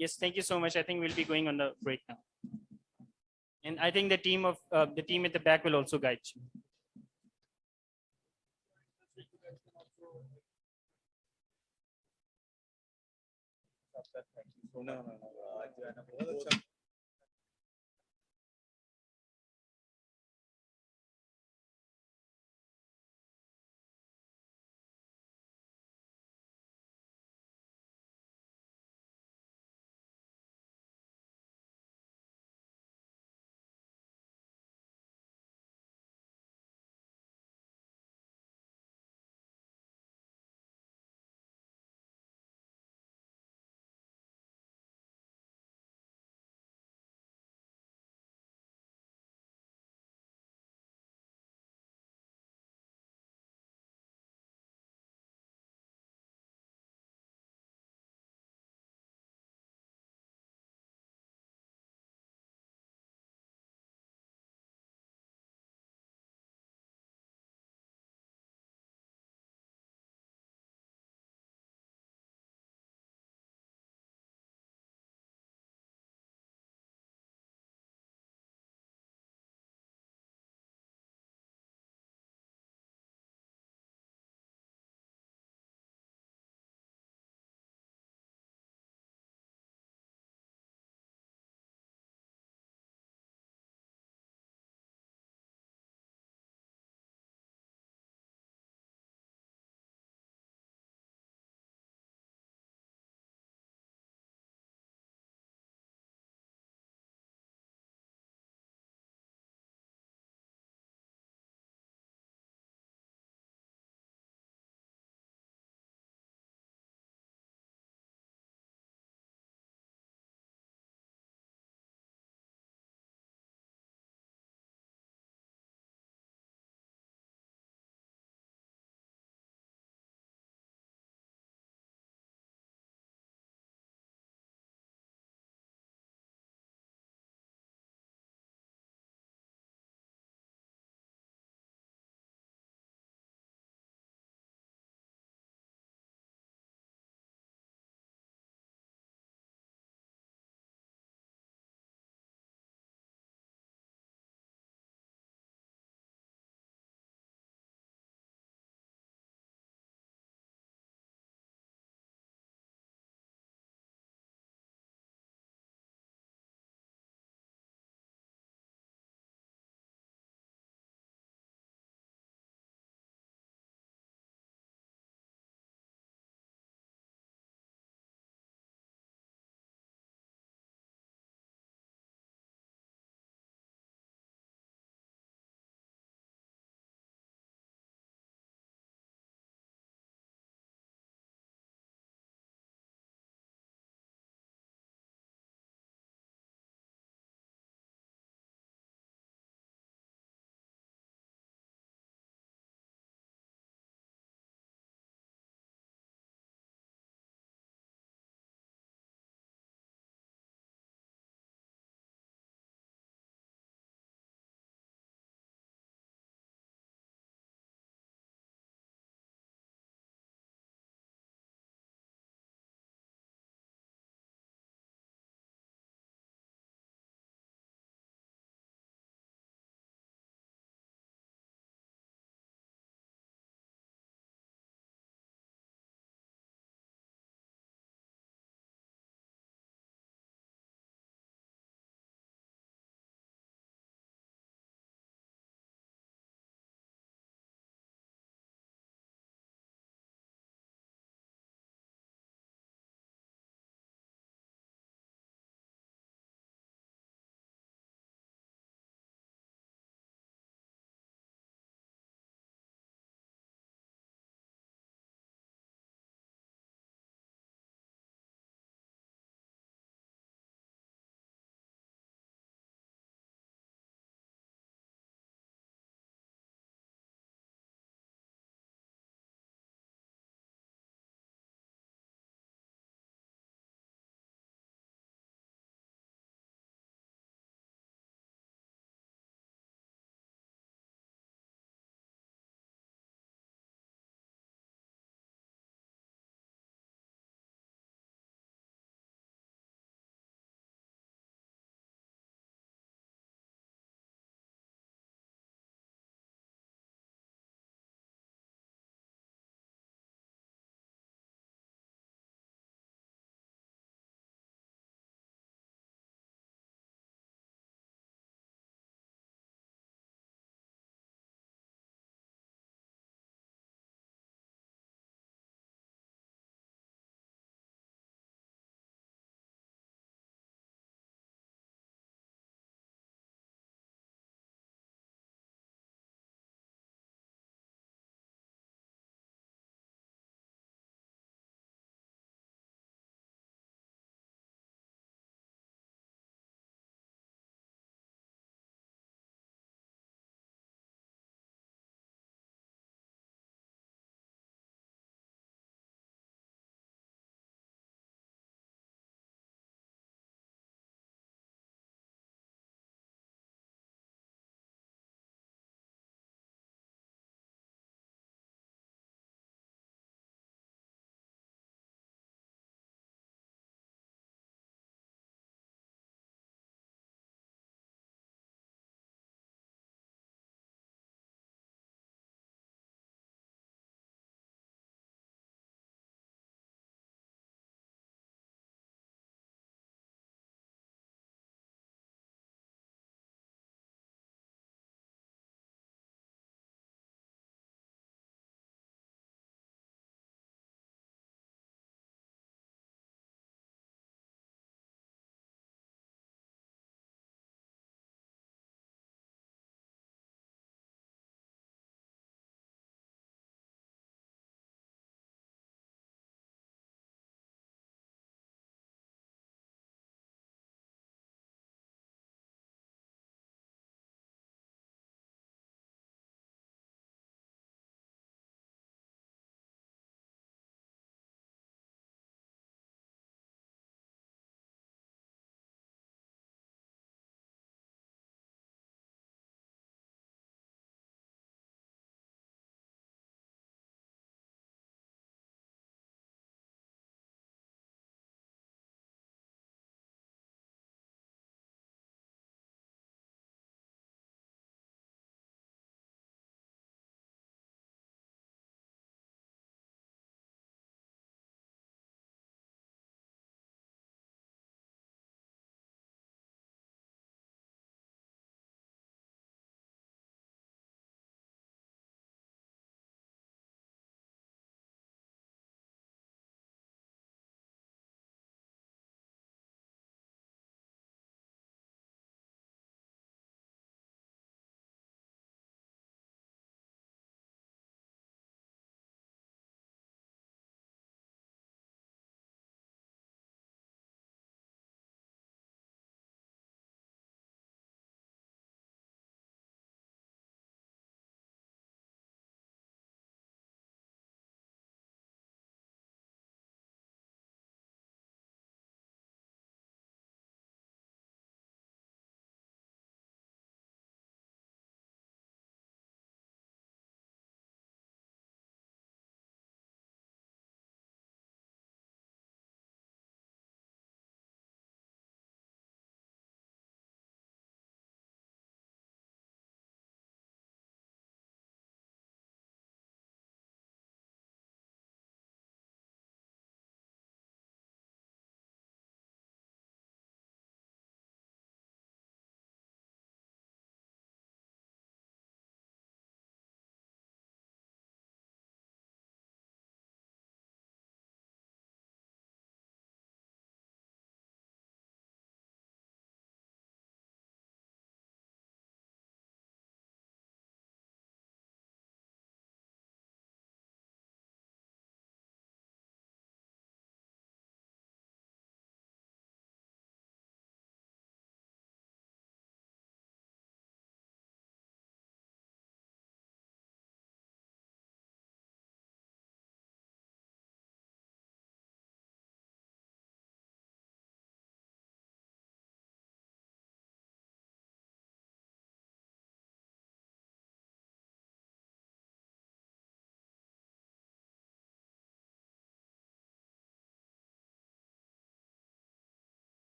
Yes, thank you so much. I think we'll be going on the break now. And I think the team at the back will also guide you. No.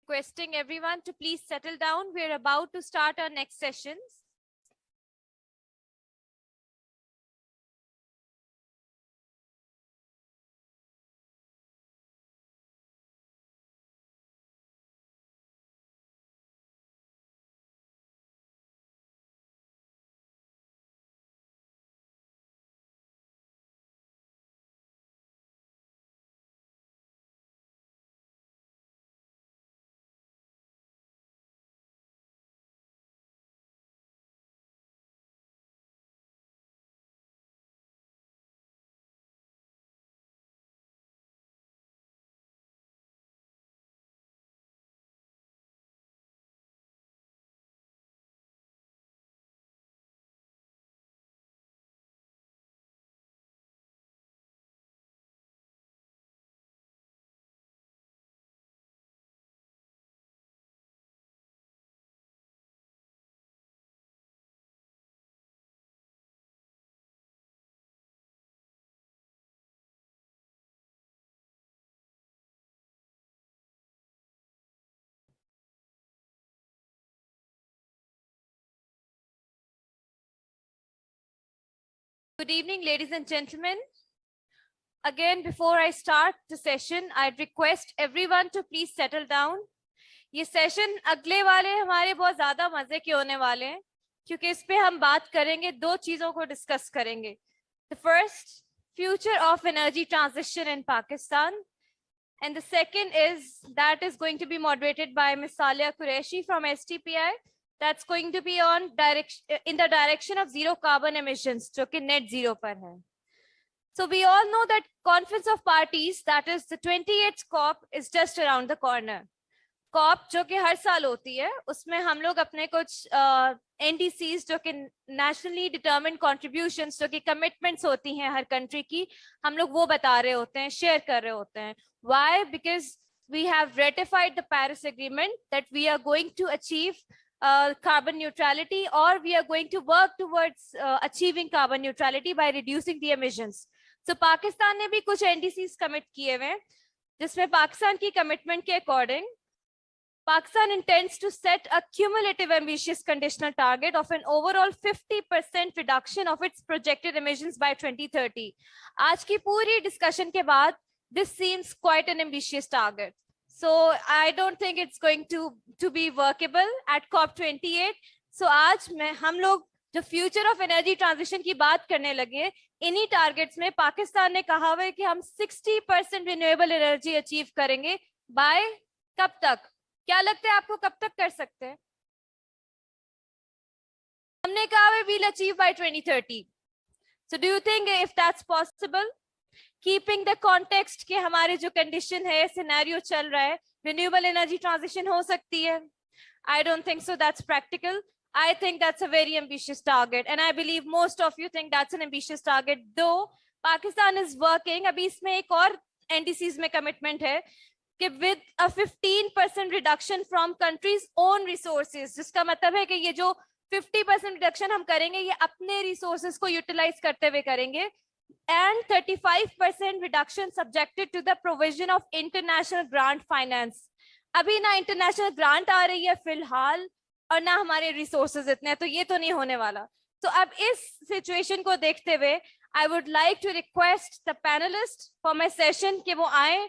Requesting everyone to please settle down. We're about to start our next sessions. Good evening, ladies and gentlemen. Again, before I start the session, I'd request everyone to please settle down. ये session अगले वाले हमारे बहुत ज्यादा मजे के होने वाले हैं क्योंकि इस पे हम बात करेंगे, दो चीजों को डिस्कस करेंगे. The first, future of energy transition in Pakistan, and the second is going to be moderated by Ms. Salia Qureshi from STPI. That's going to be in the direction of zero carbon emissions, जो कि net zero पर है. So we all know that Conference of Parties, that is the 28th COP, is just around the corner. COP जो कि हर साल होती है, उसमें हम लोग अपने कुछ NDCs जो कि nationally determined contributions जो कि commitments होती हैं हर country की, हम लोग वो बता रहे होते हैं, share कर रहे होते हैं. Why? Because we have ratified the Paris Agreement that we are going to achieve carbon neutrality, or we are going to work towards achieving carbon neutrality by reducing the emissions. So Pakistan ने भी कुछ NDCs commit किए हुए हैं, जिसमें पाकिस्तान की commitment के according, Pakistan intends to set a cumulative ambitious conditional target of an overall 50% reduction of its projected emissions by 2030. आज की पूरी discussion के बाद, this seems quite an ambitious target. So I don't think it's going to be workable at COP28. So आज हम लोग जो future of energy transition की बात करने लगे, इन्हीं targets में पाकिस्तान ने कहा हुआ है कि हम 60% renewable energy achieve करेंगे by कब तक? क्या लगता है आपको कब तक कर सकते हैं? हमने कहा है we'll achieve by 2030. So do you think if that's possible? Keeping the context कि हमारे जो condition है, scenario चल रहा है, renewable energy transition हो सकती है? I don't think so. That's practical. I think that's a very ambitious target, and I believe most of you think that's an ambitious target. Though Pakistan is working, अभी इसमें एक और NDCs में commitment है कि with a 15% reduction from country's own resources, जिसका मतलब है कि ये जो 50% reduction हम करेंगे, ये अपने resources को utilize करते हुए करेंगे, and 35% reduction subjected to the provision of international grant finance. अभी ना international grant आ रही है फिलहाल, और ना हमारे resources इतने हैं, तो ये तो नहीं होने वाला. तो अब इस situation को देखते हुए, I would like to request the panelists for my session कि वो आए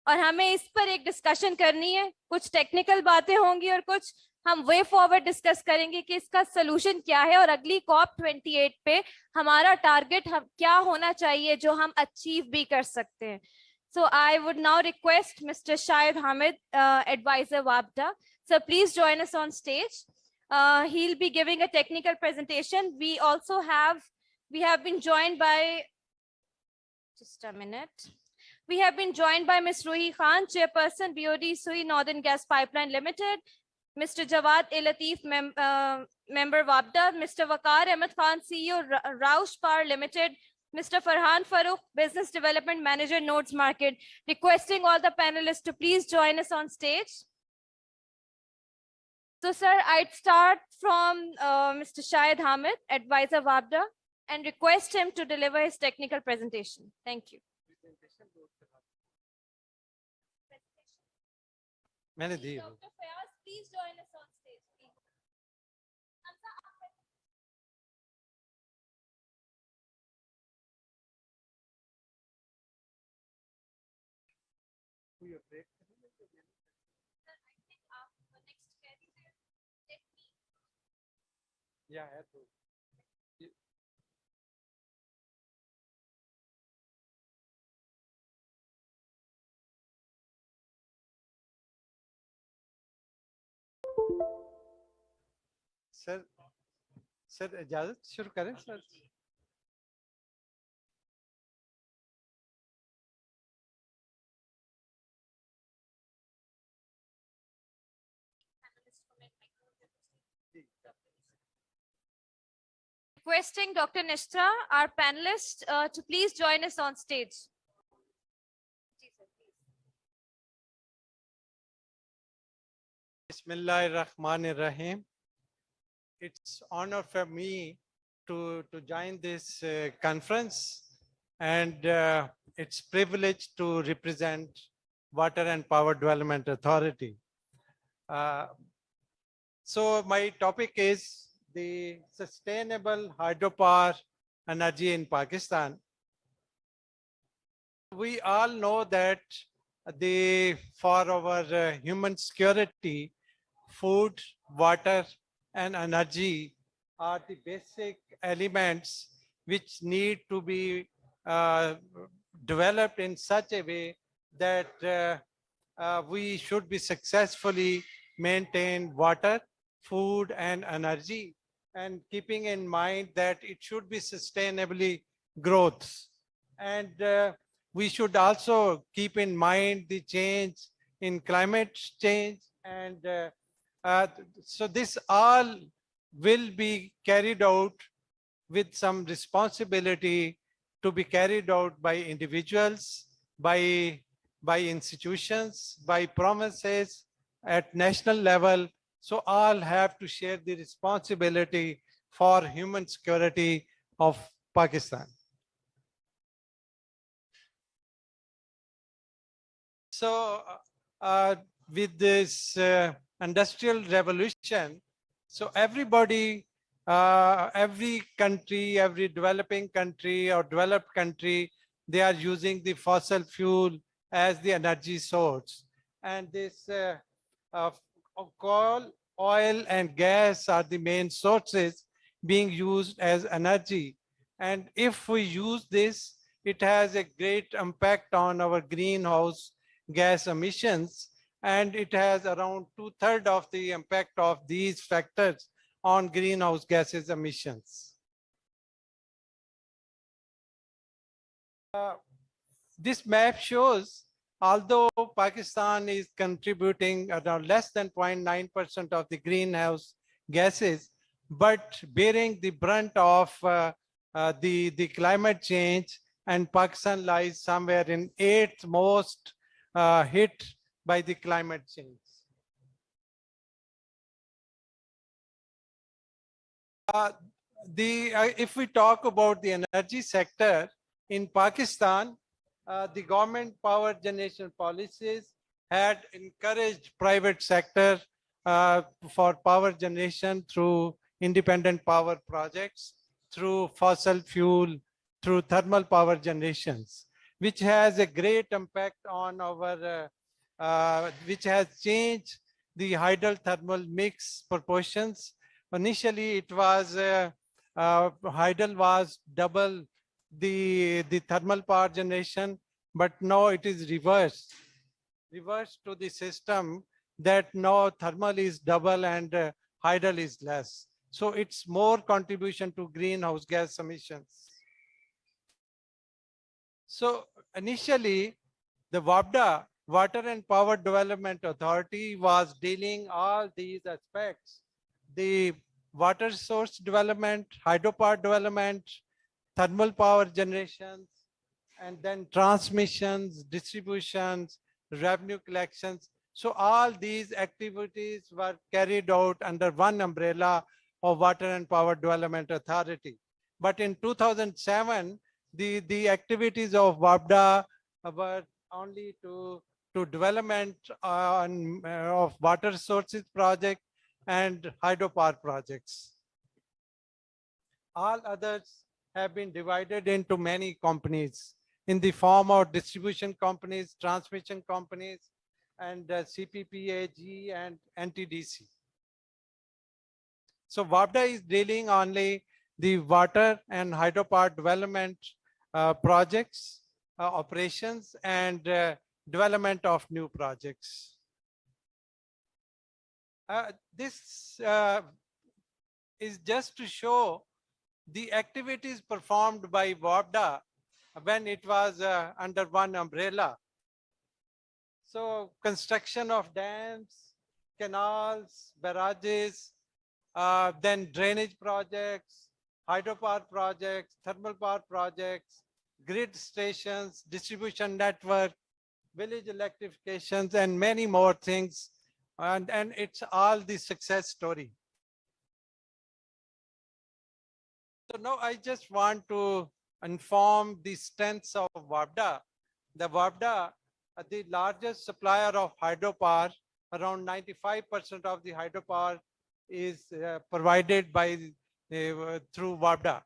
और हमें इस पर एक discussion करनी है. कुछ technical बातें होंगी और कुछ हम way forward discuss करेंगे कि इसका solution क्या है और अगली COP28 पे हमारा target क्या होना चाहिए जो हम achieve भी कर सकते हैं. So I would now request Mr. Shahid Hamid, advisor WAPDA. So please join us on stage. He'll be giving a technical presentation. We have been joined by, just a minute. We have been joined by Ms. Ruhi Khan, Chairperson, BOD Sui Northern Gas Pipeline Limited, Mr. Jawad Latif, Member WAPDA, Mr. Waqar Ahmed Khan, CEO, Raush Power Limited, Mr. Farhan Farooq, Business Development Manager, Nodes Market. Requesting all the panelists to please join us on stage. So, sir, I'd start from Mr. Shahid Hamid, advisor WAPDA, and request him to deliver his technical presentation. Thank you. मैंने दी है। Dr. Fayaz, please join us on stage, please. Hamza, या है तो sir sir इजाजत शुरू करें sir. requesting Dr. Nishtra, our panelist, to please join us on stage. Bismillahirrahmanirrahim. It's honor for me to join this conference, and it's privilege to represent Water and Power Development Authority. So my topic is the sustainable hydropower energy in Pakistan. We all know that for our human security, food, water, and energy are the basic elements which need to be developed in such a way that we should be successfully maintain water, food, and energy, and keeping in mind that it should be sustainably growth. And we should also keep in mind the change in climate change, and so this all will be carried out with some responsibility to be carried out by individuals, by institutions, by provinces at national level. So all have to share the responsibility for human security of Pakistan. So with this industrial revolution, so everybody, every country, every developing country or developed country, they are using the fossil fuel as the energy source. And this coal, oil, and gas are the main sources being used as energy. And if we use this, it has a great impact on our greenhouse gas emissions, and it has around 2/3 of the impact of these factors on greenhouse gases emissions. This map shows, although Pakistan is contributing around less than 0.9% of the greenhouse gases, but bearing the brunt of the climate change, and Pakistan lies somewhere in 8th most hit by the climate change. If we talk about the energy sector in Pakistan, the government power generation policies had encouraged private sector for power generation through independent power projects, through fossil fuel, through thermal power generations, which has a great impact on our, which has changed the hydel thermal mix proportions. Initially, it was, hydel was double the thermal power generation, but now it is reversed to the system that now thermal is double and hydel is less. So it's more contribution to greenhouse gas emissions. So initially, the WAPDA, Water and Power Development Authority, was dealing all these aspects: the water source development, hydropower development, thermal power generations, and then transmissions, distributions, revenue collections. So all these activities were carried out under one umbrella of Water and Power Development Authority. But in 2007, the activities of WAPDA were only to to development of water resources project and hydropower projects. All others have been divided into many companies in the form of distribution companies, transmission companies, and CPPAG and NTDC. So WAPDA is dealing only the water and hydropower development projects, operations, and development of new projects. This is just to show the activities performed by WAPDA when it was under one umbrella. So construction of dams, canals, barrages, then drainage projects, hydropower projects, thermal power projects, grid stations, distribution network, village electrifications, and many more things. And it's all the success story. So now I just want to inform the strengths of WAPDA. The WAPDA, the largest supplier of hydropower, around 95% of the hydropower is provided by through WAPDA.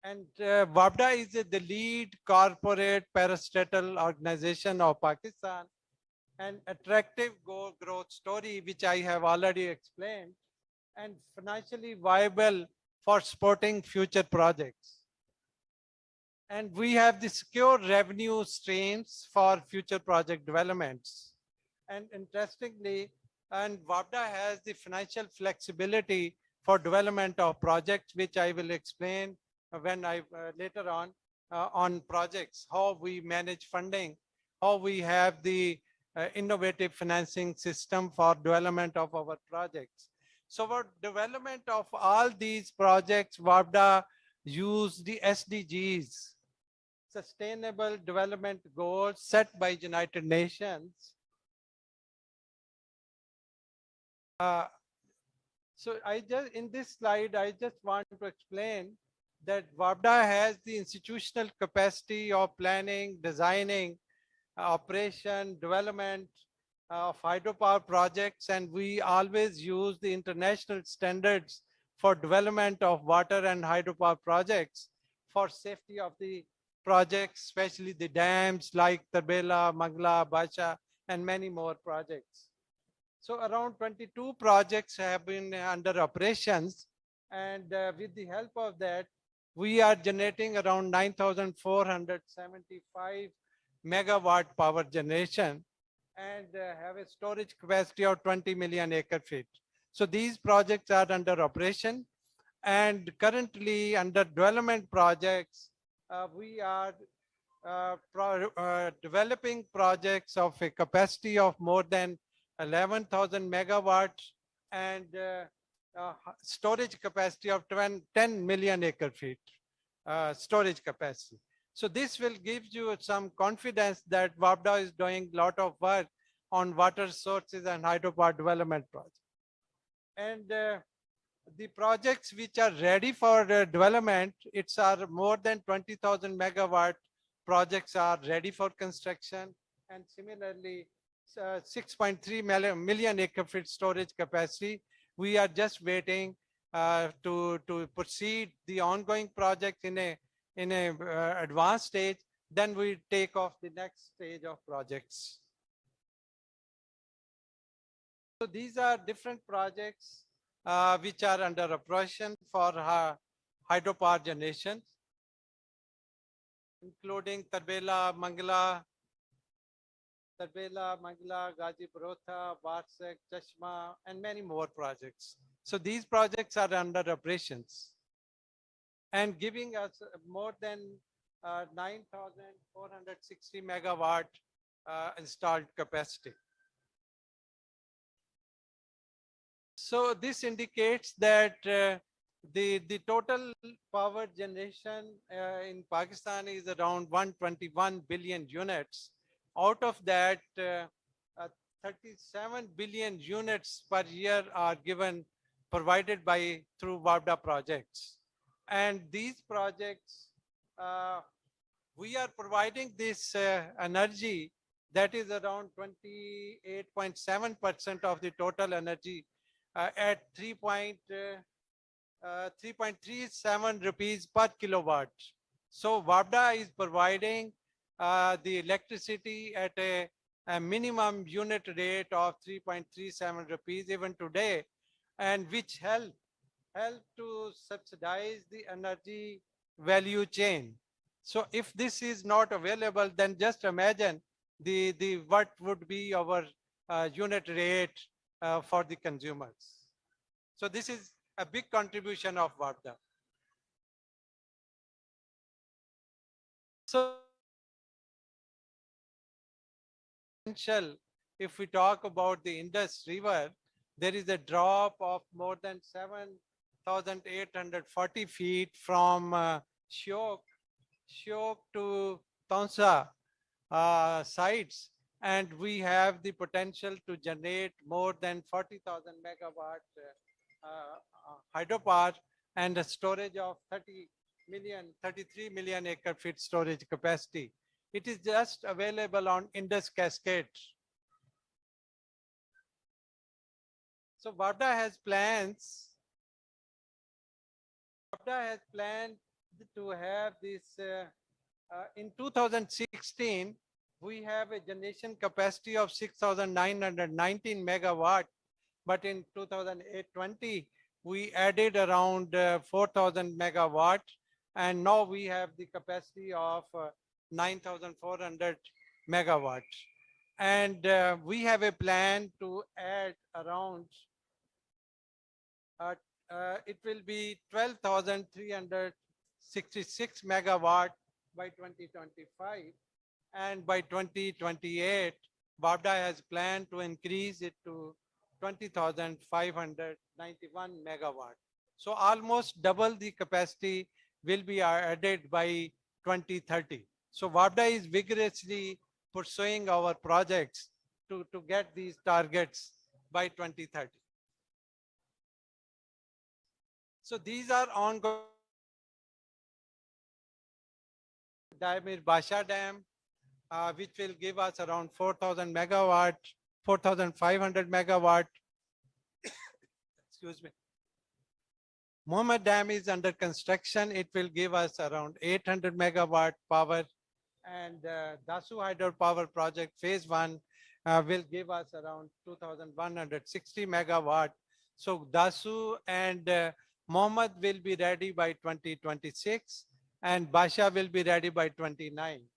And WAPDA is the lead corporate parastatal organization of Pakistan, an attractive growth story, which I have already explained, and financially viable for supporting future projects. And we have the secure revenue streams for future project developments. And interestingly, WAPDA has the financial flexibility for development of projects, which I will explain when I later on projects, how we manage funding, how we have the innovative financing system for development of our projects. So for development of all these projects, WAPDA use the SDGs, Sustainable Development Goals set by United Nations. So in this slide, I just want to explain that WAPDA has the institutional capacity of planning, designing, operation, development of hydropower projects, and we always use the international standards for development of water and hydropower projects for safety of the projects, especially the dams like Tarbela, Mangla, Basha, and many more projects. So around 22 projects have been under operations, and with the help of that, we are generating around 9,475 megawatt power generation and have a storage capacity of 20 million acre feet. So these projects are under operation, and currently under development projects, we are developing projects of a capacity of more than 11,000 megawatts and storage capacity of 10 million acre feet storage capacity. So this will give you some confidence that WAPDA is doing a lot of work on water sources and hydropower development projects. And the projects which are ready for development, it's are more than 20,000 megawatt projects are ready for construction, and similarly 6.3 million acre feet storage capacity. We are just waiting to proceed the ongoing project in a advanced stage. Then we take off the next stage of projects. So these are different projects which are under operation for hydropower generation, including Tarbela, Mangla, Gaji Barotha, Barsek, Chashma, and many more projects. So these projects are under operations and giving us more than 9,460 megawatt installed capacity. So this indicates that the total power generation in Pakistan is around 121 billion units. Out of that, 37 billion units per year are provided through WAPDA projects. And these projects, we are providing this energy that is around 28.7% of the total energy at 3.37 rupees per kilowatt. So WAPDA is providing the electricity at a minimum unit rate of 3.37 rupees even today, and which help to subsidize the energy value chain. So if this is not available, then just imagine the what would be our unit rate for the consumers. So this is a big contribution of WAPDA. So if we talk about the Indus River, there is a drop of more than 7,840 feet from Shyok to Taunsa sites, and we have the potential to generate more than 40,000 megawatt hydropower and a storage of 33 million acre feet storage capacity. It is just available on Indus Cascade. So WAPDA has plans. WAPDA has planned to have this in 2016. We have a generation capacity of 6,919 megawatt, but in 2020 we added around 4,000 megawatt, and now we have the capacity of 9,400 megawatt. And we have a plan to add around, it will be 12,366 megawatt by 2025. And by 2028, WAPDA has planned to increase it to 20,591 megawatt. So almost double the capacity will be added by 2030. So WAPDA is vigorously pursuing our projects to get these targets by 2030. So these are ongoing. Daimir Basha Dam, which will give us around 4,000 megawatt, 4,500 megawatt. Excuse me. Mohammed Dam is under construction. It will give us around 800 megawatt power, and Dasu Hydropower Project Phase 1 will give us around 2,160 megawatt. So Dasu and Mohammed will be ready by 2026, and Basha will be ready by 29.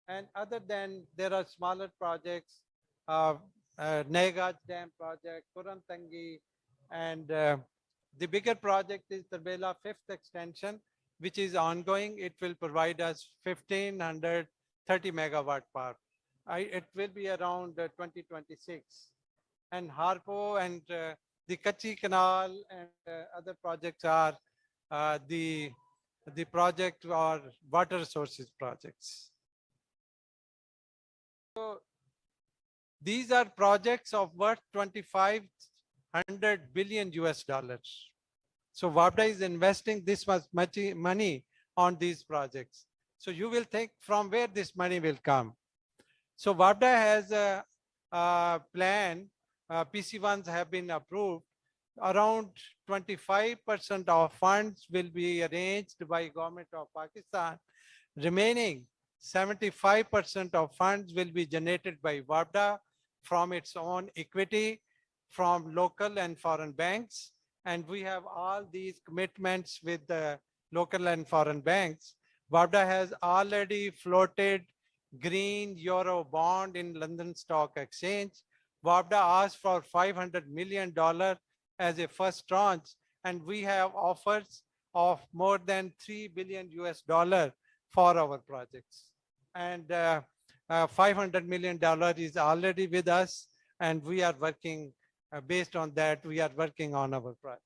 And other than, there are smaller projects, Naigaj Dam project, Kurantangi, and the bigger project is the Bela 5th extension, which is ongoing. It will provide us 1,530 megawatt power. It will be around 2026. And Harpo and the Kachi Canal and other projects are the project or water sources projects. So these are projects of worth 2,500 billion US dollars. So WAPDA is investing this much money on these projects. So you will think from where this money will come. So WAPDA has a plan, PC1s have been approved. Around 25% of funds will be arranged by Government of Pakistan. Remaining 75% of funds will be generated by WAPDA from its own equity, from local and foreign banks. And we have all these commitments with the local and foreign banks. WAPDA has already floated green euro bond in London Stock Exchange. WAPDA asked for $500 million as a first tranche, and we have offers of more than $3 billion US for our projects. And $500 million is already with us, and we are working based on that. We are working on our projects.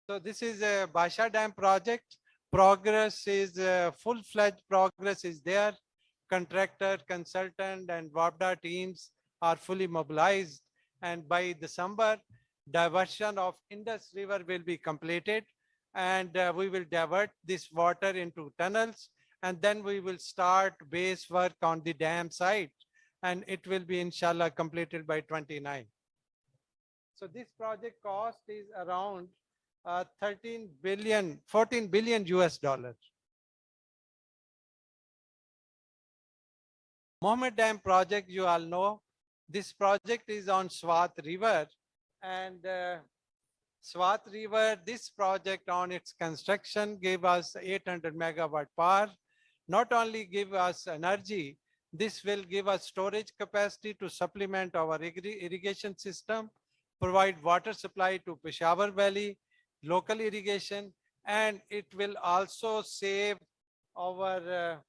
So this is a Basha Dam project. Progress is full-fledged progress is there. Contractor, consultant, and WAPDA teams are fully mobilized. And by December, diversion of Indus River will be completed, and we will divert this water into tunnels And then we will start base work on the dam site, and it will be inshallah completed by 29. So this project cost is around 14 billion US dollars. Mohammed Dam project, you all know, this project is on Swat River, and Swat River, this project on its construction gave us 800 megawatt power. Not only give us energy, this will give us storage capacity to supplement our irrigation system, provide water supply to Peshawar Valley, local irrigation, and it will also save our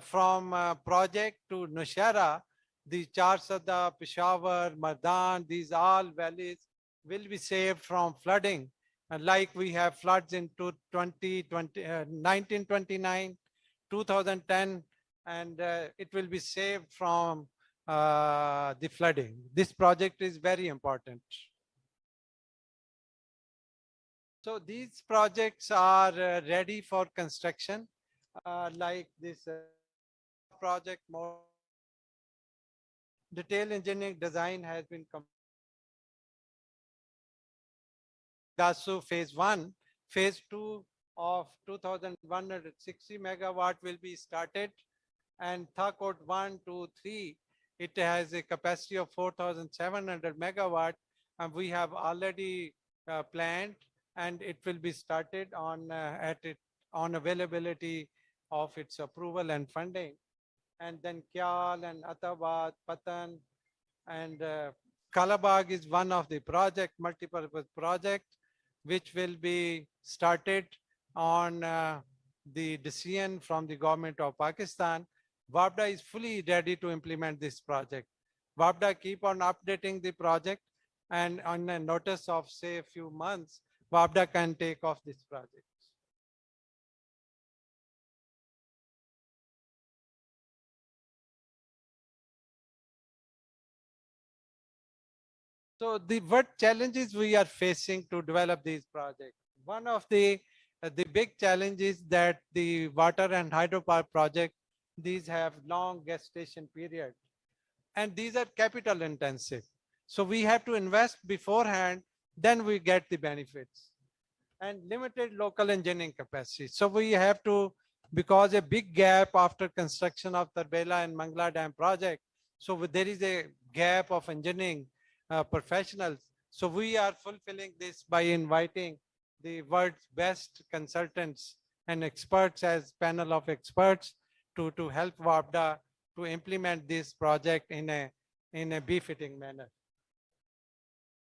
from project to Nashara, the Charsada, Peshawar, Mardan, these all valleys will be saved from flooding. And like we have floods in 1929, 2010, and it will be saved from the flooding. This project is very important. So these projects are ready for construction, like this project. More detailed engineering design has been completed. Gasu phase 1, phase 2 of 2,160 megawatt will be started, and Thakot 1, 2, 3, it has a capacity of 4,700 megawatt, and we have already planned, and it will be started on on availability of its approval and funding. And then Kyal and Atabad, Patan, and Kalabag is one of the project, multi-purpose project, which will be started on the decision from the government of Pakistan. WAPDA is fully ready to implement this project. WAPDA keep on updating the project, and on a notice of say a few months, WAPDA can take off this project. So what challenges we are facing to develop these projects? One of the big challenges that the water and hydropower project, these have long gestation period, and these are capital intensive. So we have to invest beforehand, then we get the benefits, and limited local engineering capacity. So we have to, because a big gap after construction of Tarbela and Mangla Dam project, so there is a gap of engineering professionals. So we are fulfilling this by inviting the world's best consultants and experts as panel of experts to help WAPDA to implement this project in a befitting manner.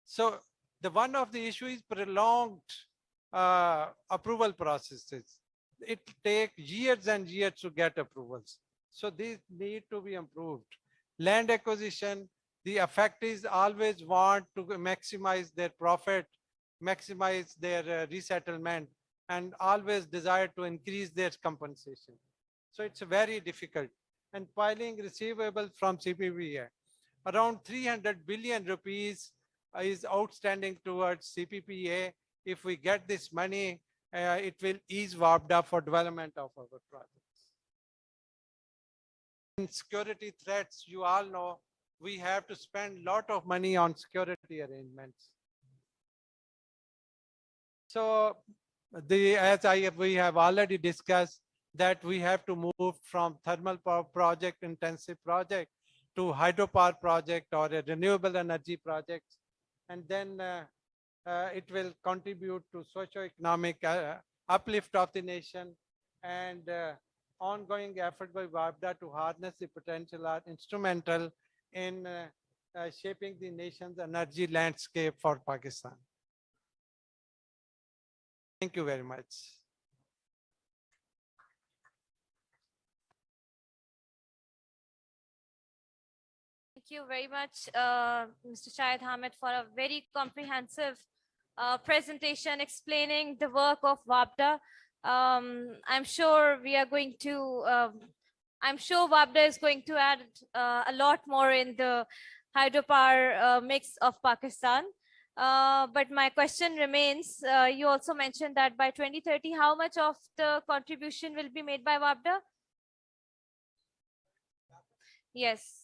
So one of the issues is prolonged approval processes. It takes years and years to get approvals. So these need to be improved. Land acquisition, the affectees always want to maximize their profit, maximize their resettlement, and always desire to increase their compensation. So it's very difficult. And filing receivable from CPPA, around 300 billion rupees is outstanding towards CPPA. If we get this money, it will ease WAPDA for development of our projects. And security threats, you all know, we have to spend a lot of money on security arrangements. So we have already discussed that we have to move from thermal power project, intensive project, to hydropower project or a renewable energy project. And then it will contribute to socio-economic uplift of the nation, and ongoing effort by WAPDA to harness the potential are instrumental in shaping the nation's energy landscape for Pakistan. Thank you very much. Thank you very much, Mr. Shahid Hamid, for a very comprehensive presentation explaining the work of WAPDA. I'm sure we are going to, I'm sure WAPDA is going to add a lot more in the hydropower mix of Pakistan. But my question remains, you also mentioned that by 2030, how much of the contribution will be made by WAPDA? Yes.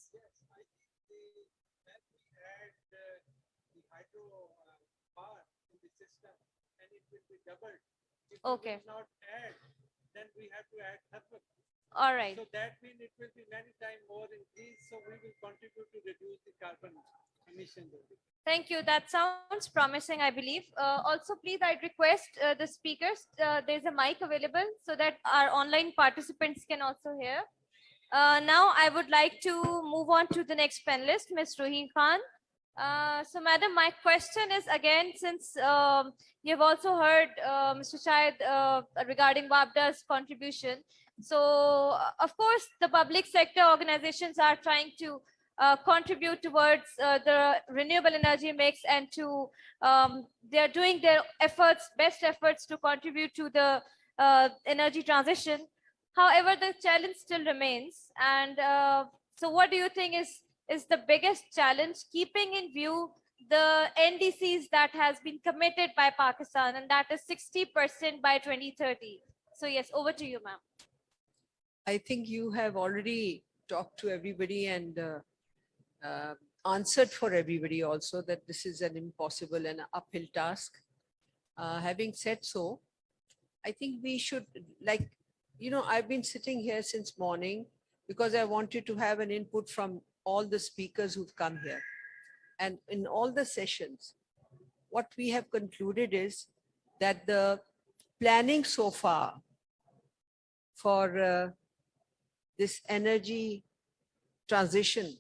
Okay. Not add, then we have to add thermal. All right. So that means it will be many times more increase. So we will contribute to reduce the carbon emissions. Thank you. That sounds promising, I believe. Also, please, I'd request the speakers, there's a mic available so that our online participants can also hear. Now, I would like to move on to the next panelist, Ms. Ruhi Khan. So, madam, my question is again, since you've also heard Mr. Shahid regarding WAPDA's contribution. So, of course, the public sector organizations are trying to contribute towards the renewable energy mix, and to they're doing their efforts, best efforts to contribute to the energy transition. However, the challenge still remains. And so what do you think is the biggest challenge, keeping in view the NDCs that has been committed by Pakistan, and that is 60% by 2030? So yes, over to you, ma'am. I think you have already talked to everybody and answered for everybody also that this is an impossible and uphill task. Having said so, I think we should, like, you know, I've been sitting here since morning because I wanted to have an input from all the speakers who've come here. And in all the sessions, what we have concluded is that the planning so far for this energy transition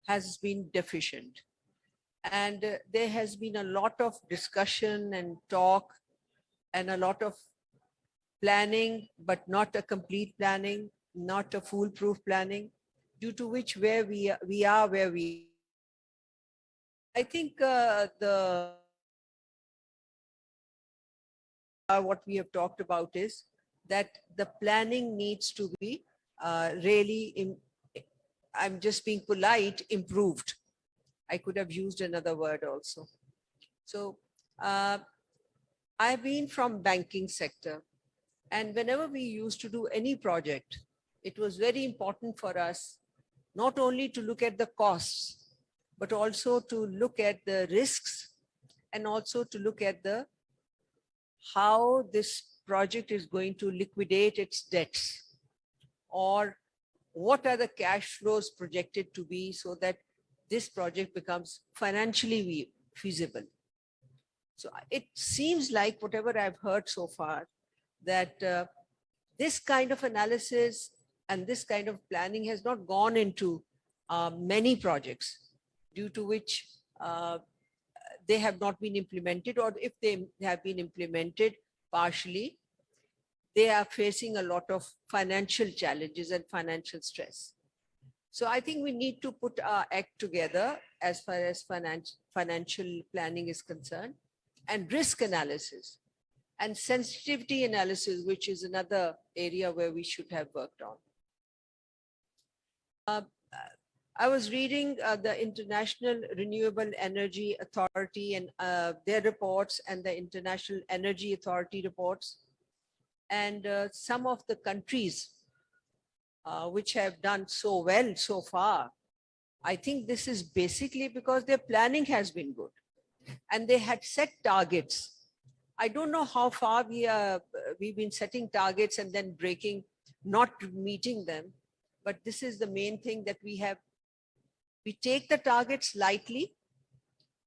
has been deficient. And there has been a lot of discussion and talk and a lot of planning, but not a complete planning, not a foolproof planning, due to which where we are where we. I think what we have talked about is that the planning needs to be really, I'm just being polite, improved. I could have used another word also. So I've been from banking sector, and whenever we used to do any project, it was very important for us not only to look at the costs, but also to look at the risks, and also to look at the how this project is going to liquidate its debts, or what are the cash flows projected to be, so that this project becomes financially feasible. So it seems like whatever I've heard so far, that this kind of analysis and this kind of planning has not gone into many projects, due to which they have not been implemented, or if they have been implemented partially, they are facing a lot of financial challenges and financial stress. So I think we need to put our act together as far as financial planning is concerned, and risk analysis and sensitivity analysis, which is another area where we should have worked on. I was reading the International Renewable Energy Authority and their reports, and the International Energy Authority reports. And some of the countries which have done so well so far, I think this is basically because their planning has been good and they had set targets. I don't know how far we've been setting targets and then breaking, not meeting them. But this is the main thing that we have. We take the targets lightly,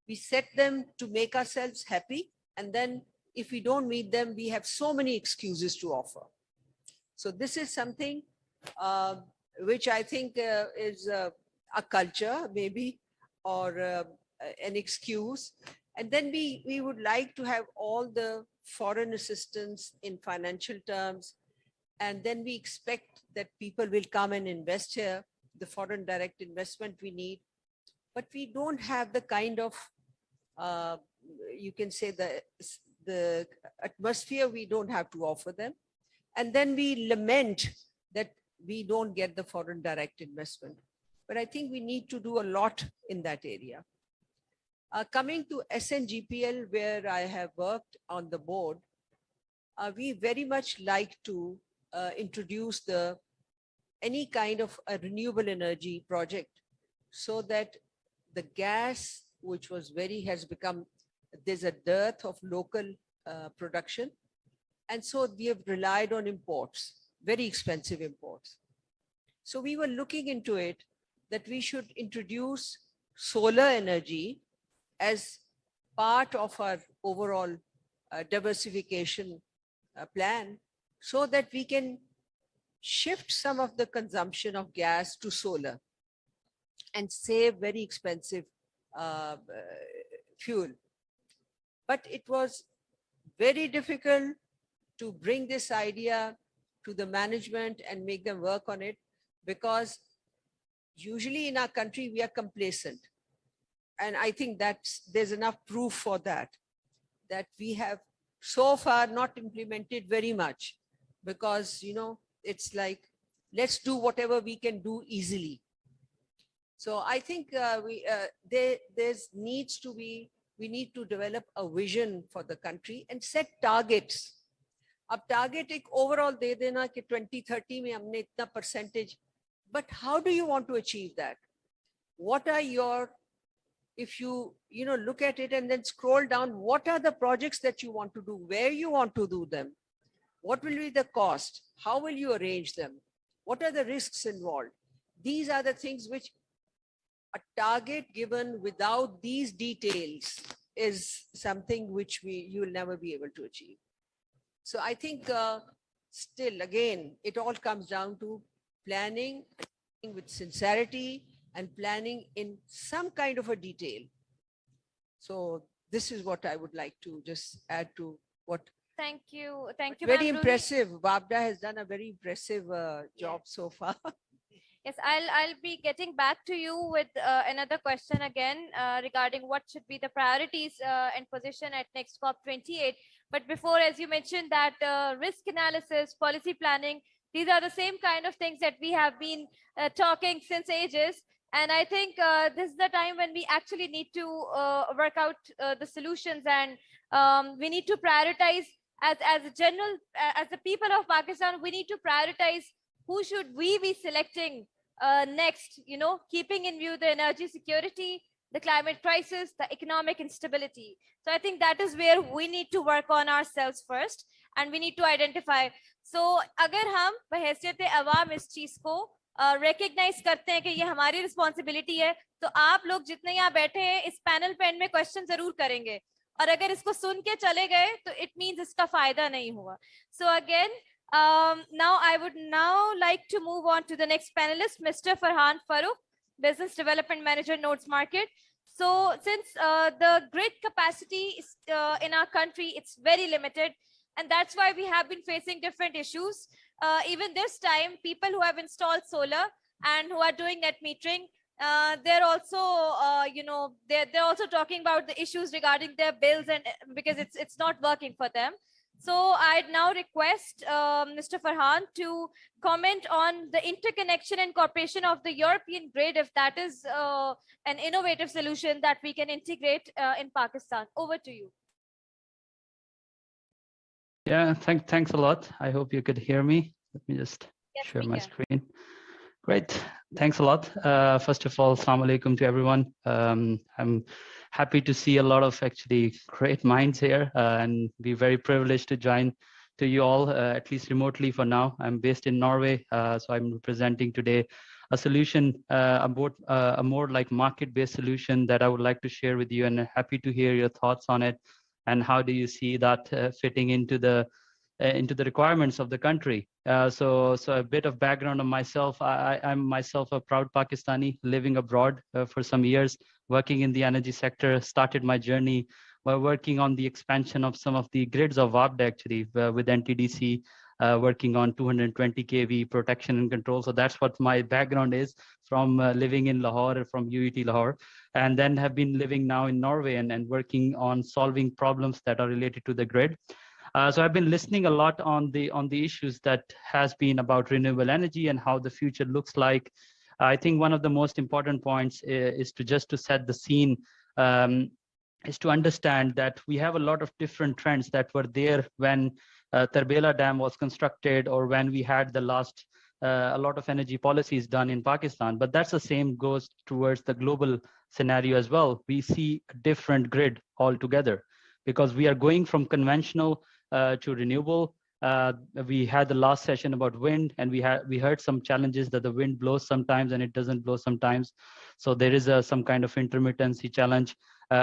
we set them to make ourselves happy, and then if we don't meet them, we have so many excuses to offer. So this is something which I think is a culture maybe, or an excuse. And then we would like to have all the foreign assistance in financial terms, and then we expect that people will come and invest here, the foreign direct investment we need. But we don't have the kind of, you can say, the atmosphere we don't have to offer them. And then we lament that we don't get the foreign direct investment. But I think we need to do a lot in that area. Coming to SNGPL, where I have worked on the board, we very much like to introduce the any kind of a renewable energy project, so that the gas, which was has become, there's a dearth of local production. And so we have relied on imports, very expensive imports. So we were looking into it that we should introduce solar energy as part of our overall diversification plan, so that we can shift some of the consumption of gas to solar and save very expensive fuel. But it was very difficult to bring this idea to the management and make them work on it, because usually in our country we are complacent. And I think there's enough proof for that we have so far not implemented very much, because, you know, it's like, let's do whatever we can do easily. So I think we need to develop a vision for the country and set targets. अब target एक overall दे देना कि 2030 में हमने इतना percentage, but how do you want to achieve that? What are your, if you look at it and then scroll down, what are the projects that you want to do, where you want to do them, what will be the cost, how will you arrange them, what are the risks involved? These are the things which a target given without these details is something which you will never be able to achieve. So I think still, again, it all comes down to planning with sincerity and planning in some kind of a detail. So this is what I would like to just add to what. Thank you. Thank you. Very Ma'am Rooney. impressive. Babda has done a very impressive job so far. Yes, I'll be getting back to you with another question again regarding what should be the priorities and position at next COP28. But before, as you mentioned, that risk analysis, policy planning, these are the same kind of things that we have been talking since ages. And I think this is the time when we actually need to work out the solutions, and we need to prioritize as the people of Pakistan, we need to prioritize who should we be selecting next, keeping in view the energy security, the climate crisis, the economic instability. So I think that is where we need to work on ourselves first, and we need to identify. So अगर हम बहैसियत अवाम इस चीज को recognize करते हैं कि ये हमारी responsibility है, तो आप लोग जितने यहाँ बैठे हैं इस panel पे end में question जरूर करेंगे, और अगर इसको सुन के चले गए तो it means इसका फायदा नहीं हुआ. So again, now I would now like to move on to the next panelist, Mr. Farhan Farooq, Business Development Manager, Nodes Market. So since the grid capacity is, in our country, it's very limited, and that's why we have been facing different issues. Even this time, people who have installed solar and who are doing net metering, they're also, they're also talking about the issues regarding their bills, and because it's not working for them. So I'd now request Mr. Farhan to comment on the interconnection and cooperation of the European grid, if that is an innovative solution that we can integrate in Pakistan. Over to you. Yeah, thanks a lot. I hope you could hear me. Let me just share my screen. Great, thanks a lot. First of all, assalamu alaikum to everyone. I'm happy to see a lot of actually great minds here, and be very privileged to join to you all, at least remotely for now. I'm based in Norway, so I'm representing today a solution, a more like market-based solution that I would like to share with you, and happy to hear your thoughts on it, and how do you see that fitting into the requirements of the country. So a bit of background on myself. I'm myself a proud Pakistani living abroad for some years, working in the energy sector. Started my journey by working on the expansion of some of the grids of WABDA actually with NTDC, working on 220 kV protection and control. So that's what my background is, from living in Lahore, from UET Lahore, and then have been living now in Norway and working on solving problems that are related to the grid. So I've been listening a lot on the issues that has been about renewable energy and how the future looks like. I think one of the most important points is to set the scene, is to understand that we have a lot of different trends that were there when Tarbela Dam was constructed, or when we had the last a lot of energy policy is done in Pakistan, but that's the same goes towards the global scenario as well. We see a different grid altogether because we are going from conventional to renewable. We had the last session about wind, and we heard some challenges that the wind blows sometimes and it doesn't blow sometimes. So there is some kind of intermittency challenge.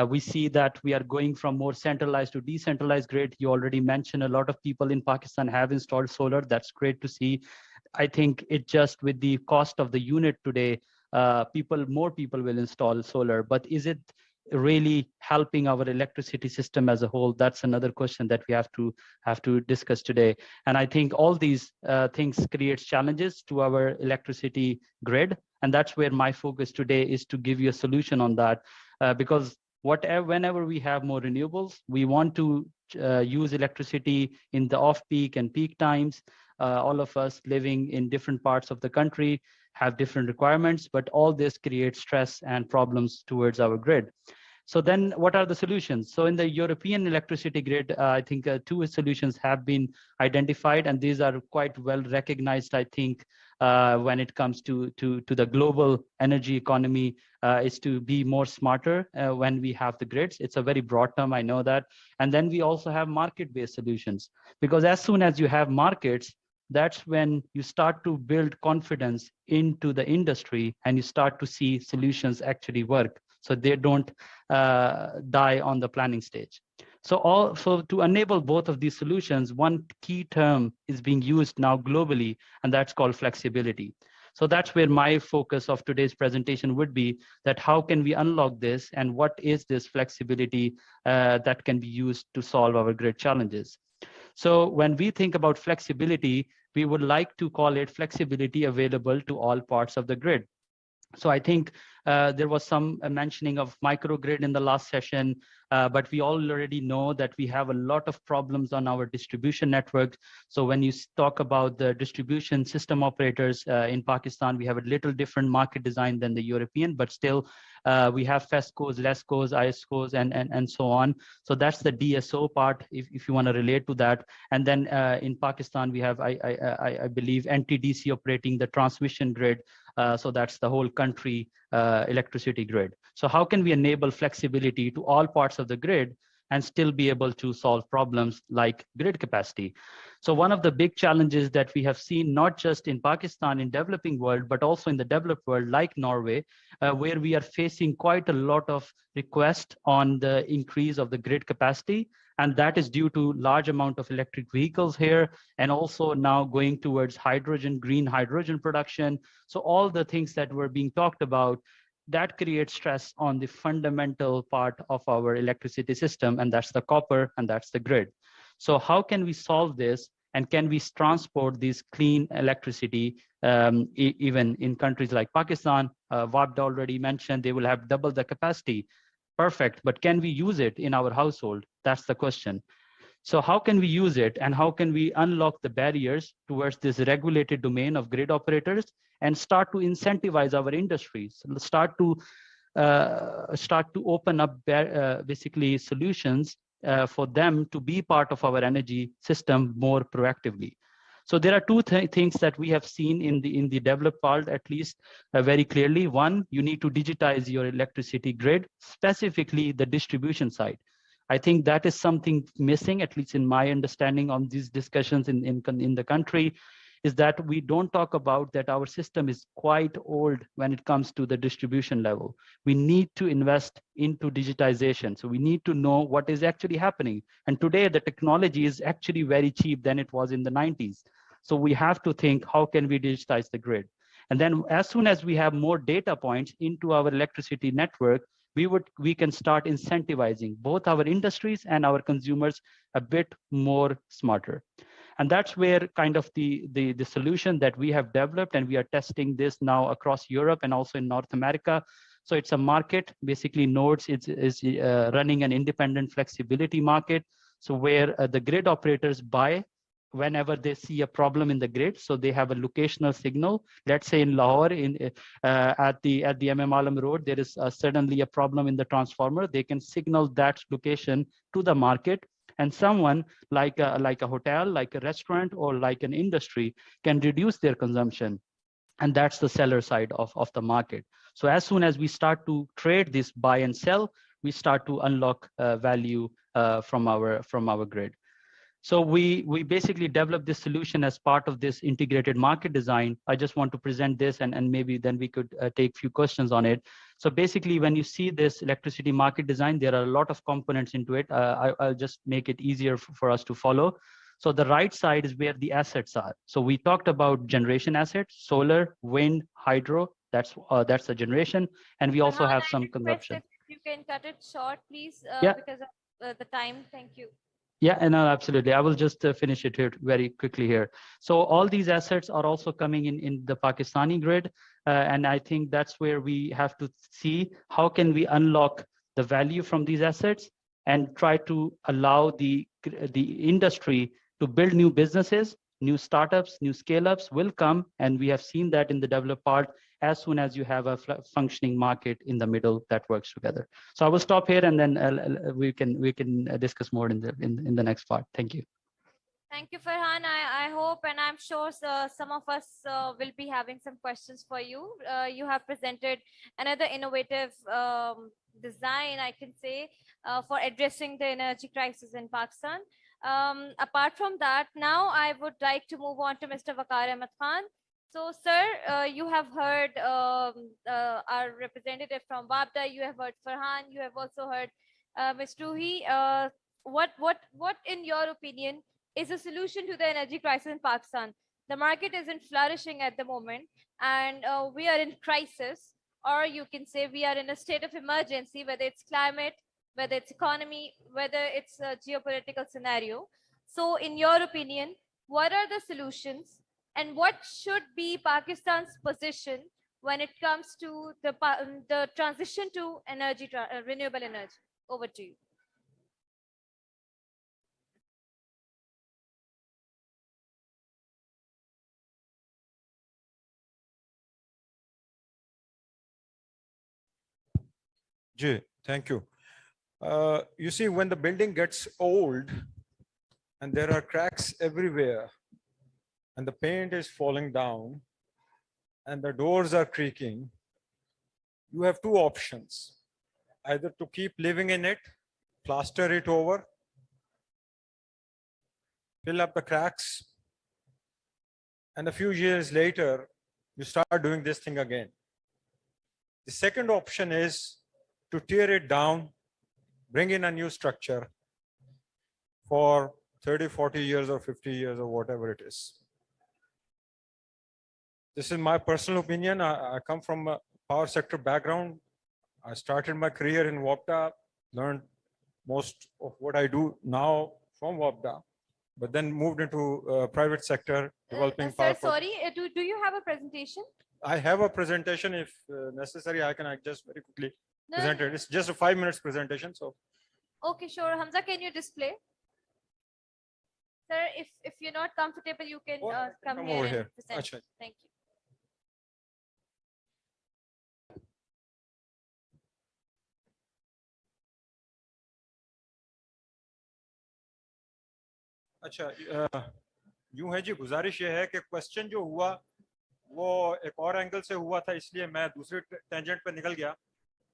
We see that we are going from more centralized to decentralized grid. You already mentioned a lot of people in Pakistan have installed solar. That's great to see. I think it just with the cost of the unit today, more people will install solar, but is it really helping our electricity system as a whole? That's another question that we have to discuss today. And I think all these things creates challenges to our electricity grid. And that's where my focus today is to give you a solution on that, because whenever we have more renewables, we want to use electricity in the off-peak and peak times. All of us living in different parts of the country have different requirements, but all this creates stress and problems towards our grid. So then what are the solutions? So in the European electricity grid, I think 2 solutions have been identified, and these are quite well recognized, I think, when it comes to the global energy economy, is to be more smarter when we have the grids. It's a very broad term, I know that. And then we also have market-based solutions, because as soon as you have markets, that's when you start to build confidence into the industry and you start to see solutions actually work, so they don't die on the planning stage. So to enable both of these solutions, one key term is being used now globally, and that's called flexibility. So that's where my focus of today's presentation would be, that how can we unlock this, and what is this flexibility that can be used to solve our grid challenges. So when we think about flexibility, we would like to call it flexibility available to all parts of the grid. So I think there was some mentioning of microgrid in the last session, but we already know that we have a lot of problems on our distribution network. So when you talk about the distribution system operators in Pakistan, we have a little different market design than the European, but still we have FESCOs, LESCOs, ISCOs, and so on. So that's the DSO part, if you want to relate to that. And then in Pakistan, we have, I believe, NTDC operating the transmission grid. So that's the whole country electricity grid. So how can we enable flexibility to all parts of the grid and still be able to solve problems like grid capacity? So one of the big challenges that we have seen, not just in Pakistan, in developing world, but also in the developed world like Norway, where we are facing quite a lot of requests on the increase of the grid capacity. And that is due to large amount of electric vehicles here, and also now going towards hydrogen, green hydrogen production. So all the things that were being talked about, that creates stress on the fundamental part of our electricity system, and that's the copper, and that's the grid. So how can we solve this, and can we transport this clean electricity even in countries like Pakistan? Wabda already mentioned they will have double the capacity. Perfect, but can we use it in our household? That's the question. So how can we use it, and how can we unlock the barriers towards this regulated domain of grid operators and start to incentivize our industries, start to open up basically solutions for them to be part of our energy system more proactively? So there are two things that we have seen in the developed world, at least very clearly. One, you need to digitize your electricity grid, specifically the distribution side. I think that is something missing, at least in my understanding on these discussions in the country, is that we don't talk about that our system is quite old when it comes to the distribution level. We need to invest into digitization. So we need to know what is actually happening. And today the technology is actually very cheap than it was in the 90s. So we have to think, how can we digitize the grid? And then as soon as we have more data points into our electricity network, we can start incentivizing both our industries and our consumers a bit more smarter. And that's where kind of the solution that we have developed, and we are testing this now across Europe and also in North America. So it's a market, basically Nodes is running an independent flexibility market. So where the grid operators buy whenever they see a problem in the grid. So they have a locational signal. Let's say in Lahore, at the MM Alam Road, there is suddenly a problem in the transformer. They can signal that location to the market, and someone like a hotel, like a restaurant, or like an industry can reduce their consumption. And that's the seller side of the market. So as soon as we start to trade this buy and sell, we start to unlock value from our grid. So we basically developed this solution as part of this integrated market design. I just want to present this, and maybe then we could take few questions on it. So basically, when you see this electricity market design, there are a lot of components into it. I'll just make it easier for us to follow. So the right side is where the assets are. So we talked about generation assets, solar, wind, hydro. That's the generation, and we also have some consumption. If you can cut it short, please, Yeah. because of the time. Thank you. Yeah, and absolutely. I will just finish it here very quickly here. So all these assets are also coming in the Pakistani grid. And I think that's where we have to see how can we unlock the value from these assets and try to allow the industry to build new businesses, new startups, new scale-ups will come. And we have seen that in the developed part as soon as you have a functioning market in the middle that works together. So I will stop here, and then we can discuss more in the next part. Thank you. Thank you, Farhan. I hope, and I'm sure some of us will be having some questions for you. You have presented another innovative design, I can say, for addressing the energy crisis in Pakistan. Apart from that, now I would like to move on to Mr. Waqar Ahmed Khan. So, sir, you have heard our representative from WAPDA, you have heard Farhan, you have also heard Ms. Ruhi. What, in your opinion, is a solution to the energy crisis in Pakistan? The market isn't flourishing at the moment, and we are in crisis, or you can say we are in a state of emergency, whether it's climate, whether it's economy, whether it's a geopolitical scenario. So, in your opinion, what are the solutions? And what should be Pakistan's position when it comes to the transition to energy, renewable energy? Over to you. Jay, thank you. You see, when the building gets old and there are cracks everywhere, and the paint is falling down, and the doors are creaking, you have two options. Either to keep living in it, plaster it over, fill up the cracks, and a few years later, you start doing this thing again. The second option is to tear it down, bring in a new structure for 30, 40 years or 50 years or whatever it is. This is my personal opinion. I come from a power sector background. I started my career in WAPDA, learned most of what I do now from WAPDA, but then moved into private sector, developing power. Sir, sorry, do you have a presentation? I have a presentation. If necessary, I can just very quickly present it. It's just a 5 minutes presentation. So. Okay, sure. Hamza, can you display? Sir, if you're not comfortable, you can come here over and here. present. Achha. Thank you. अच्छा यूं है जी, गुजारिश ये है कि question जो हुआ वो एक और एंगल से हुआ था, इसलिए मैं दूसरे टेंजेंट पे निकल गया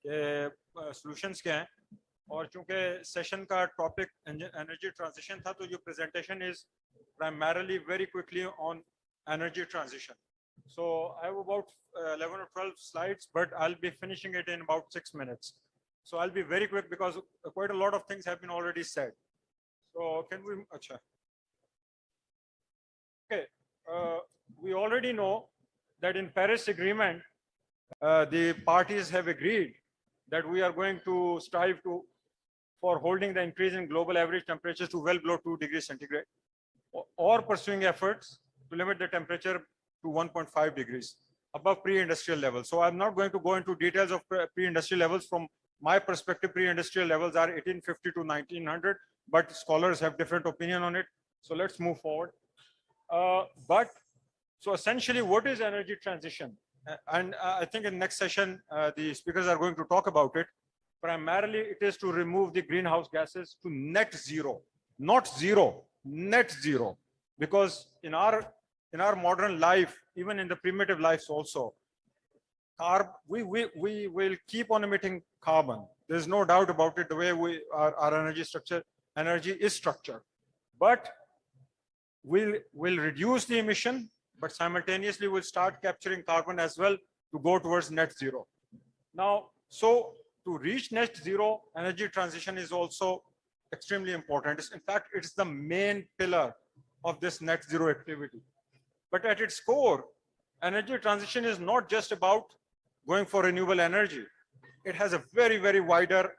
कि सॉल्यूशंस क्या हैं, और चूंकि सेशन का टॉपिक एनर्जी ट्रांजिशन था, तो ये presentation is primarily very quickly on energy transition. So I have about 11 or 12 slides, but I'll be finishing it in about 6 minutes. So I'll be very quick because quite a lot of things have been already said. So can we, acha. Okay, we already know that in Paris Agreement, the parties have agreed that we are going to strive for holding the increase in global average temperatures to well below 2 degrees centigrade, or pursuing efforts to limit the temperature to 1.5 degrees above pre-industrial levels. So I'm not going to go into details of pre-industrial levels. From my perspective, pre-industrial levels are 1850 to 1900, but scholars have different opinion on it. So let's move forward. So essentially, what is energy transition? And I think in next session, the speakers are going to talk about it. Primarily, it is to remove the greenhouse gases to net zero. not zero, net zero, because in our modern life, even in the primitive lives also, we will keep on emitting carbon. There's no doubt about it, the way our energy is structured. But we'll reduce the emission, but simultaneously we'll start capturing carbon as well to go towards net zero. Now, so to reach net zero, energy transition is also extremely important. In fact, it's the main pillar of this net zero activity. But at its core, energy transition is not just about going for renewable energy. It has a very, very wider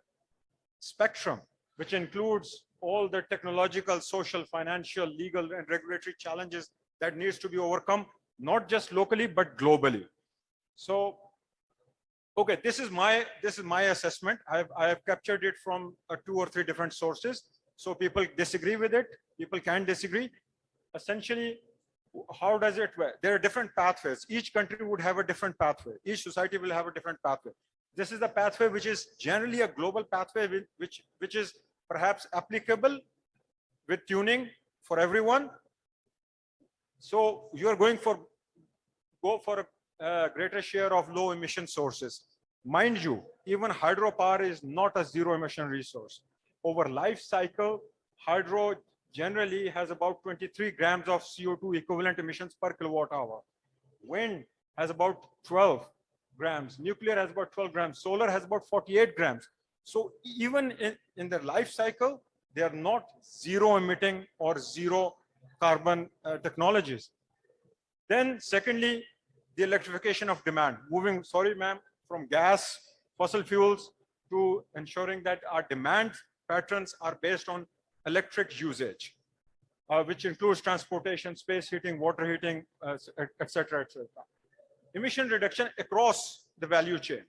spectrum, which includes all the technological, social, financial, legal, and regulatory challenges that needs to be overcome, not just locally, but globally. So, okay, this is my assessment. I have captured it from 2 or 3 different sources. So people disagree with it. People can disagree. Essentially, how does it work? There are different pathways. Each country would have a different pathway. Each society will have a different pathway. This is the pathway which is generally a global pathway, which is perhaps applicable with tuning for everyone. So you are go for a greater share of low emission sources. Mind you, even hydropower is not a zero emission resource. Over life cycle, hydro generally has about 23 grams of CO2 equivalent emissions per kilowatt hour. Wind has about 12 grams. Nuclear has about 12 grams. Solar has about 48 grams. So even in their life cycle, they are not zero emitting or zero carbon technologies. Then secondly, the electrification of demand, moving, sorry ma'am, from gas, fossil fuels to ensuring that our demand patterns are based on electric usage, which includes transportation, space heating, water heating, etc., etc. Emission reduction across the value chain,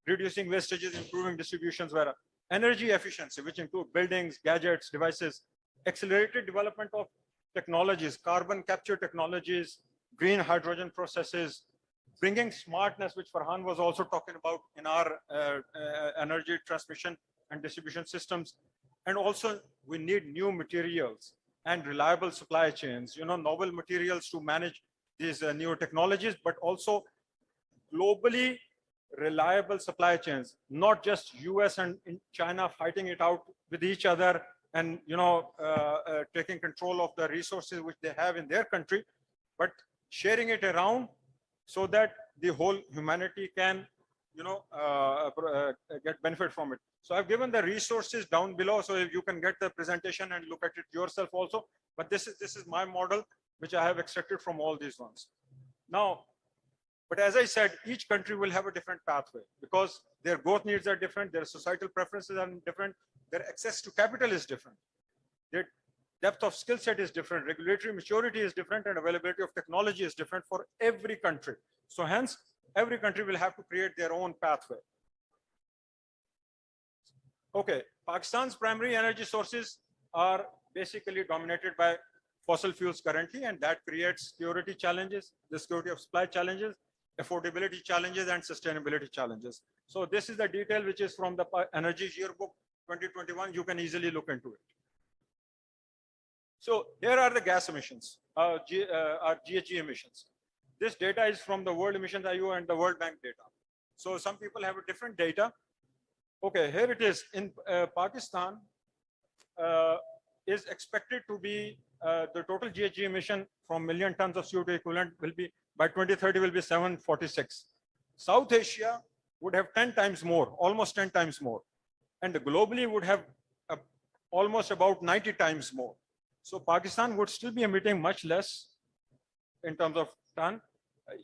reducing wastages, improving distributions, where energy efficiency, which include buildings, gadgets, devices, accelerated development of technologies, carbon capture technologies, green hydrogen processes, bringing smartness, which Farhan was also talking about in our energy transmission and distribution systems. And also we need new materials and reliable supply chains, novel materials to manage these newer technologies, but also globally reliable supply chains, not just US and China fighting it out with each other and taking control of the resources which they have in their country, but sharing it around so that the whole humanity can get benefit from it. So I've given the resources down below, so if you can get the presentation and look at it yourself also. But this is my model, which I have extracted from all these ones. Now, but as I said, each country will have a different pathway because their growth needs are different, their societal preferences are different, their access to capital is different, their depth of skill set is different, regulatory maturity is different, and availability of technology is different for every country. So hence, every country will have to create their own pathway. Okay, Pakistan's primary energy sources are basically dominated by fossil fuels currently, and that creates security challenges, the security of supply challenges, affordability challenges, and sustainability challenges. So this is the detail which is from the Energy Yearbook 2021. You can easily look into it. So here are the gas emissions, our GHG emissions. This data is from the World Emissions IO and the World Bank data. So some people have a different data. Okay, here it is. In Pakistan, is expected to be the total GHG emission from million tons of CO2 equivalent will be by 2030 will be 746. South Asia would have 10 times more, almost 10 times more, and globally would have almost about 90 times more. So Pakistan would still be emitting much less in terms of ton,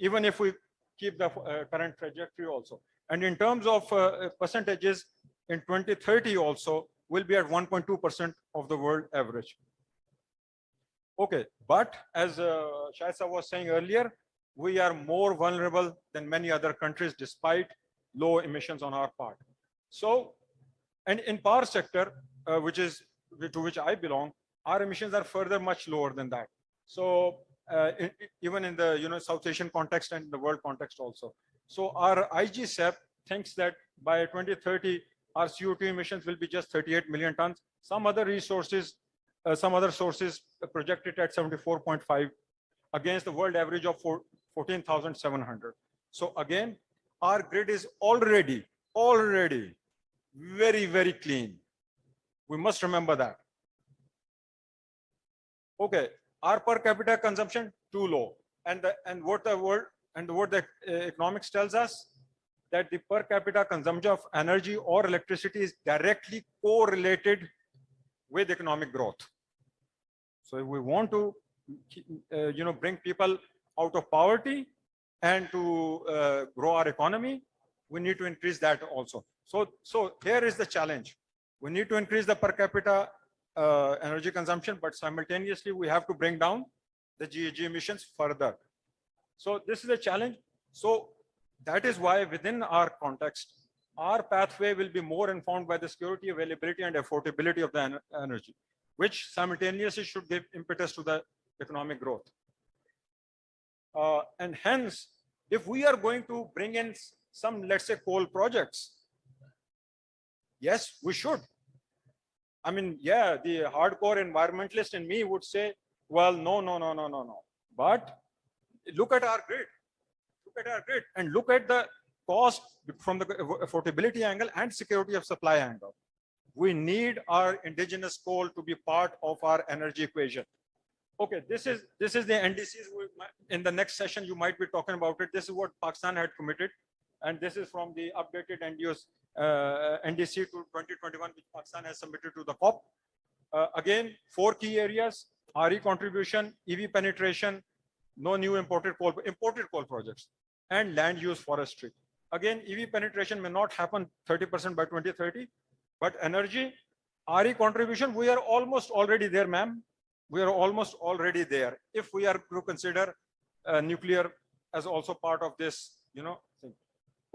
even if we keep the current trajectory also. And in terms of percentages, in 2030 also will be at 1.2% of the world average. Okay, but as Shaisa was saying earlier, we are more vulnerable than many other countries despite low emissions on our part. So, and in power sector, to which I belong, our emissions are further much lower than that. So even in the South Asian context and the world context also. So our IGCEP thinks that by 2030, our CO2 emissions will be just 38 million tons, Some other resources, some other sources project it at 74.5 against the world average of 14,700. So again, our grid is already very, very clean. We must remember that. Okay, our per capita consumption too low, and what the economics tells us, that the per capita consumption of energy or electricity is directly correlated with economic growth. So if we want to bring people out of poverty and to grow our economy, we need to increase that also. So here is the challenge. We need to increase the per capita energy consumption, but simultaneously we have to bring down the GHG emissions further. So this is a challenge. So that is why within our context, our pathway will be more informed by the security, availability, and affordability of the energy, which simultaneously should give impetus to the economic growth. And hence, if we are going to bring in some, let's say, coal projects, yes, we should. I mean, yeah, the hardcore environmentalist in me would say, well, no. But look at our grid. Look at our grid and look at the cost from the affordability angle and security of supply angle. We need our indigenous coal to be part of our energy equation. Okay, this is the NDCs. In the next session, you might be talking about it. This is what Pakistan had committed. And this is from the updated NDC to 2021, which Pakistan has submitted to the COP. Again, 4 key areas: RE contribution, EV penetration, no new imported coal projects, and land use forestry. Again, EV penetration may not happen 30% by 2030, but energy, RE contribution, we are almost already there, ma'am. We are almost already there. If we are to consider nuclear as also part of this, thing.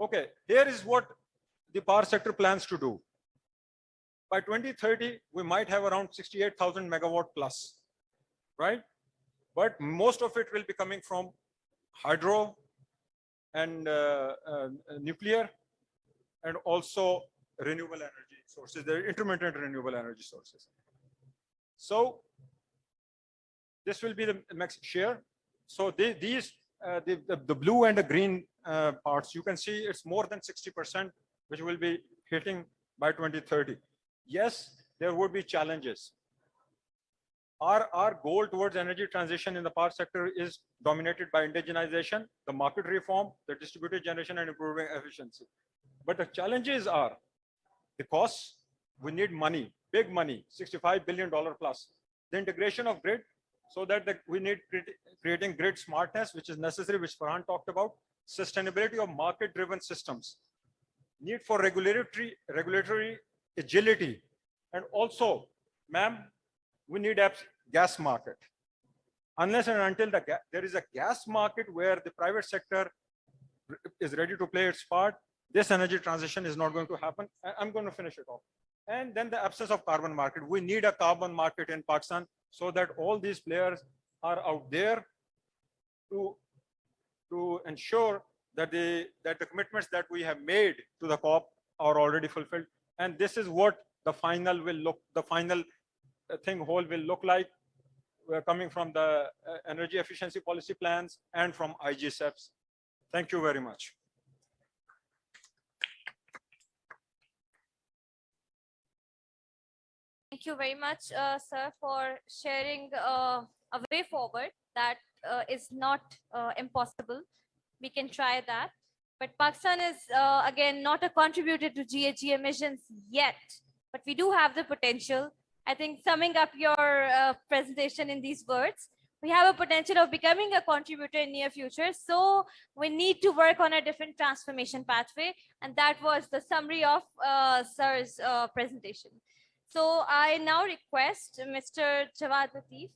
Okay, here is what the power sector plans to do. By 2030, we might have around 68,000 megawatt plus, right? But most of it will be coming from hydro and nuclear, and also renewable energy sources, the intermittent renewable energy sources. So this will be the max share. So these, the blue and the green parts, you can see it's more than 60%, which will be hitting by 2030. Yes, there would be challenges. Our goal towards energy transition in the power sector is dominated by indigenization, the market reform, the distributed generation, and improving efficiency. But the challenges are the costs. We need money, big money, $65 billion plus. The integration of grid, so that we need creating grid smartness, which is necessary, which Farhan talked about. Sustainability of market-driven systems. Need for regulatory agility. And also, ma'am, we need a gas market. Unless and until there is a gas market where the private sector is ready to play its part, this energy transition is not going to happen. I'm going to finish it off. And then the absence of carbon market. We need a carbon market in Pakistan so that all these players are out there to ensure that the commitments that we have made to the COP are already fulfilled. And this is what the final thing whole will look like. We're coming from the energy efficiency policy plans and from IGSEPs. Thank you very much. Thank you very much, sir, for sharing a way forward that is not impossible. We can try that. But Pakistan is, again, not a contributor to GHG emissions yet, but we do have the potential. I think summing up your presentation in these words, we have a potential of becoming a contributor in near future. So we need to work on a different transformation pathway. And that was the summary of sir's presentation. So I now request Mr. Jawad Latif.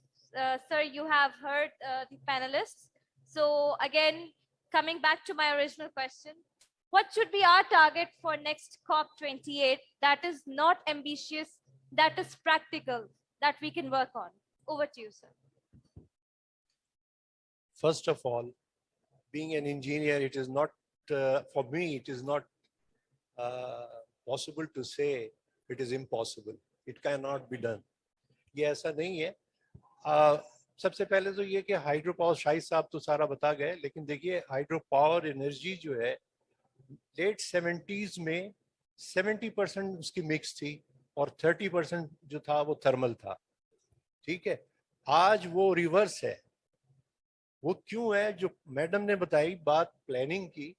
Sir, you have heard the panelists. So again, coming back to my original question, what should be our target for next COP28 that is not ambitious, that is practical, that we can work on? Over to you, sir. First of all, being an engineer, it is not, for me, it is not possible to say it is impossible. It can not be done. ये ऐसा नहीं है। सबसे पहले तो ये कि hydro power, Shahid साहब तो सारा बता गए, लेकिन देखिए हाइड्रो पावर एनर्जी जो है लेट 70s में 70% उसकी मिक्स थी और 30% जो था वो थर्मल था। ठीक है, आज वो रिवर्स है। वो क्यों है? जो मैडम ने बताई बात प्लानिंग की,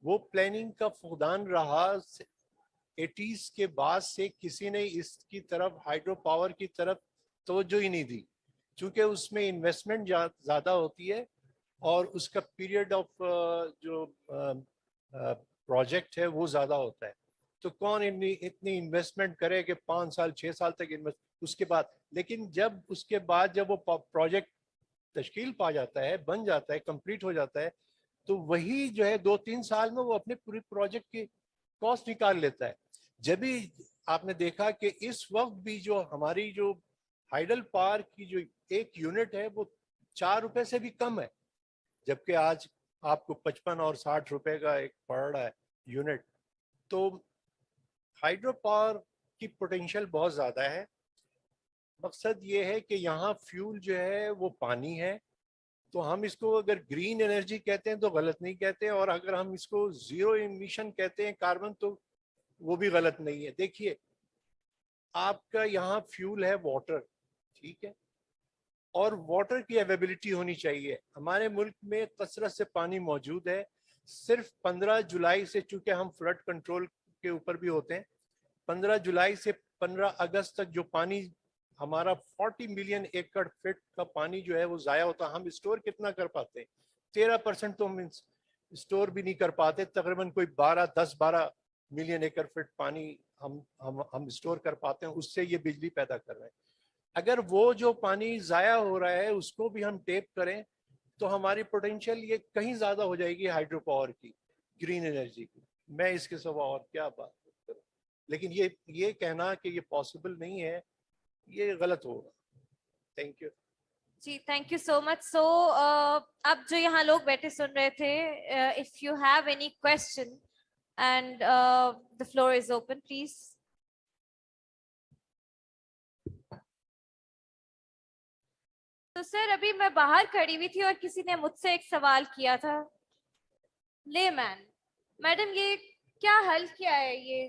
वो प्लानिंग का फुकदान रहा। 80s के बाद से किसी ने इसकी तरफ, हाइड्रो पावर की तरफ तवज्जो ही नहीं दी, क्योंकि उसमें इन्वेस्टमेंट ज़्यादा होती है और उसका पीरियड ऑफ जो प्रोजेक्ट है वो ज़्यादा होता है। तो कौन इतनी इन्वेस्टमेंट करे कि 5 साल 6 साल तक इन्वेस्ट, उसके बाद। लेकिन जब उसके बाद जब वो प्रोजेक्ट तश्कील पा जाता है, बन जाता है, कंप्लीट हो जाता है, तो वही जो है 2-3 साल में वो अपने पूरे प्रोजेक्ट की कॉस्ट निकाल लेता है। जब भी आपने देखा कि इस वक्त भी जो हमारी जो हाइडल पावर की जो एक यूनिट है वो 4 रुपए से भी कम है, जबकि आज आपको 55 और 60 रुपए का एक पड़ रहा है यूनिट। तो हाइड्रो पावर की पोटेंशियल बहुत ज़्यादा है। मकसद ये है कि यहाँ फ्यूल जो है वो पानी है, तो हम इसको अगर ग्रीन एनर्जी कहते हैं तो गलत नहीं कहते, और अगर हम इसको जीरो इमिशन कहते हैं कार्बन, तो वो भी गलत नहीं है। देखिए आपका यहाँ फ्यूल है वाटर, ठीक है, और वाटर की अवेलेबिलिटी होनी चाहिए। हमारे मुल्क में कसरत से पानी मौजूद है। सिर्फ 15 जुलाई से, चूंकि हम फ्लड कंट्रोल के ऊपर भी होते हैं, 15 जुलाई से 15 अगस्त तक जो पानी हमारा 40 मिलियन एकड़ फीट का पानी जो है वो ज़ाया होता है। हम स्टोर कितना कर पाते हैं? 13% तो हम स्टोर भी नहीं कर पाते। तकरीबन कोई 10-12 मिलियन एकड़ फीट पानी हम स्टोर कर पाते हैं, उससे ये बिजली पैदा कर रहे हैं। अगर वो जो पानी ज़ाया हो रहा है उसको भी हम टेप करें तो हमारी पोटेंशियल ये कहीं ज़्यादा हो जाएगी हाइड्रो पावर की, ग्रीन एनर्जी की। मैं इसके सिवा और क्या बात करूं? लेकिन ये कहना कि ये पॉसिबल नहीं है, ये गलत होगा। थैंक यू जी, thank you so much. So अब जो यहाँ लोग बैठे सुन रहे थे, if you have any question and the floor is open, please. तो सर अभी मैं बाहर खड़ी हुई थी और किसी ने मुझसे एक सवाल किया था, लेमैन, मैडम ये क्या हल किया है ये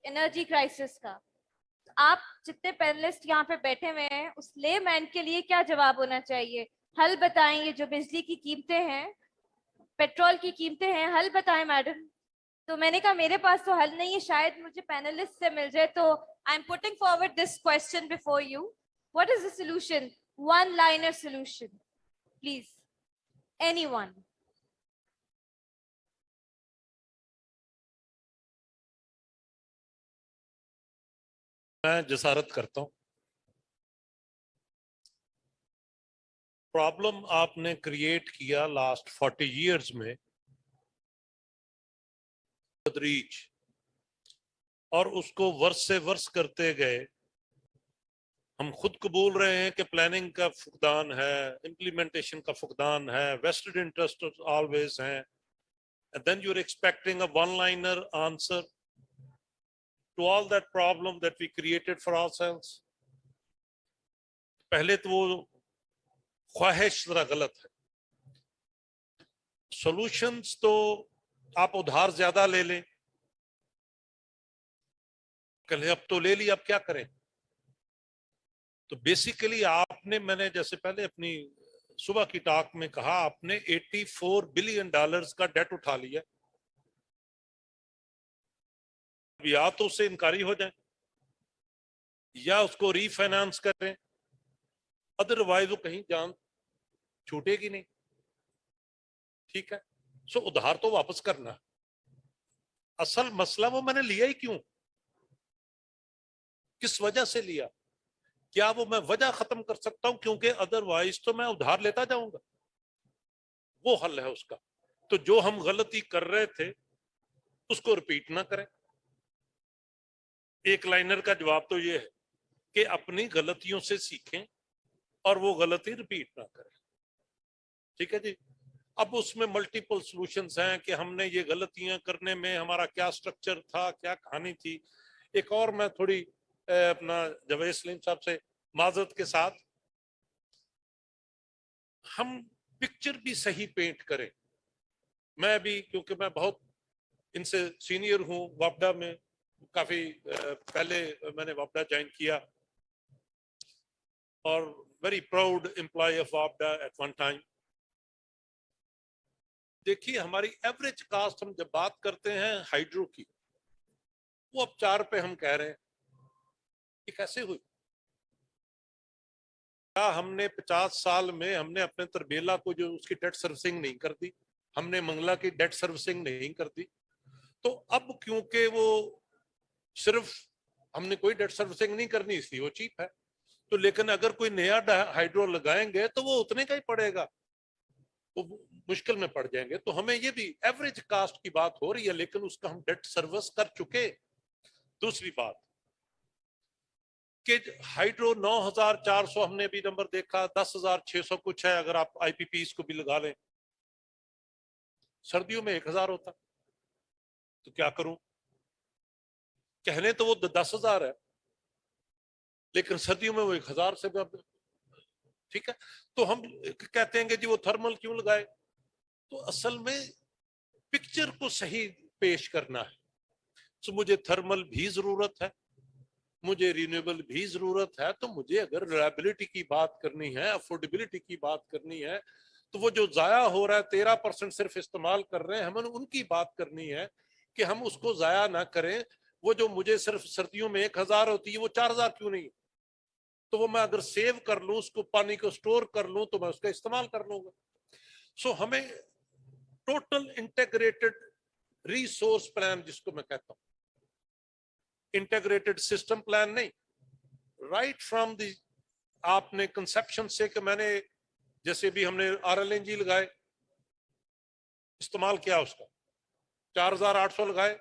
एनर्जी क्राइसिस का? आप जितने पैनलिस्ट यहाँ पे बैठे हुए हैं, उस लेमैन के लिए क्या जवाब होना चाहिए? हल बताएं। ये जो बिजली की कीमतें हैं, पेट्रोल की कीमतें हैं, हल बताएं मैडम। तो मैंने कहा मेरे पास तो हल नहीं है, शायद मुझे पैनलिस्ट से मिल जाए। तो I am putting forward this question before you, what is the solution? One liner solution, please, anyone. मैं जसारत करता हूं। प्रॉब्लम आपने क्रिएट किया लास्ट 40 years में तदरीज, और उसको वर्ष से वर्ष करते गए। हम खुद कबूल रहे हैं कि प्लानिंग का फुकदान है, इम्प्लीमेंटेशन का फुकदान है, वेस्टेड इंटरेस्ट ऑलवेज हैं, and then you're expecting a one-liner answer to all that problem that we created for ourselves. पहले तो वो ख्वाहिश जरा गलत है। सॉल्यूशंस तो आप उधार ज्यादा ले लें, कल अब तो ले लिया, अब क्या करें? तो बेसिकली आपने, मैंने जैसे पहले अपनी सुबह की टॉक में कहा, आपने $84 बिलियन का डेट उठा लिया। या तो उससे इनकारी हो जाए या उसको रीफाइनेंस करें, अदरवाइज वो कहीं जान छूटेगी नहीं। ठीक है, सो उधार तो वापस करना। असल मसला वो मैंने लिया ही क्यों, किस वजह से लिया? क्या वो मैं वजह खत्म कर सकता हूं? क्योंकि अदरवाइज तो मैं उधार लेता जाऊंगा। वो हल है उसका। तो जो हम गलती कर रहे थे उसको रिपीट ना करें। एक लाइनर का जवाब तो ये है कि अपनी गलतियों से सीखें और वो गलती रिपीट ना करें। ठीक है जी। अब उसमें मल्टीपल सॉल्यूशंस हैं कि हमने ये गलतियां करने में हमारा क्या स्ट्रक्चर था, क्या कहानी थी। एक और मैं थोड़ी अपना जावेद सलीम साहब से माजरत के साथ, हम पिक्चर भी सही पेंट करें। मैं भी, क्योंकि मैं बहुत इनसे सीनियर हूँ, वापडा में काफी पहले मैंने वापडा ज्वाइन किया और वेरी प्राउड एम्प्लॉय ऑफ वापडा एट वन टाइम। देखिए हमारी एवरेज कास्ट हम जब बात करते हैं हाइड्रो की, वो अब 4 पे हम कह रहे हैं, ये कैसे हुई? क्या हमने 50 साल में हमने अपने तरबेला को जो उसकी डेट सर्विसिंग नहीं कर दी, हमने मंगला की डेट सर्विसिंग नहीं कर दी, तो अब क्योंकि वो सिर्फ हमने कोई डेट सर्विसिंग नहीं करनी इसलिए वो चीप है, तो लेकिन अगर कोई नया हाइड्रो लगाएंगे तो वो उतने का ही पड़ेगा, वो मुश्किल में पड़ जाएंगे। तो हमें ये भी एवरेज कास्ट की बात हो रही है, लेकिन उसका हम डेट सर्विस कर चुके। दूसरी बात कि हाइड्रो 9400 हमने भी नंबर देखा, 10,600 कुछ है अगर आप आईपीपी को भी लगा लें। सर्दियों में 1000 होता, तो क्या करूं? कहने तो वो 10,000 है, लेकिन सर्दियों में वो 1000 से भी, ठीक है। तो हम कहते हैं कि जी वो थर्मल क्यों लगाए, तो असल में पिक्चर को सही पेश करना है। तो मुझे थर्मल भी जरूरत है, मुझे रिन्यूएबल भी जरूरत है, तो मुझे अगर रिलायबिलिटी की बात करनी है, अफोर्डेबिलिटी की बात करनी है, तो वो जो जाया हो रहा है 13% सिर्फ इस्तेमाल कर रहे हैं, हमें उनकी बात करनी है कि हम उसको जाया ना करें। वो जो मुझे सिर्फ सर्दियों में 1000 होती है, वो 4000 क्यों नहीं? तो वो मैं अगर सेव कर लूं, उसको पानी को स्टोर कर लूं, तो मैं उसका इस्तेमाल कर लूंगा। सो हमें टोटल इंटीग्रेटेड रिसोर्स प्लान, जिसको मैं कहता हूं, इंटीग्रेटेड सिस्टम प्लान नहीं, राइट फ्रॉम द आपने कंसेप्शन से कि मैंने जैसे भी हमने RLNG लगाए, इस्तेमाल किया उसका 4800 लगाए,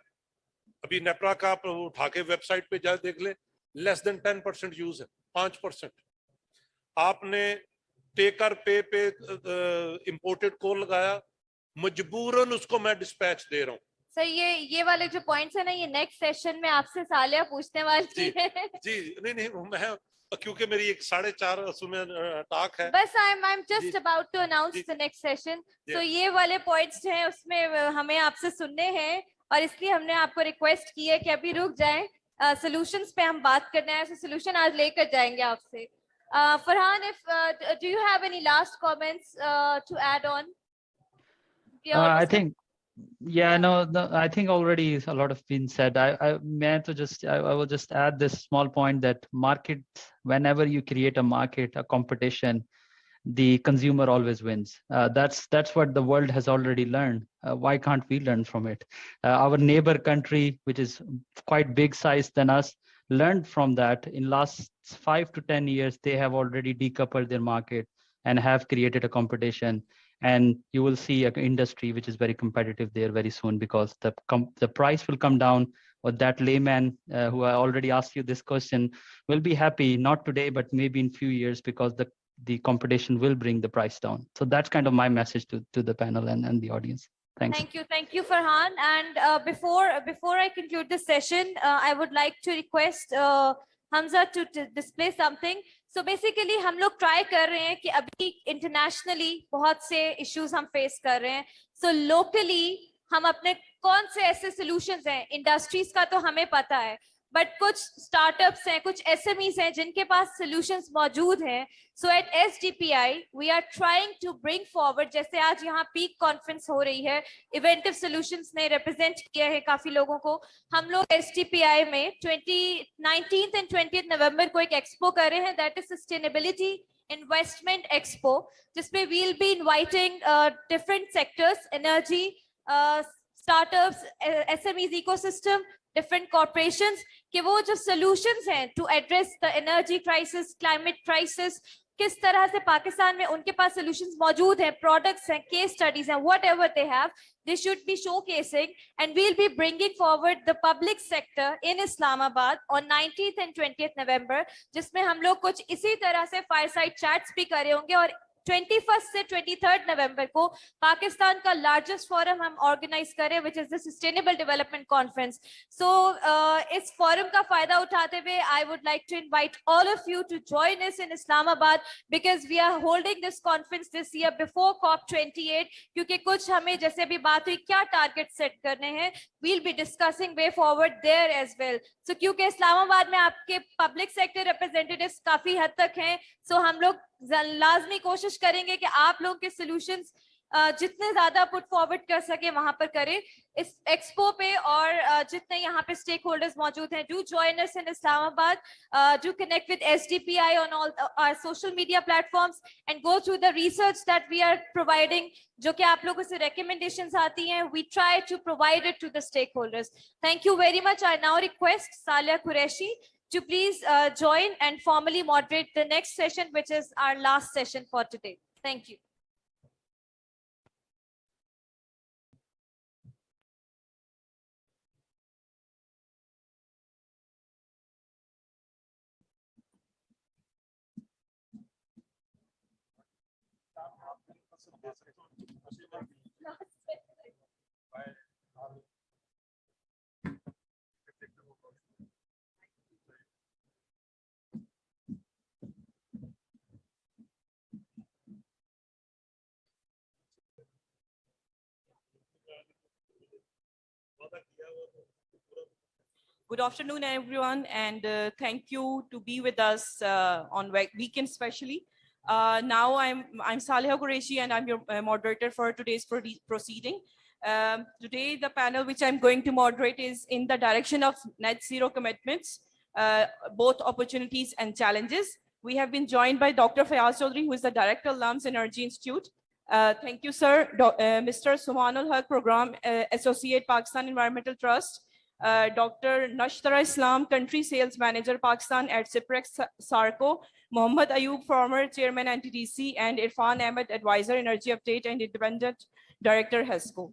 अभी नेपरा का आप उठा के वेबसाइट पे जाए देख ले, लेस देन 10% यूज है, 5%। आपने टेकर पे इंपोर्टेड कोल लगाया, मजबूरन उसको मैं डिस्पैच दे रहा हूँ। सर ये वाले जो पॉइंट्स है ना, ये नेक्स्ट सेशन में आपसे सालिया पूछने वाली है। जी नहीं मैं, क्योंकि मेरी एक 4:30 में टाक है। बस I am just about to announce the next session. तो ये वाले पॉइंट्स जो हैं उसमें हमें आपसे सुनने हैं, और इसलिए हमने आपको रिक्वेस्ट की है कि अभी रुक जाएं, सॉल्यूशंस पे हम बात करना है, सॉल्यूशन आज लेकर जाएंगे आपसे। Farhan, if do you have any last comments to add on? I think, yeah, no, I think already a lot of been said. I meant to I will just add this small point that market, whenever you create a market, a competition, the consumer always wins. That's what the world has already learned. Why can't we learn from it? Our neighbor country, which is quite big size than us, learned from that. In last 5 to 10 years, they have already decoupled their market and have created a competition. And you will see an industry which is very competitive there very soon, because the price will come down. Or that layman who I already asked you this question will be happy, not today, but maybe in few years, because the competition will bring the price down. So that's kind of my message to the panel and the audience. Thanks. Thank you, Farhan. And before I conclude this session, I would like to request Hamza to display something. So basically हम लोग try कर रहे हैं कि अभी internationally बहुत से issues हम face कर रहे हैं. So locally हम अपने कौन से ऐसे solutions हैं, industries का तो हमें पता है, but कुछ startups हैं, कुछ SMEs हैं जिनके पास solutions मौजूद हैं. So at SDPI we are trying to bring forward, जैसे आज यहाँ peak conference हो रही है, Inventive Solutions ने represent किया है काफी लोगों को. हम लोग SDPI में 19th and 20th November को एक expo कर रहे हैं, that is Sustainability Investment Expo, जिसमें we'll be inviting different sectors, energy, startups, SMEs ecosystem, different corporations, कि वो जो solutions हैं to address the energy crisis, climate crisis, किस तरह से पाकिस्तान में उनके पास solutions मौजूद हैं, products हैं, case studies हैं, whatever they have, they should be showcasing, and we'll be bringing forward the public sector in Islamabad on 19th and 20th November, जिसमें हम लोग कुछ इसी तरह से fireside chats भी करे होंगे, और 21 से 23 नवंबर को पाकिस्तान का लार्जेस्ट फोरम हम ऑर्गेनाइज करें, which is the sustainable development conference. So इस फोरम का फायदा उठाते हुए I would like to invite all of you to join us in Islamabad, because we are holding this conference this year before COP28. क्योंकि कुछ हमें जैसे अभी बात हुई क्या टारगेट सेट करने हैं, we'll be discussing way forward there as well. So क्योंकि इस्लामाबाद में आपके पब्लिक सेक्टर रिप्रेजेंटेटिव्स काफी हद तक हैं, so हम लोग लाजमी कोशिश करेंगे कि आप लोग के सॉल्यूशंस जितने ज्यादा पुट फॉरवर्ड कर सके वहां पर करें इस एक्सपो पे. और जितने यहाँ पे स्टेक होल्डर्स मौजूद हैं, do join us in Islamabad, do connect with SDPI on all our social media platforms and go through the research that we are providing, जो कि आप लोगों से recommendations आती हैं. We try to provide it to the stakeholders. Thank you very much. I now request Salia Qureshi to please join and formally moderate the next session, which is our last session for today. Thank you. Good afternoon, everyone, and thank you to be with us on weekend especially. Now I'm Saliha Qureshi, and I'm your moderator for today's proceeding. Today, the panel which I'm going to moderate is in the direction of net zero commitments, both opportunities and challenges. We have been joined by Dr. Fayaz Chaudhry, who is the Director, Lums Energy Institute. Thank you, sir. Mr. Sumanul Haq, Program Associate, Pakistan Environmental Trust. Dr. Nashtara Islam, Country Sales Manager, Pakistan at Cyprex Sarco. Mohammad Ayub, former Chairman NTDC, and Irfan Ahmed, Advisor, Energy Update and Independent Director, HESCO.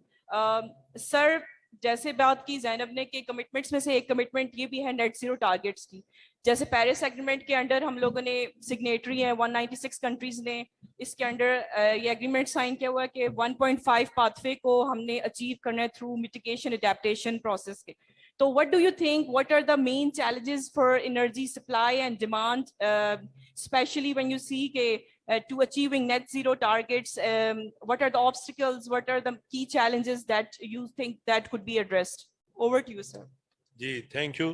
Sir, जैसे बात की जैनब ने कि commitments में से एक commitment ये भी है नेट जीरो टारगेट्स की. जैसे पेरिस एग्रीमेंट के अंडर हम लोगों ने सिग्नेटरी है 196 कंट्रीज ने इसके अंडर ये एग्रीमेंट साइन किया हुआ है कि 1.5 पाथवे को हमने अचीव करना है थ्रू मिटिगेशन एडेप्टेशन प्रोसेस के. So what do you think, what are the main challenges for energy supply and demand, especially when you see to achieving net zero targets, what are the obstacles, what are the key challenges that you think that could be addressed? Over to you, sir. जी, thank you.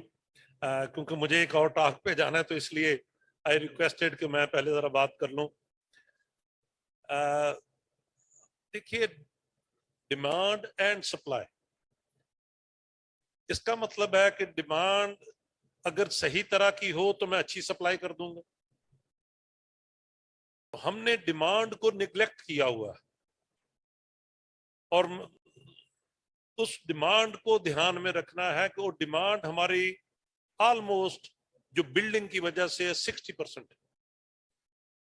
क्योंकि मुझे एक और talk पे जाना है तो इसलिए I requested कि मैं पहले जरा बात कर लूं. देखिए, डिमांड एंड सप्लाई, इसका मतलब है कि डिमांड अगर सही तरह की हो तो मैं अच्छी सप्लाई कर दूंगा. तो हमने डिमांड को निग्लेक्ट किया हुआ है और उस डिमांड को ध्यान में रखना है कि वो डिमांड हमारी ऑलमोस्ट जो बिल्डिंग की वजह से 60%,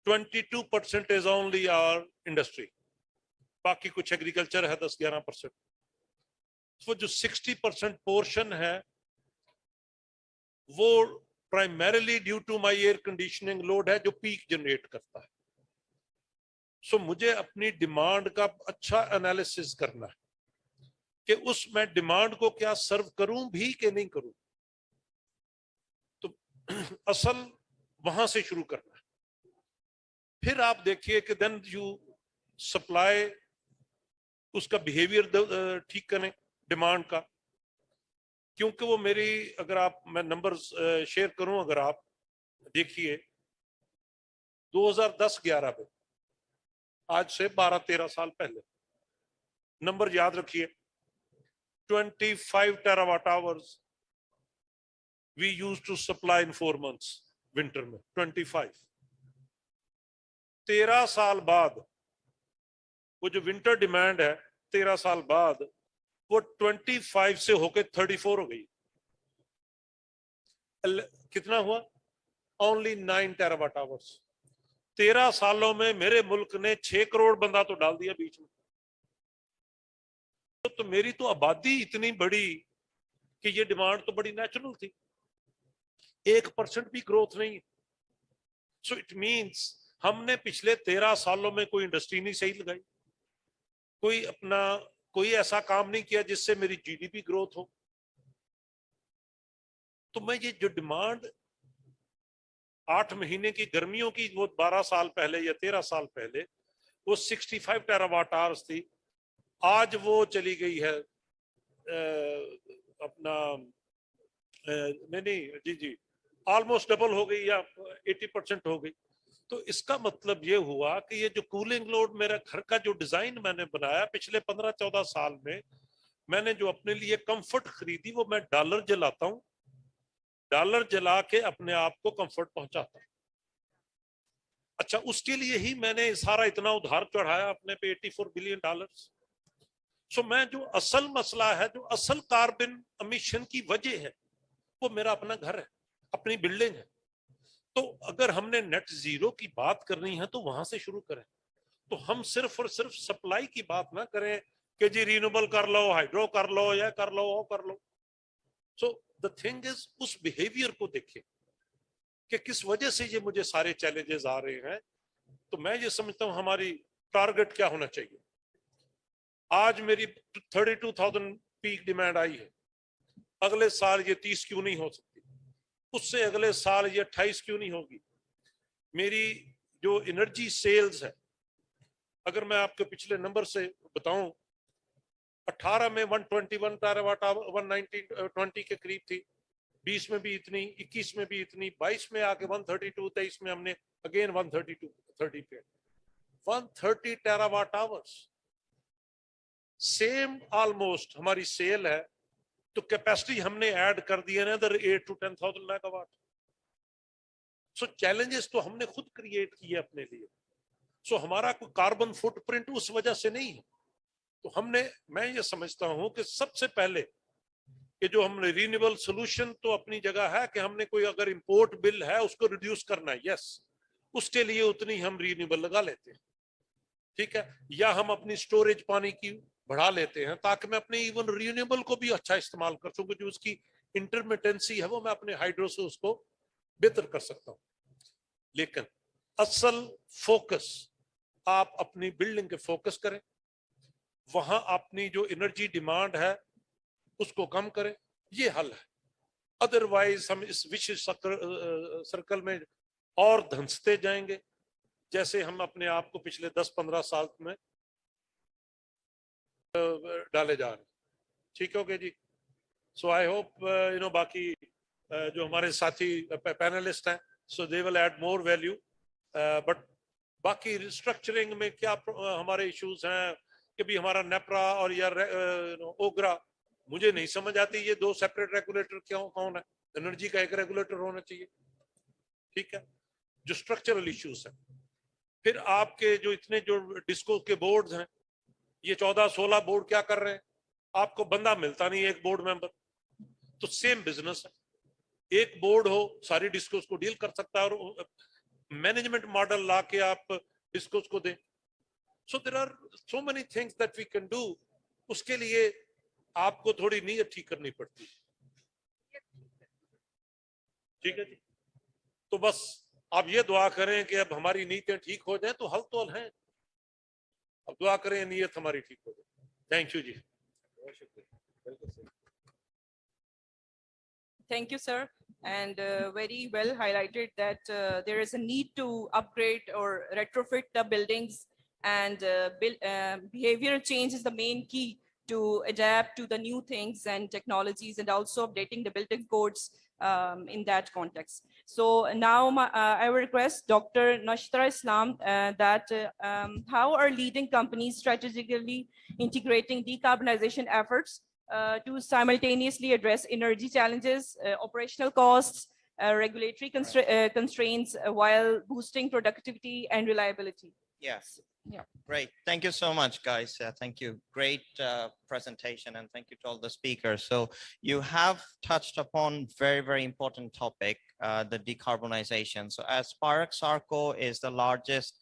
22% इज ओनली आवर इंडस्ट्री, बाकी कुछ एग्रीकल्चर है 10-11%. वो जो 60% पोर्शन है वो primarily due to my air conditioning load है जो पीक जनरेट करता है. सो मुझे अपनी डिमांड का अच्छा एनालिसिस करना है कि उसमें डिमांड को क्या सर्व करूं भी कि नहीं करूं. तो असल वहां से शुरू करना है. फिर आप देखिए कि देन यू सप्लाई, उसका बिहेवियर ठीक करें डिमांड का, क्योंकि वो मेरी, अगर आप, मैं नंबर्स शेयर करूं, अगर आप देखिए 2010-11 में, आज से 12-13 साल पहले, नंबर याद रखिए, 25 terawatt hours we use to supply in 4 months winter में. 25. 13 साल बाद वो जो विंटर डिमांड है 13 साल बाद वो 25 से होके 34 हो गई. कितना हुआ? Only 9 terawatt hours. 13 सालों में मेरे मुल्क ने 6 करोड़ बंदा तो डाल दिया बीच में. तो मेरी तो आबादी इतनी बड़ी कि ये डिमांड तो बड़ी नेचुरल थी. 1% भी ग्रोथ नहीं. सो इट मींस हमने पिछले 13 सालों में कोई इंडस्ट्री नहीं सही लगाई, कोई ऐसा काम नहीं किया जिससे मेरी जीडीपी ग्रोथ हो। तो मैं ये जो डिमांड 8 महीने की गर्मियों की वो 12 साल पहले या 13 साल पहले वो 65 टेरावाट आवर्स थी, आज वो चली गई है अपना नहीं जी ऑलमोस्ट डबल हो गई या 80% हो गई। तो इसका मतलब ये हुआ कि ये जो कूलिंग लोड मेरा घर का जो डिजाइन मैंने बनाया पिछले 15-14 साल में, मैंने जो अपने लिए कंफर्ट खरीदी वो मैं डॉलर जलाता हूं, डॉलर जला के अपने आप को कंफर्ट पहुंचाता हूं। अच्छा, उसके लिए ही मैंने सारा इतना उधार चढ़ाया अपने पे $84 बिलियन। सो मैं जो असल मसला है, जो असल कार्बन एमिशन की वजह है, वो मेरा अपना घर है, अपनी बिल्डिंग है। तो अगर हमने नेट जीरो की बात करनी है तो वहां से शुरू करें। तो हम सिर्फ और सिर्फ सप्लाई की बात ना करें कि जी रिन्यूएबल कर लो, हाइड्रो कर लो, या कर लो वो कर लो। सो द थिंग इज उस बिहेवियर को देखें कि किस वजह से ये मुझे सारे चैलेंजेस आ रहे हैं। तो मैं ये समझता हूं हमारी टारगेट क्या होना चाहिए। आज मेरी 32,000 पीक डिमांड आई है, अगले साल ये 30 क्यों नहीं हो सकती, उससे अगले साल ये 28 क्यों नहीं होगी। मेरी जो एनर्जी सेल्स है, अगर मैं आपके पिछले नंबर से बताऊं, 18 में 121 टेरावाट 119 के करीब थी, 20 में भी इतनी, 21 में भी इतनी, 22 में आके 132, 23 में हमने अगेन 132 30 पे 130 टेरावाट आवर्स सेम ऑलमोस्ट हमारी सेल है। तो कैपेसिटी हमने ऐड कर दी है another 8 to 10,000 megawatt. So challenges तो हमने खुद क्रिएट किए अपने लिए। सो हमारा कोई कार्बन फुटप्रिंट उस वजह से नहीं है। तो मैं ये समझता हूं कि सबसे पहले कि जो हमने रिन्यूएबल सोल्यूशन तो अपनी जगह है कि हमने कोई अगर इंपोर्ट बिल है उसको रिड्यूस करना है, यस, उसके लिए उतनी हम रिन्यूएबल लगा लेते हैं, ठीक है, या हम अपनी स्टोरेज पानी की बढ़ा लेते हैं ताकि मैं अपने इवन रिन्यूएबल को भी अच्छा इस्तेमाल कर सकूं। जो उसकी इंटरमिटेंसी है वो मैं अपने हाइड्रो से उसको बेहतर कर सकता हूं। लेकिन असल फोकस आप अपनी बिल्डिंग के फोकस करें, वहां अपनी जो एनर्जी डिमांड है उसको कम करें, ये हल है। अदरवाइज हम इस विशेष सर्कल में और धंसते जाएंगे, जैसे हम अपने आप को पिछले 10-15 साल में डाले जा रहे। ठीक हो गया जी। सो आई होप बाकी जो हमारे साथी पैनलिस्ट हैं, so they will add more value. But बाकी रिस्ट्रक्चरिंग में क्या हमारे इश्यूज हैं कि भी हमारा नेप्रा और या ओग्रा, मुझे नहीं समझ आती ये दो सेपरेट रेगुलेटर क्यों, कौन है। एनर्जी का एक रेगुलेटर होना चाहिए, ठीक है। जो स्ट्रक्चरल इश्यूज हैं, फिर आपके जो इतने जो डिस्को के बोर्ड्स हैं, ये 14-16 बोर्ड क्या कर रहे हैं, आपको बंदा मिलता नहीं एक बोर्ड मेंबर। तो सेम बिजनेस है, एक बोर्ड हो सारी डिस्कोस को डील कर सकता है और मैनेजमेंट मॉडल ला के आप डिस्कोस को दें। So there are so many things that we can do. उसके लिए आपको थोड़ी नीयत ठीक करनी पड़ती है, ठीक है जी। तो बस आप ये दुआ करें कि अब हमारी नीयतें ठीक हो जाएं, तो हल तो हल है। अब दुआ करें नीयत हमारी ठीक हो जाए। थैंक यू जी। Thank you, sir. And very well highlighted that there is a need to upgrade or retrofit the buildings, and behavioral change is the main key to adapt to the new things and technologies, and also updating the building codes in that context. So now I will request Dr. Nashtra Islam that how are leading companies strategically integrating decarbonization efforts to simultaneously address energy challenges, operational costs, regulatory constraints while boosting productivity and reliability. Yes. Yeah. Great. Thank you so much, guys. Thank you. Great presentation, and thank you to all the speakers. So you have touched upon very, very important topic, the decarbonization. So as Parex Sarco is the largest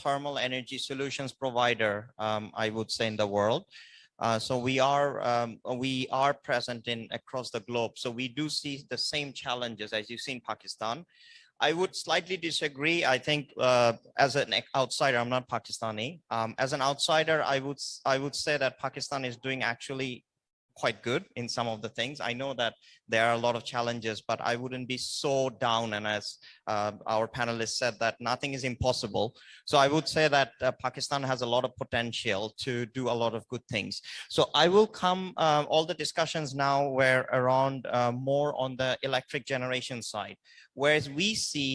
thermal energy solutions provider, I would say, in the world. So we are present in across the globe. So we do see the same challenges as you see in Pakistan. I would slightly disagree. I think as an outsider, I'm not Pakistani. As an outsider, I would say that Pakistan is doing actually quite good in some of the things. I know that there are a lot of challenges, but I wouldn't be so down. And as our panelists said, that nothing is impossible. So I would say that Pakistan has a lot of potential to do a lot of good things. So I will come, all the discussions now were around more on the electric generation side, whereas we see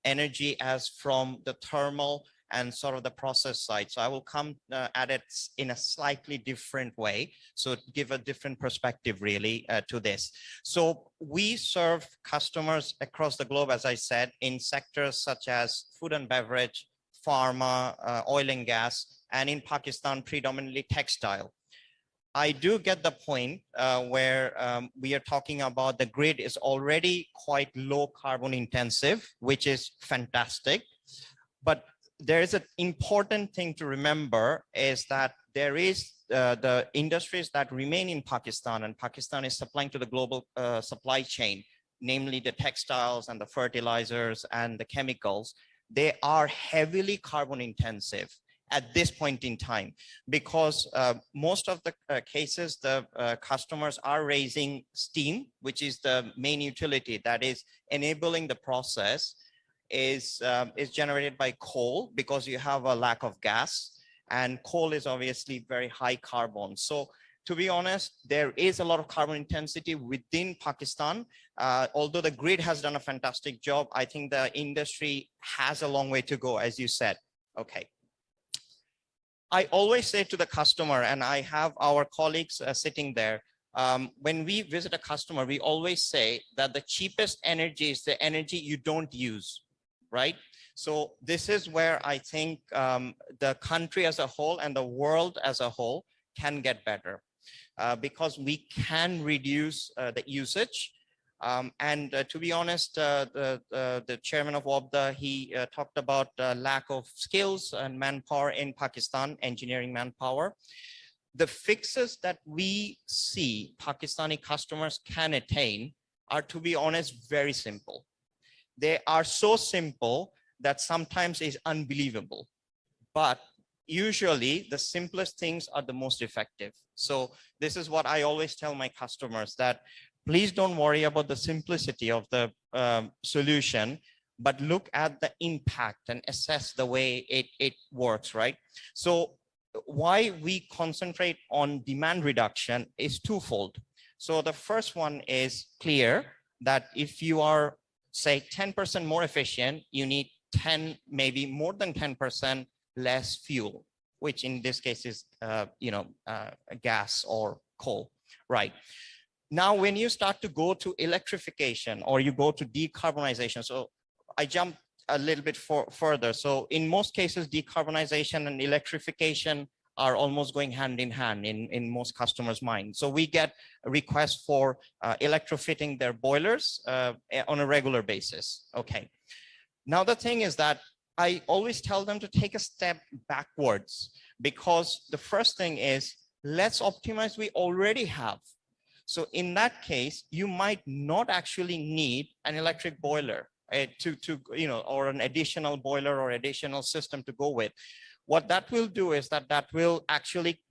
energy as from the thermal and sort of the process side. So I will come at it in a slightly different way. So give a different perspective really to this. So we serve customers across the globe, as I said, in sectors such as food and beverage, pharma, oil and gas, and in Pakistan, predominantly textile. I do get the point where we are talking about the grid is already quite low carbon intensive, which is fantastic. But there is an important thing to remember is that there is the industries that remain in Pakistan, and Pakistan is supplying to the global supply chain, namely the textiles and the fertilizers and the chemicals. They are heavily carbon intensive at this point in time, because most of the cases, the customers are raising steam, which is the main utility that is enabling the process, is generated by coal, because you have a lack of gas, and coal is obviously very high carbon. So to be honest, there is a lot of carbon intensity within Pakistan. Although the grid has done a fantastic job, I think the industry has a long way to go, as you said. Okay. I always say to the customer, and I have our colleagues sitting there, when we visit a customer, we always say that the cheapest energy is the energy you don't use, right? So this is where I think the country as a whole and the world as a whole can get better, because we can reduce the usage. To be honest, the chairman of WABDA, he talked about lack of skills and manpower in Pakistan, engineering manpower. The fixes that we see Pakistani customers can attain are, to be honest, very simple. They are so simple that sometimes is unbelievable, but usually the simplest things are the most effective. So this is what I always tell my customers, that please don't worry about the simplicity of the solution, but look at the impact and assess the way it works, right? So why we concentrate on demand reduction is twofold. So the first one is clear, that if you are, say, 10% more efficient, you need 10, maybe more than 10% less fuel, which in this case is, gas or coal, right? Now, when you start to go to electrification or you go to decarbonization, so I jumped a little bit further. So in most cases, decarbonization and electrification are almost going hand in hand in most customers' minds. So we get requests for electrofitting their boilers on a regular basis. Okay. Now, the thing is that I always tell them to take a step backwards, because the first thing is, let's optimize we already have. So in that case, you might not actually need an electric boiler or an additional boiler or additional system to go with. What that will do is that will actually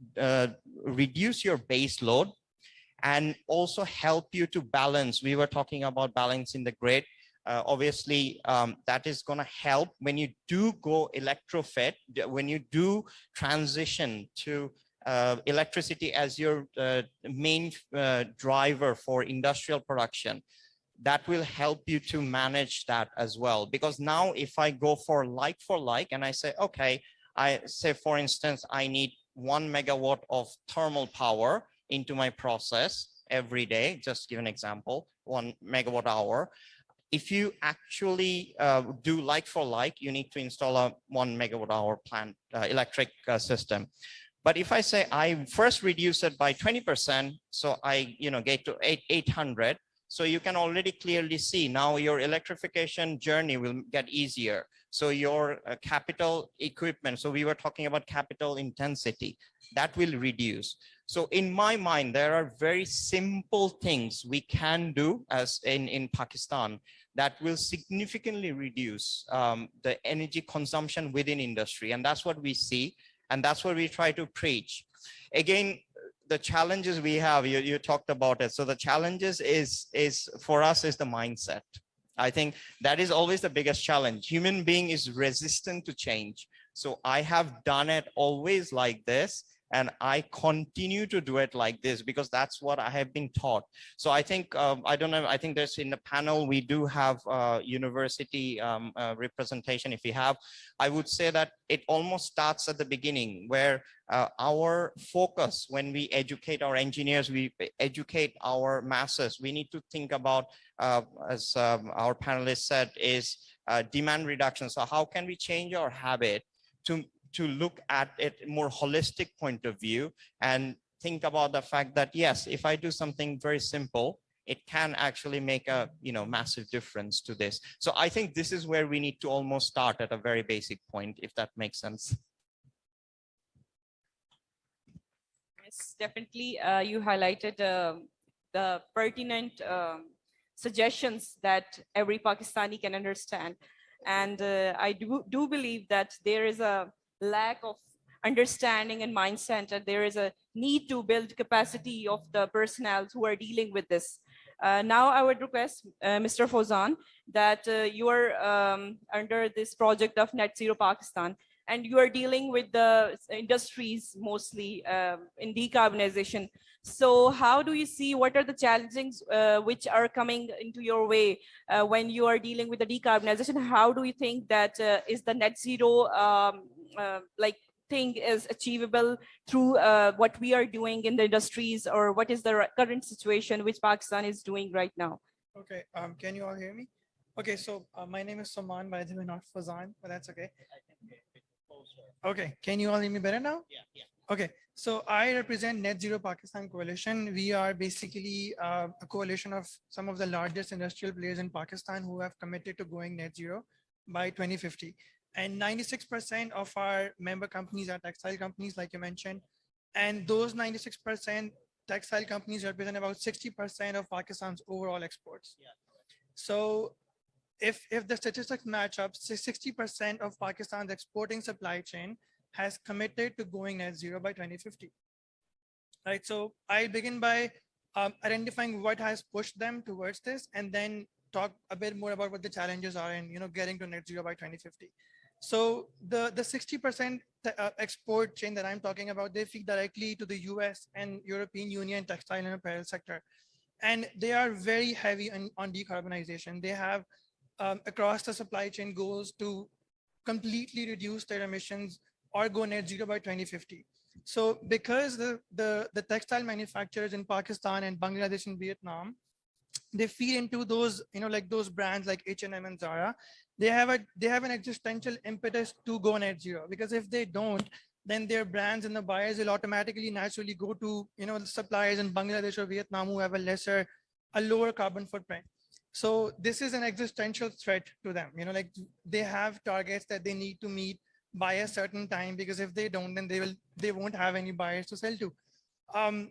reduce your base load and also help you to balance. We were talking about balancing the grid. Obviously, that is going to help when you do go electrofit, when you do transition to electricity as your main driver for industrial production. That will help you to manage that as well. Because now if I go for like and I say, okay, I say, for instance, I need 1 megawatt of thermal power into my process every day, just give an example, 1 megawatt hour. If you actually do like for like, you need to install a 1 megawatt hour plant electric system. But if I say I first reduce it by 20%, so I get to 800, so you can already clearly see now your electrification journey will get easier. So your capital equipment, so we were talking about capital intensity, that will reduce. So in my mind, there are very simple things we can do as in Pakistan that will significantly reduce the energy consumption within industry. And that's what we see. And that's what we try to preach. Again, the challenges we have, you talked about it. So the challenges is for us is the mindset. I think that is always the biggest challenge. Human being is resistant to change. So I have done it always like this, and I continue to do it like this because that's what I have been taught. So I think, I don't know, I think there's in the panel, we do have university representation. If we have, I would say that it almost starts at the beginning where our focus, when we educate our engineers, we educate our masses, we need to think about, as our panelists said, is demand reduction. So how can we change our habit to look at it more holistic point of view and think about the fact that, yes, if I do something very simple, it can actually make a massive difference to this. So I think this is where we need to almost start at a very basic point, if that makes sense. Yes, definitely. You highlighted the pertinent suggestions that every Pakistani can understand. And I do believe that there is a lack of understanding and mindset, and there is a need to build capacity of the personnel who are dealing with this. Now I would request Mr. Fawzan that you are under this project of Net Zero Pakistan, and you are dealing with the industries mostly in decarbonization. So how do you see, what are the challenges which are coming into your way when you are dealing with the decarbonization? How do you think that is the net zero thing is achievable through what we are doing in the industries, or what is the current situation which Pakistan is doing right now? Okay, can you all hear me? Okay, so my name is Saman, by the way, not Fazan, but that's okay. Okay, can you all hear me better now? Yeah. Okay, so I represent Net Zero Pakistan Coalition. We are basically a coalition of some of the largest industrial players in Pakistan who have committed to going net zero by 2050. And 96% of our member companies are textile companies, like you mentioned. And those 96% textile companies represent about 60% of Pakistan's overall exports. Yeah. So if the statistics match up, 60% of Pakistan's exporting supply chain has committed to going net zero by 2050. Right, so I'll begin by identifying what has pushed them towards this, and then talk a bit more about what the challenges are in getting to net zero by 2050. So the 60% export chain that I'm talking about, they feed directly to the US and European Union textile and apparel sector. And they are very heavy on decarbonization. They have across the supply chain goals to completely reduce their emissions or go net zero by 2050. So because the textile manufacturers in Pakistan and Bangladesh and Vietnam, they feed into those, like those brands like H&M and Zara, they have an existential impetus to go net zero, because if they don't, then their brands and the buyers will automatically naturally go to, the suppliers in Bangladesh or Vietnam who have a lower carbon footprint. So this is an existential threat to them, like they have targets that they need to meet by a certain time, because if they don't, then they won't have any buyers to sell to. And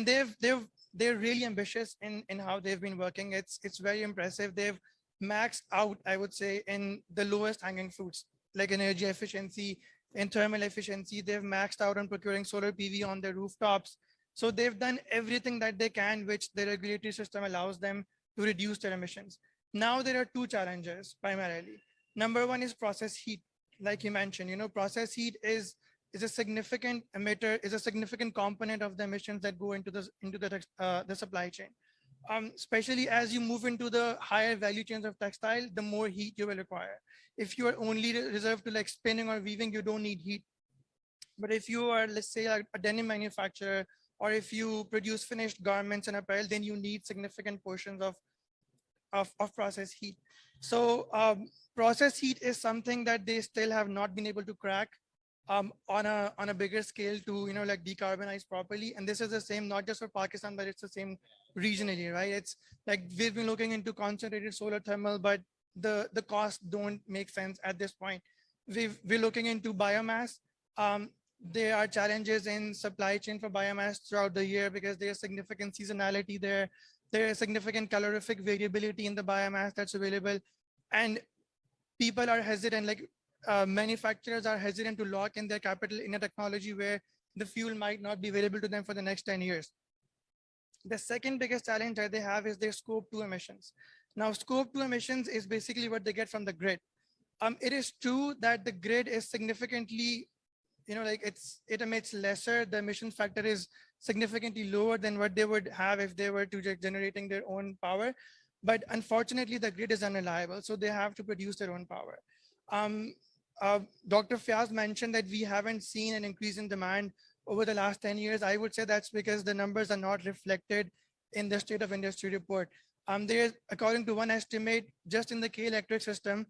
they're really ambitious in how they've been working. It's very impressive. They've maxed out, I would say, in the lowest hanging fruits, like energy efficiency and thermal efficiency. They've maxed out on procuring solar PV on their rooftops. So they've done everything that they can, which the regulatory system allows them to reduce their emissions. Now there are two challenges primarily. Number one is process heat. Like you mentioned, process heat is a significant emitter, is a significant component of the emissions that go into the supply chain. Especially as you move into the higher value chains of textile, the more heat you will require. If you are only reserved to like spinning or weaving, you don't need heat. But if you are, let's say, a denim manufacturer, or if you produce finished garments and apparel, then you need significant portions of process heat. So process heat is something that they still have not been able to crack on a bigger scale to like decarbonize properly. And this is the same not just for Pakistan, but it's the same regionally, right? It's like we've been looking into concentrated solar thermal, but the costs don't make sense at this point. We're looking into biomass. There are challenges in supply chain for biomass throughout the year because there's significant seasonality there. There is significant calorific variability in the biomass that's available. And people are hesitant, like manufacturers are hesitant to lock in their capital in a technology where the fuel might not be available to them for the next 10 years. The second biggest challenge that they have is their scope 2 emissions. Now, scope 2 emissions is basically what they get from the grid. It is true that the grid is significantly, like it emits lesser. The emission factor is significantly lower than what they would have if they were to just generating their own power. But unfortunately, the grid is unreliable, so they have to produce their own power. Dr. Fiaz mentioned that we haven't seen an increase in demand over the last 10 years. I would say that's because the numbers are not reflected in the State of Industry report. There's, according to one estimate, just in the K electric system,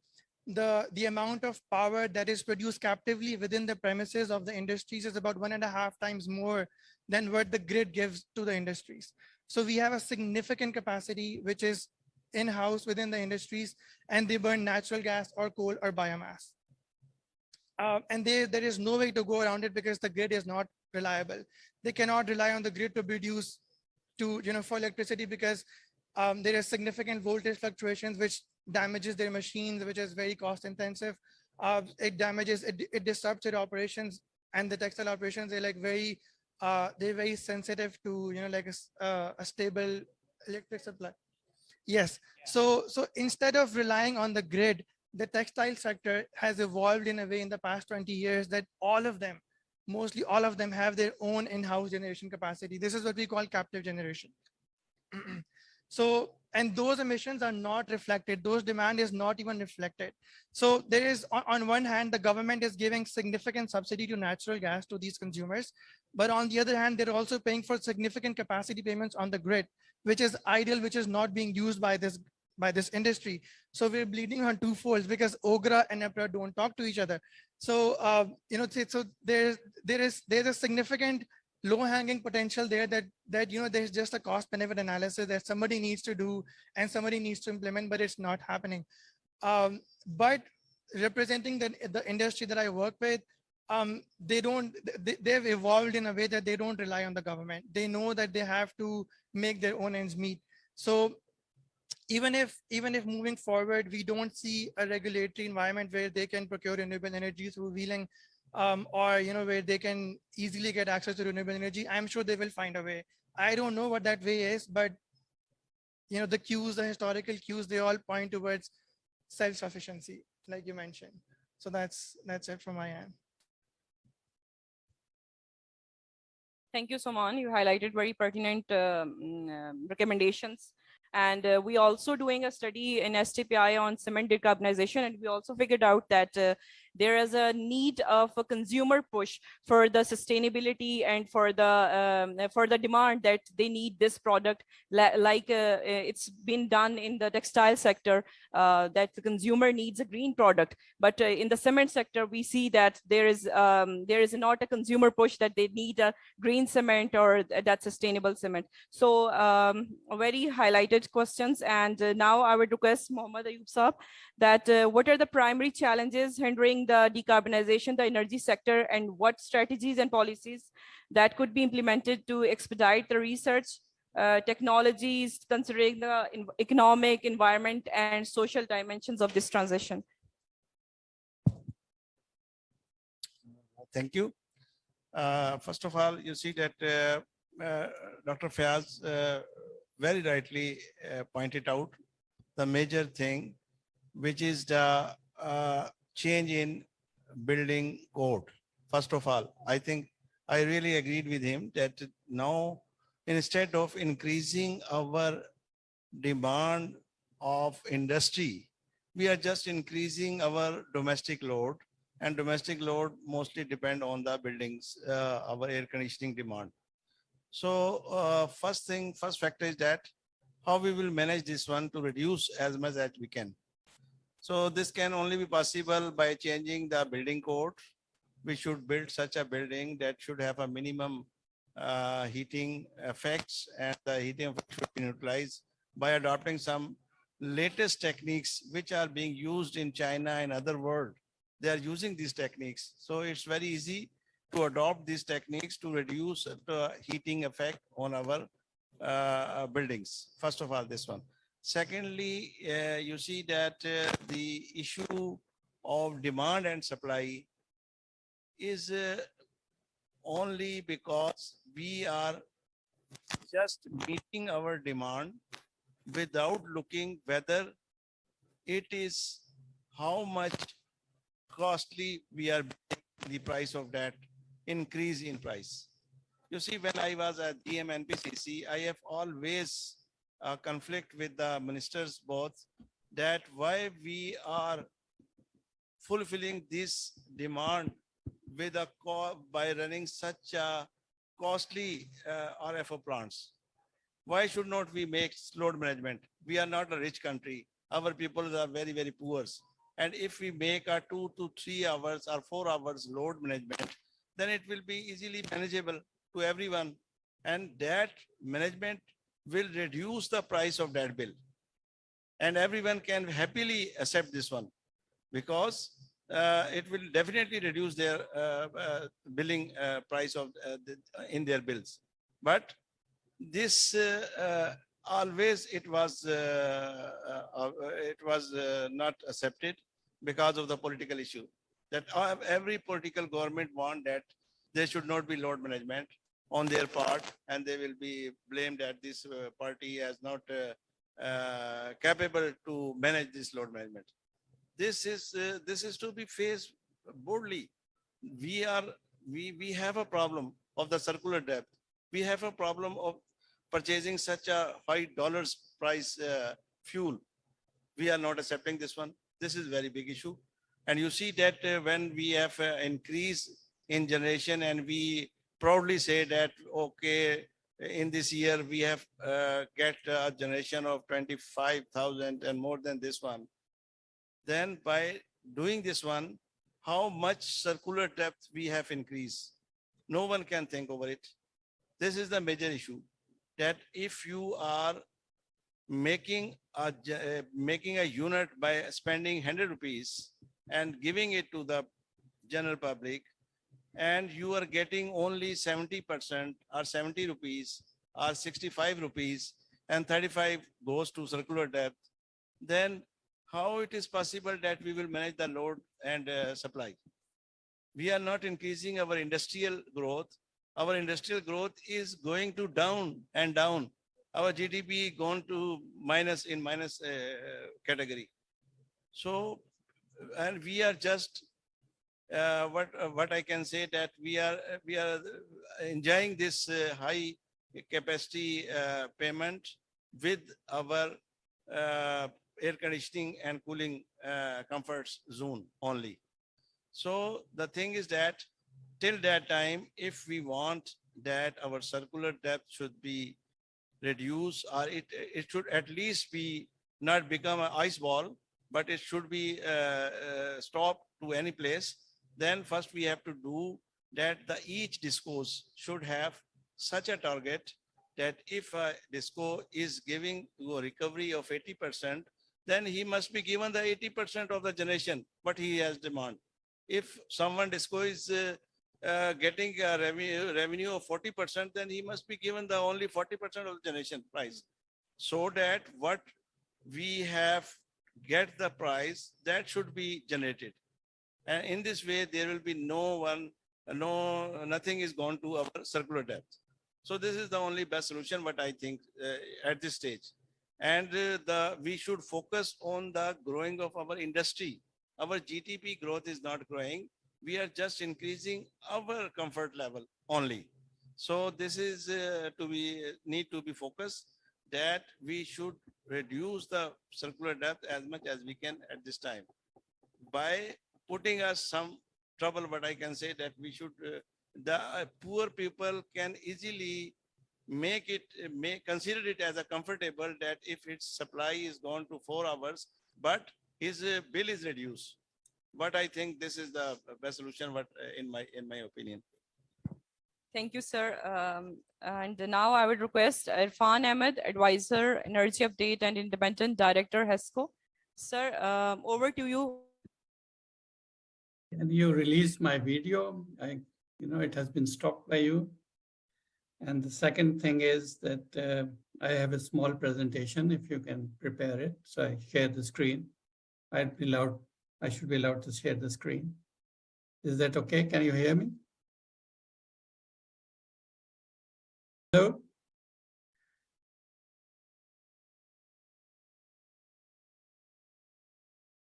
the amount of power that is produced captively within the premises of the industries is about 1.5 times more than what the grid gives to the industries. So we have a significant capacity which is in-house within the industries, and they burn natural gas or coal or biomass. And there is no way to go around it because the grid is not reliable. They cannot rely on the grid to produce for electricity because there is significant voltage fluctuations, which damages their machines, which is very cost intensive. It disrupts their operations, and the textile operations, they're very sensitive to, a stable electric supply. Yes. So instead of relying on the grid, the textile sector has evolved in a way in the past 20 years that mostly all of them have their own in-house generation capacity. This is what we call captive generation. So, and those emissions are not reflected. Those demand is not even reflected. So there is, on one hand, the government is giving significant subsidy to natural gas to these consumers. But on the other hand, they're also paying for significant capacity payments on the grid, which is idle, which is not being used by this industry. So we're bleeding on two folds because OGRA and EPRA don't talk to each other. So, so there's a significant low-hanging potential there that there's just a cost benefit analysis that somebody needs to do and somebody needs to implement, but it's not happening. But representing the industry that I work with, they've evolved in a way that they don't rely on the government. They know that they have to make their own ends meet. So even if moving forward, we don't see a regulatory environment where they can procure renewable energy through wheeling, or where they can easily get access to renewable energy, I'm sure they will find a way. I don't know what that way is, but the cues, the historical cues, they all point towards self-sufficiency, like you mentioned. So that's it from my end. Thank you, Soman. You highlighted very pertinent recommendations. And we also doing a study in STPI on cement decarbonization, and we also figured out that there is a need of a consumer push for the sustainability and for the demand that they need this product, like it's been done in the textile sector, that the consumer needs a green product. But in the cement sector, we see that there is not a consumer push that they need a green cement or that sustainable cement. So very highlighted questions. And now I would request Mohammad Ayub Saab that what are the primary challenges hindering the decarbonization, the energy sector, and what strategies and policies that could be implemented to expedite the research, technologies, considering the economic, environment, and social dimensions of this transition? Thank you. First of all, you see that Dr. Fiaz very rightly pointed out the major thing, which is the change in building code. First of all, I think I really agreed with him that now, instead of increasing our demand of industry, we are just increasing our domestic load, and domestic load mostly depend on the buildings, our air conditioning demand. So first factor is that how we will manage this one to reduce as much as we can. So this can only be possible by changing the building code. We should build such a building that should have a minimum heating effects, and the heating effects should be utilized by adopting some latest techniques which are being used in China and other world. They are using these techniques. So it's very easy to adopt these techniques to reduce the heating effect on our buildings. First of all, this one. Secondly, you see that the issue of demand and supply is only because we are just meeting our demand without looking whether it is how much costly we are paying the price of that increase in price. You see, when I was at GMNPCC, I have always conflict with the ministers both that why we are fulfilling this demand with a by running such a costly RFO plants. Why should not we make load management? We are not a rich country. Our people are very, very poor. And if we make a 2 to 3 hours or 4 hours load management, then it will be easily manageable to everyone. And that management will reduce the price of that bill. And everyone can happily accept this one because it will definitely reduce their billing price of in their bills. But this always it was not accepted because of the political issue that every political government want that there should not be load management on their part, and they will be blamed that this party is not capable to manage this load management. This is to be faced boldly. We have a problem of the circular debt. We have a problem of purchasing such a high dollars price fuel. We are not accepting this one. This is very big issue. And you see that when we have increase in generation and we proudly say that, okay, in this year we have get a generation of 25,000 and more than this one. Then by doing this one, how much circular depth we have increased. No one can think over it. This is the major issue, that if you are making a unit by spending 100 rupees and giving it to the general public, and you are getting only 70% or 70 rupees or 65 rupees and 35 goes to circular depth, then how it is possible that we will manage the load and supply? We are not increasing our industrial growth. Our industrial growth is going to down and down. Our GDP gone to minus category. So, and we are just what I can say that we are enjoying this high capacity payment with our air conditioning and cooling comforts zone only. So the thing is that till that time, if we want that our circular depth should be reduced, or it should at least be not become an ice ball, but it should be stopped to any place, then first we have to do that each discos should have such a target that if a disco is giving a recovery of 80%, then he must be given the 80% of the generation, what he has demand. If someone disco is getting a revenue of 40%, then he must be given the only 40% of the generation price. So that what we have get the price that should be generated. And in this way, there will be nothing is gone to our circular depth. So this is the only best solution, what I think at this stage. And we should focus on the growing of our industry. Our GDP growth is not growing. We are just increasing our comfort level only. So this is need to be focused that we should reduce the circular depth as much as we can at this time. By putting us some trouble, but I can say that we should, the poor people can easily consider it as a comfortable that if its supply is gone to 4 hours, but his bill is reduced. But I think this is the best solution, but in my opinion. Thank you, sir. And now I would request Irfan Ahmed, Advisor, Energy Update and Independent Director, HESCO. Sir, over to you. And you released my video. It has been stopped by you. And the second thing is that I have a small presentation, if you can prepare it. So I share the screen. I should be allowed to share the screen. Is that okay? Can you hear me? Hello?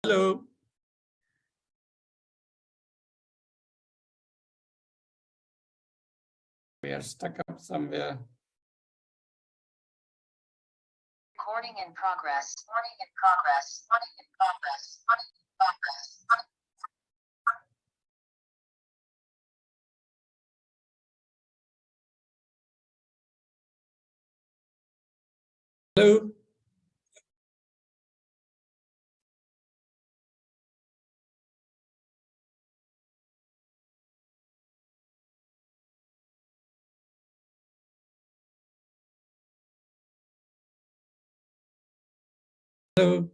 Hello? We are stuck up somewhere. Recording in progress. Recording in progress. Recording in progress. Recording in progress. Hello? Hello?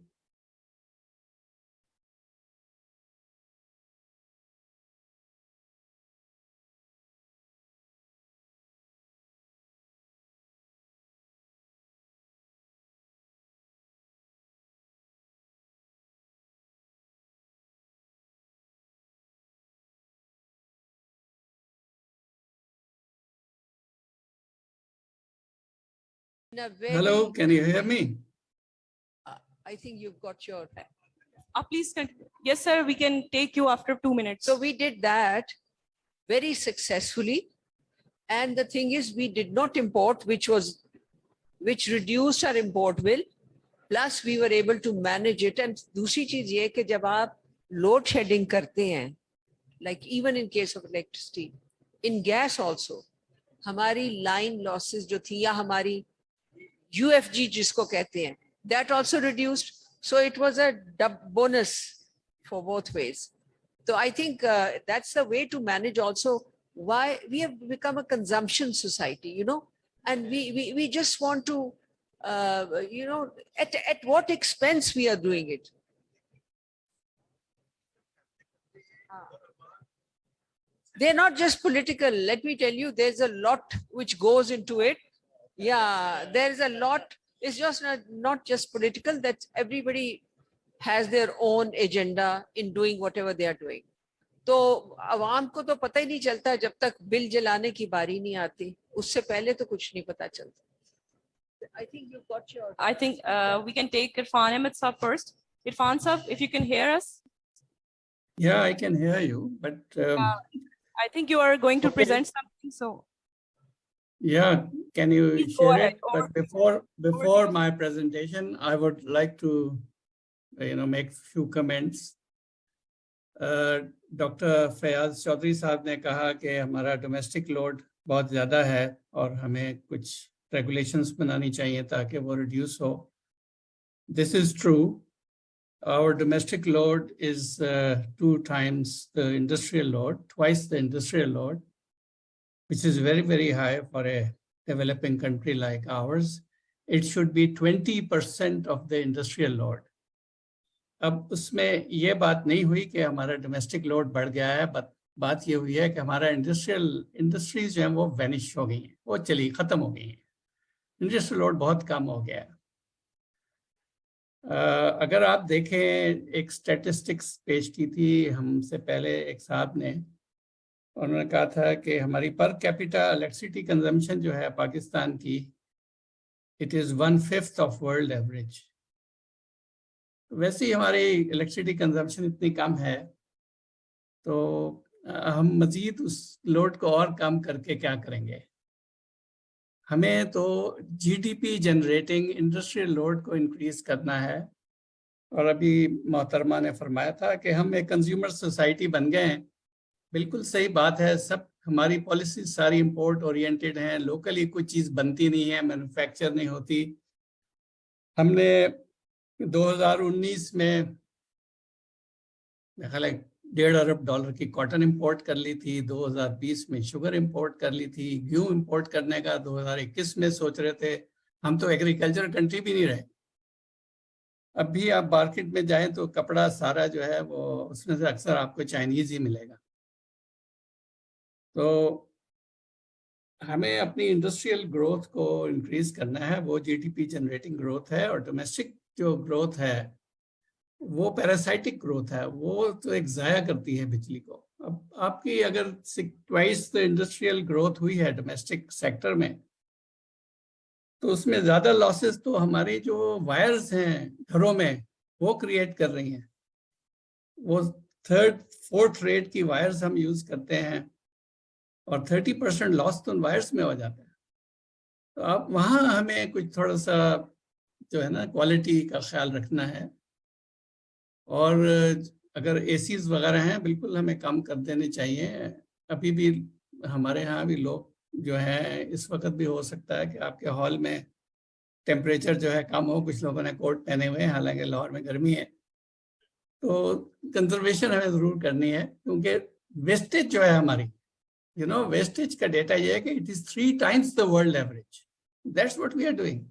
In a very, Hello, can you hear me? I think you've got your. Please continue. Yes, sir, we can take you after 2 minutes. So we did that very successfully. And the thing is, we did not import, which reduced our import bill. Plus, we were able to manage it. And दूसरी चीज ये कि जब आप load shedding करते हैं, like even in case of electricity, in gas also, हमारी line losses जो थी या हमारी UFG जिसको कहते हैं, that also reduced. So it was a bonus for both ways. So I think that's the way to manage also why we have become a consumption society, you know, and we just want to, you know, at what expense we are doing it. They're not just political. Let me tell you, there's a lot which goes into it. Yeah, there's a lot. It's just not just political, that everybody has their own agenda in doing whatever they are doing. तो आवाम को तो पता ही नहीं चलता जब तक bill जलाने की बारी नहीं आती, उससे पहले तो कुछ नहीं पता चलता. I think you've got your. I think we can take Irfan Ahmed Saab first. Irfan Saab, if you can hear us. Yeah, I can hear you, but. I think you are going to present something, so. Yeah, can you Please go share ahead. it? But before my presentation, I would like to, make few comments. Doctor Fayaz Chaudhry साहब ने कहा कि हमारा domestic load बहुत ज़्यादा है और हमें कुछ रेगुलेशंस बनानी चाहिए ताकि वो रिड्यूस हो. This is true. Our domestic load is 2 times the industrial load, twice the industrial load, which is very, very high for a developing country like ours. It should be 20% of the industrial load. अब उसमें ये बात नहीं हुई कि हमारा domestic load बढ़ गया है, बात ये हुई है कि हमारा इंडस्ट्रीज जो हैं वो वैनिश हो गई हैं, वो चली ख़त्म हो गई हैं. इंडस्ट्रियल लोड बहुत कम हो गया है. अगर आप देखें, एक स्टैटिस्टिक्स पेश की थी हमसे पहले एक साहब ने, उन्होंने कहा था कि हमारी पर कैपिटा इलेक्ट्रिसिटी कंजम्पशन जो है पाकिस्तान की, it is 1/5 of world average. वैसे ही हमारी इलेक्ट्रिसिटी कंजम्पशन इतनी कम है, तो हम मज़ीद उस लोड को और कम करके क्या करेंगे. हमें तो जीडीपी जनरेटिंग इंडस्ट्रियल लोड को इंक्रीज करना है. और अभी मोहतरमा ने फरमाया था कि हम एक कंज्यूमर सोसाइटी बन गए हैं. बिल्कुल सही बात है. सब हमारी पॉलिसी सारी इंपोर्ट ओरिएंटेड हैं, लोकली कुछ चीज़ बनती नहीं है, मैन्युफैक्चर नहीं होती. हमने 2019 में मेरे ख्याल है $1.5 अरब की कॉटन इंपोर्ट कर ली थी. 2020 में शुगर इंपोर्ट कर ली थी. गेहूं इंपोर्ट करने का 2021 में सोच रहे थे. हम तो एग्रीकल्चर कंट्री भी नहीं रहे. अब भी आप मार्केट में जाएं तो कपड़ा सारा जो है वो उसमें से अक्सर आपको चाइनीज ही मिलेगा. तो हमें अपनी इंडस्ट्रियल ग्रोथ को इंक्रीज करना है, वो जीडीपी जनरेटिंग ग्रोथ है, और डोमेस्टिक जो ग्रोथ है वो पैरासाइटिक ग्रोथ है, वो तो एक जाया करती है बिजली को। अब आपकी अगर ट्वाइस द इंडस्ट्रियल ग्रोथ हुई है डोमेस्टिक सेक्टर में, तो उसमें ज्यादा लॉसेस तो हमारी जो वायर्स हैं घरों में वो क्रिएट कर रही हैं। वो 3rd 4th रेट की वायर्स हम यूज करते हैं और 30% लॉस तो उन वायर्स में हो जाता है। तो अब वहाँ हमें कुछ थोड़ा सा जो है ना क्वालिटी का ख्याल रखना है, और अगर एसीज वगैरह हैं बिल्कुल हमें कम कर देने चाहिए। अभी भी हमारे यहाँ भी लोग जो है, इस वक्त भी हो सकता है कि आपके हॉल में टेम्परेचर जो है कम हो, कुछ लोगों ने कोट पहने हुए हैं, हालांकि लाहौर में गर्मी है। तो कंजर्वेशन हमें जरूर करनी है, क्योंकि वेस्टेज जो है हमारी, वेस्टेज का डेटा ये है कि it is 3 times the world average. That's what we are doing.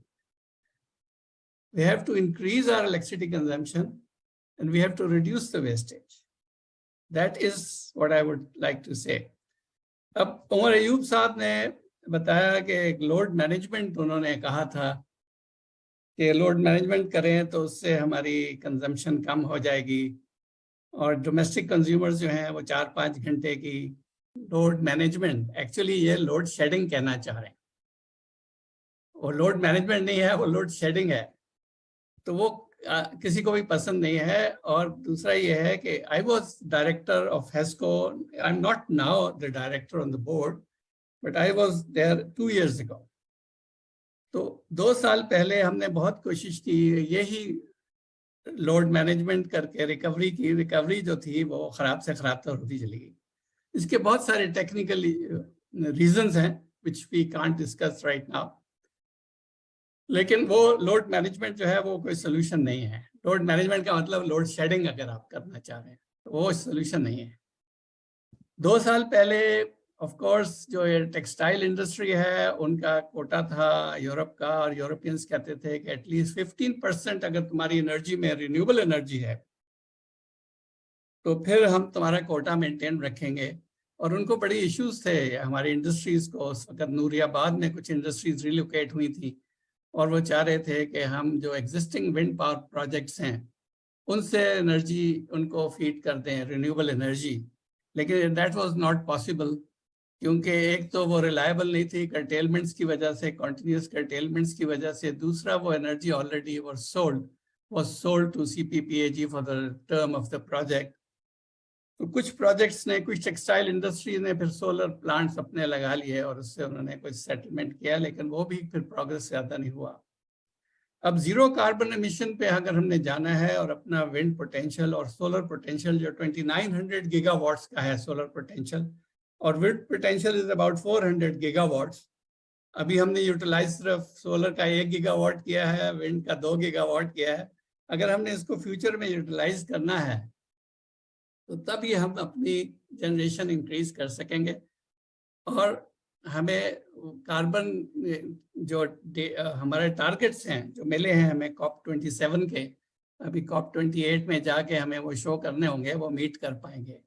We have to increase our electricity consumption and we have to reduce the wastage. That is what I would like to say. अब उमर अयूब साहब ने बताया कि एक load management उन्होंने कहा था कि लोड मैनेजमेंट करें तो उससे हमारी कंजम्पशन कम हो जाएगी, और डोमेस्टिक कंज्यूमर्स जो हैं वो 4-5 घंटे की लोड मैनेजमेंट, एक्चुअली ये लोड शेडिंग कहना चाह रहे हैं। वो लोड मैनेजमेंट नहीं है, वो लोड शेडिंग है। तो वो किसी को भी पसंद नहीं है। और दूसरा ये है कि I was director of HESCO, I am not now the director on the board, but I was there 2 years ago। तो 2 साल पहले हमने बहुत कोशिश की यही लोड मैनेजमेंट करके रिकवरी की। रिकवरी जो थी वो खराब से खराब तो होती चली गई। इसके बहुत सारे टेक्निकल रीजंस हैं which we can't discuss right now, लेकिन वो लोड मैनेजमेंट जो है वो कोई सोल्यूशन नहीं है। लोड मैनेजमेंट का मतलब लोड शेडिंग अगर आप करना चाह रहे हैं तो वो सोल्यूशन नहीं है। 2 साल पहले ऑफ कोर्स जो ये टेक्सटाइल इंडस्ट्री है उनका कोटा था यूरोप का, और यूरोपियंस कहते थे कि एटलीस्ट 15% अगर तुम्हारी एनर्जी में रिन्यूएबल एनर्जी है तो फिर हम तुम्हारा कोटा मेंटेन रखेंगे। और उनको बड़ी इश्यूज थे हमारी इंडस्ट्रीज को। उस वक्त नूरियाबाद में कुछ इंडस्ट्रीज रिलोकेट हुई थी, और वो चाह रहे थे कि हम जो एग्जिस्टिंग विंड पावर प्रोजेक्ट्स हैं उनसे एनर्जी उनको फीड कर दें, रिन्यूएबल एनर्जी। लेकिन दैट वाज नॉट पॉसिबल, क्योंकि एक तो वो रिलायबल नहीं थी कर्टेलमेंट्स की वजह से, कॉन्टिन्यूस कर्टेलमेंट्स की वजह से। दूसरा वो energy already was sold to CPPAG for the term of the project. तो कुछ प्रोजेक्ट्स ने, कुछ टेक्सटाइल इंडस्ट्री ने फिर सोलर प्लांट्स अपने लगा लिए और उससे उन्होंने कुछ सेटलमेंट किया, लेकिन वो भी फिर प्रोग्रेस ज़्यादा नहीं हुआ। अब जीरो कार्बन एमिशन पे अगर हमने जाना है और अपना विंड पोटेंशियल और सोलर पोटेंशियल जो 2900 गीगावाट्स का है सोलर पोटेंशियल, और wind potential is about 400 gigawatts. अभी हमने यूटिलाइज सिर्फ सोलर का 1 गीगावाट किया है, विंड का 2 गीगावाट किया है। अगर हमने इसको फ्यूचर में यूटिलाइज करना है तो तभी हम अपनी जनरेशन इंक्रीज कर सकेंगे। और हमें कार्बन जो हमारे टारगेट्स हैं जो मिले हैं हमें COP27 के, अभी COP28 में जाके हमें वो शो करने होंगे, वो मीट कर पाएंगे।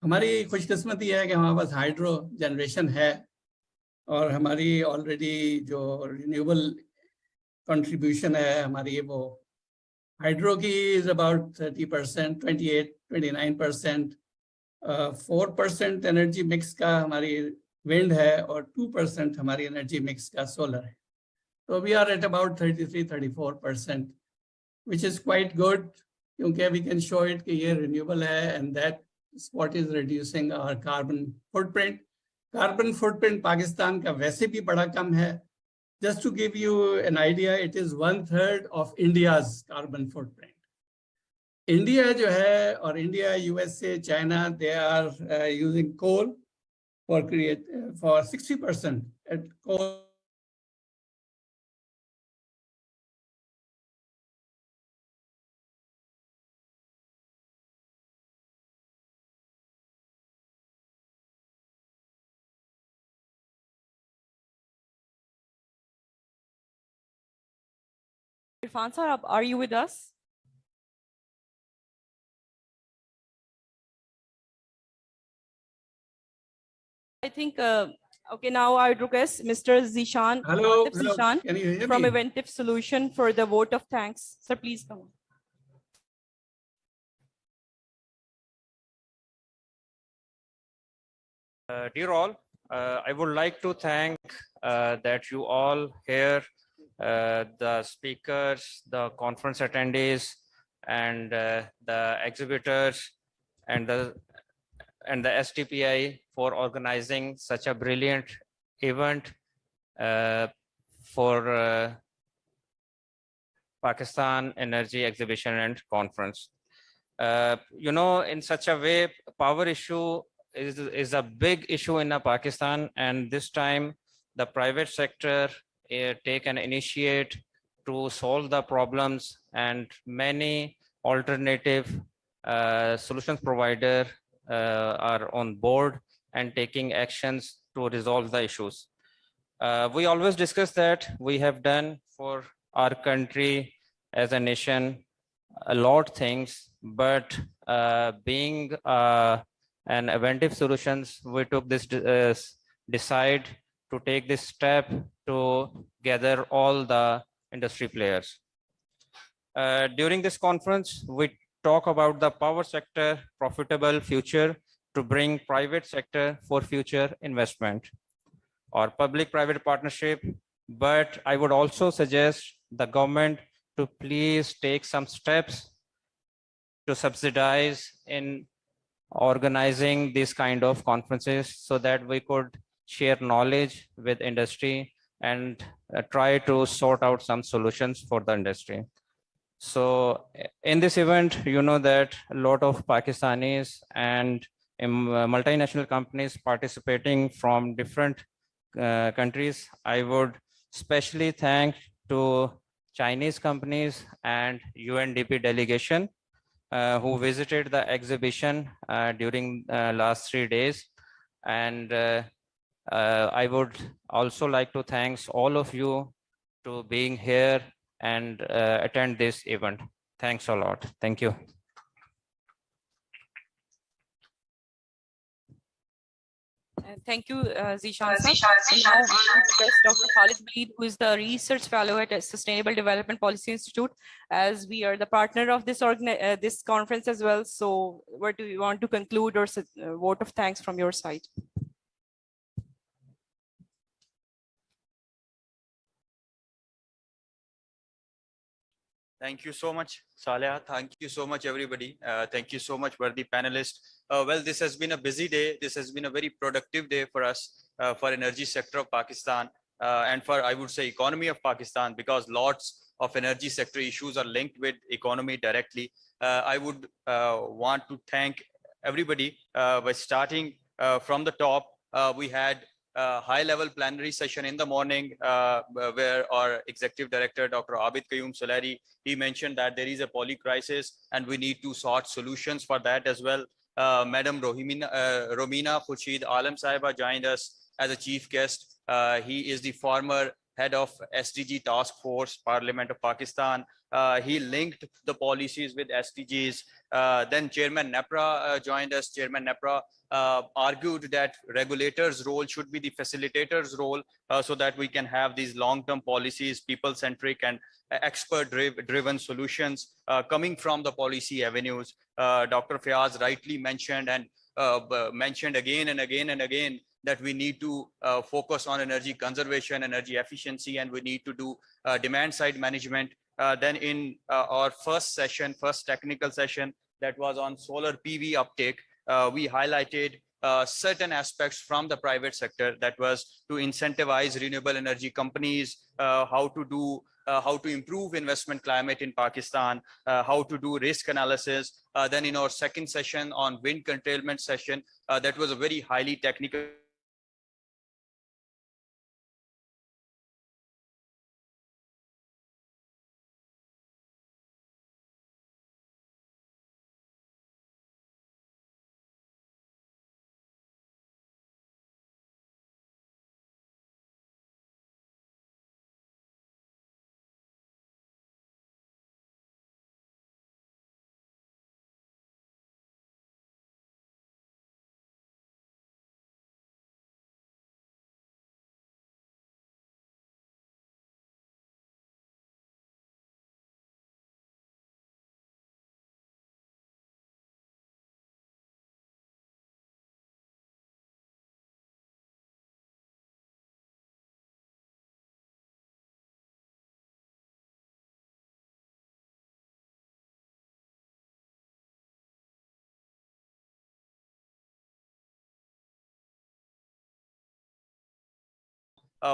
हमारी खुशकिस्मती है कि हमारे पास हाइड्रो जनरेशन है, और हमारी ऑलरेडी जो रिन्यूएबल कंट्रीब्यूशन है हमारी, वो हाइड्रो की इज अबाउट 30%, 28-29%। 4% एनर्जी मिक्स का हमारी विंड है, और 2% हमारी एनर्जी मिक्स का सोलर है। तो we are at about 33-34%, which is quite good, क्योंकि वी कैन शो इट कि ये रिन्यूएबल है, and that is what is reducing our carbon footprint. Carbon footprint Pakistan का वैसे भी बड़ा कम है। Just to give you an idea, it is 1/3 of India's carbon footprint. India जो है, और India, USA, China, they are using coal for 60% at coal. Irfan sir, are you with us? I think Okay, now I would request Mr. Zishan, Hello, Atif hello, Zishan can you hear from me? Eventive Solution for the vote of thanks. Sir, please come on. Dear all, I would like to thank that you all here, the speakers, the conference attendees, and the exhibitors, and the STPI for organizing such a brilliant event for Pakistan Energy Exhibition and Conference. In such a way, power issue is a big issue in Pakistan, and this time the private sector take an initiate to solve the problems, and many alternative solutions provider are on board and taking actions to resolve the issues. We always discuss that we have done for our country as a nation a lot things, but being an Eventive Solutions, we took this decide to take this step to gather all the industry players. During this conference, we talk about the power sector profitable future to bring private sector for future investment or public-private partnership. But I would also suggest the government to please take some steps to subsidize in organizing these kind of conferences so that we could share knowledge with industry and try to sort out some solutions for the industry. So in this event, you know that a lot of Pakistanis and multinational companies participating from different countries. I would especially thank to Chinese companies and UNDP delegation who visited the exhibition during last 3 days. And I would also like to thank all of you to being here and attend this event. Thanks a lot. Thank you. Thank you, Zishan sir. And now we request Dr. Khalid Waleed, who is the research fellow at Sustainable Development Policy Institute, as we are the partner of this this conference as well. So what do you want to conclude or vote of thanks from your side? Thank you so much, Saleh. Thank you so much, everybody. Thank you so much for the panelists. Well, this has been a busy day. This has been a very productive day for us, for energy sector of Pakistan, and for, I would say, economy of Pakistan, because lots of energy sector issues are linked with economy directly. I would want to thank everybody by starting from the top. We had high-level plenary session in the morning where our executive director, Dr. Abid Qayyum Solari, he mentioned that there is a poly crisis and we need to sort solutions for that as well. Madam Romina Khurshid Alam Sahiba joined us as a chief guest. He is the former head of SDG Task Force, Parliament of Pakistan. He linked the policies with SDGs. Then Chairman NEPRA joined us. Chairman NEPRA argued that regulators' role should be the facilitator's role so that we can have these long-term policies, people-centric and expert-driven solutions coming from the policy avenues. Dr. Fayaz rightly mentioned and mentioned again and again and again that we need to focus on energy conservation, energy efficiency, and we need to do demand-side management. Then in our first technical session that was on solar PV uptake, we highlighted certain aspects from the private sector, that was to incentivize renewable energy companies, how to improve investment climate in Pakistan, how to do risk analysis. Then in our second session on wind curtailment session, that was a very highly technical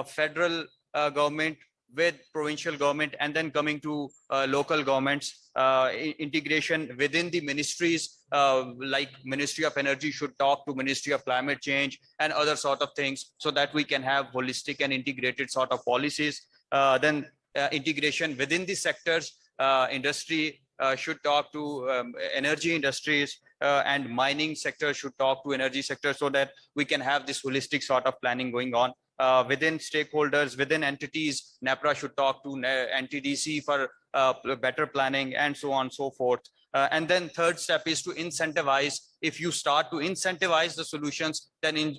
federal government with provincial government, and then coming to local governments, integration within the ministries, like Ministry of Energy should talk to Ministry of Climate Change and other sort of things, so that we can have holistic and integrated sort of policies. Then integration within the sectors, industry should talk to energy industries, and mining sector should talk to energy sector, so that we can have this holistic sort of planning going on. Within stakeholders, within entities, NEPRA should talk to NTDC for better planning, and so on and so forth. And then third step is to incentivize. If you start to incentivize the solutions, then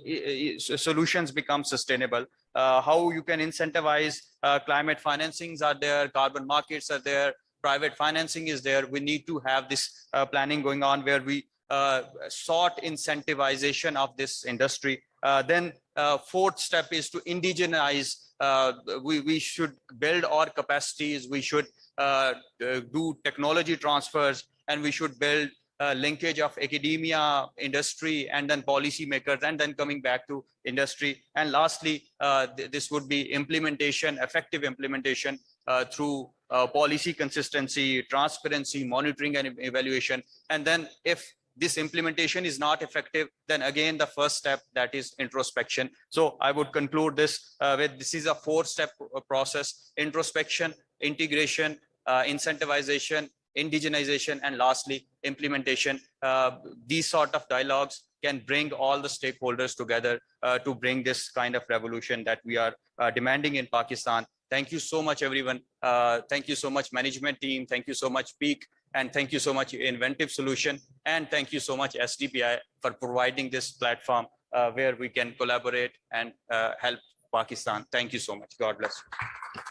solutions become sustainable. How you can incentivize, climate financings are there, carbon markets are there, private financing is there. We need to have this planning going on, where we sort incentivization of this industry. Then fourth step is to indigenize. We should build our capacities. We should do technology transfers, and we should build linkage of academia, industry, and then policy makers, and then coming back to industry. And lastly, this would be implementation, effective implementation through policy consistency, transparency, monitoring and evaluation. And then if this implementation is not effective, then again, the first step, that is introspection. So I would conclude this with, this is a 4-step process: introspection, integration, incentivization, indigenization, and lastly, implementation. These sort of dialogues can bring all the stakeholders together to bring this kind of revolution that we are demanding in Pakistan. Thank you so much, everyone. Thank you so much, management team. Thank you so much, Peak. And thank you so much, Inventive Solution. And thank you so much, SDPI, for providing this platform where we can collaborate and help Pakistan. Thank you so much. God bless you.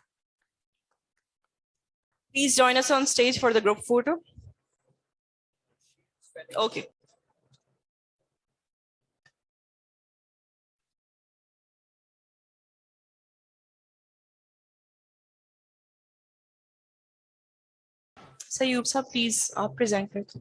Please join us on stage for the group photo. Okay. Sayub sir, please present it.